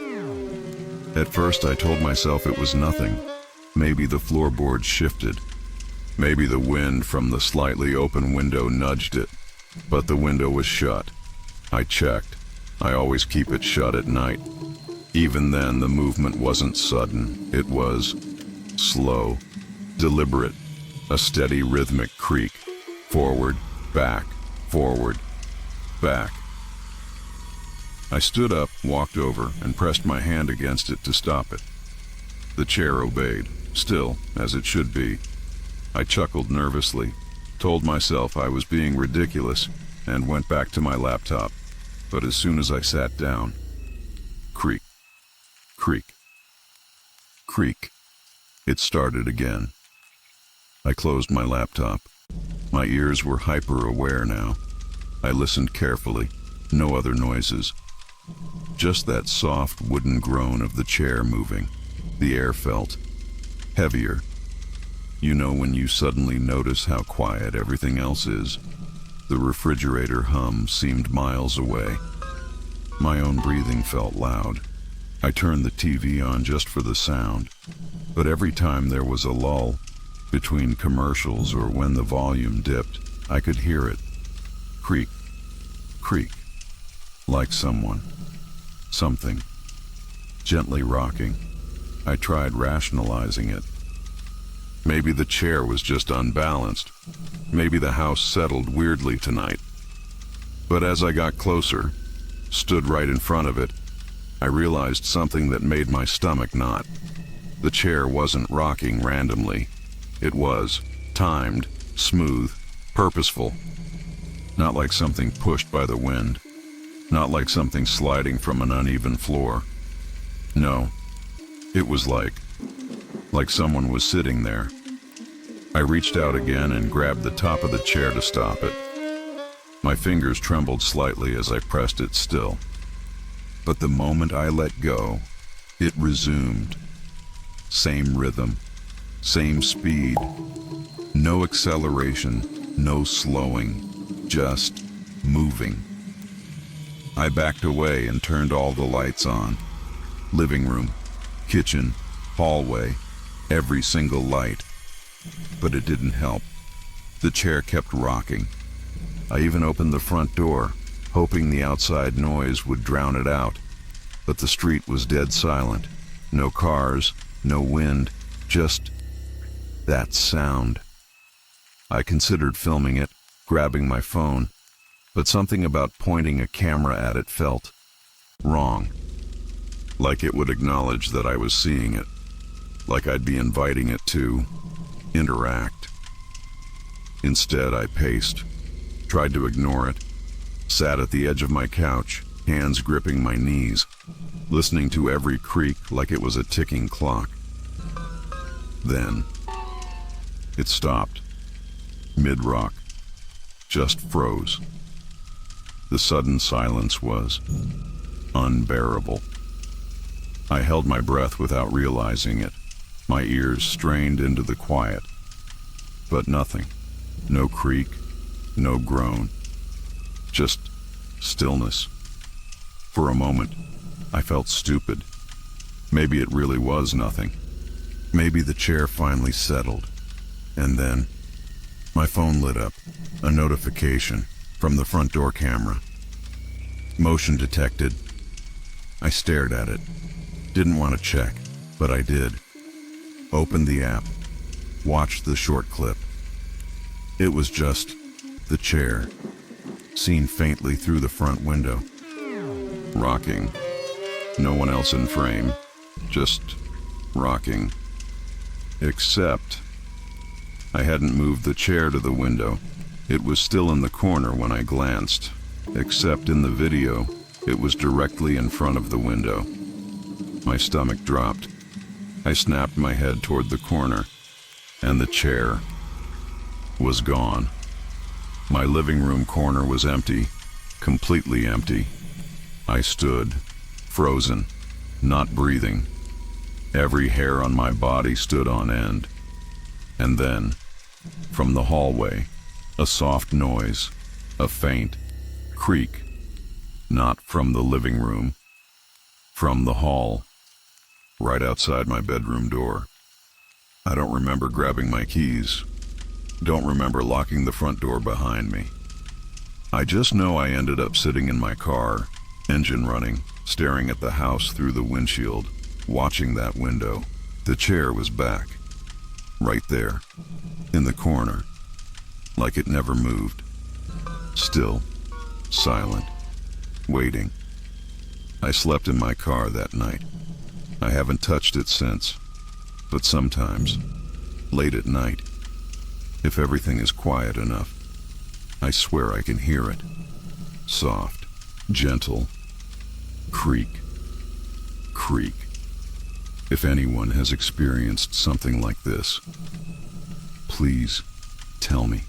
At first I told myself it was nothing. Maybe the floorboards shifted. Maybe the wind from the slightly open window nudged it. But the window was shut. I checked. I always keep it shut at night. Even then, the movement wasn't sudden. It was slow, deliberate, a steady rhythmic creak. Forward, back, forward, back. I stood up, walked over, and pressed my hand against it to stop it. The chair obeyed, still, as it should be. I chuckled nervously, told myself I was being ridiculous, and went back to my laptop. But as soon as I sat down, creak, creak, creak. It started again. I closed my laptop. My ears were hyper-aware now. I listened carefully. No other noises. Just that soft wooden groan of the chair moving. The air felt heavier. You know when you suddenly notice how quiet everything else is? The refrigerator hum seemed miles away. My own breathing felt loud. I turned the TV on just for the sound, but every time there was a lull, between commercials or when the volume dipped, I could hear it. Creak, creak, like someone, something, gently rocking. I tried rationalizing it. Maybe the chair was just unbalanced. Maybe the house settled weirdly tonight. But as I got closer, stood right in front of it, I realized something that made my stomach knot. The chair wasn't rocking randomly. It was timed, smooth, purposeful. Not like something pushed by the wind. Not like something sliding from an uneven floor. No, it was like someone was sitting there. I reached out again and grabbed the top of the chair to stop it. My fingers trembled slightly as I pressed it still. But the moment I let go, it resumed. Same rhythm, same speed. No acceleration, no slowing, just moving. I backed away and turned all the lights on. Living room, kitchen, hallway, every single light. But it didn't help. The chair kept rocking. I even opened the front door, hoping the outside noise would drown it out. But the street was dead silent. No cars, no wind, just that sound. I considered filming it, grabbing my phone, but something about pointing a camera at it felt wrong. Like it would acknowledge that I was seeing it. Like I'd be inviting it to interact. Instead, I paced, tried to ignore it, sat at the edge of my couch, hands gripping my knees, listening to every creak like it was a ticking clock. Then, it stopped, mid-rock, just froze. The sudden silence was unbearable. I held my breath without realizing it, my ears strained into the quiet. But nothing. No creak, no groan. Just stillness. For a moment, I felt stupid. Maybe it really was nothing. Maybe the chair finally settled. And then, my phone lit up. A notification from the front door camera. Motion detected. I stared at it. Didn't want to check, but I did. Opened the app. Watched the short clip. It was just the chair, seen faintly through the front window. Rocking. No one else in frame. Just rocking. Except I hadn't moved the chair to the window. It was still in the corner when I glanced. Except in the video, it was directly in front of the window. My stomach dropped. I snapped my head toward the corner, and the chair was gone. My living room corner was empty, completely empty. I stood, frozen, not breathing. Every hair on my body stood on end. And then, from the hallway, a soft noise, a faint creak, not from the living room, from the hall, right outside my bedroom door. I don't remember grabbing my keys. Don't remember locking the front door behind me. I just know I ended up sitting in my car, engine running, staring at the house through the windshield, watching that window. The chair was back, right there, in the corner, like it never moved. Still, silent, waiting. I slept in my car that night. I haven't touched it since, but sometimes, late at night, if everything is quiet enough, I swear I can hear it. Soft, gentle, creak, creak. If anyone has experienced something like this, please tell me.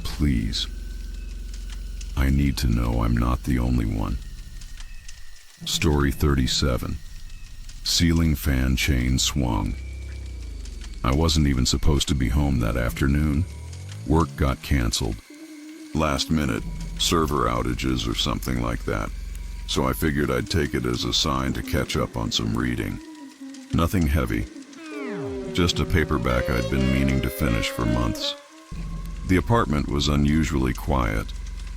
Please. I need to know I'm not the only one. Story 37. Ceiling fan chain swung. I wasn't even supposed to be home that afternoon. Work got canceled. Last minute, server outages or something like that. So I figured I'd take it as a sign to catch up on some reading. Nothing heavy. Just a paperback I'd been meaning to finish for months. The apartment was unusually quiet.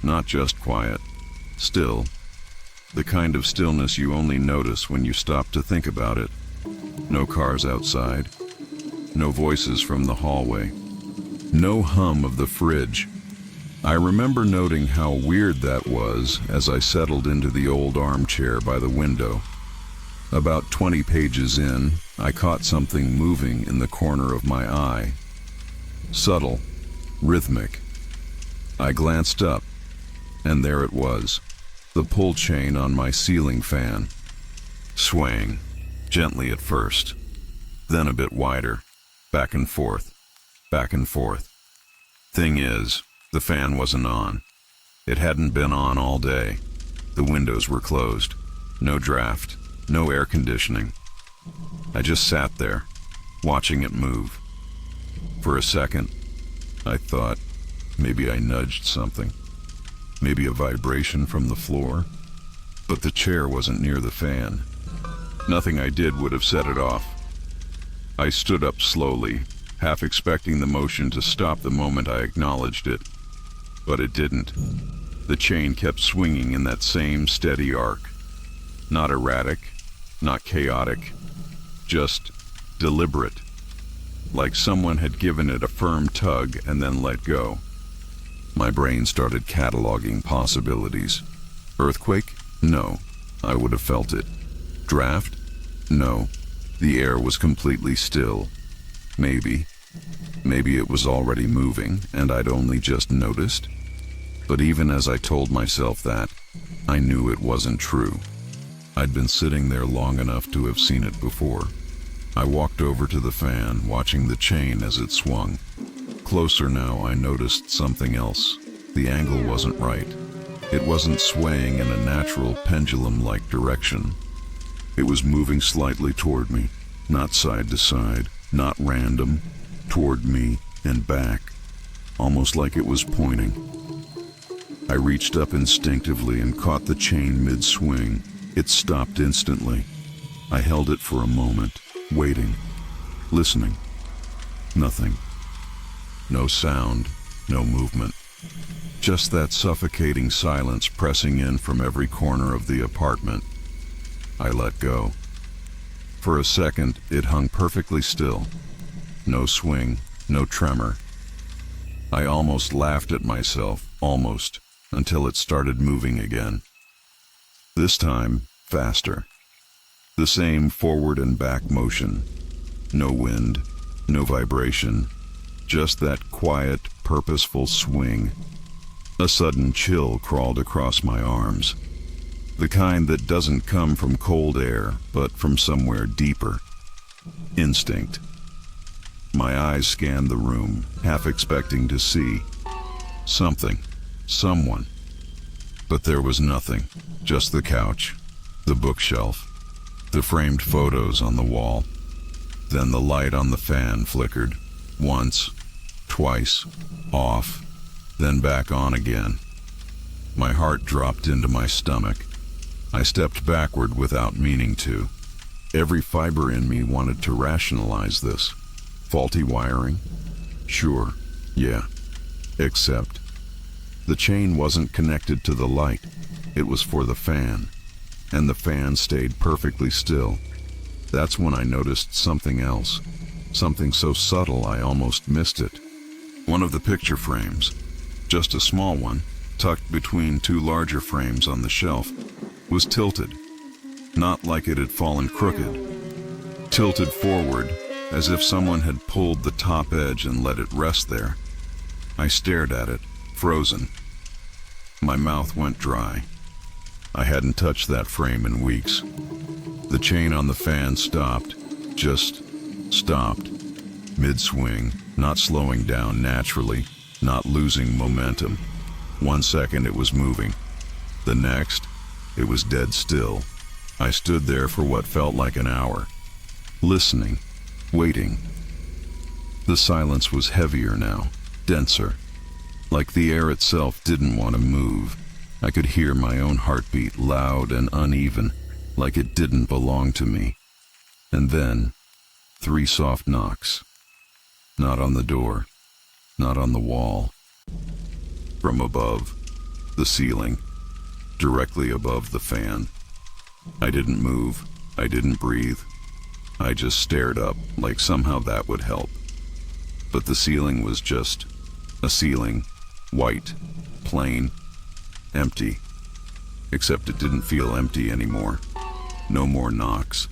Not just quiet. Still. The kind of stillness you only notice when you stop to think about it. No cars outside. No voices from the hallway. No hum of the fridge. I remember noting how weird that was as I settled into the old armchair by the window. About 20 pages in, I caught something moving in the corner of my eye. Subtle, rhythmic. I glanced up, and there it was, the pull chain on my ceiling fan. Swaying, gently at first, then a bit wider, back and forth, back and forth. Thing is, the fan wasn't on. It hadn't been on all day. The windows were closed. No draft, no air conditioning. I just sat there, watching it move. For a second, I thought maybe I nudged something. Maybe a vibration from the floor. But the chair wasn't near the fan. Nothing I did would have set it off. I stood up slowly, half expecting the motion to stop the moment I acknowledged it. But it didn't. The chain kept swinging in that same steady arc. Not erratic, not chaotic, just deliberate. Like someone had given it a firm tug and then let go. My brain started cataloging possibilities. Earthquake? No. I would have felt it. Draft? No. The air was completely still. Maybe. Maybe it was already moving and I'd only just noticed. But even as I told myself that, I knew it wasn't true. I'd been sitting there long enough to have seen it before. I walked over to the fan, watching the chain as it swung. Closer now, I noticed something else. The angle wasn't right. It wasn't swaying in a natural pendulum-like direction. It was moving slightly toward me, not side to side, not random, toward me and back, almost like it was pointing. I reached up instinctively and caught the chain mid-swing. It stopped instantly. I held it for a moment, waiting, listening. Nothing. No sound, no movement. Just that suffocating silence pressing in from every corner of the apartment. I let go. For a second, it hung perfectly still. No swing, no tremor. I almost laughed at myself, almost, until it started moving again. This time, faster. The same forward and back motion. No wind, no vibration, just that quiet, purposeful swing. A sudden chill crawled across my arms. The kind that doesn't come from cold air, but from somewhere deeper. Instinct. My eyes scanned the room, half expecting to see something, someone. But there was nothing, just the couch, the bookshelf, the framed photos on the wall. Then the light on the fan flickered, once, twice, off, then back on again. My heart dropped into my stomach. I stepped backward without meaning to. Every fiber in me wanted to rationalize this. Faulty wiring? Sure, yeah. Except the chain wasn't connected to the light. It was for the fan, and the fan stayed perfectly still. That's when I noticed something else, something so subtle I almost missed it. One of the picture frames, just a small one, tucked between two larger frames on the shelf, was tilted, not like it had fallen crooked. Tilted forward, as if someone had pulled the top edge and let it rest there. I stared at it, frozen. My mouth went dry. I hadn't touched that frame in weeks. The chain on the fan stopped, just stopped, mid-swing, not slowing down naturally, not losing momentum. 1 second it was moving. The next, it was dead still. I stood there for what felt like an hour, listening, waiting. The silence was heavier now, denser, like the air itself didn't want to move. I could hear my own heartbeat, loud and uneven, like it didn't belong to me. And then, 3 soft knocks. Not on the door, not on the wall. From above, the ceiling, directly above the fan. I didn't move, I didn't breathe. I just stared up, like somehow that would help. But the ceiling was just a ceiling, white, plain, empty. Except it didn't feel empty anymore. No more knocks,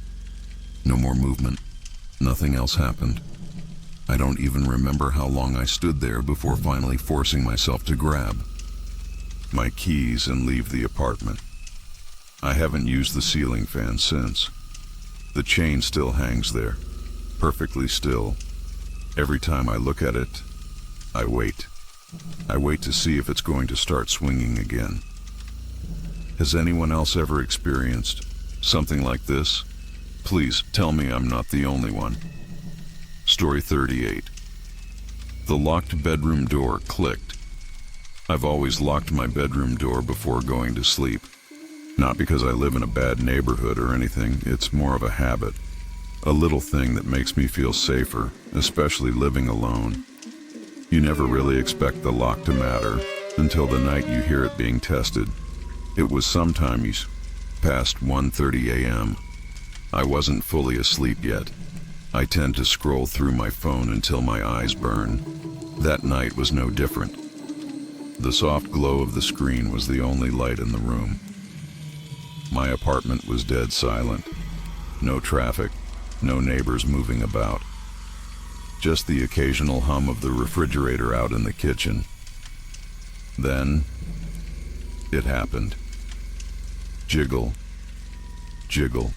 no more movement. Nothing else happened. I don't even remember how long I stood there before finally forcing myself to grab my keys and leave the apartment. I haven't used the ceiling fan since. The chain still hangs there, perfectly still. Every time I look at it, I wait. I wait to see if it's going to start swinging again. Has anyone else ever experienced something like this? Please tell me I'm not the only one. Story 38. The locked bedroom door clicked. I've always locked my bedroom door before going to sleep. Not because I live in a bad neighborhood or anything, it's more of a habit. A little thing that makes me feel safer, especially living alone. You never really expect the lock to matter until the night you hear it being tested. It was sometimes past 1:30 a.m. I wasn't fully asleep yet. I tend to scroll through my phone until my eyes burn. That night was no different. The soft glow of the screen was the only light in the room. My apartment was dead silent. No traffic, no neighbors moving about. Just the occasional hum of the refrigerator out in the kitchen. Then, it happened. Jiggle, jiggle.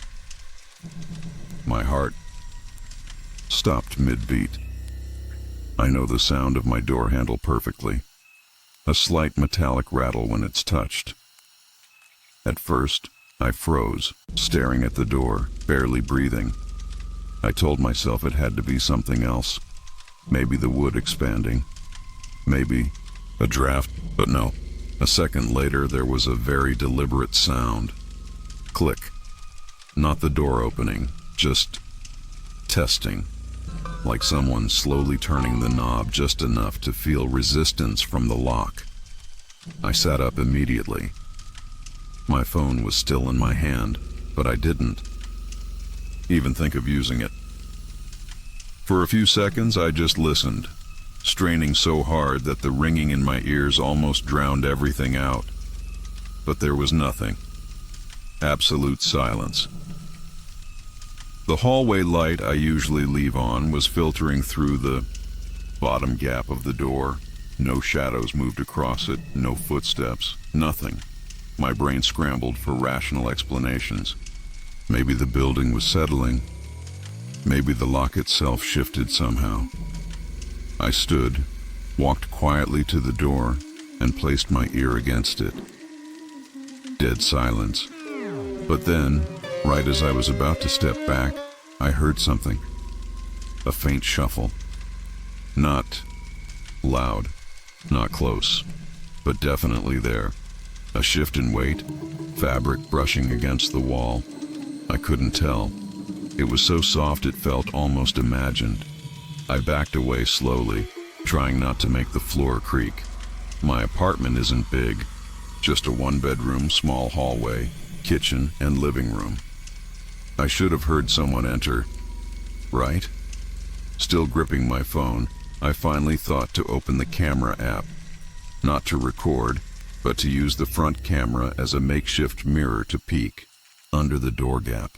My heart stopped mid-beat. I know the sound of my door handle perfectly. A slight metallic rattle when it's touched. At first, I froze, staring at the door, barely breathing. I told myself it had to be something else. Maybe the wood expanding. Maybe a draft, but no. A second later, there was a very deliberate sound. Click. Not the door opening, just testing. Like someone slowly turning the knob just enough to feel resistance from the lock. I sat up immediately. My phone was still in my hand, but I didn't even think of using it. For a few seconds, I just listened, straining so hard that the ringing in my ears almost drowned everything out. But there was nothing. Absolute silence. The hallway light I usually leave on was filtering through the bottom gap of the door. No shadows moved across it, no footsteps, nothing. My brain scrambled for rational explanations. Maybe the building was settling. Maybe the lock itself shifted somehow. I stood, walked quietly to the door, and placed my ear against it. Dead silence. But then, right as I was about to step back, I heard something. A faint shuffle. Not loud, not close, but definitely there. A shift in weight, fabric brushing against the wall. I couldn't tell. It was so soft it felt almost imagined. I backed away slowly, trying not to make the floor creak. My apartment isn't big, just a one-bedroom, small hallway, kitchen, and living room. I should have heard someone enter, right? Still gripping my phone, I finally thought to open the camera app. Not to record, but to use the front camera as a makeshift mirror to peek under the door gap.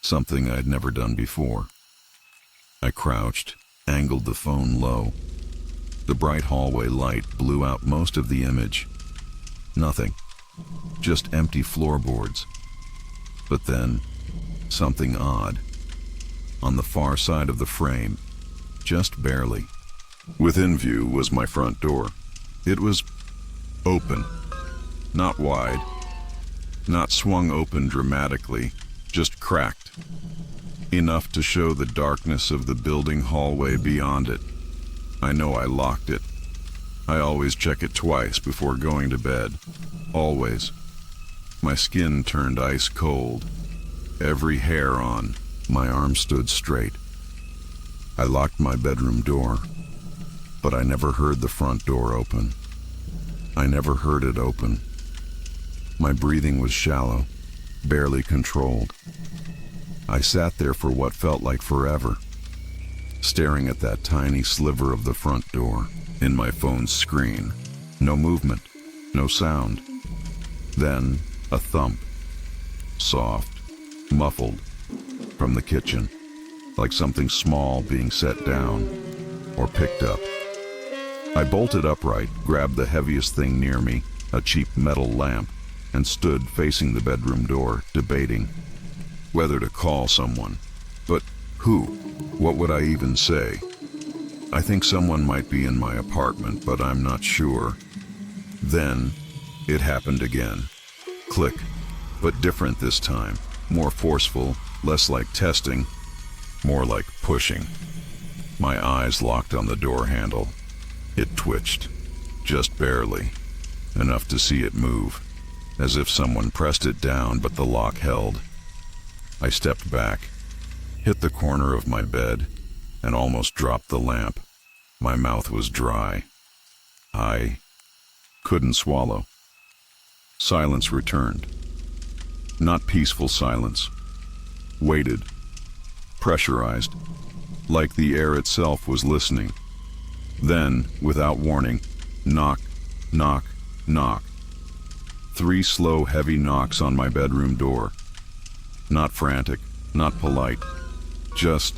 Something I'd never done before. I crouched, angled the phone low. The bright hallway light blew out most of the image. Nothing. Just empty floorboards. But then, something odd. On the far side of the frame, just barely. Within view was my front door. It was open. Not wide. Not swung open dramatically, just cracked. Enough to show the darkness of the building hallway beyond it. I know I locked it. I always check it twice before going to bed. Always. My skin turned ice cold. Every hair on my arm stood straight. I locked my bedroom door, but I never heard the front door open. I never heard it open. My breathing was shallow, barely controlled. I sat there for what felt like forever, staring at that tiny sliver of the front door in my phone's screen. No movement, no sound. Then a thump, soft, muffled, from the kitchen, like something small being set down or picked up. I bolted upright, grabbed the heaviest thing near me, a cheap metal lamp, and stood facing the bedroom door, debating whether to call someone. But who? What would I even say? I think someone might be in my apartment, but I'm not sure. Then, it happened again. Click, but different this time. More forceful, less like testing, more like pushing. My eyes locked on the door handle. It twitched, just barely, enough to see it move, as if someone pressed it down, but the lock held. I stepped back, hit the corner of my bed, and almost dropped the lamp. My mouth was dry. I couldn't swallow. Silence returned. Not peaceful silence. Weighted, pressurized, like the air itself was listening. Then, without warning, knock, knock, knock. 3 slow, heavy knocks on my bedroom door. Not frantic, not polite, just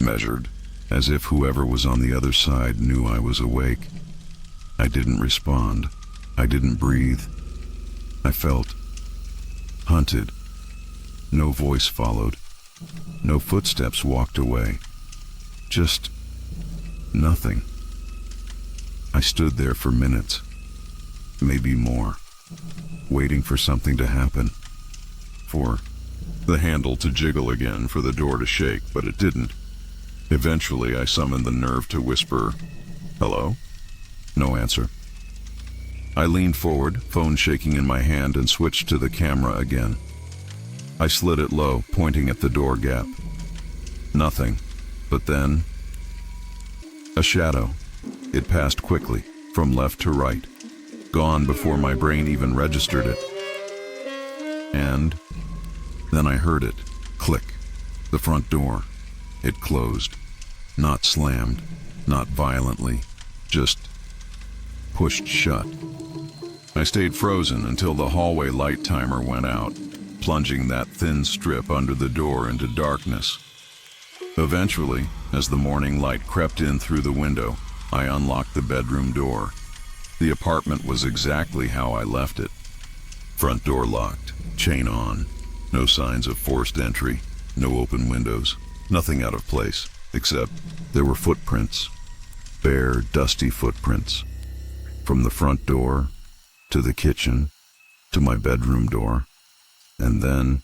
measured, as if whoever was on the other side knew I was awake. I didn't respond. I didn't breathe. I felt hunted. No voice followed. No footsteps walked away. Just nothing. I stood there for minutes, maybe more, waiting for something to happen. For the handle to jiggle again, for the door to shake, but it didn't. Eventually, I summoned the nerve to whisper, "Hello?" No answer. I leaned forward, phone shaking in my hand, and switched to the camera again. I slid it low, pointing at the door gap. Nothing. But then, a shadow. It passed quickly, from left to right, gone before my brain even registered it. And then I heard it, click, the front door. It closed, not slammed, not violently, just pushed shut. I stayed frozen until the hallway light timer went out, plunging that thin strip under the door into darkness. Eventually, as the morning light crept in through the window, I unlocked the bedroom door. The apartment was exactly how I left it. Front door locked, chain on, no signs of forced entry. No open windows, nothing out of place, except there were footprints. Bare, dusty footprints. From the front door, to the kitchen, to my bedroom door. And then,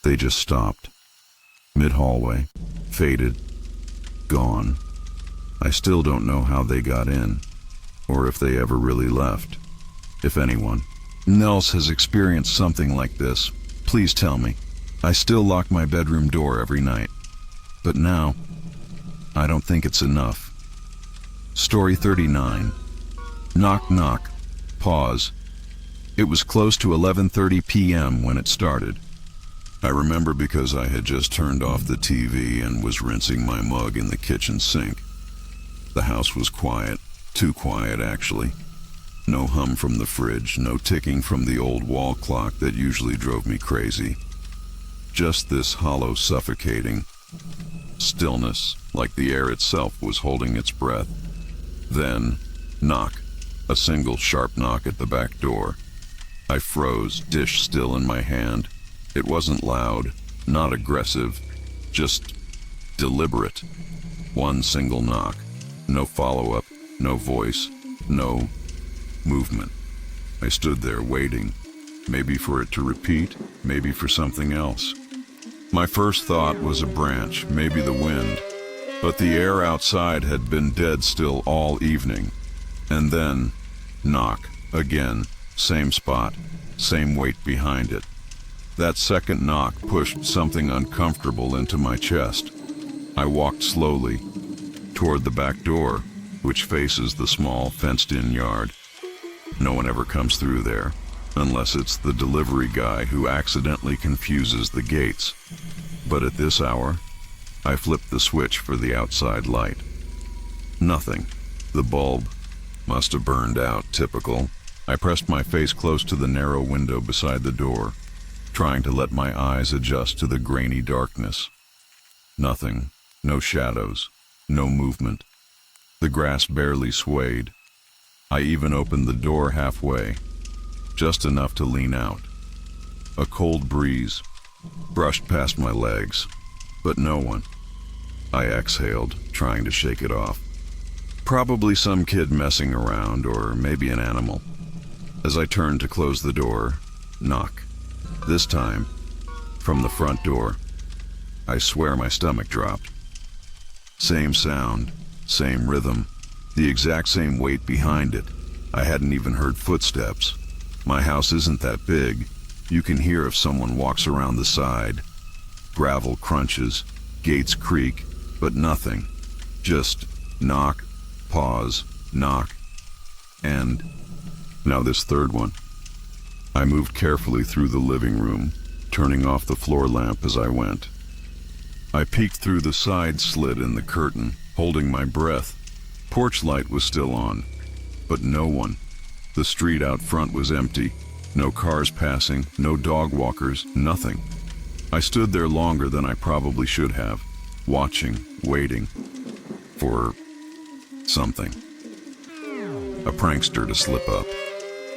they just stopped. Mid-hallway, faded, gone. I still don't know how they got in, or if they ever really left. If anyone else has experienced something like this, please tell me. I still lock my bedroom door every night. But now, I don't think it's enough. Story 39. Knock, knock. Pause. It was close to 11:30 p.m. when it started. I remember because I had just turned off the TV and was rinsing my mug in the kitchen sink. The house was quiet, too quiet actually. No hum from the fridge, no ticking from the old wall clock that usually drove me crazy. Just this hollow, suffocating stillness, like the air itself was holding its breath. Then, knock. A single sharp knock at the back door. I froze, dish still in my hand. It wasn't loud, not aggressive, just deliberate. One single knock. No follow-up, no voice, no movement. I stood there waiting, maybe for it to repeat, maybe for something else. My first thought was a branch, maybe the wind, but the air outside had been dead still all evening. And then, knock, again, same spot, same weight behind it. That second knock pushed something uncomfortable into my chest. I walked slowly toward the back door, which faces the small fenced-in yard. No one ever comes through there, unless it's the delivery guy who accidentally confuses the gates. But at this hour, I flipped the switch for the outside light. Nothing. The bulb must have burned out, typical. I pressed my face close to the narrow window beside the door, trying to let my eyes adjust to the grainy darkness. Nothing. No shadows. No movement. The grass barely swayed. I even opened the door halfway, just enough to lean out. A cold breeze brushed past my legs, but no one. I exhaled, trying to shake it off. Probably some kid messing around, or maybe an animal. As I turned to close the door, knock. This time, from the front door. I swear my stomach dropped. Same sound, same rhythm, the exact same weight behind it. I hadn't even heard footsteps. My house isn't that big. You can hear if someone walks around the side. Gravel crunches, gates creak, but nothing. Just knock, pause, knock, and now this third one. I moved carefully through the living room, turning off the floor lamp as I went. I peeked through the side slit in the curtain, holding my breath. Porch light was still on, but no one. The street out front was empty. No cars passing, no dog walkers, nothing. I stood there longer than I probably should have, watching, waiting for something. A prankster to slip up,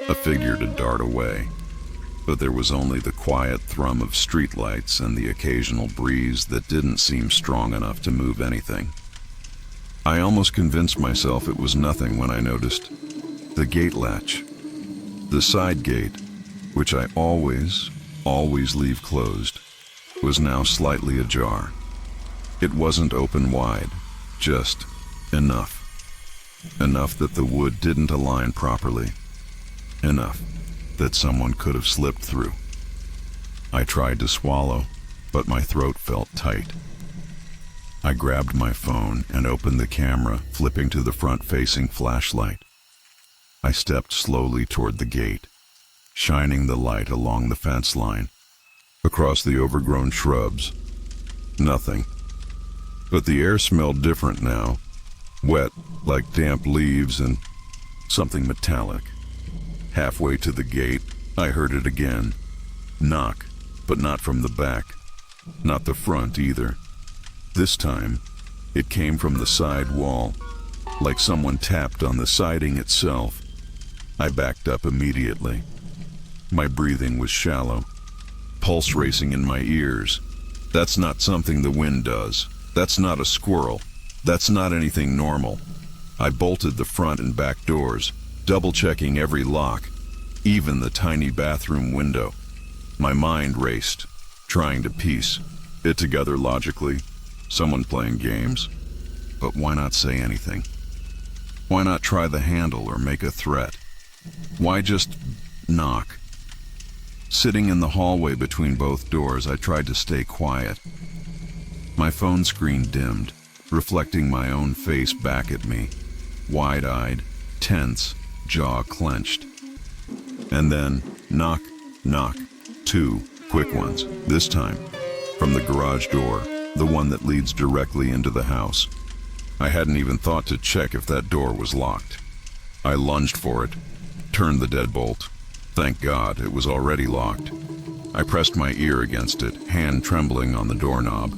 a figure to dart away. But there was only the quiet thrum of streetlights and the occasional breeze that didn't seem strong enough to move anything. I almost convinced myself it was nothing when I noticed the gate latch. The side gate, which I always leave closed, was now slightly ajar. It wasn't open wide, just enough. Enough that the wood didn't align properly. Enough that someone could have slipped through. I tried to swallow, but my throat felt tight. I grabbed my phone and opened the camera, flipping to the front-facing flashlight. I stepped slowly toward the gate, shining the light along the fence line, across the overgrown shrubs. Nothing. But the air smelled different now, wet like damp leaves and something metallic. Halfway to the gate, I heard it again. Knock, but not from the back. Not the front either. This time, it came from the side wall, like someone tapped on the siding itself. I backed up immediately. My breathing was shallow, pulse racing in my ears. That's not something the wind does. That's not a squirrel. That's not anything normal. I bolted the front and back doors, double-checking every lock, even the tiny bathroom window. My mind raced, trying to piece it together logically. Someone playing games? But why not say anything? Why not try the handle or make a threat? Why just knock? Sitting in the hallway between both doors, I tried to stay quiet. My phone screen dimmed, reflecting my own face back at me, wide-eyed, tense, jaw clenched. And then, knock, knock, 2 quick ones, this time from the garage door, the one that leads directly into the house. I hadn't even thought to check if that door was locked. I lunged for it, turned the deadbolt. Thank God, it was already locked. I pressed my ear against it, hand trembling on the doorknob.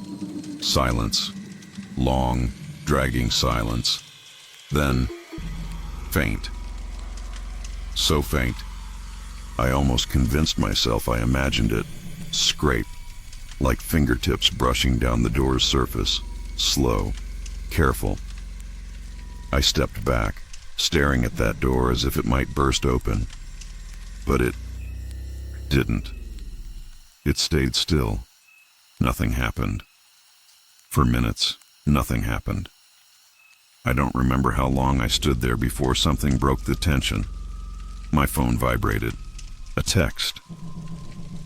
Silence. Long, dragging silence. Then, faint. So faint, I almost convinced myself I imagined it. Scrape, like fingertips brushing down the door's surface. Slow, careful. I stepped back, staring at that door as if it might burst open. But it didn't. It stayed still. Nothing happened. For minutes, nothing happened. I don't remember how long I stood there before something broke the tension. My phone vibrated. A text.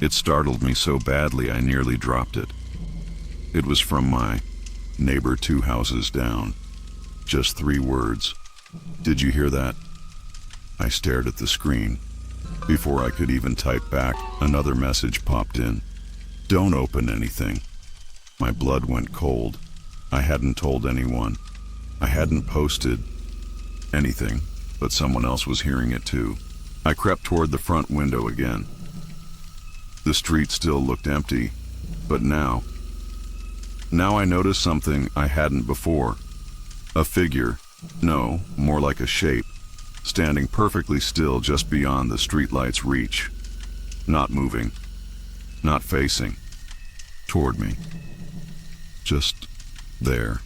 It startled me so badly I nearly dropped it. It was from my neighbor 2 houses down. Just 3 words. Did you hear that? I stared at the screen. Before I could even type back, another message popped in. Don't open anything. My blood went cold. I hadn't told anyone. I hadn't posted anything, but someone else was hearing it too. I crept toward the front window again. The street still looked empty, but now I noticed something I hadn't before. A figure, no, more like a shape, standing perfectly still just beyond the streetlight's reach. Not moving, not facing toward me. Just there.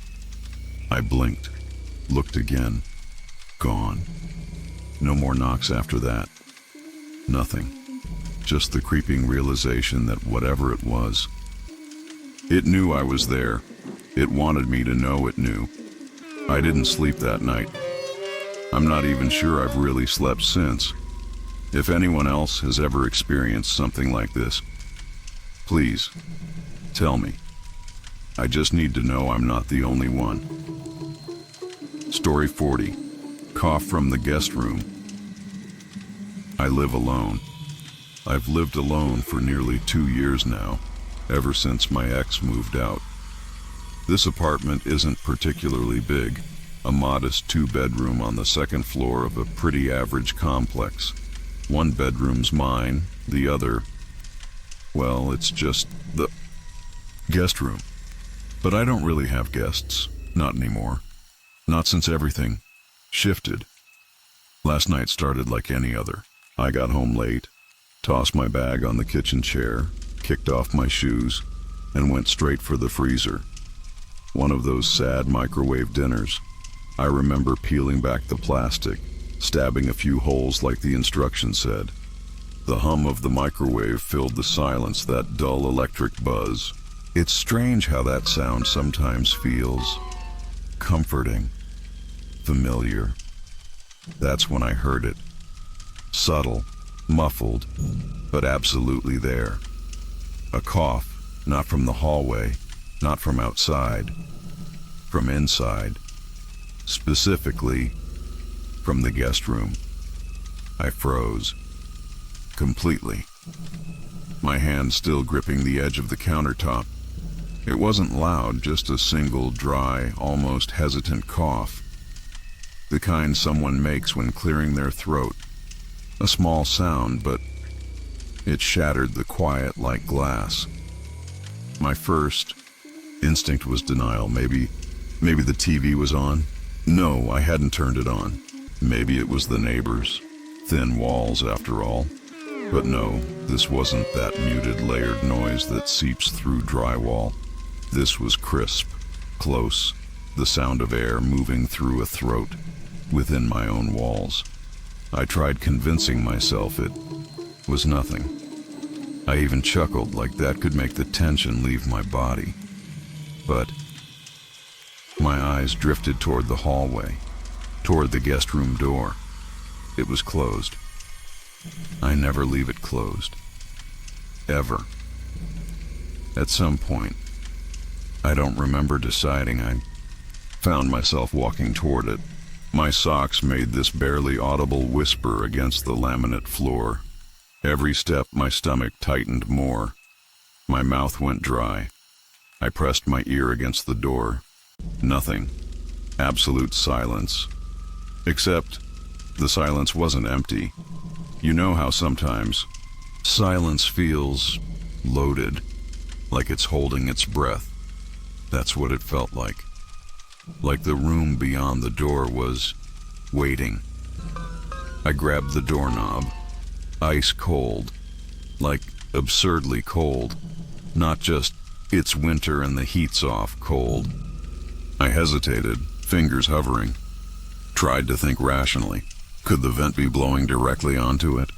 I blinked, looked again. Gone. No more knocks after that. Nothing. Just the creeping realization that whatever it was, it knew I was there. It wanted me to know it knew. I didn't sleep that night. I'm not even sure I've really slept since. If anyone else has ever experienced something like this, please, tell me. I just need to know I'm not the only one. Story 40. Cough from the guest room. I live alone. I've lived alone for nearly 2 years now, ever since my ex moved out. This apartment isn't particularly big, a modest 2-bedroom on the 2nd floor of a pretty average complex. 1 bedroom's mine, the other, well, it's just the guest room. But I don't really have guests, not anymore. Not since everything shifted. Last night started like any other. I got home late, tossed my bag on the kitchen chair, kicked off my shoes, and went straight for the freezer. One of those sad microwave dinners. I remember peeling back the plastic, stabbing a few holes like the instructions said. The hum of the microwave filled the silence, that dull electric buzz. It's strange how that sound sometimes feels comforting, familiar. That's when I heard it. Subtle, muffled, but absolutely there. A cough, not from the hallway, not from outside, from inside. Specifically, from the guest room. I froze. Completely. My hand still gripping the edge of the countertop. It wasn't loud, just a single, dry, almost hesitant cough. The kind someone makes when clearing their throat. A small sound, but it shattered the quiet like glass. My first instinct was denial. Maybe the TV was on. No, I hadn't turned it on. Maybe it was the neighbors. Thin walls, after all. But no, this wasn't that muted layered noise that seeps through drywall. This was crisp, close, the sound of air moving through a throat within my own walls. I tried convincing myself it was nothing. I even chuckled like that could make the tension leave my body. But my eyes drifted toward the hallway, toward the guest room door. It was closed. I never leave it closed. Ever. At some point, I don't remember deciding, I found myself walking toward it. My socks made this barely audible whisper against the laminate floor. Every step, my stomach tightened more. My mouth went dry. I pressed my ear against the door. Nothing. Absolute silence. Except the silence wasn't empty. You know how sometimes silence feels loaded, like it's holding its breath. That's what it felt like. Like the room beyond the door was waiting. I grabbed the doorknob. Ice cold. Like absurdly cold. Not just it's winter and the heat's off cold. I hesitated, fingers hovering. Tried to think rationally. Could the vent be blowing directly onto it?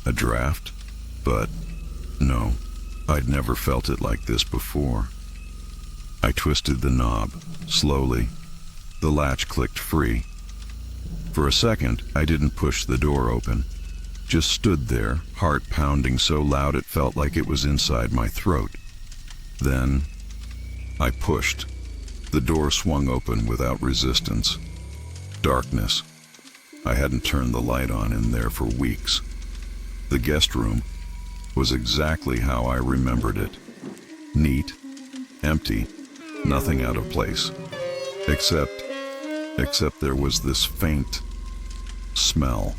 A draft? But no, I'd never felt it like this before. I twisted the knob, slowly. The latch clicked free. For a second, I didn't push the door open. Just stood there, heart pounding so loud it felt like it was inside my throat. Then I pushed. The door swung open without resistance. Darkness. I hadn't turned the light on in there for weeks. The guest room was exactly how I remembered it. Neat, empty, nothing out of place. Except there was this faint smell.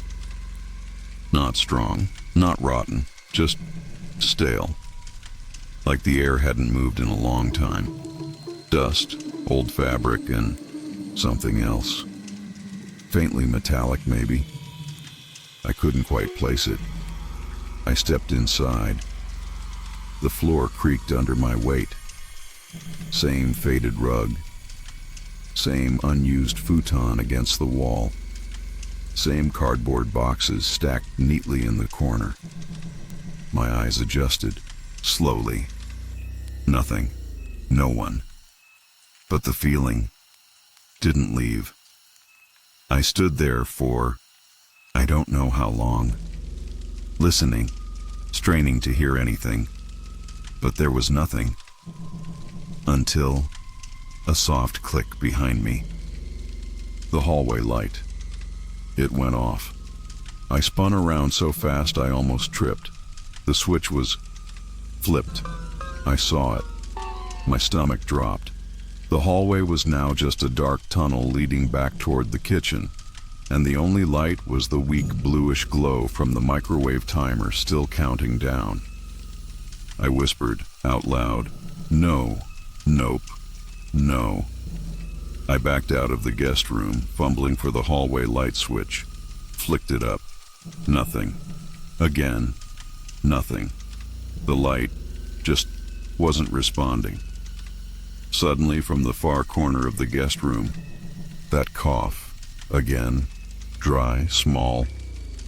Not strong, not rotten, just stale. Like the air hadn't moved in a long time. Dust, old fabric, and something else. Faintly metallic, maybe. I couldn't quite place it. I stepped inside. The floor creaked under my weight. Same faded rug. Same unused futon against the wall. Same cardboard boxes stacked neatly in the corner. My eyes adjusted, slowly. Nothing. No one. But the feeling didn't leave. I stood there for I don't know how long, listening, straining to hear anything, but there was nothing. Until a soft click behind me. The hallway light. It went off. I spun around so fast I almost tripped. The switch was flipped. I saw it. My stomach dropped. The hallway was now just a dark tunnel leading back toward the kitchen, and the only light was the weak bluish glow from the microwave timer still counting down. I whispered out loud, "No, nope, no." I backed out of the guest room, fumbling for the hallway light switch, flicked it up. Nothing. Again, nothing. The light just wasn't responding. Suddenly, from the far corner of the guest room, that cough. Again, dry, small,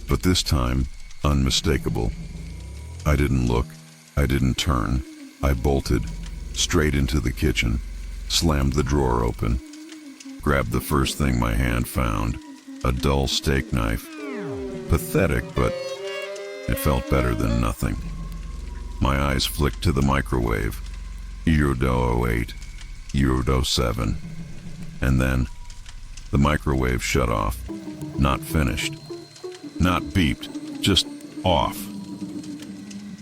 but this time, unmistakable. I didn't look. I didn't turn. I bolted, straight into the kitchen, slammed the drawer open, grabbed the first thing my hand found, a dull steak knife. Pathetic, but it felt better than nothing. My eyes flicked to the microwave. Euro 08. Euro 7. And then the microwave shut off. Not finished. Not beeped. Just off.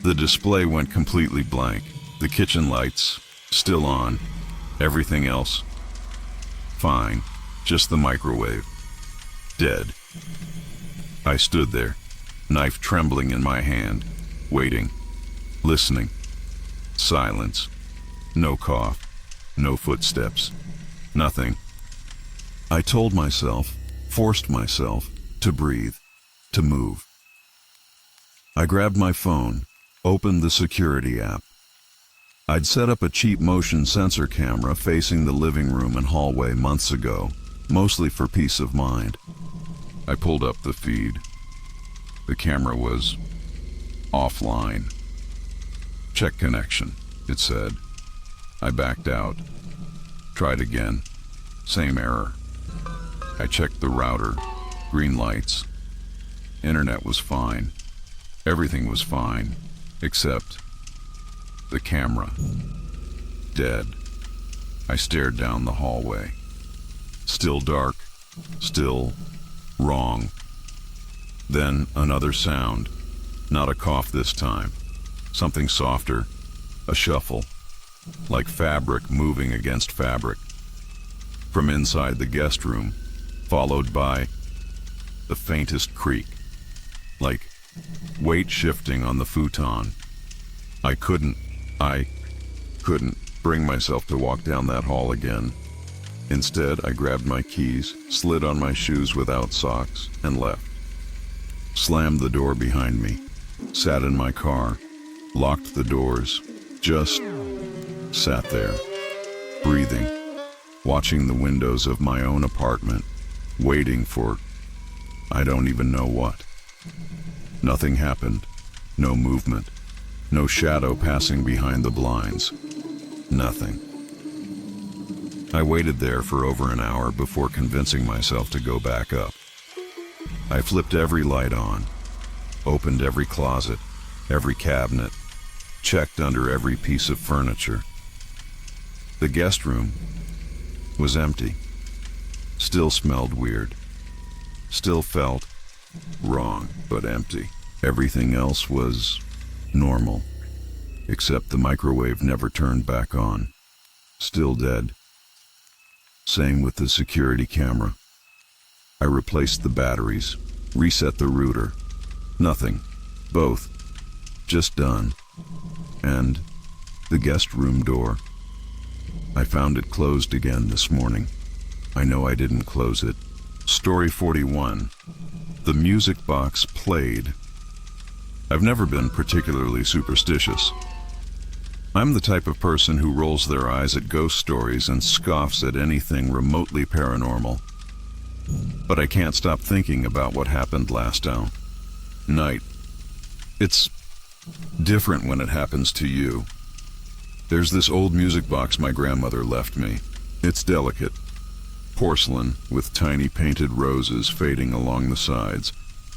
The display went completely blank. The kitchen lights still on. Everything else fine. Just the microwave. Dead. I stood there, knife trembling in my hand, waiting, listening. Silence. No cough. No footsteps. Nothing. I told myself, forced myself, to breathe, to move. I grabbed my phone, opened the security app. I'd set up a cheap motion sensor camera facing the living room and hallway months ago, mostly for peace of mind. I pulled up the feed. The camera was offline. Check connection, it said. I backed out. Tried again. Same error. I checked the router. Green lights. Internet was fine. Everything was fine, except the camera. Dead. I stared down the hallway. Still dark. Still wrong. Then another sound. Not a cough this time. Something softer. A shuffle. Like fabric moving against fabric. From inside the guest room, followed by the faintest creak. Like weight shifting on the futon. I couldn't bring myself to walk down that hall again. Instead, I grabbed my keys, slid on my shoes without socks, and left. Slammed the door behind me, sat in my car, locked the doors, just sat there, breathing, watching the windows of my own apartment, waiting for I don't even know what. Nothing happened. No movement. No shadow passing behind the blinds. Nothing. I waited there for over an hour before convincing myself to go back up. I flipped every light on, opened every closet, every cabinet, checked under every piece of furniture. The guest room was empty. Still smelled weird. Still felt wrong, but empty. Everything else was normal, except the microwave never turned back on. Still dead. Same with the security camera. I replaced the batteries, reset the router. Nothing. Both. Just done. And the guest room door. I found it closed again this morning. I know I didn't close it. Story 41. The music box played. I've never been particularly superstitious. I'm the type of person who rolls their eyes at ghost stories and scoffs at anything remotely paranormal. But I can't stop thinking about what happened last night. It's different when it happens to you. There's this old music box my grandmother left me. It's delicate. Porcelain with tiny painted roses fading along the sides,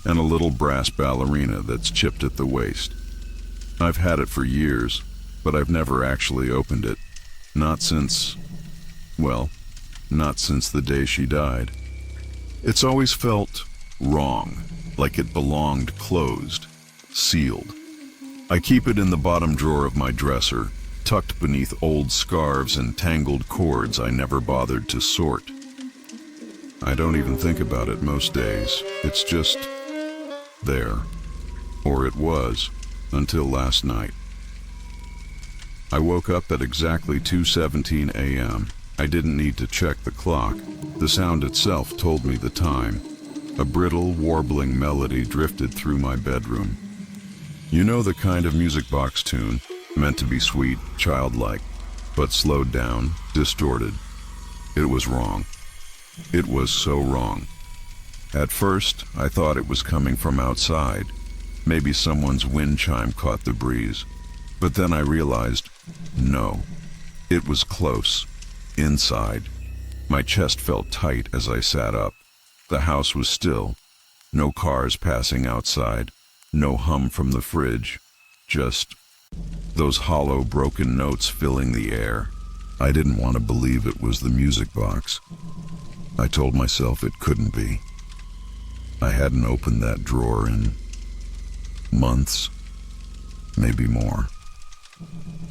and a little brass ballerina that's chipped at the waist. I've had it for years, but I've never actually opened it. Not since the day she died. It's always felt wrong, like it belonged closed, sealed. I keep it in the bottom drawer of my dresser, tucked beneath old scarves and tangled cords I never bothered to sort. I don't even think about it most days. It's just there. Or it was, until last night. I woke up at exactly 2:17 a.m. I didn't need to check the clock. The sound itself told me the time. A brittle, warbling melody drifted through my bedroom. You know the kind of music box tune, meant to be sweet, childlike, but slowed down, distorted. It was wrong. It was so wrong. At first, I thought it was coming from outside. Maybe someone's wind chime caught the breeze. But then I realized, no. It was close. Inside. My chest felt tight as I sat up. The house was still. No cars passing outside. No hum from the fridge. Just those hollow, broken notes filling the air. I didn't want to believe it was the music box. I told myself it couldn't be. I hadn't opened that drawer in months, maybe more.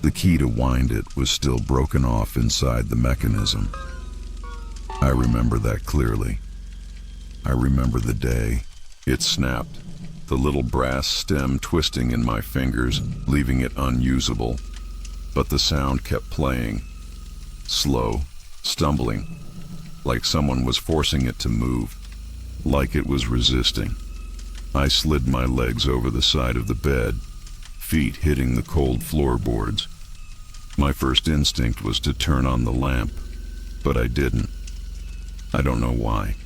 The key to wind it was still broken off inside the mechanism. I remember that clearly. I remember the day it snapped, the little brass stem twisting in my fingers, leaving it unusable. But the sound kept playing, slow, stumbling, like someone was forcing it to move, like it was resisting. I slid my legs over the side of the bed, feet hitting the cold floorboards. My first instinct was to turn on the lamp, but I didn't. I don't know why.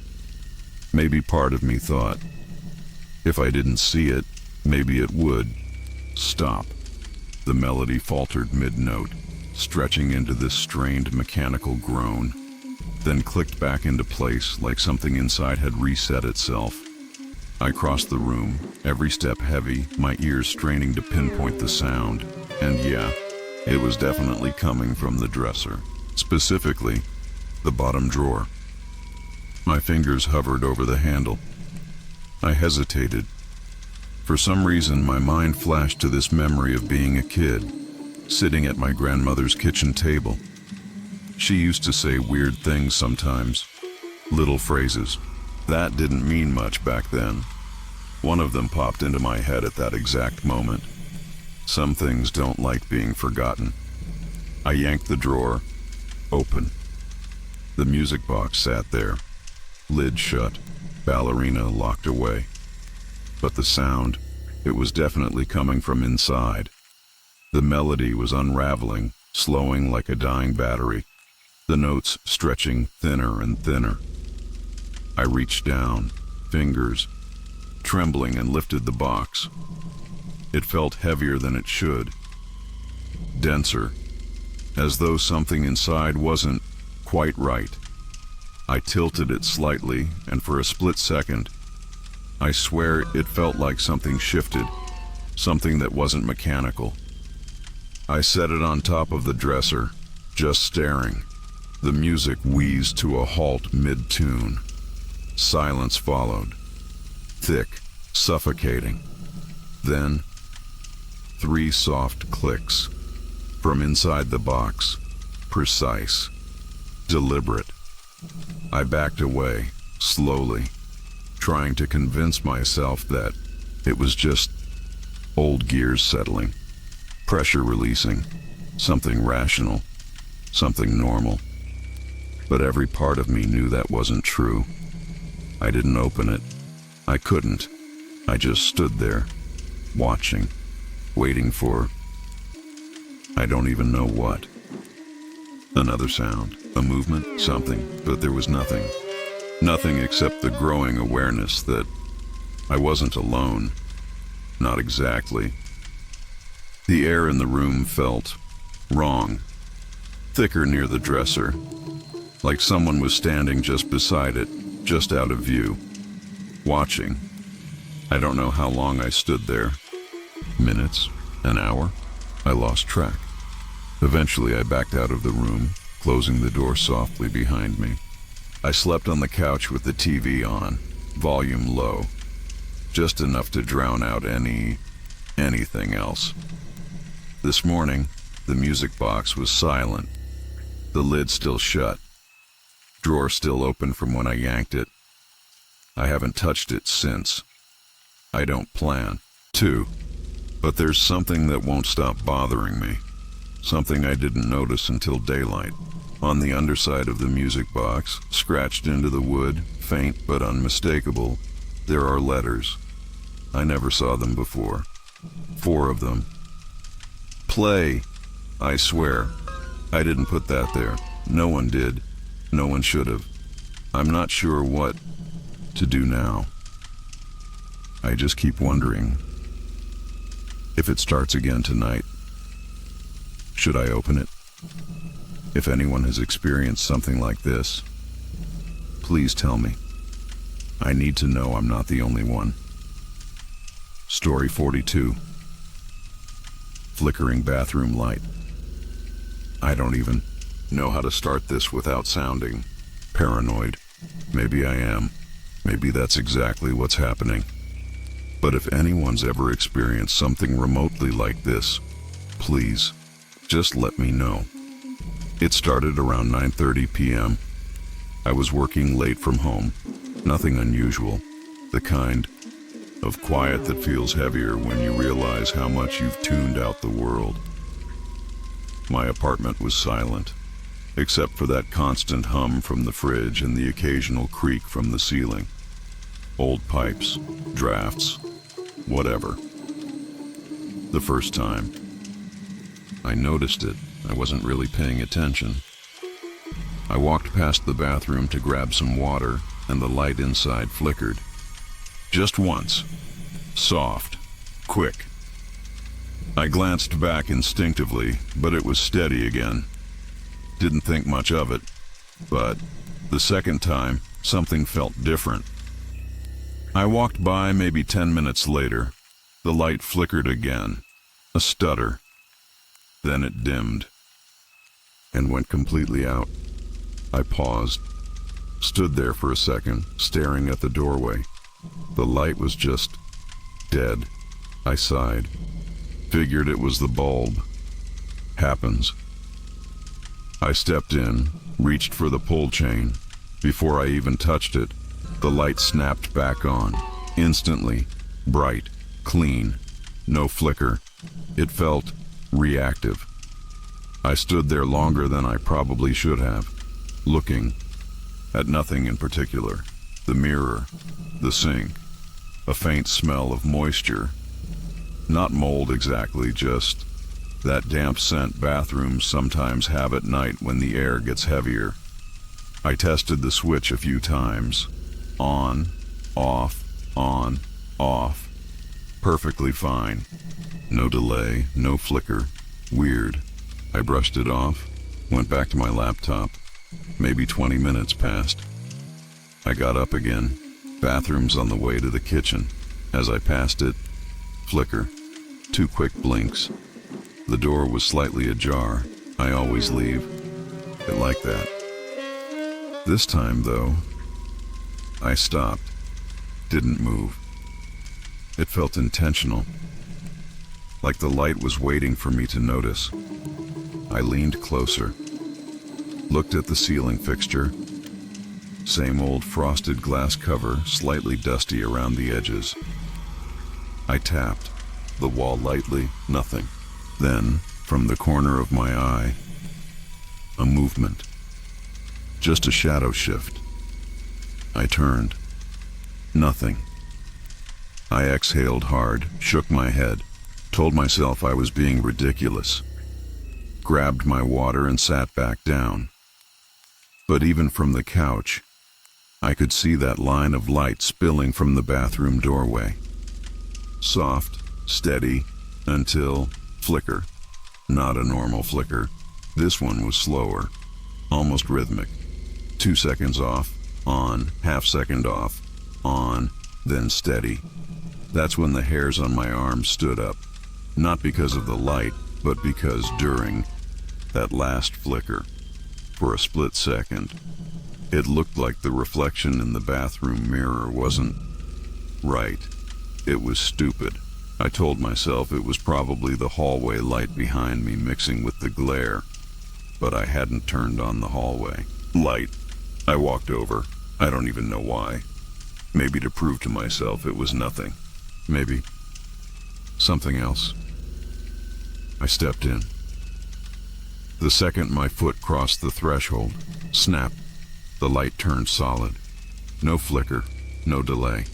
Maybe part of me thought, if I didn't see it, maybe it would stop. The melody faltered mid-note, stretching into this strained mechanical groan, then clicked back into place like something inside had reset itself. I crossed the room, every step heavy, my ears straining to pinpoint the sound, and yeah, it was definitely coming from the dresser, specifically the bottom drawer. My fingers hovered over the handle. I hesitated. For some reason, my mind flashed to this memory of being a kid, sitting at my grandmother's kitchen table. She used to say weird things sometimes, little phrases. That didn't mean much back then. One of them popped into my head at that exact moment. Some things don't like being forgotten. I yanked the drawer open. The music box sat there, lid shut, ballerina locked away. But the sound, it was definitely coming from inside. The melody was unraveling, slowing like a dying battery, the notes stretching thinner and thinner. I reached down, fingers trembling, and lifted the box. It felt heavier than it should, denser, as though something inside wasn't quite right. I tilted it slightly, and for a split second, I swear it felt like something shifted, something that wasn't mechanical. I set it on top of the dresser, just staring. The music wheezed to a halt mid-tune. Silence followed, thick, suffocating. Then, 3 soft clicks from inside the box, precise, deliberate. I backed away, slowly, trying to convince myself that it was just old gears settling, pressure releasing, something rational, something normal. But every part of me knew that wasn't true. I didn't open it. I couldn't. I just stood there, watching, waiting for, I don't even know what. Another sound, a movement, something, but there was nothing. Nothing except the growing awareness that I wasn't alone. Not exactly. The air in the room felt wrong, thicker near the dresser, like someone was standing just beside it, just out of view, watching. I don't know how long I stood there. Minutes? An hour? I lost track. Eventually I backed out of the room, closing the door softly behind me. I slept on the couch with the TV on, volume low, just enough to drown out anything else. This morning, the music box was silent, the lid still shut, drawer still open from when I yanked it. I haven't touched it since. I don't plan to, but there's something that won't stop bothering me, something I didn't notice until daylight. On the underside of the music box, scratched into the wood, faint but unmistakable, there are letters. I never saw them before. 4 of them. Play. I swear. I didn't put that there. No one did. No one should have. I'm not sure what to do now. I just keep wondering if it starts again tonight. Should I open it? If anyone has experienced something like this, please tell me. I need to know I'm not the only one. Story 42. Flickering bathroom light. I don't even know how to start this without sounding paranoid. Maybe I am. Maybe that's exactly what's happening. But if anyone's ever experienced something remotely like this, please, just let me know. It started around 9:30 p.m. I was working late from home. Nothing unusual. The kind of quiet that feels heavier when you realize how much you've tuned out the world. My apartment was silent, except for that constant hum from the fridge and the occasional creak from the ceiling. Old pipes, drafts, whatever. The first time I noticed it, I wasn't really paying attention. I walked past the bathroom to grab some water, and the light inside flickered. Just once. Soft. Quick. I glanced back instinctively, but it was steady again. Didn't think much of it, but the second time, something felt different. I walked by maybe 10 minutes later. The light flickered again. A stutter. Then it dimmed and went completely out. I paused, stood there for a second, staring at the doorway. The light was just dead. I sighed. Figured it was the bulb. Happens. I stepped in, reached for the pull chain. Before I even touched it, the light snapped back on. Instantly. Bright. Clean. No flicker. It felt reactive. I stood there longer than I probably should have, looking at nothing in particular. The mirror, the sink, a faint smell of moisture. Not mold exactly, just that damp scent bathrooms sometimes have at night when the air gets heavier. I tested the switch a few times. On, off, on, off. Perfectly fine. No delay, no flicker. Weird. I brushed it off, went back to my laptop. Maybe 20 minutes passed. I got up again. Bathroom's on the way to the kitchen. As I passed it, flicker. 2 quick blinks. The door was slightly ajar. I always leave it like that. This time, though, I stopped. Didn't move. It felt intentional. Like the light was waiting for me to notice. I leaned closer. Looked at the ceiling fixture. Same old frosted glass cover, slightly dusty around the edges. I tapped the wall lightly, nothing. Then, from the corner of my eye, a movement. Just a shadow shift. I turned. Nothing. I exhaled hard, shook my head, told myself I was being ridiculous. Grabbed my water and sat back down. But even from the couch, I could see that line of light spilling from the bathroom doorway. Soft, steady, until flicker. Not a normal flicker. This one was slower, almost rhythmic. 2 seconds off, on, half second off, on, then steady. That's when the hairs on my arms stood up. Not because of the light, but because during that last flicker, for a split second, it looked like the reflection in the bathroom mirror wasn't right. It was stupid. I told myself it was probably the hallway light behind me mixing with the glare, but I hadn't turned on the hallway light. I walked over. I don't even know why. Maybe to prove to myself it was nothing. Maybe something else. I stepped in. The second my foot crossed the threshold, snap, the light turned solid. No flicker, no delay.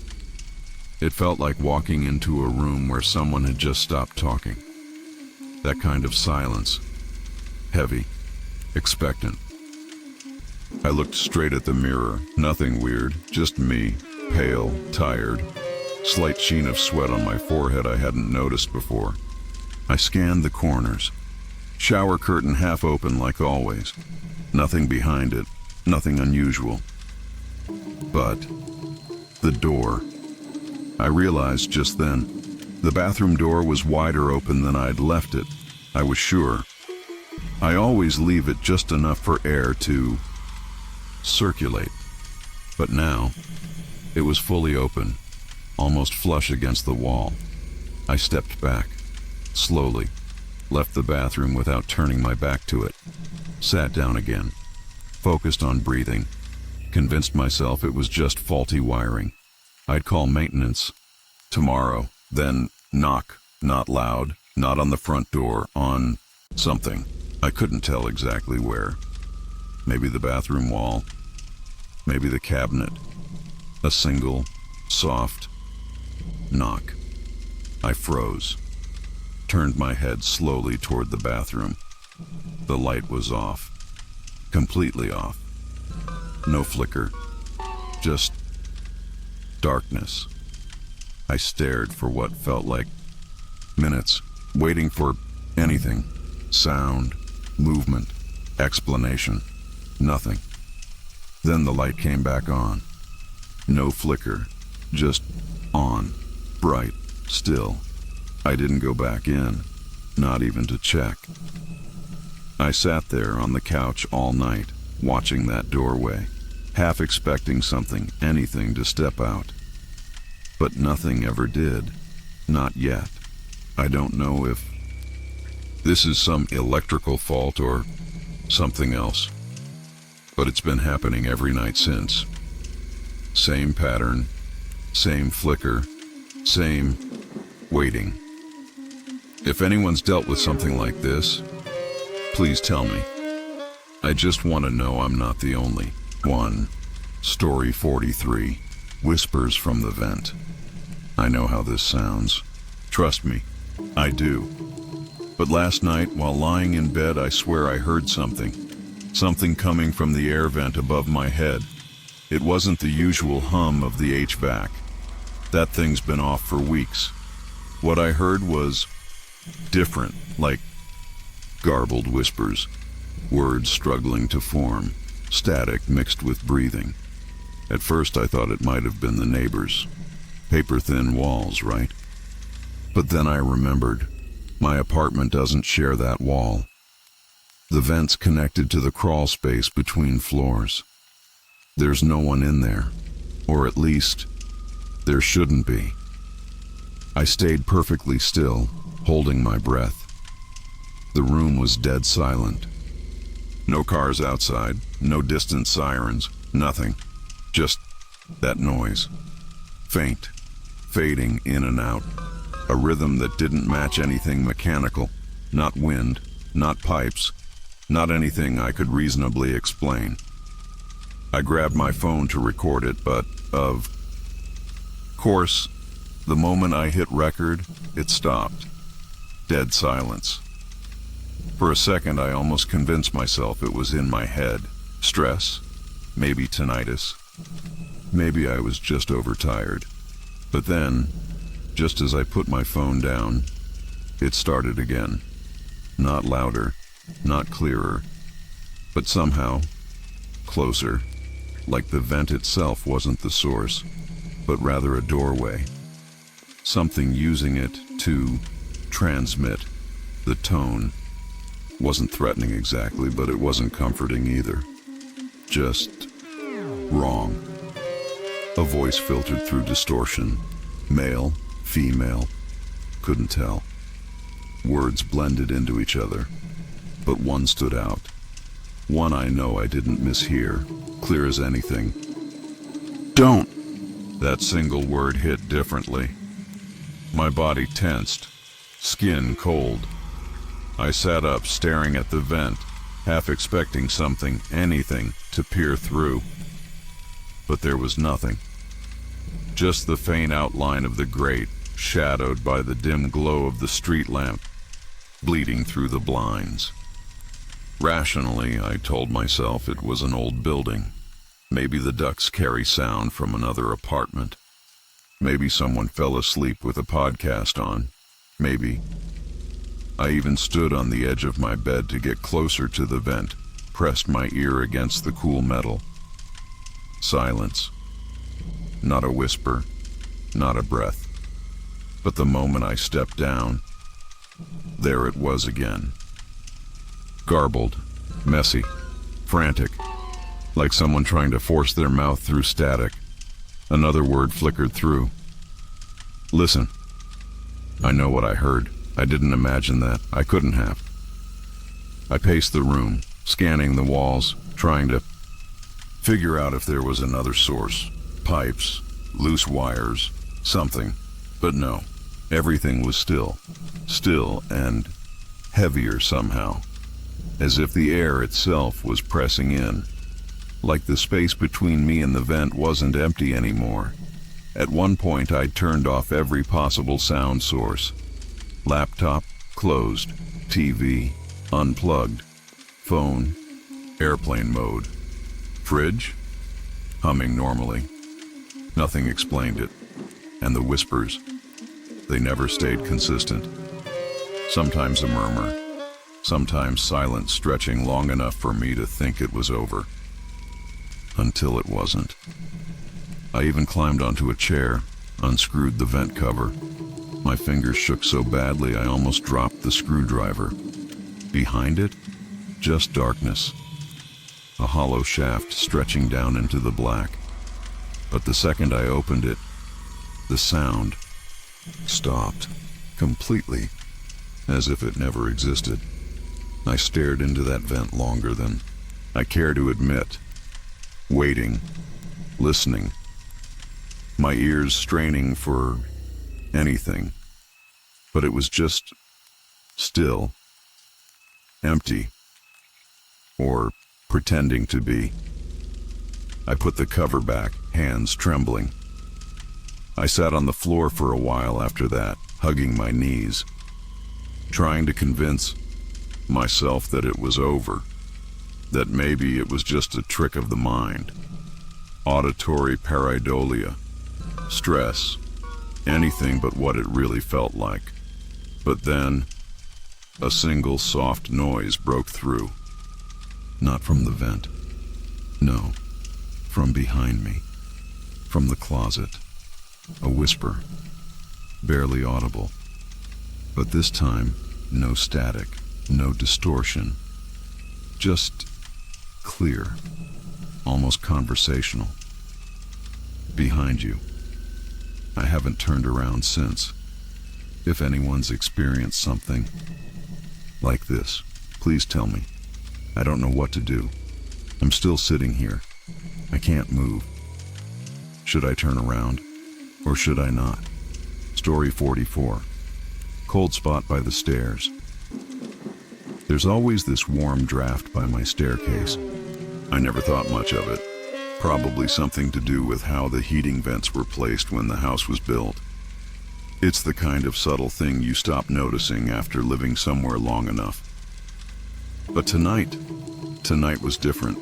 It felt like walking into a room where someone had just stopped talking. That kind of silence. Heavy, expectant. I looked straight at the mirror. Nothing weird, just me, pale, tired. Slight sheen of sweat on my forehead I hadn't noticed before. I scanned the corners. Shower curtain half open like always. Nothing behind it, nothing unusual. But the door. I realized just then, the bathroom door was wider open than I'd left it. I was sure. I always leave it just enough for air to circulate. But now, it was fully open, almost flush against the wall. I stepped back, slowly, left the bathroom without turning my back to it, sat down again, focused on breathing, convinced myself it was just faulty wiring. I'd call maintenance tomorrow, then knock, not loud, not on the front door, on something. I couldn't tell exactly where. Maybe the bathroom wall, maybe the cabinet. A single, Soft knock. I froze, turned my head slowly toward the bathroom. The light was off, completely off. No flicker, just darkness. I stared for what felt like minutes, waiting for anything. Sound, movement, explanation. Nothing. Then the light came back on. No flicker, just on, bright, still. I didn't go back in, not even to check. I sat there on the couch all night, watching that doorway, half expecting something, anything to step out. But nothing ever did. Not yet. I don't know if this is some electrical fault or something else. But it's been happening every night since. Same pattern, same flicker, same waiting. If anyone's dealt with something like this, please tell me. I just want to know I'm not the only one. Story 43. Whispers from the vent. I know how this sounds. Trust me, I do. But last night, while lying in bed, I swear I heard something. Something coming from the air vent above my head. It wasn't the usual hum of the HVAC. That thing's been off for weeks. What I heard was different, like garbled whispers, words struggling to form, static mixed with breathing. At first I thought it might have been the neighbors. Paper-thin walls, right? But then I remembered, my apartment doesn't share that wall. The vent's connected to the crawl space between floors. There's no one in there, or at least, there shouldn't be. I stayed perfectly still, holding my breath. The room was dead silent. No cars outside, no distant sirens, nothing. Just that noise. Faint, fading in and out. A rhythm that didn't match anything mechanical. Not wind, not pipes, not anything I could reasonably explain. I grabbed my phone to record it, but of course, the moment I hit record, it stopped. Dead silence. For a second, I almost convinced myself it was in my head. Stress, maybe tinnitus, maybe I was just overtired. But then, just as I put my phone down, it started again. Not louder, not clearer, but somehow closer, like the vent itself wasn't the source, but rather a doorway. Something using it to transmit. The tone wasn't threatening exactly, but it wasn't comforting either. Just wrong. A voice filtered through distortion. Male, female, couldn't tell. Words blended into each other, but one stood out. One I know I didn't mishear, clear as anything. Don't! That single word hit differently. My body tensed, skin cold. I sat up, staring at the vent, half expecting something, anything, to peer through. But there was nothing. Just the faint outline of the grate, shadowed by the dim glow of the street lamp, bleeding through the blinds. Rationally, I told myself it was an old building. Maybe the ducts carry sound from another apartment. Maybe someone fell asleep with a podcast on. Maybe. I even stood on the edge of my bed to get closer to the vent, pressed my ear against the cool metal. Silence. Not a whisper, not a breath. But the moment I stepped down, there it was again. Garbled, messy, frantic, like someone trying to force their mouth through static. Another word flickered through. Listen. I know what I heard. I didn't imagine that. I couldn't have. I paced the room, scanning the walls, trying to figure out if there was another source. Pipes, loose wires, something. But no, everything was still. Still and heavier somehow. As if the air itself was pressing in. Like the space between me and the vent wasn't empty anymore. At one point, I'd turned off every possible sound source. Laptop, closed. TV, unplugged. Phone, airplane mode. Fridge, humming normally. Nothing explained it. And the whispers, they never stayed consistent. Sometimes a murmur, sometimes silence stretching long enough for me to think it was over. Until it wasn't. I even climbed onto a chair, unscrewed the vent cover. My fingers shook so badly I almost dropped the screwdriver. Behind it, just darkness. A hollow shaft stretching down into the black. But the second I opened it, the sound stopped completely, as if it never existed. I stared into that vent longer than I care to admit, waiting, listening, my ears straining for anything. But it was just still, empty, or pretending to be. I put the cover back, hands trembling. I sat on the floor for a while after that, hugging my knees, trying to convince myself that it was over, that maybe it was just a trick of the mind. Auditory pareidolia, stress, anything but what it really felt like. But then, a single soft noise broke through. Not from the vent. No, from behind me, from the closet. A whisper, barely audible. But this time, no static, no distortion. Just clear, almost conversational. Behind you. I haven't turned around since. If anyone's experienced something like this, please tell me. I don't know what to do. I'm still sitting here. I can't move. Should I turn around? Or should I not? Story 44. Cold spot by the stairs. There's always this warm draft by my staircase. I never thought much of it. Probably something to do with how the heating vents were placed when the house was built. It's the kind of subtle thing you stop noticing after living somewhere long enough. But tonight was different.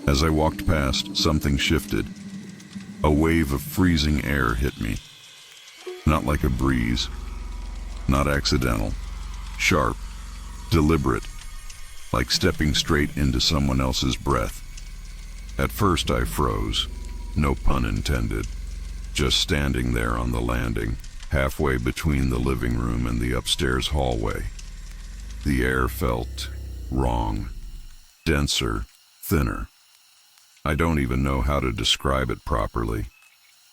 As I walked past, something shifted. A wave of freezing air hit me. Not like a breeze, not accidental, sharp, deliberate, like stepping straight into someone else's breath. At first I froze, no pun intended, just standing there on the landing, halfway between the living room and the upstairs hallway. The air felt wrong, denser, thinner. I don't even know how to describe it properly.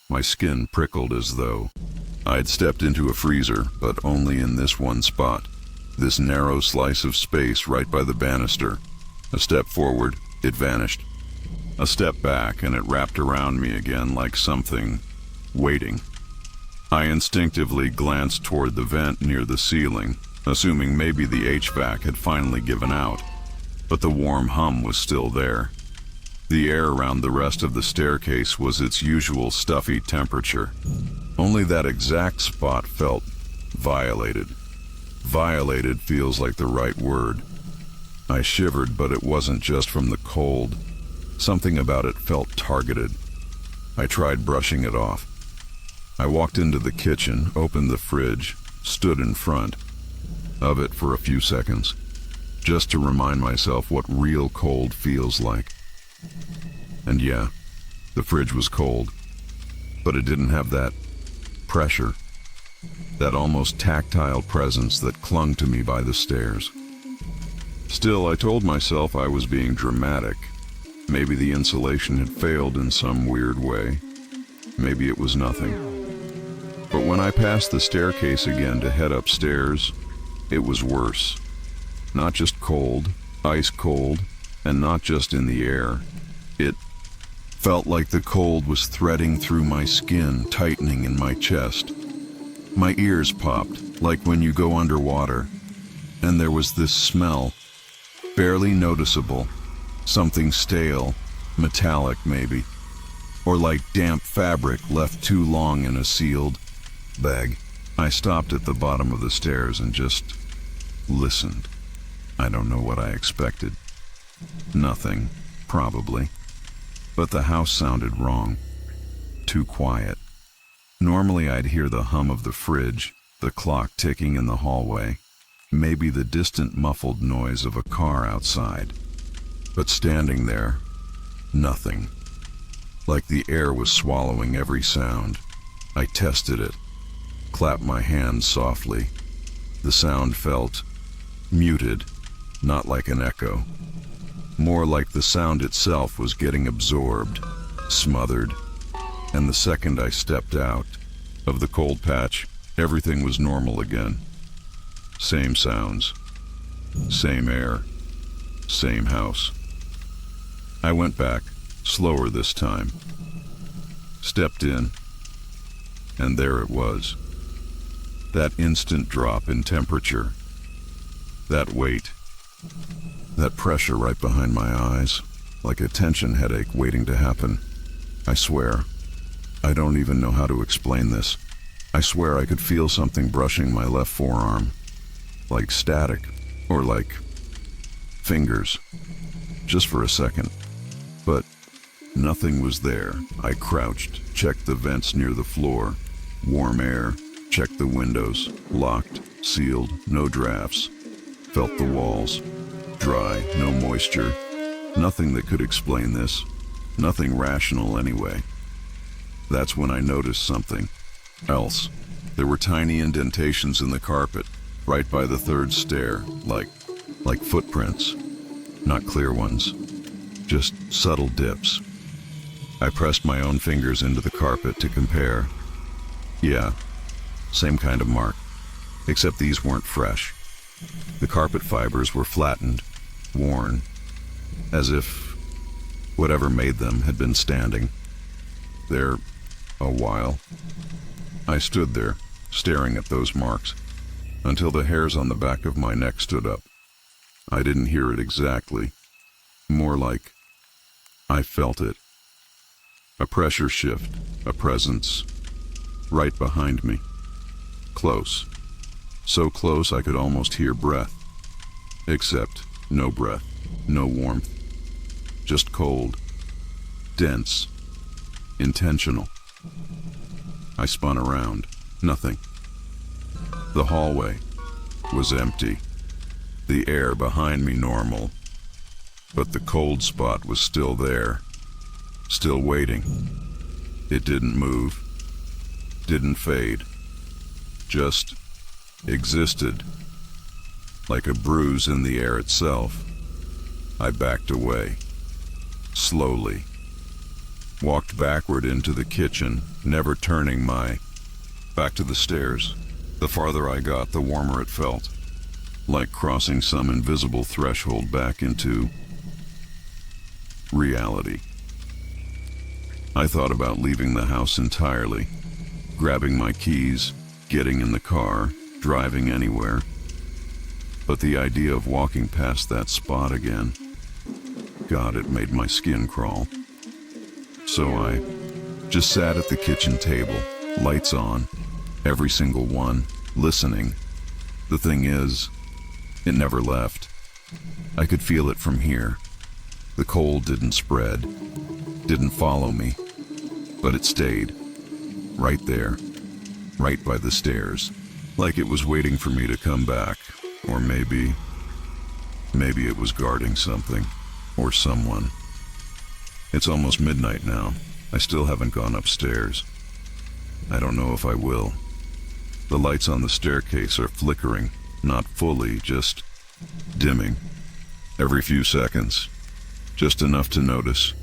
My skin prickled as though I'd stepped into a freezer, but only in this one spot, this narrow slice of space right by the banister. A step forward, it vanished. A step back, and it wrapped around me again like something waiting. I instinctively glanced toward the vent near the ceiling, assuming maybe the HVAC had finally given out, but the warm hum was still there. The air around the rest of the staircase was its usual stuffy temperature. Only that exact spot felt violated. Violated feels like the right word. I shivered, but it wasn't just from the cold. Something about it felt targeted. I tried brushing it off. I walked into the kitchen, opened the fridge, stood in front of it for a few seconds, just to remind myself what real cold feels like. And yeah, the fridge was cold, but it didn't have that pressure, that almost tactile presence that clung to me by the stairs. Still, I told myself I was being dramatic. Maybe the insulation had failed in some weird way. Maybe it was nothing. But when I passed the staircase again to head upstairs, it was worse. Not just cold, ice cold, and not just in the air. It felt like the cold was threading through my skin, tightening in my chest. My ears popped, like when you go underwater, and there was this smell, barely noticeable, something stale, metallic maybe. or like damp fabric left too long in a sealed bag. I stopped at the bottom of the stairs and just listened. I don't know what I expected. Nothing, probably. But the house sounded wrong. Too quiet. Normally I'd hear the hum of the fridge, the clock ticking in the hallway, maybe the distant muffled noise of a car outside. But standing there, nothing. Like the air was swallowing every sound. I tested it, clapped my hands softly. The sound felt muted, not like an echo. More like the sound itself was getting absorbed, smothered. And the second I stepped out of the cold patch, everything was normal again. Same sounds, same air, same house. I went back, slower this time. Stepped in, and there it was. That instant drop in temperature. That weight. That pressure right behind my eyes, like a tension headache waiting to happen. I swear, I don't even know how to explain this. I swear I could feel something brushing my left forearm, like static, or like fingers, just for a second. But nothing was there. I crouched, checked the vents near the floor, warm air, checked the windows, locked, sealed, no drafts, felt the walls, dry, no moisture, nothing that could explain this, nothing rational anyway. That's when I noticed something else. There were tiny indentations in the carpet, right by the third stair, like footprints, not clear ones, just subtle dips. I pressed my own fingers into the carpet to compare. Yeah, same kind of mark, except these weren't fresh. The carpet fibers were flattened, worn, as if whatever made them had been standing there a while. I stood there, staring at those marks, until the hairs on the back of my neck stood up. I didn't hear it exactly, more like I felt it. A pressure shift, a presence, right behind me. Close. So close I could almost hear breath. Except no breath, no warmth. Just cold, dense, intentional. I spun around. Nothing. The hallway was empty. The air behind me normal. But the cold spot was still there. Still waiting. It didn't move. Didn't fade. Just existed. Like a bruise in the air itself. I backed away. Slowly. Walked backward into the kitchen, never turning my back to the stairs. The farther I got, the warmer it felt. Like crossing some invisible threshold back into reality. I thought about leaving the house entirely, grabbing my keys, getting in the car, driving anywhere. But the idea of walking past that spot again, God, it made my skin crawl. So I just sat at the kitchen table, lights on, every single one, listening. The thing is, it never left. I could feel it from here. The cold didn't spread, didn't follow me, but it stayed, right there, right by the stairs, like it was waiting for me to come back, or maybe it was guarding something, or someone. It's almost midnight now. I still haven't gone upstairs. I don't know if I will. The lights on the staircase are flickering, not fully, just dimming. Every few seconds. Just enough to notice.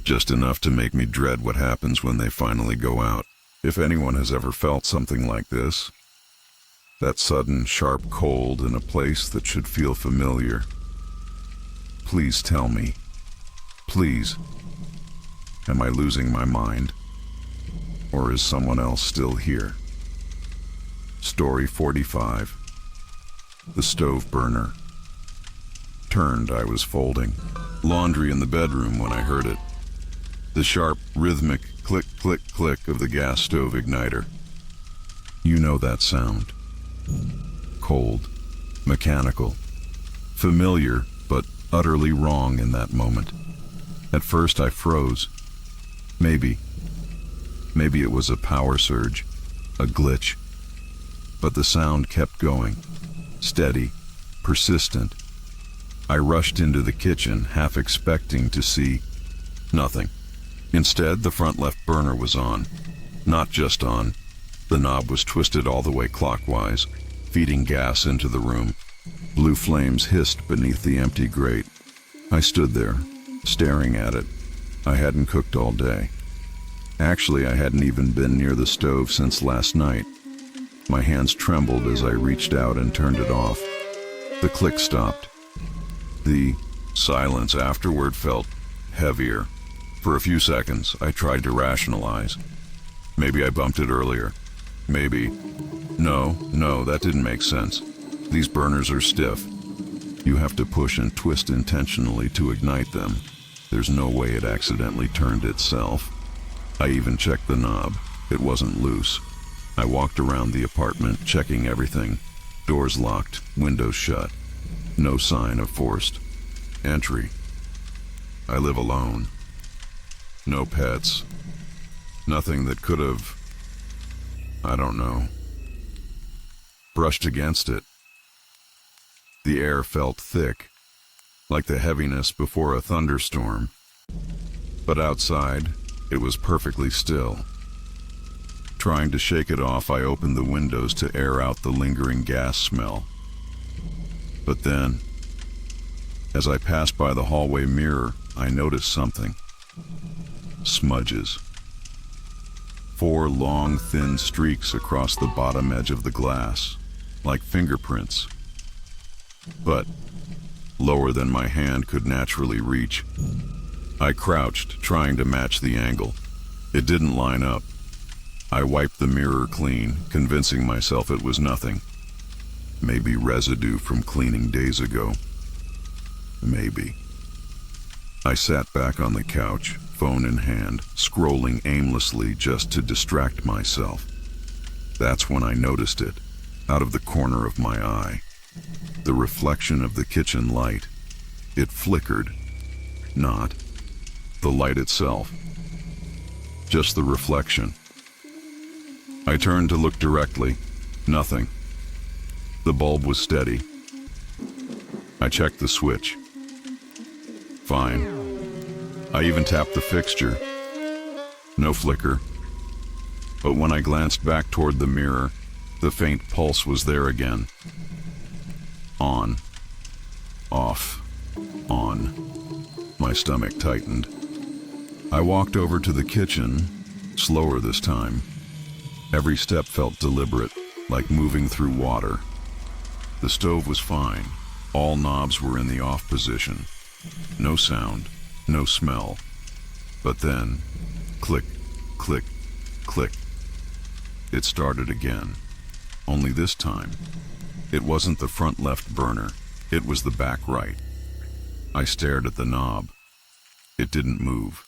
Just enough to make me dread what happens when they finally go out. If anyone has ever felt something like this, that sudden, sharp cold in a place that should feel familiar, please tell me. Please. Am I losing my mind? Or is someone else still here? Story 45. The stove burner. Turned, I was folding laundry in the bedroom when I heard it. The sharp, rhythmic click, click, click of the gas stove igniter. You know that sound. Cold, mechanical, familiar, but utterly wrong in that moment. At first I froze. Maybe it was a power surge, a glitch. But the sound kept going, steady, persistent. I rushed into the kitchen, half expecting to see nothing. Instead, the front left burner was on. Not just on. The knob was twisted all the way clockwise, feeding gas into the room. Blue flames hissed beneath the empty grate. I stood there, staring at it. I hadn't cooked all day. Actually, I hadn't even been near the stove since last night. My hands trembled as I reached out and turned it off. The click stopped. The silence afterward felt heavier. For a few seconds, I tried to rationalize. Maybe I bumped it earlier. Maybe. No, that didn't make sense. These burners are stiff. You have to push and twist intentionally to ignite them. There's no way it accidentally turned itself. I even checked the knob. It wasn't loose. I walked around the apartment, checking everything. Doors locked, windows shut. No sign of forced entry. I live alone. No pets. Nothing that could have, I don't know, brushed against it. The air felt thick, like the heaviness before a thunderstorm. But outside, it was perfectly still. Trying to shake it off, I opened the windows to air out the lingering gas smell. But then, as I passed by the hallway mirror, I noticed something. Smudges. 4 long, thin streaks across the bottom edge of the glass, like fingerprints. But lower than my hand could naturally reach. I crouched, trying to match the angle. It didn't line up. I wiped the mirror clean, convincing myself it was nothing. Maybe residue from cleaning days ago. Maybe. I sat back on the couch, phone in hand, scrolling aimlessly just to distract myself. That's when I noticed it, out of the corner of my eye. The reflection of the kitchen light. It flickered. Not the light itself. Just the reflection. I turned to look directly. Nothing. The bulb was steady. I checked the switch. Fine. I even tapped the fixture. No flicker. But when I glanced back toward the mirror, the faint pulse was there again. On. Off. On. My stomach tightened. I walked over to the kitchen, slower this time. Every step felt deliberate, like moving through water. The stove was fine. All knobs were in the off position. No sound, no smell. But then, click, click, click. It started again. Only this time, it wasn't the front left burner. It was the back right. I stared at the knob. It didn't move.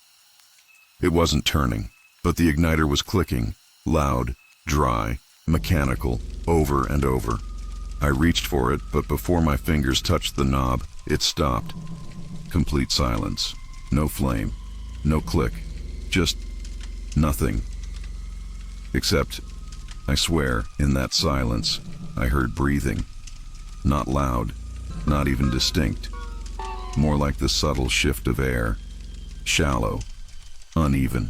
It wasn't turning, but the igniter was clicking, loud, dry, mechanical, over and over. I reached for it, but before my fingers touched the knob, it stopped. Complete silence. No flame. No click. Just nothing. Except, I swear, in that silence, I heard breathing. Not loud, not even distinct. More like the subtle shift of air. Shallow. Uneven.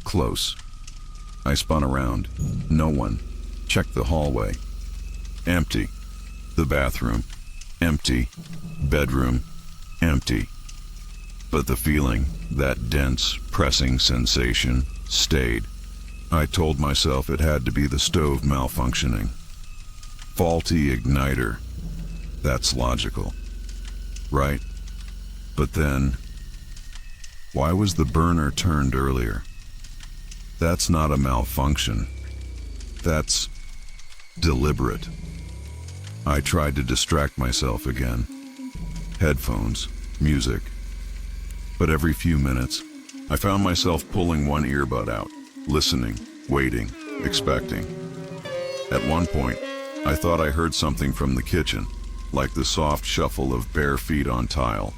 Close. I spun around. No one. Checked the hallway. Empty. The bathroom. Empty. Bedroom. Empty. But the feeling, that dense, pressing sensation, stayed. I told myself it had to be the stove malfunctioning. Faulty igniter. That's logical. Right? But then, why was the burner turned earlier? That's not a malfunction. That's deliberate. I tried to distract myself again. Headphones, music. But every few minutes, I found myself pulling one earbud out, listening, waiting, expecting. At one point, I thought I heard something from the kitchen, like the soft shuffle of bare feet on tile.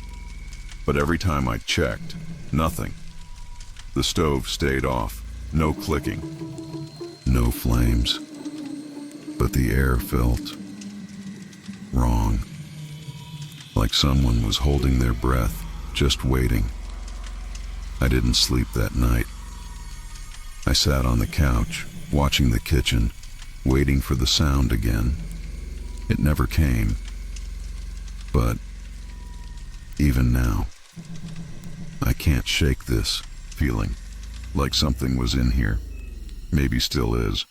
But every time I checked, nothing. The stove stayed off, no clicking, no flames. But the air felt wrong, like someone was holding their breath, just waiting. I didn't sleep that night. I sat on the couch, watching the kitchen, waiting for the sound again. It never came. But even now, I can't shake this feeling, like something was in here. Maybe still is.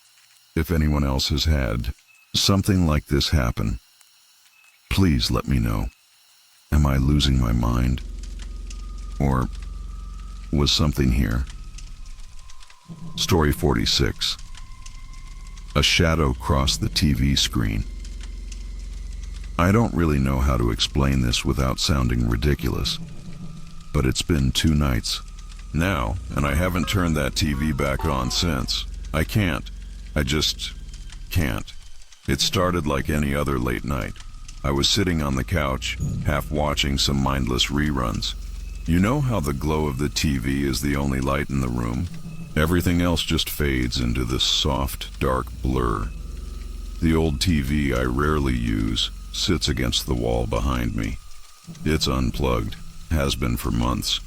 If anyone else has had something like this happen, please let me know. Am I losing my mind? Or was something here? Story 46. A shadow crossed the TV screen. I don't really know how to explain this without sounding ridiculous, but it's been 2 nights now, and I haven't turned that TV back on since. I can't. I just can't. It started like any other late night. I was sitting on the couch, half watching some mindless reruns. You know how the glow of the TV is the only light in the room? Everything else just fades into this soft, dark blur. The old TV I rarely use sits against the wall behind me. It's unplugged, has been for months.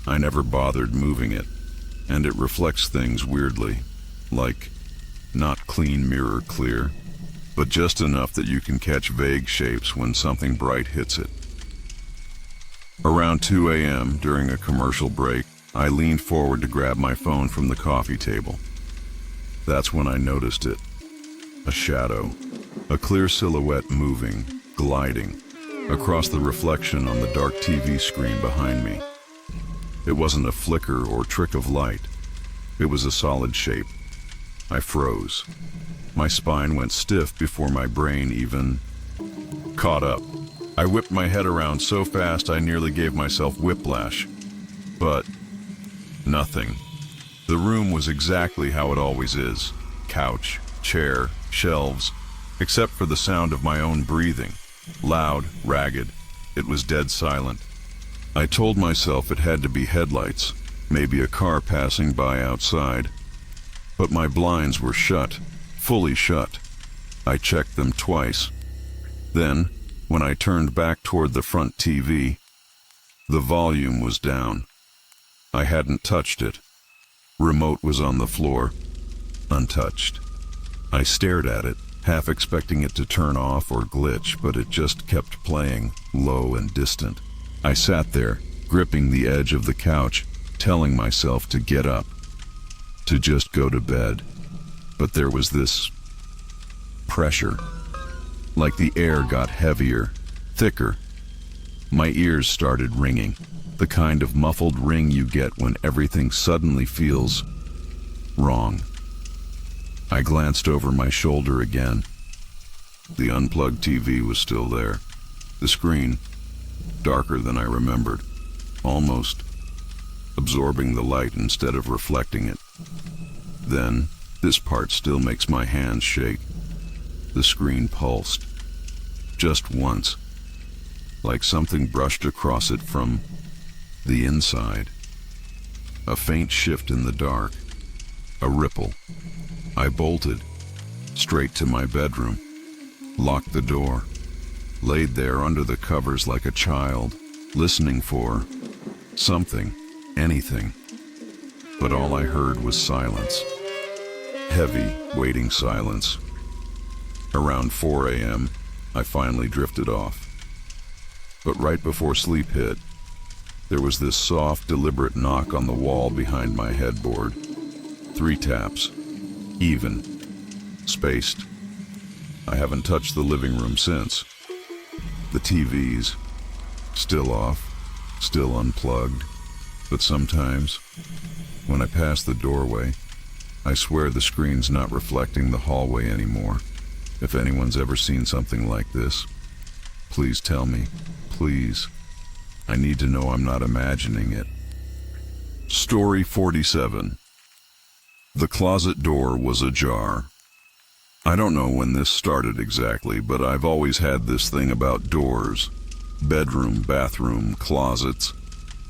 I never bothered moving it, and it reflects things weirdly, like not clean mirror clear, but just enough that you can catch vague shapes when something bright hits it. Around 2 a.m. during a commercial break, I leaned forward to grab my phone from the coffee table. That's when I noticed it. A shadow. A clear silhouette moving, gliding, across the reflection on the dark TV screen behind me. It wasn't a flicker or trick of light. It was a solid shape. I froze. My spine went stiff before my brain even caught up. I whipped my head around so fast I nearly gave myself whiplash. But nothing. The room was exactly how it always is. Couch, chair, shelves, except for the sound of my own breathing. Loud, ragged. It was dead silent. I told myself it had to be headlights, maybe a car passing by outside. But my blinds were shut, fully shut. I checked them twice. Then, when I turned back toward the front TV, the volume was down. I hadn't touched it. Remote was on the floor, untouched. I stared at it, half expecting it to turn off or glitch, but it just kept playing, low and distant. I sat there, gripping the edge of the couch, telling myself to get up, to just go to bed. But there was this pressure, like the air got heavier, thicker. My ears started ringing, the kind of muffled ring you get when everything suddenly feels wrong. I glanced over my shoulder again. The unplugged TV was still there. The screen, darker than I remembered, almost absorbing the light instead of reflecting it. Then, this part still makes my hands shake. The screen pulsed, just once, like something brushed across it from the inside. A faint shift in the dark, a ripple. I bolted, straight to my bedroom, locked the door, laid there under the covers like a child, listening for something, anything. But all I heard was silence. Heavy, waiting silence. Around 4 a.m., I finally drifted off. But right before sleep hit, there was this soft, deliberate knock on the wall behind my headboard. 3 taps. Even. Spaced. I haven't touched the living room since. The TV's still off, still unplugged. But sometimes, when I pass the doorway, I swear the screen's not reflecting the hallway anymore. If anyone's ever seen something like this, please tell me. Please. I need to know I'm not imagining it. Story 47. The closet door was ajar. I don't know when this started exactly, but I've always had this thing about doors. Bedroom, bathroom, closets.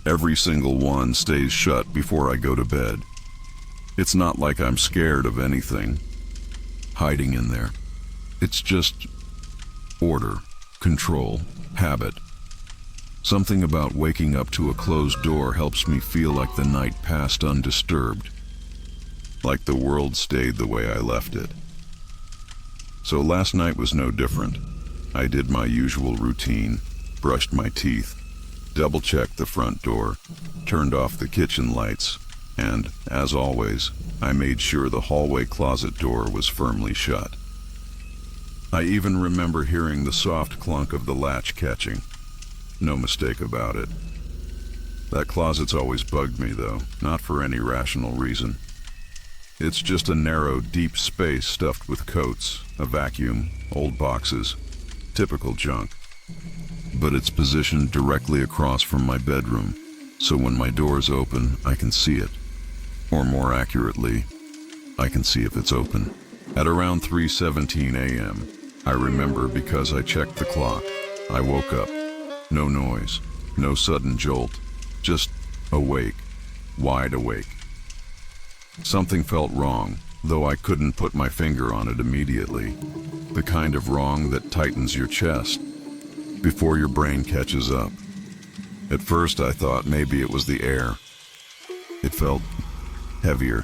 Every single one stays shut before I go to bed. It's not like I'm scared of anything hiding in there. It's just order, control, habit. Something about waking up to a closed door helps me feel like the night passed undisturbed, like the world stayed the way I left it. So last night was no different. I did my usual routine, brushed my teeth, double-checked the front door, turned off the kitchen lights, and, as always, I made sure the hallway closet door was firmly shut. I even remember hearing the soft clunk of the latch catching. No mistake about it. That closet's always bugged me, though, not for any rational reason. It's just a narrow, deep space stuffed with coats, a vacuum, old boxes, typical junk. But it's positioned directly across from my bedroom, so when my door's open, I can see it. Or more accurately, I can see if it's open. At around 3:17 a.m., I remember because I checked the clock. I woke up. No noise, no sudden jolt, just awake, wide awake. Something felt wrong, though I couldn't put my finger on it immediately. The kind of wrong that tightens your chest before your brain catches up. At first I thought maybe it was the air. It felt heavier.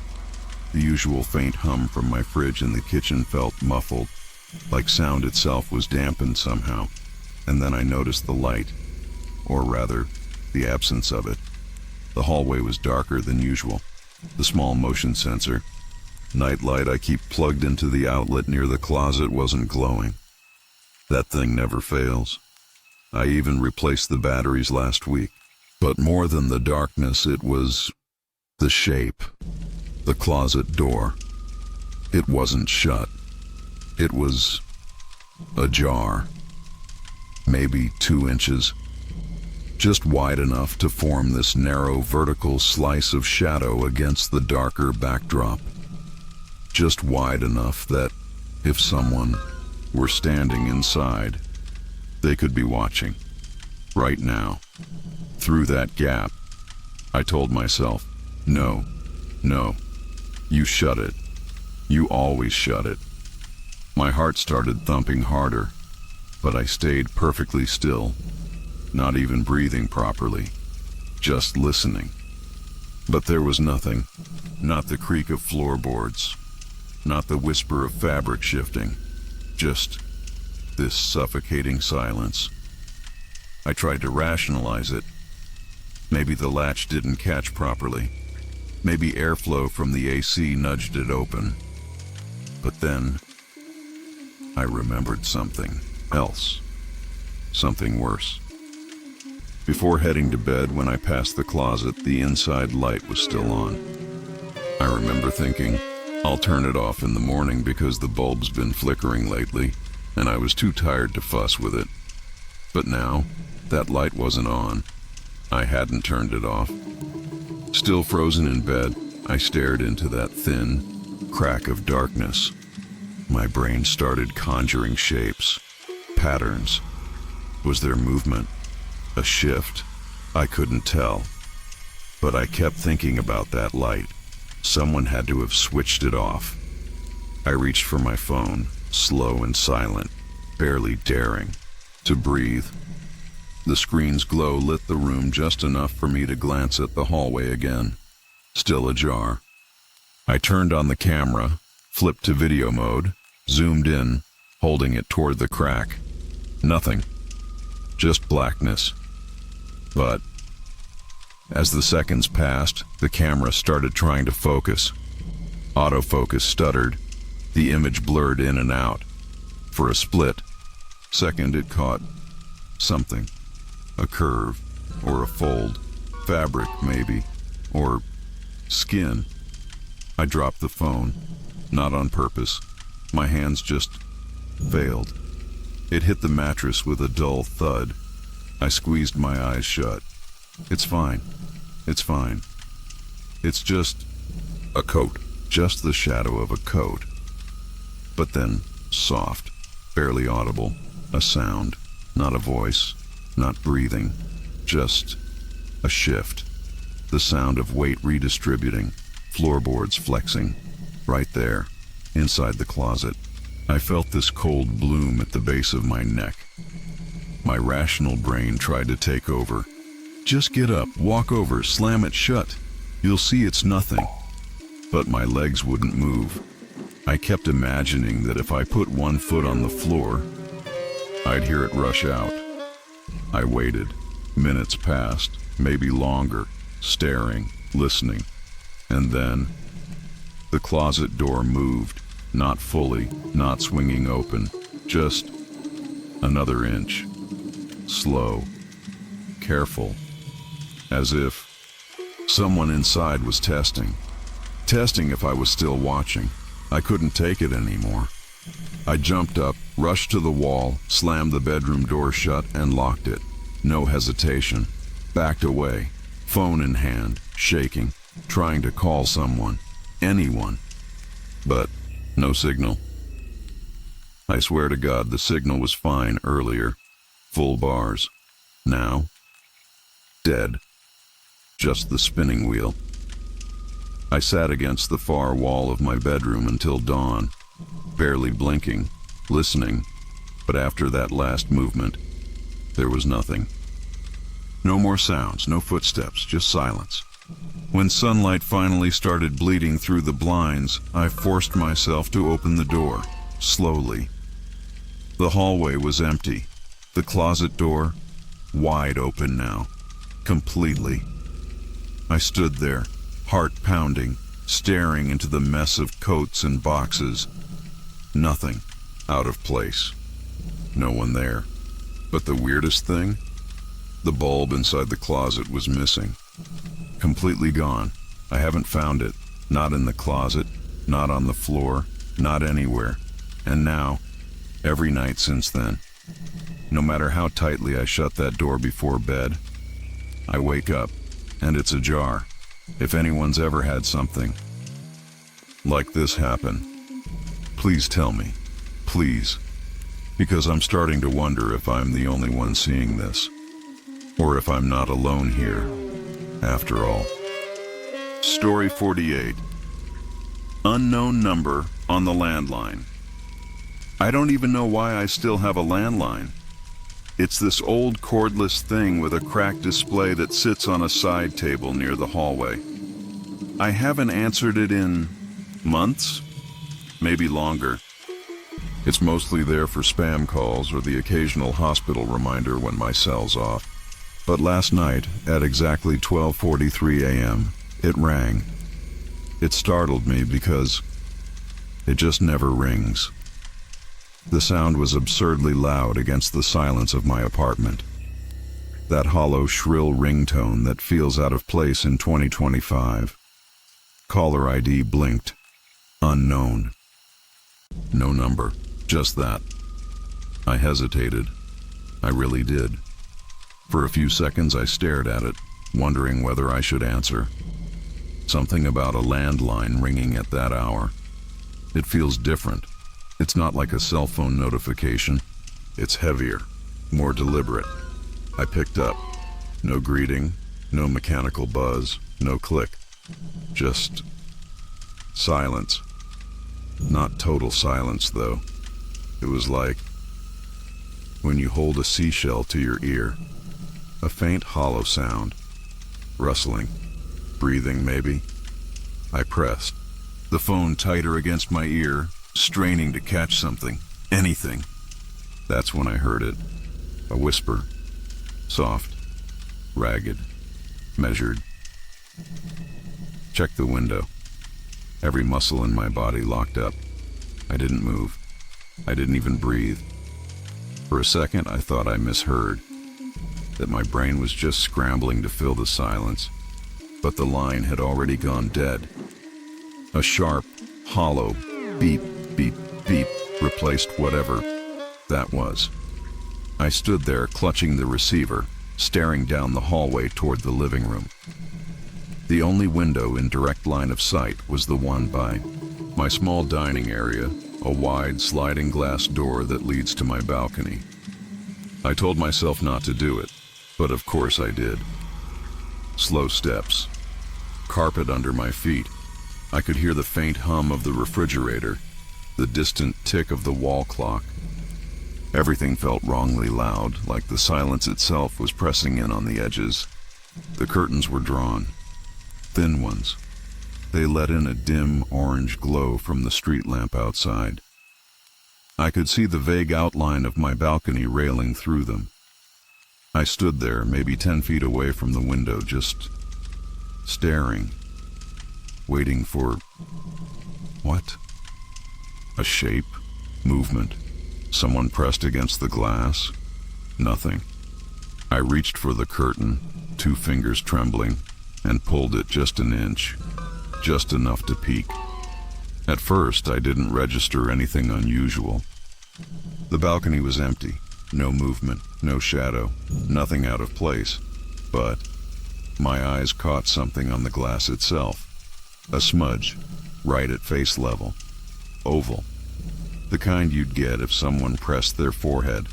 The usual faint hum from my fridge in the kitchen felt muffled, like sound itself was dampened somehow. And then I noticed the light, or rather, the absence of it. The hallway was darker than usual. The small motion sensor, night light I keep plugged into the outlet near the closet, wasn't glowing. That thing never fails. I even replaced the batteries last week. But more than the darkness, it was the shape. The closet door. It wasn't shut. It was ajar. Maybe 2 inches. Just wide enough to form this narrow vertical slice of shadow against the darker backdrop. Just wide enough that if someone were standing inside, they could be watching. Right now. Through that gap. I told myself, no, you shut it. You always shut it. My heart started thumping harder, but I stayed perfectly still, not even breathing properly, just listening. But there was nothing, not the creak of floorboards, not the whisper of fabric shifting, just this suffocating silence. I tried to rationalize it. Maybe the latch didn't catch properly. Maybe airflow from the AC nudged it open. But then I remembered something else. Something worse. Before heading to bed, when I passed the closet, the inside light was still on. I remember thinking, I'll turn it off in the morning because the bulb's been flickering lately, and I was too tired to fuss with it. But now, that light wasn't on. I hadn't turned it off. Still frozen in bed, I stared into that thin crack of darkness. My brain started conjuring shapes, patterns. Was there movement? A shift? I couldn't tell. But I kept thinking about that light. Someone had to have switched it off. I reached for my phone, slow and silent, barely daring to breathe. The screen's glow lit the room just enough for me to glance at the hallway again, still ajar. I turned on the camera, flipped to video mode, zoomed in, holding it toward the crack. Nothing. Just blackness. But as the seconds passed, the camera started trying to focus. Autofocus stuttered. The image blurred in and out. For a split second, it caught something. A curve, or a fold. Fabric, maybe. Or skin. I dropped the phone. Not on purpose. My hands just failed. It hit the mattress with a dull thud. I squeezed my eyes shut. It's fine. It's fine. It's just a coat, just the shadow of a coat. But then, soft, barely audible, a sound, not a voice, not breathing, just a shift. The sound of weight redistributing, floorboards flexing, right there, inside the closet. I felt this cold bloom at the base of my neck. My rational brain tried to take over. Just get up, walk over, slam it shut. You'll see it's nothing. But my legs wouldn't move. I kept imagining that if I put one foot on the floor, I'd hear it rush out. I waited. Minutes passed, maybe longer, staring, listening. And then, the closet door moved, not fully, not swinging open, just another inch. Slow, careful, as if someone inside was testing if I was still watching. I couldn't take it anymore. I jumped up, rushed to the wall, slammed the bedroom door shut and locked it. No hesitation. Backed away, phone in hand, shaking, trying to call someone, anyone. But no signal. I swear to God the signal was fine earlier. Full bars. Now, dead. Just the spinning wheel. I sat against the far wall of my bedroom until dawn, barely blinking, listening, but after that last movement, there was nothing. No more sounds, no footsteps, just silence. When sunlight finally started bleeding through the blinds, I forced myself to open the door, slowly. The hallway was empty. The closet door, wide open now, completely. I stood there, heart pounding, staring into the mess of coats and boxes. Nothing out of place. No one there. But the weirdest thing? The bulb inside the closet was missing. Completely gone. I haven't found it. Not in the closet, not on the floor, not anywhere. And now, every night since then, no matter how tightly I shut that door before bed, I wake up and it's ajar. If anyone's ever had something like this happen, please tell me. Please. Because I'm starting to wonder if I'm the only one seeing this. Or if I'm not alone here, after all. Story 48. Unknown number on the landline. I don't even know why I still have a landline. It's this old cordless thing with a cracked display that sits on a side table near the hallway. I haven't answered it in months, maybe longer. It's mostly there for spam calls or the occasional hospital reminder when my cell's off. But last night, at exactly 12:43 a.m., it rang. It startled me because it just never rings. The sound was absurdly loud against the silence of my apartment. That hollow, shrill ringtone that feels out of place in 2025. Caller ID blinked. Unknown. No number, just that. I hesitated. I really did. For a few seconds I stared at it, wondering whether I should answer. Something about a landline ringing at that hour. It feels different. It's not like a cell phone notification. It's heavier, more deliberate. I picked up. No greeting, no mechanical buzz, no click. Just silence. Not total silence, though. It was like when you hold a seashell to your ear. A faint hollow sound. Rustling. Breathing, maybe. I pressed. The phone tighter against my ear, straining to catch something. Anything. That's when I heard it. A whisper. Soft. Ragged. Measured. Checked the window. Every muscle in my body locked up. I didn't move. I didn't even breathe. For a second, I thought I misheard. That my brain was just scrambling to fill the silence. But the line had already gone dead. A sharp, hollow beep, beep, beep replaced whatever that was. I stood there clutching the receiver, staring down the hallway toward the living room. The only window in direct line of sight was the one by my small dining area, a wide sliding glass door that leads to my balcony. I told myself not to do it, but of course I did. Slow steps, carpet under my feet. I could hear the faint hum of the refrigerator, the distant tick of the wall clock. Everything felt wrongly loud, like the silence itself was pressing in on the edges. The curtains were drawn, thin ones. They let in a dim orange glow from the street lamp outside. I could see the vague outline of my balcony railing through them. I stood there, maybe 10 feet away from the window, just staring, waiting for what? A shape, movement, someone pressed against the glass. Nothing. I reached for the curtain, 2 fingers trembling, and pulled it just an inch, just enough to peek. At first, I didn't register anything unusual. The balcony was empty, no movement, no shadow, nothing out of place. But my eyes caught something on the glass itself. A smudge, right at face level. Oval. The kind you'd get if someone pressed their forehead,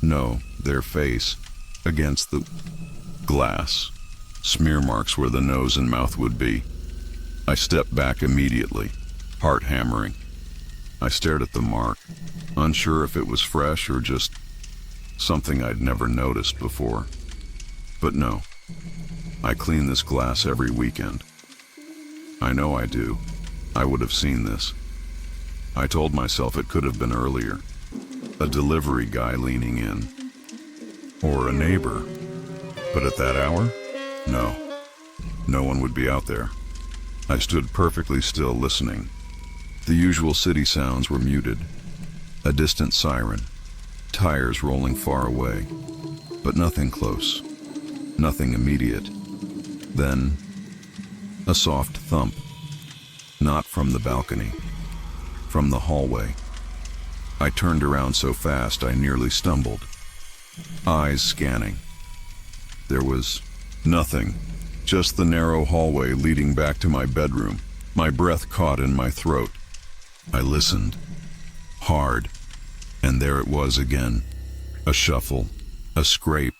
no, their face, against the glass. Smear marks where the nose and mouth would be. I stepped back immediately, heart hammering. I stared at the mark, unsure if it was fresh or just something I'd never noticed before. But no, I clean this glass every weekend. I know I do. I would have seen this. I told myself it could have been earlier. A delivery guy leaning in. Or a neighbor. But at that hour? No. No one would be out there. I stood perfectly still listening. The usual city sounds were muted. A distant siren. Tires rolling far away. But nothing close. Nothing immediate. Then, a soft thump. Not from the balcony. From the hallway. I turned around so fast I nearly stumbled. Eyes scanning. There was nothing. Just the narrow hallway leading back to my bedroom. My breath caught in my throat. I listened. Hard. And there it was again. A shuffle. A scrape.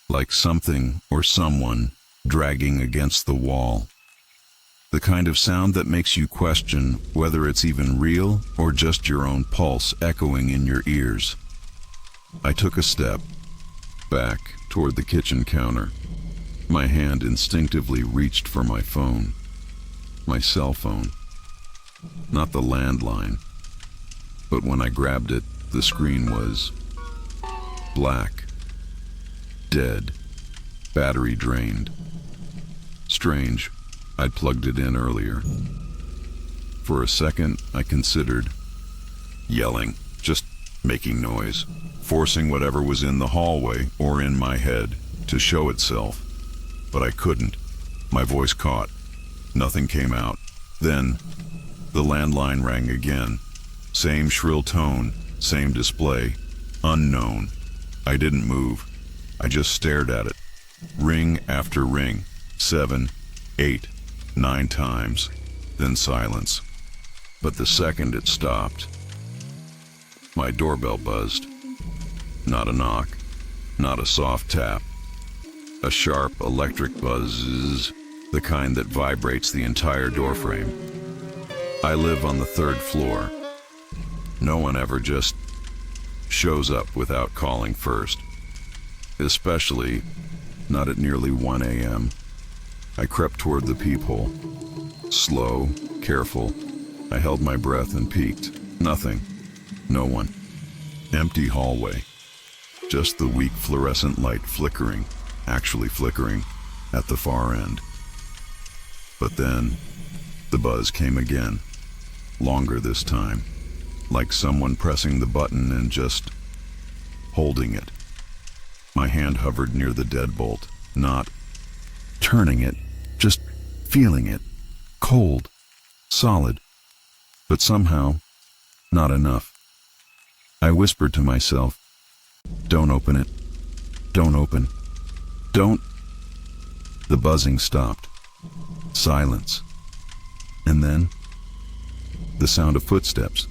Like something or someone dragging against the wall. The kind of sound that makes you question whether it's even real or just your own pulse echoing in your ears. I took a step back toward the kitchen counter. My hand instinctively reached for my phone. My cell phone. Not the landline. But when I grabbed it, the screen was black. Dead. Battery drained. Strange. I'd plugged it in earlier. For a second, I considered yelling, just making noise, forcing whatever was in the hallway or in my head to show itself. But I couldn't. My voice caught. Nothing came out. Then, the landline rang again. Same shrill tone, same display. Unknown. I didn't move. I just stared at it. Ring after ring. 7, 8, 9 times. Then silence. But the second it stopped, my doorbell buzzed. Not a knock. Not a soft tap. A sharp electric buzz, the kind that vibrates the entire doorframe. I live on the 3rd floor. No one ever just shows up without calling first. Especially not at nearly 1 a.m. I crept toward the peephole. Slow, careful. I held my breath and peeked. Nothing. No one. Empty hallway. Just the weak fluorescent light flickering, actually flickering, at the far end. But then, the buzz came again. Longer this time. Like someone pressing the button and just holding it. My hand hovered near the deadbolt, not turning it, just feeling it. Cold, solid, but somehow not enough. I whispered to myself, "Don't open it. Don't open. Don't." The buzzing stopped. Silence. And then, the sound of footsteps.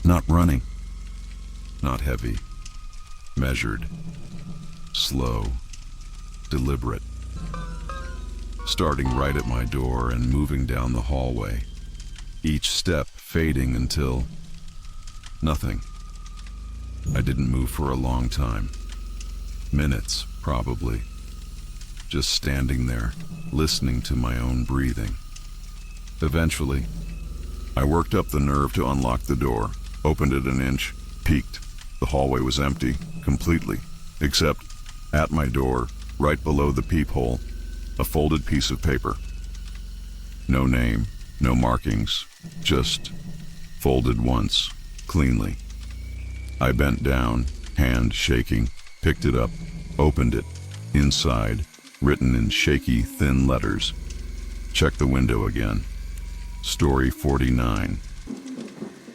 Not running. Not heavy. Measured. Slow. Deliberate. Starting right at my door and moving down the hallway. Each step fading until... nothing. I didn't move for a long time. Minutes, probably. Just standing there, listening to my own breathing. Eventually, I worked up the nerve to unlock the door, opened it an inch, peeked. The hallway was empty, completely, except at my door, right below the peephole, a folded piece of paper. No name, no markings, just folded once, cleanly. I bent down, hand shaking, picked it up, opened it. Inside, written in shaky, thin letters. Check the window again. Story 49.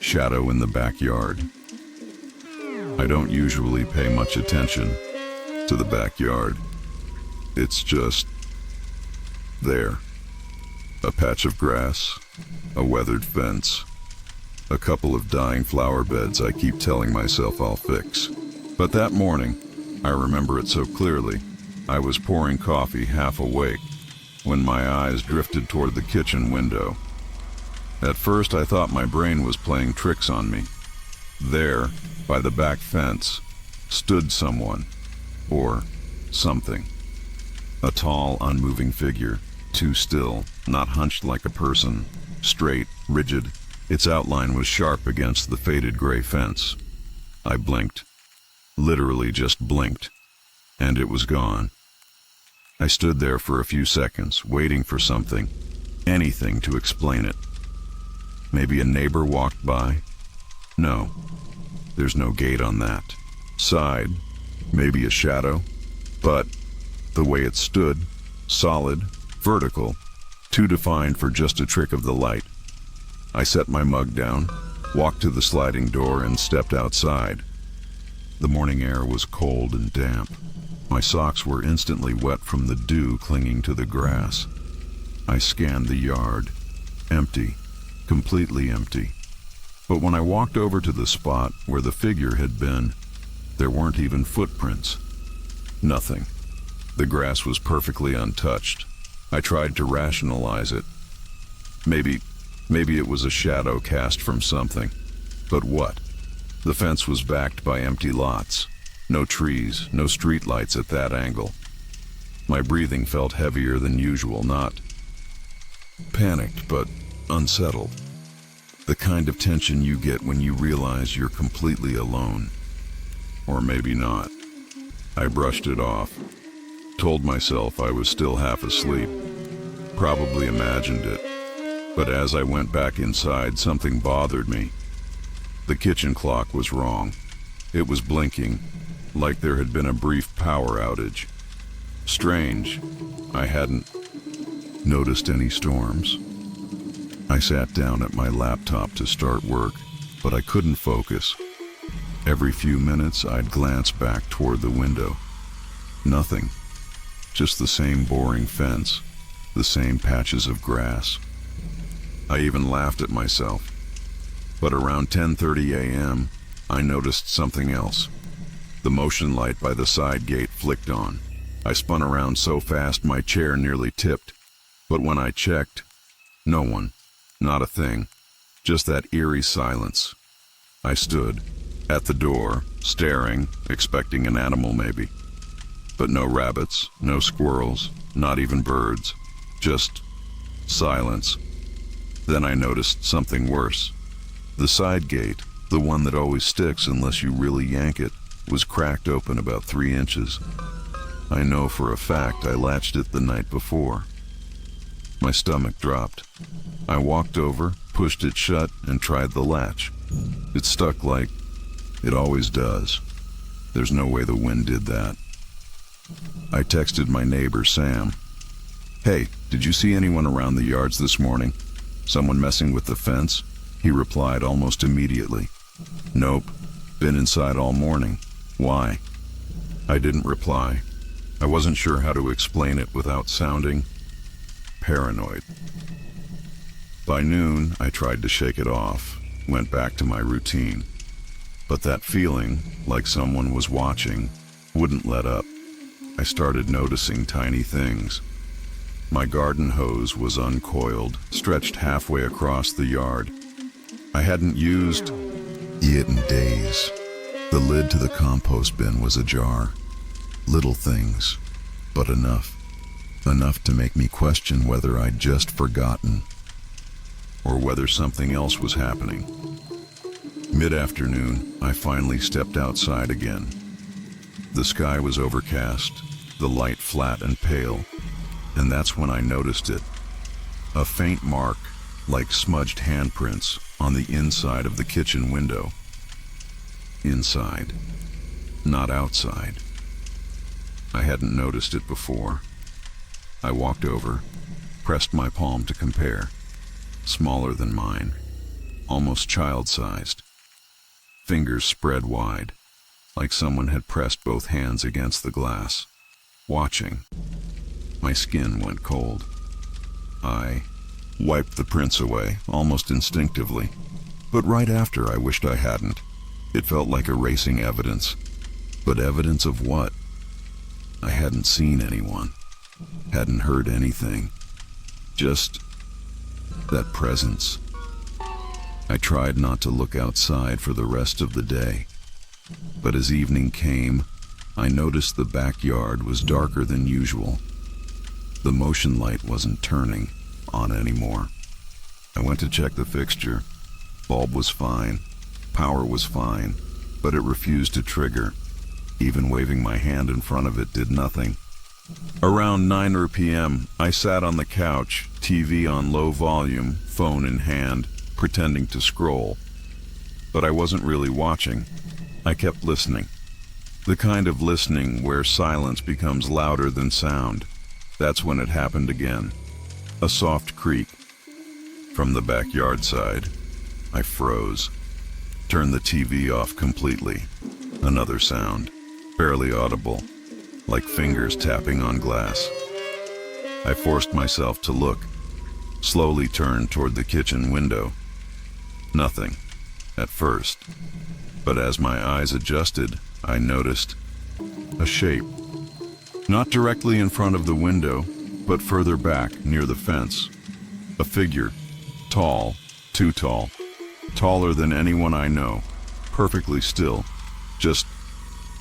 Shadow in the backyard. I don't usually pay much attention to the backyard. It's just there. A patch of grass, a weathered fence, a couple of dying flower beds I keep telling myself I'll fix. But that morning, I remember it so clearly, I was pouring coffee half awake when my eyes drifted toward the kitchen window. At first I thought my brain was playing tricks on me. There, by the back fence, stood someone, or something. A tall, unmoving figure, too still, not hunched like a person, straight, rigid. Its outline was sharp against the faded gray fence. I blinked, literally just blinked, and it was gone. I stood there for a few seconds, waiting for something, anything to explain it. Maybe a neighbor walked by? No, there's no gate on that. Side, maybe a shadow, but the way it stood, solid, vertical, too defined for just a trick of the light. I set my mug down, walked to the sliding door, and stepped outside. The morning air was cold and damp. My socks were instantly wet from the dew clinging to the grass. I scanned the yard. Empty. Completely empty. But when I walked over to the spot where the figure had been, there weren't even footprints. Nothing. The grass was perfectly untouched. I tried to rationalize it. Maybe it was a shadow cast from something. But what? The fence was backed by empty lots. No trees, no streetlights at that angle. My breathing felt heavier than usual, not panicked, but unsettled. The kind of tension you get when you realize you're completely alone. Or maybe not. I brushed it off. Told myself I was still half asleep. Probably imagined it. But as I went back inside, something bothered me. The kitchen clock was wrong. It was blinking, like there had been a brief power outage. Strange. I hadn't noticed any storms. I sat down at my laptop to start work, but I couldn't focus. Every few minutes, I'd glance back toward the window. Nothing. Just the same boring fence, the same patches of grass. I even laughed at myself. But around 10:30 a.m., I noticed something else. The motion light by the side gate flicked on. I spun around so fast my chair nearly tipped. But when I checked, no one, not a thing, just that eerie silence. I stood at the door, staring, expecting an animal maybe. But no rabbits, no squirrels, not even birds, just silence. Then I noticed something worse. The side gate, the one that always sticks unless you really yank it, was cracked open about 3 inches. I know for a fact I latched it the night before. My stomach dropped. I walked over, pushed it shut, and tried the latch. It stuck like it always does. There's no way the wind did that. I texted my neighbor, Sam. "Hey, did you see anyone around the yards this morning? Someone messing with the fence?" He replied almost immediately. "Nope. Been inside all morning. Why?" I didn't reply. I wasn't sure how to explain it without sounding paranoid. By noon, I tried to shake it off, went back to my routine. But that feeling, like someone was watching, wouldn't let up. I started noticing tiny things. My garden hose was uncoiled, stretched halfway across the yard. I hadn't used it in days. The lid to the compost bin was ajar. Little things, but enough. Enough to make me question whether I'd just forgotten, or whether something else was happening. Mid-afternoon, I finally stepped outside again. The sky was overcast, the light flat and pale, and that's when I noticed it. A faint mark, like smudged handprints, on the inside of the kitchen window. Inside, not outside. I hadn't noticed it before. I walked over, pressed my palm to compare. Smaller than mine, almost child-sized. Fingers spread wide, like someone had pressed both hands against the glass. Watching. My skin went cold. I wiped the prints away, almost instinctively. But right after, I wished I hadn't. It felt like erasing evidence. But evidence of what? I hadn't seen anyone. Hadn't heard anything. Just that presence. I tried not to look outside for the rest of the day. But as evening came, I noticed the backyard was darker than usual. The motion light wasn't turning on anymore. I went to check the fixture. Bulb was fine, power was fine, but it refused to trigger. Even waving my hand in front of it did nothing. Around 9 p.m., I sat on the couch, TV on low volume, phone in hand, pretending to scroll. But I wasn't really watching. I kept listening. The kind of listening where silence becomes louder than sound. That's when it happened again. A soft creak. From the backyard side, I froze. Turned the TV off completely. Another sound, barely audible, like fingers tapping on glass. I forced myself to look, slowly turned toward the kitchen window. Nothing, at first. But as my eyes adjusted, I noticed a shape. Not directly in front of the window, but further back, near the fence. A figure, tall, too tall, taller than anyone I know, perfectly still, just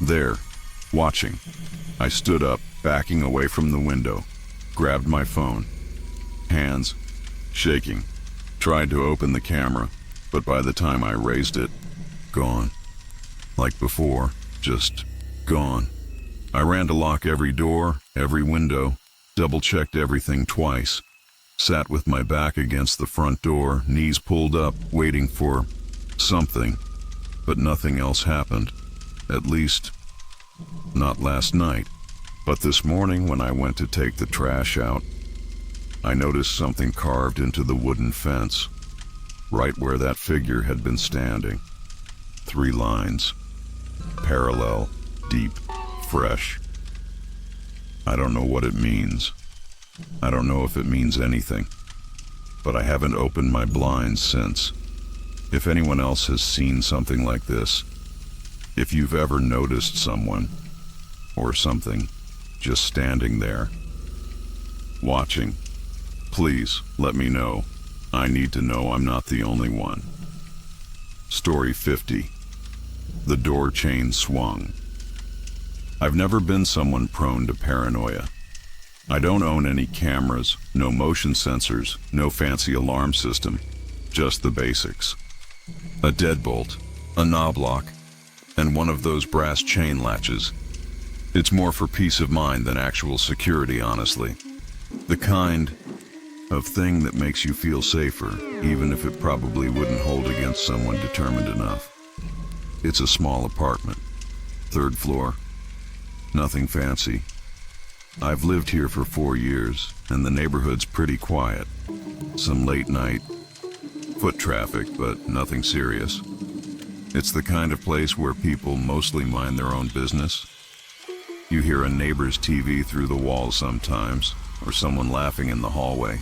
there, watching. I stood up, backing away from the window, grabbed my phone, hands shaking, tried to open the camera, but by the time I raised it, gone. Like before, just gone. I ran to lock every door, every window, double-checked everything twice, sat with my back against the front door, knees pulled up, waiting for something, but nothing else happened. At least, not last night. But this morning when I went to take the trash out, I noticed something carved into the wooden fence, right where that figure had been standing. 3 lines, parallel, deep, fresh. I don't know what it means. I don't know if it means anything, but I haven't opened my blinds since. If anyone else has seen something like this, if you've ever noticed someone or something just standing there, watching, please let me know. I need to know I'm not the only one. Story 50. The door chain swung. I've never been someone prone to paranoia. I don't own any cameras, no motion sensors, no fancy alarm system, just the basics. A deadbolt, a knob lock, and one of those brass chain latches. It's more for peace of mind than actual security, honestly. The kind of thing that makes you feel safer, even if it probably wouldn't hold against someone determined enough. It's a small apartment, 3rd floor, nothing fancy. I've lived here for 4 years, and the neighborhood's pretty quiet. Some late night foot traffic, but nothing serious. It's the kind of place where people mostly mind their own business. You hear a neighbor's TV through the wall sometimes, or someone laughing in the hallway.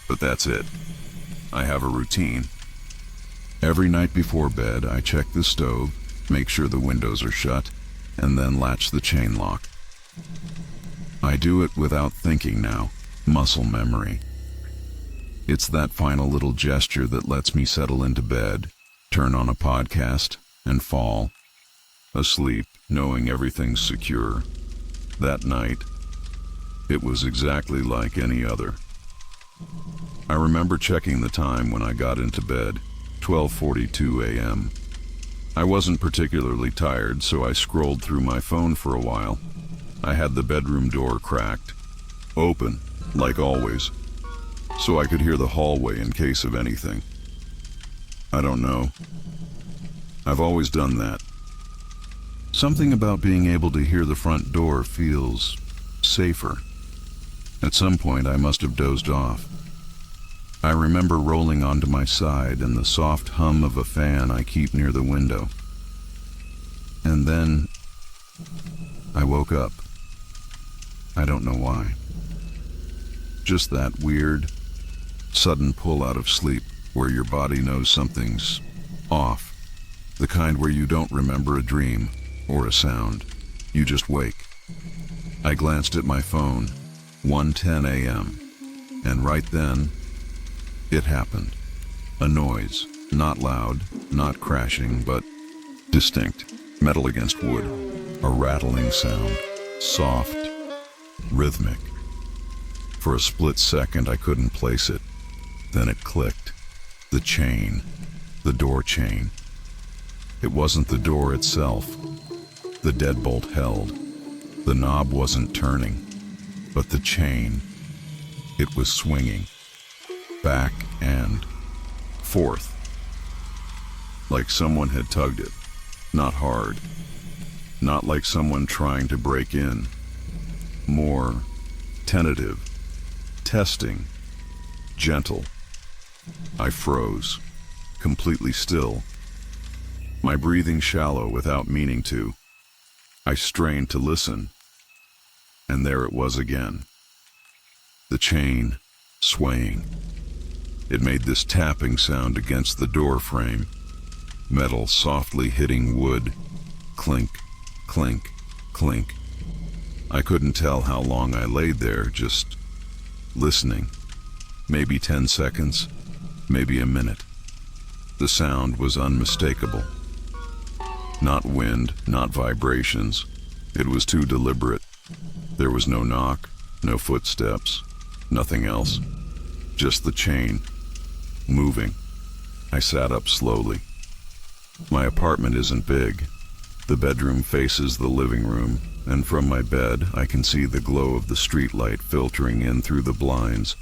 But that's it. I have a routine. Every night before bed, I check the stove, make sure the windows are shut, and then latch the chain lock. I do it without thinking now, muscle memory. It's that final little gesture that lets me settle into bed, turn on a podcast, and fall asleep, knowing everything's secure. That night, it was exactly like any other. I remember checking the time when I got into bed, 12:42 a.m. I wasn't particularly tired, so I scrolled through my phone for a while. I had the bedroom door cracked, open, like always, so I could hear the hallway in case of anything. I don't know. I've always done that. Something about being able to hear the front door feels safer. At some point, I must have dozed off. I remember rolling onto my side and the soft hum of a fan I keep near the window. And then I woke up. I don't know why. Just that weird, sudden pull out of sleep where your body knows something's off. The kind where you don't remember a dream or a sound. You just wake. I glanced at my phone, 1:10 a.m., and right then, it happened. A noise, not loud, not crashing, but distinct, metal against wood. A rattling sound, soft, rhythmic. For a split second, I couldn't place it. Then it clicked. The chain, the door chain. It wasn't the door itself. The deadbolt held. The knob wasn't turning, but the chain, it was swinging. Back and forth, like someone had tugged it, not hard, not like someone trying to break in, more tentative, testing, gentle. I froze, completely still, my breathing shallow without meaning to. I strained to listen, and there it was again, the chain swaying. It made this tapping sound against the door frame, metal softly hitting wood, clink, clink, clink. I couldn't tell how long I laid there, just listening. Maybe 10 seconds, maybe a minute. The sound was unmistakable. Not wind, not vibrations. It was too deliberate. There was no knock, no footsteps, nothing else. Just the chain, moving. I sat up slowly. My apartment isn't big. The bedroom faces the living room, and from my bed I can see the glow of the streetlight filtering in through the blinds.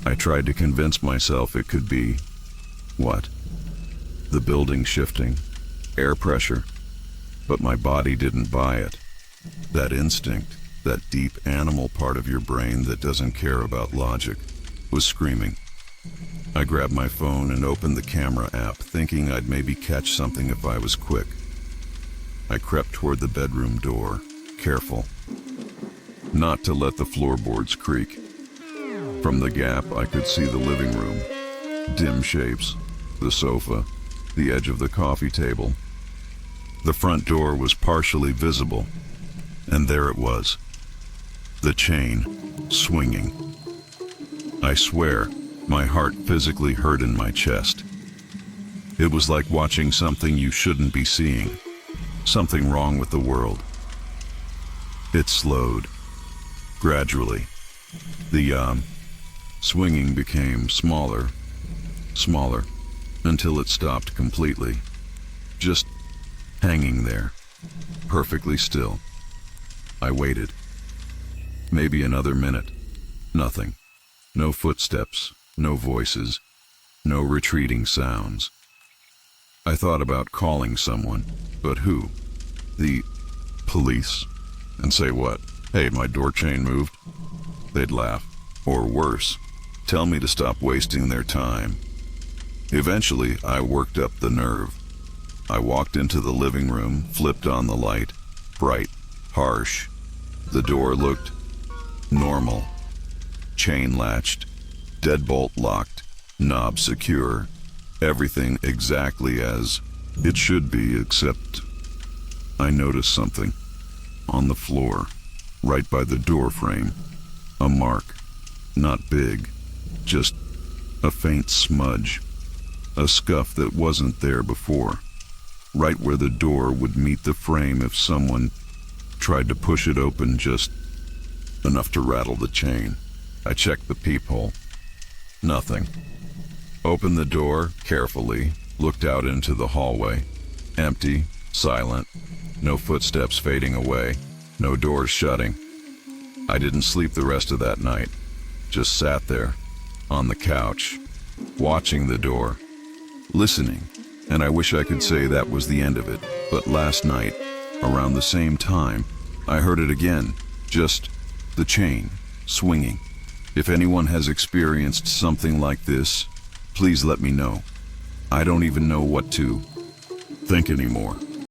I tried to convince myself it could be, what? The building shifting, air pressure, but my body didn't buy it. That instinct, that deep animal part of your brain that doesn't care about logic, was screaming. I grabbed my phone and opened the camera app, thinking I'd maybe catch something if I was quick. I crept toward the bedroom door, careful, not to let the floorboards creak. From the gap, I could see the living room, dim shapes, the sofa, the edge of the coffee table. The front door was partially visible, and there it was, the chain, swinging. I swear, my heart physically hurt in my chest. It was like watching something you shouldn't be seeing, something wrong with the world. It slowed, gradually. The swinging became smaller, smaller, until it stopped completely, just hanging there, perfectly still. I waited. Maybe another minute. Nothing. No footsteps, no voices, no retreating sounds. I thought about calling someone, but who? The police? And say what? Hey, my door chain moved? They'd laugh. Or worse, tell me to stop wasting their time. Eventually, I worked up the nerve. I walked into the living room, flipped on the light, bright, harsh. The door looked Normal. Chain latched, deadbolt locked, knob secure. Everything exactly as it should be, except I noticed something on the floor, right by the door frame. A mark, not big, just a faint smudge, a scuff that wasn't there before, right where the door would meet the frame if someone tried to push it open just enough to rattle the chain. I checked the peephole. Nothing. Opened the door carefully, looked out into the hallway. Empty, silent, no footsteps fading away, no doors shutting. I didn't sleep the rest of that night. Just sat there, on the couch, watching the door, listening, and I wish I could say that was the end of it. But last night, around the same time, I heard it again, just the chain, swinging. If anyone has experienced something like this, please let me know. I don't even know what to think anymore.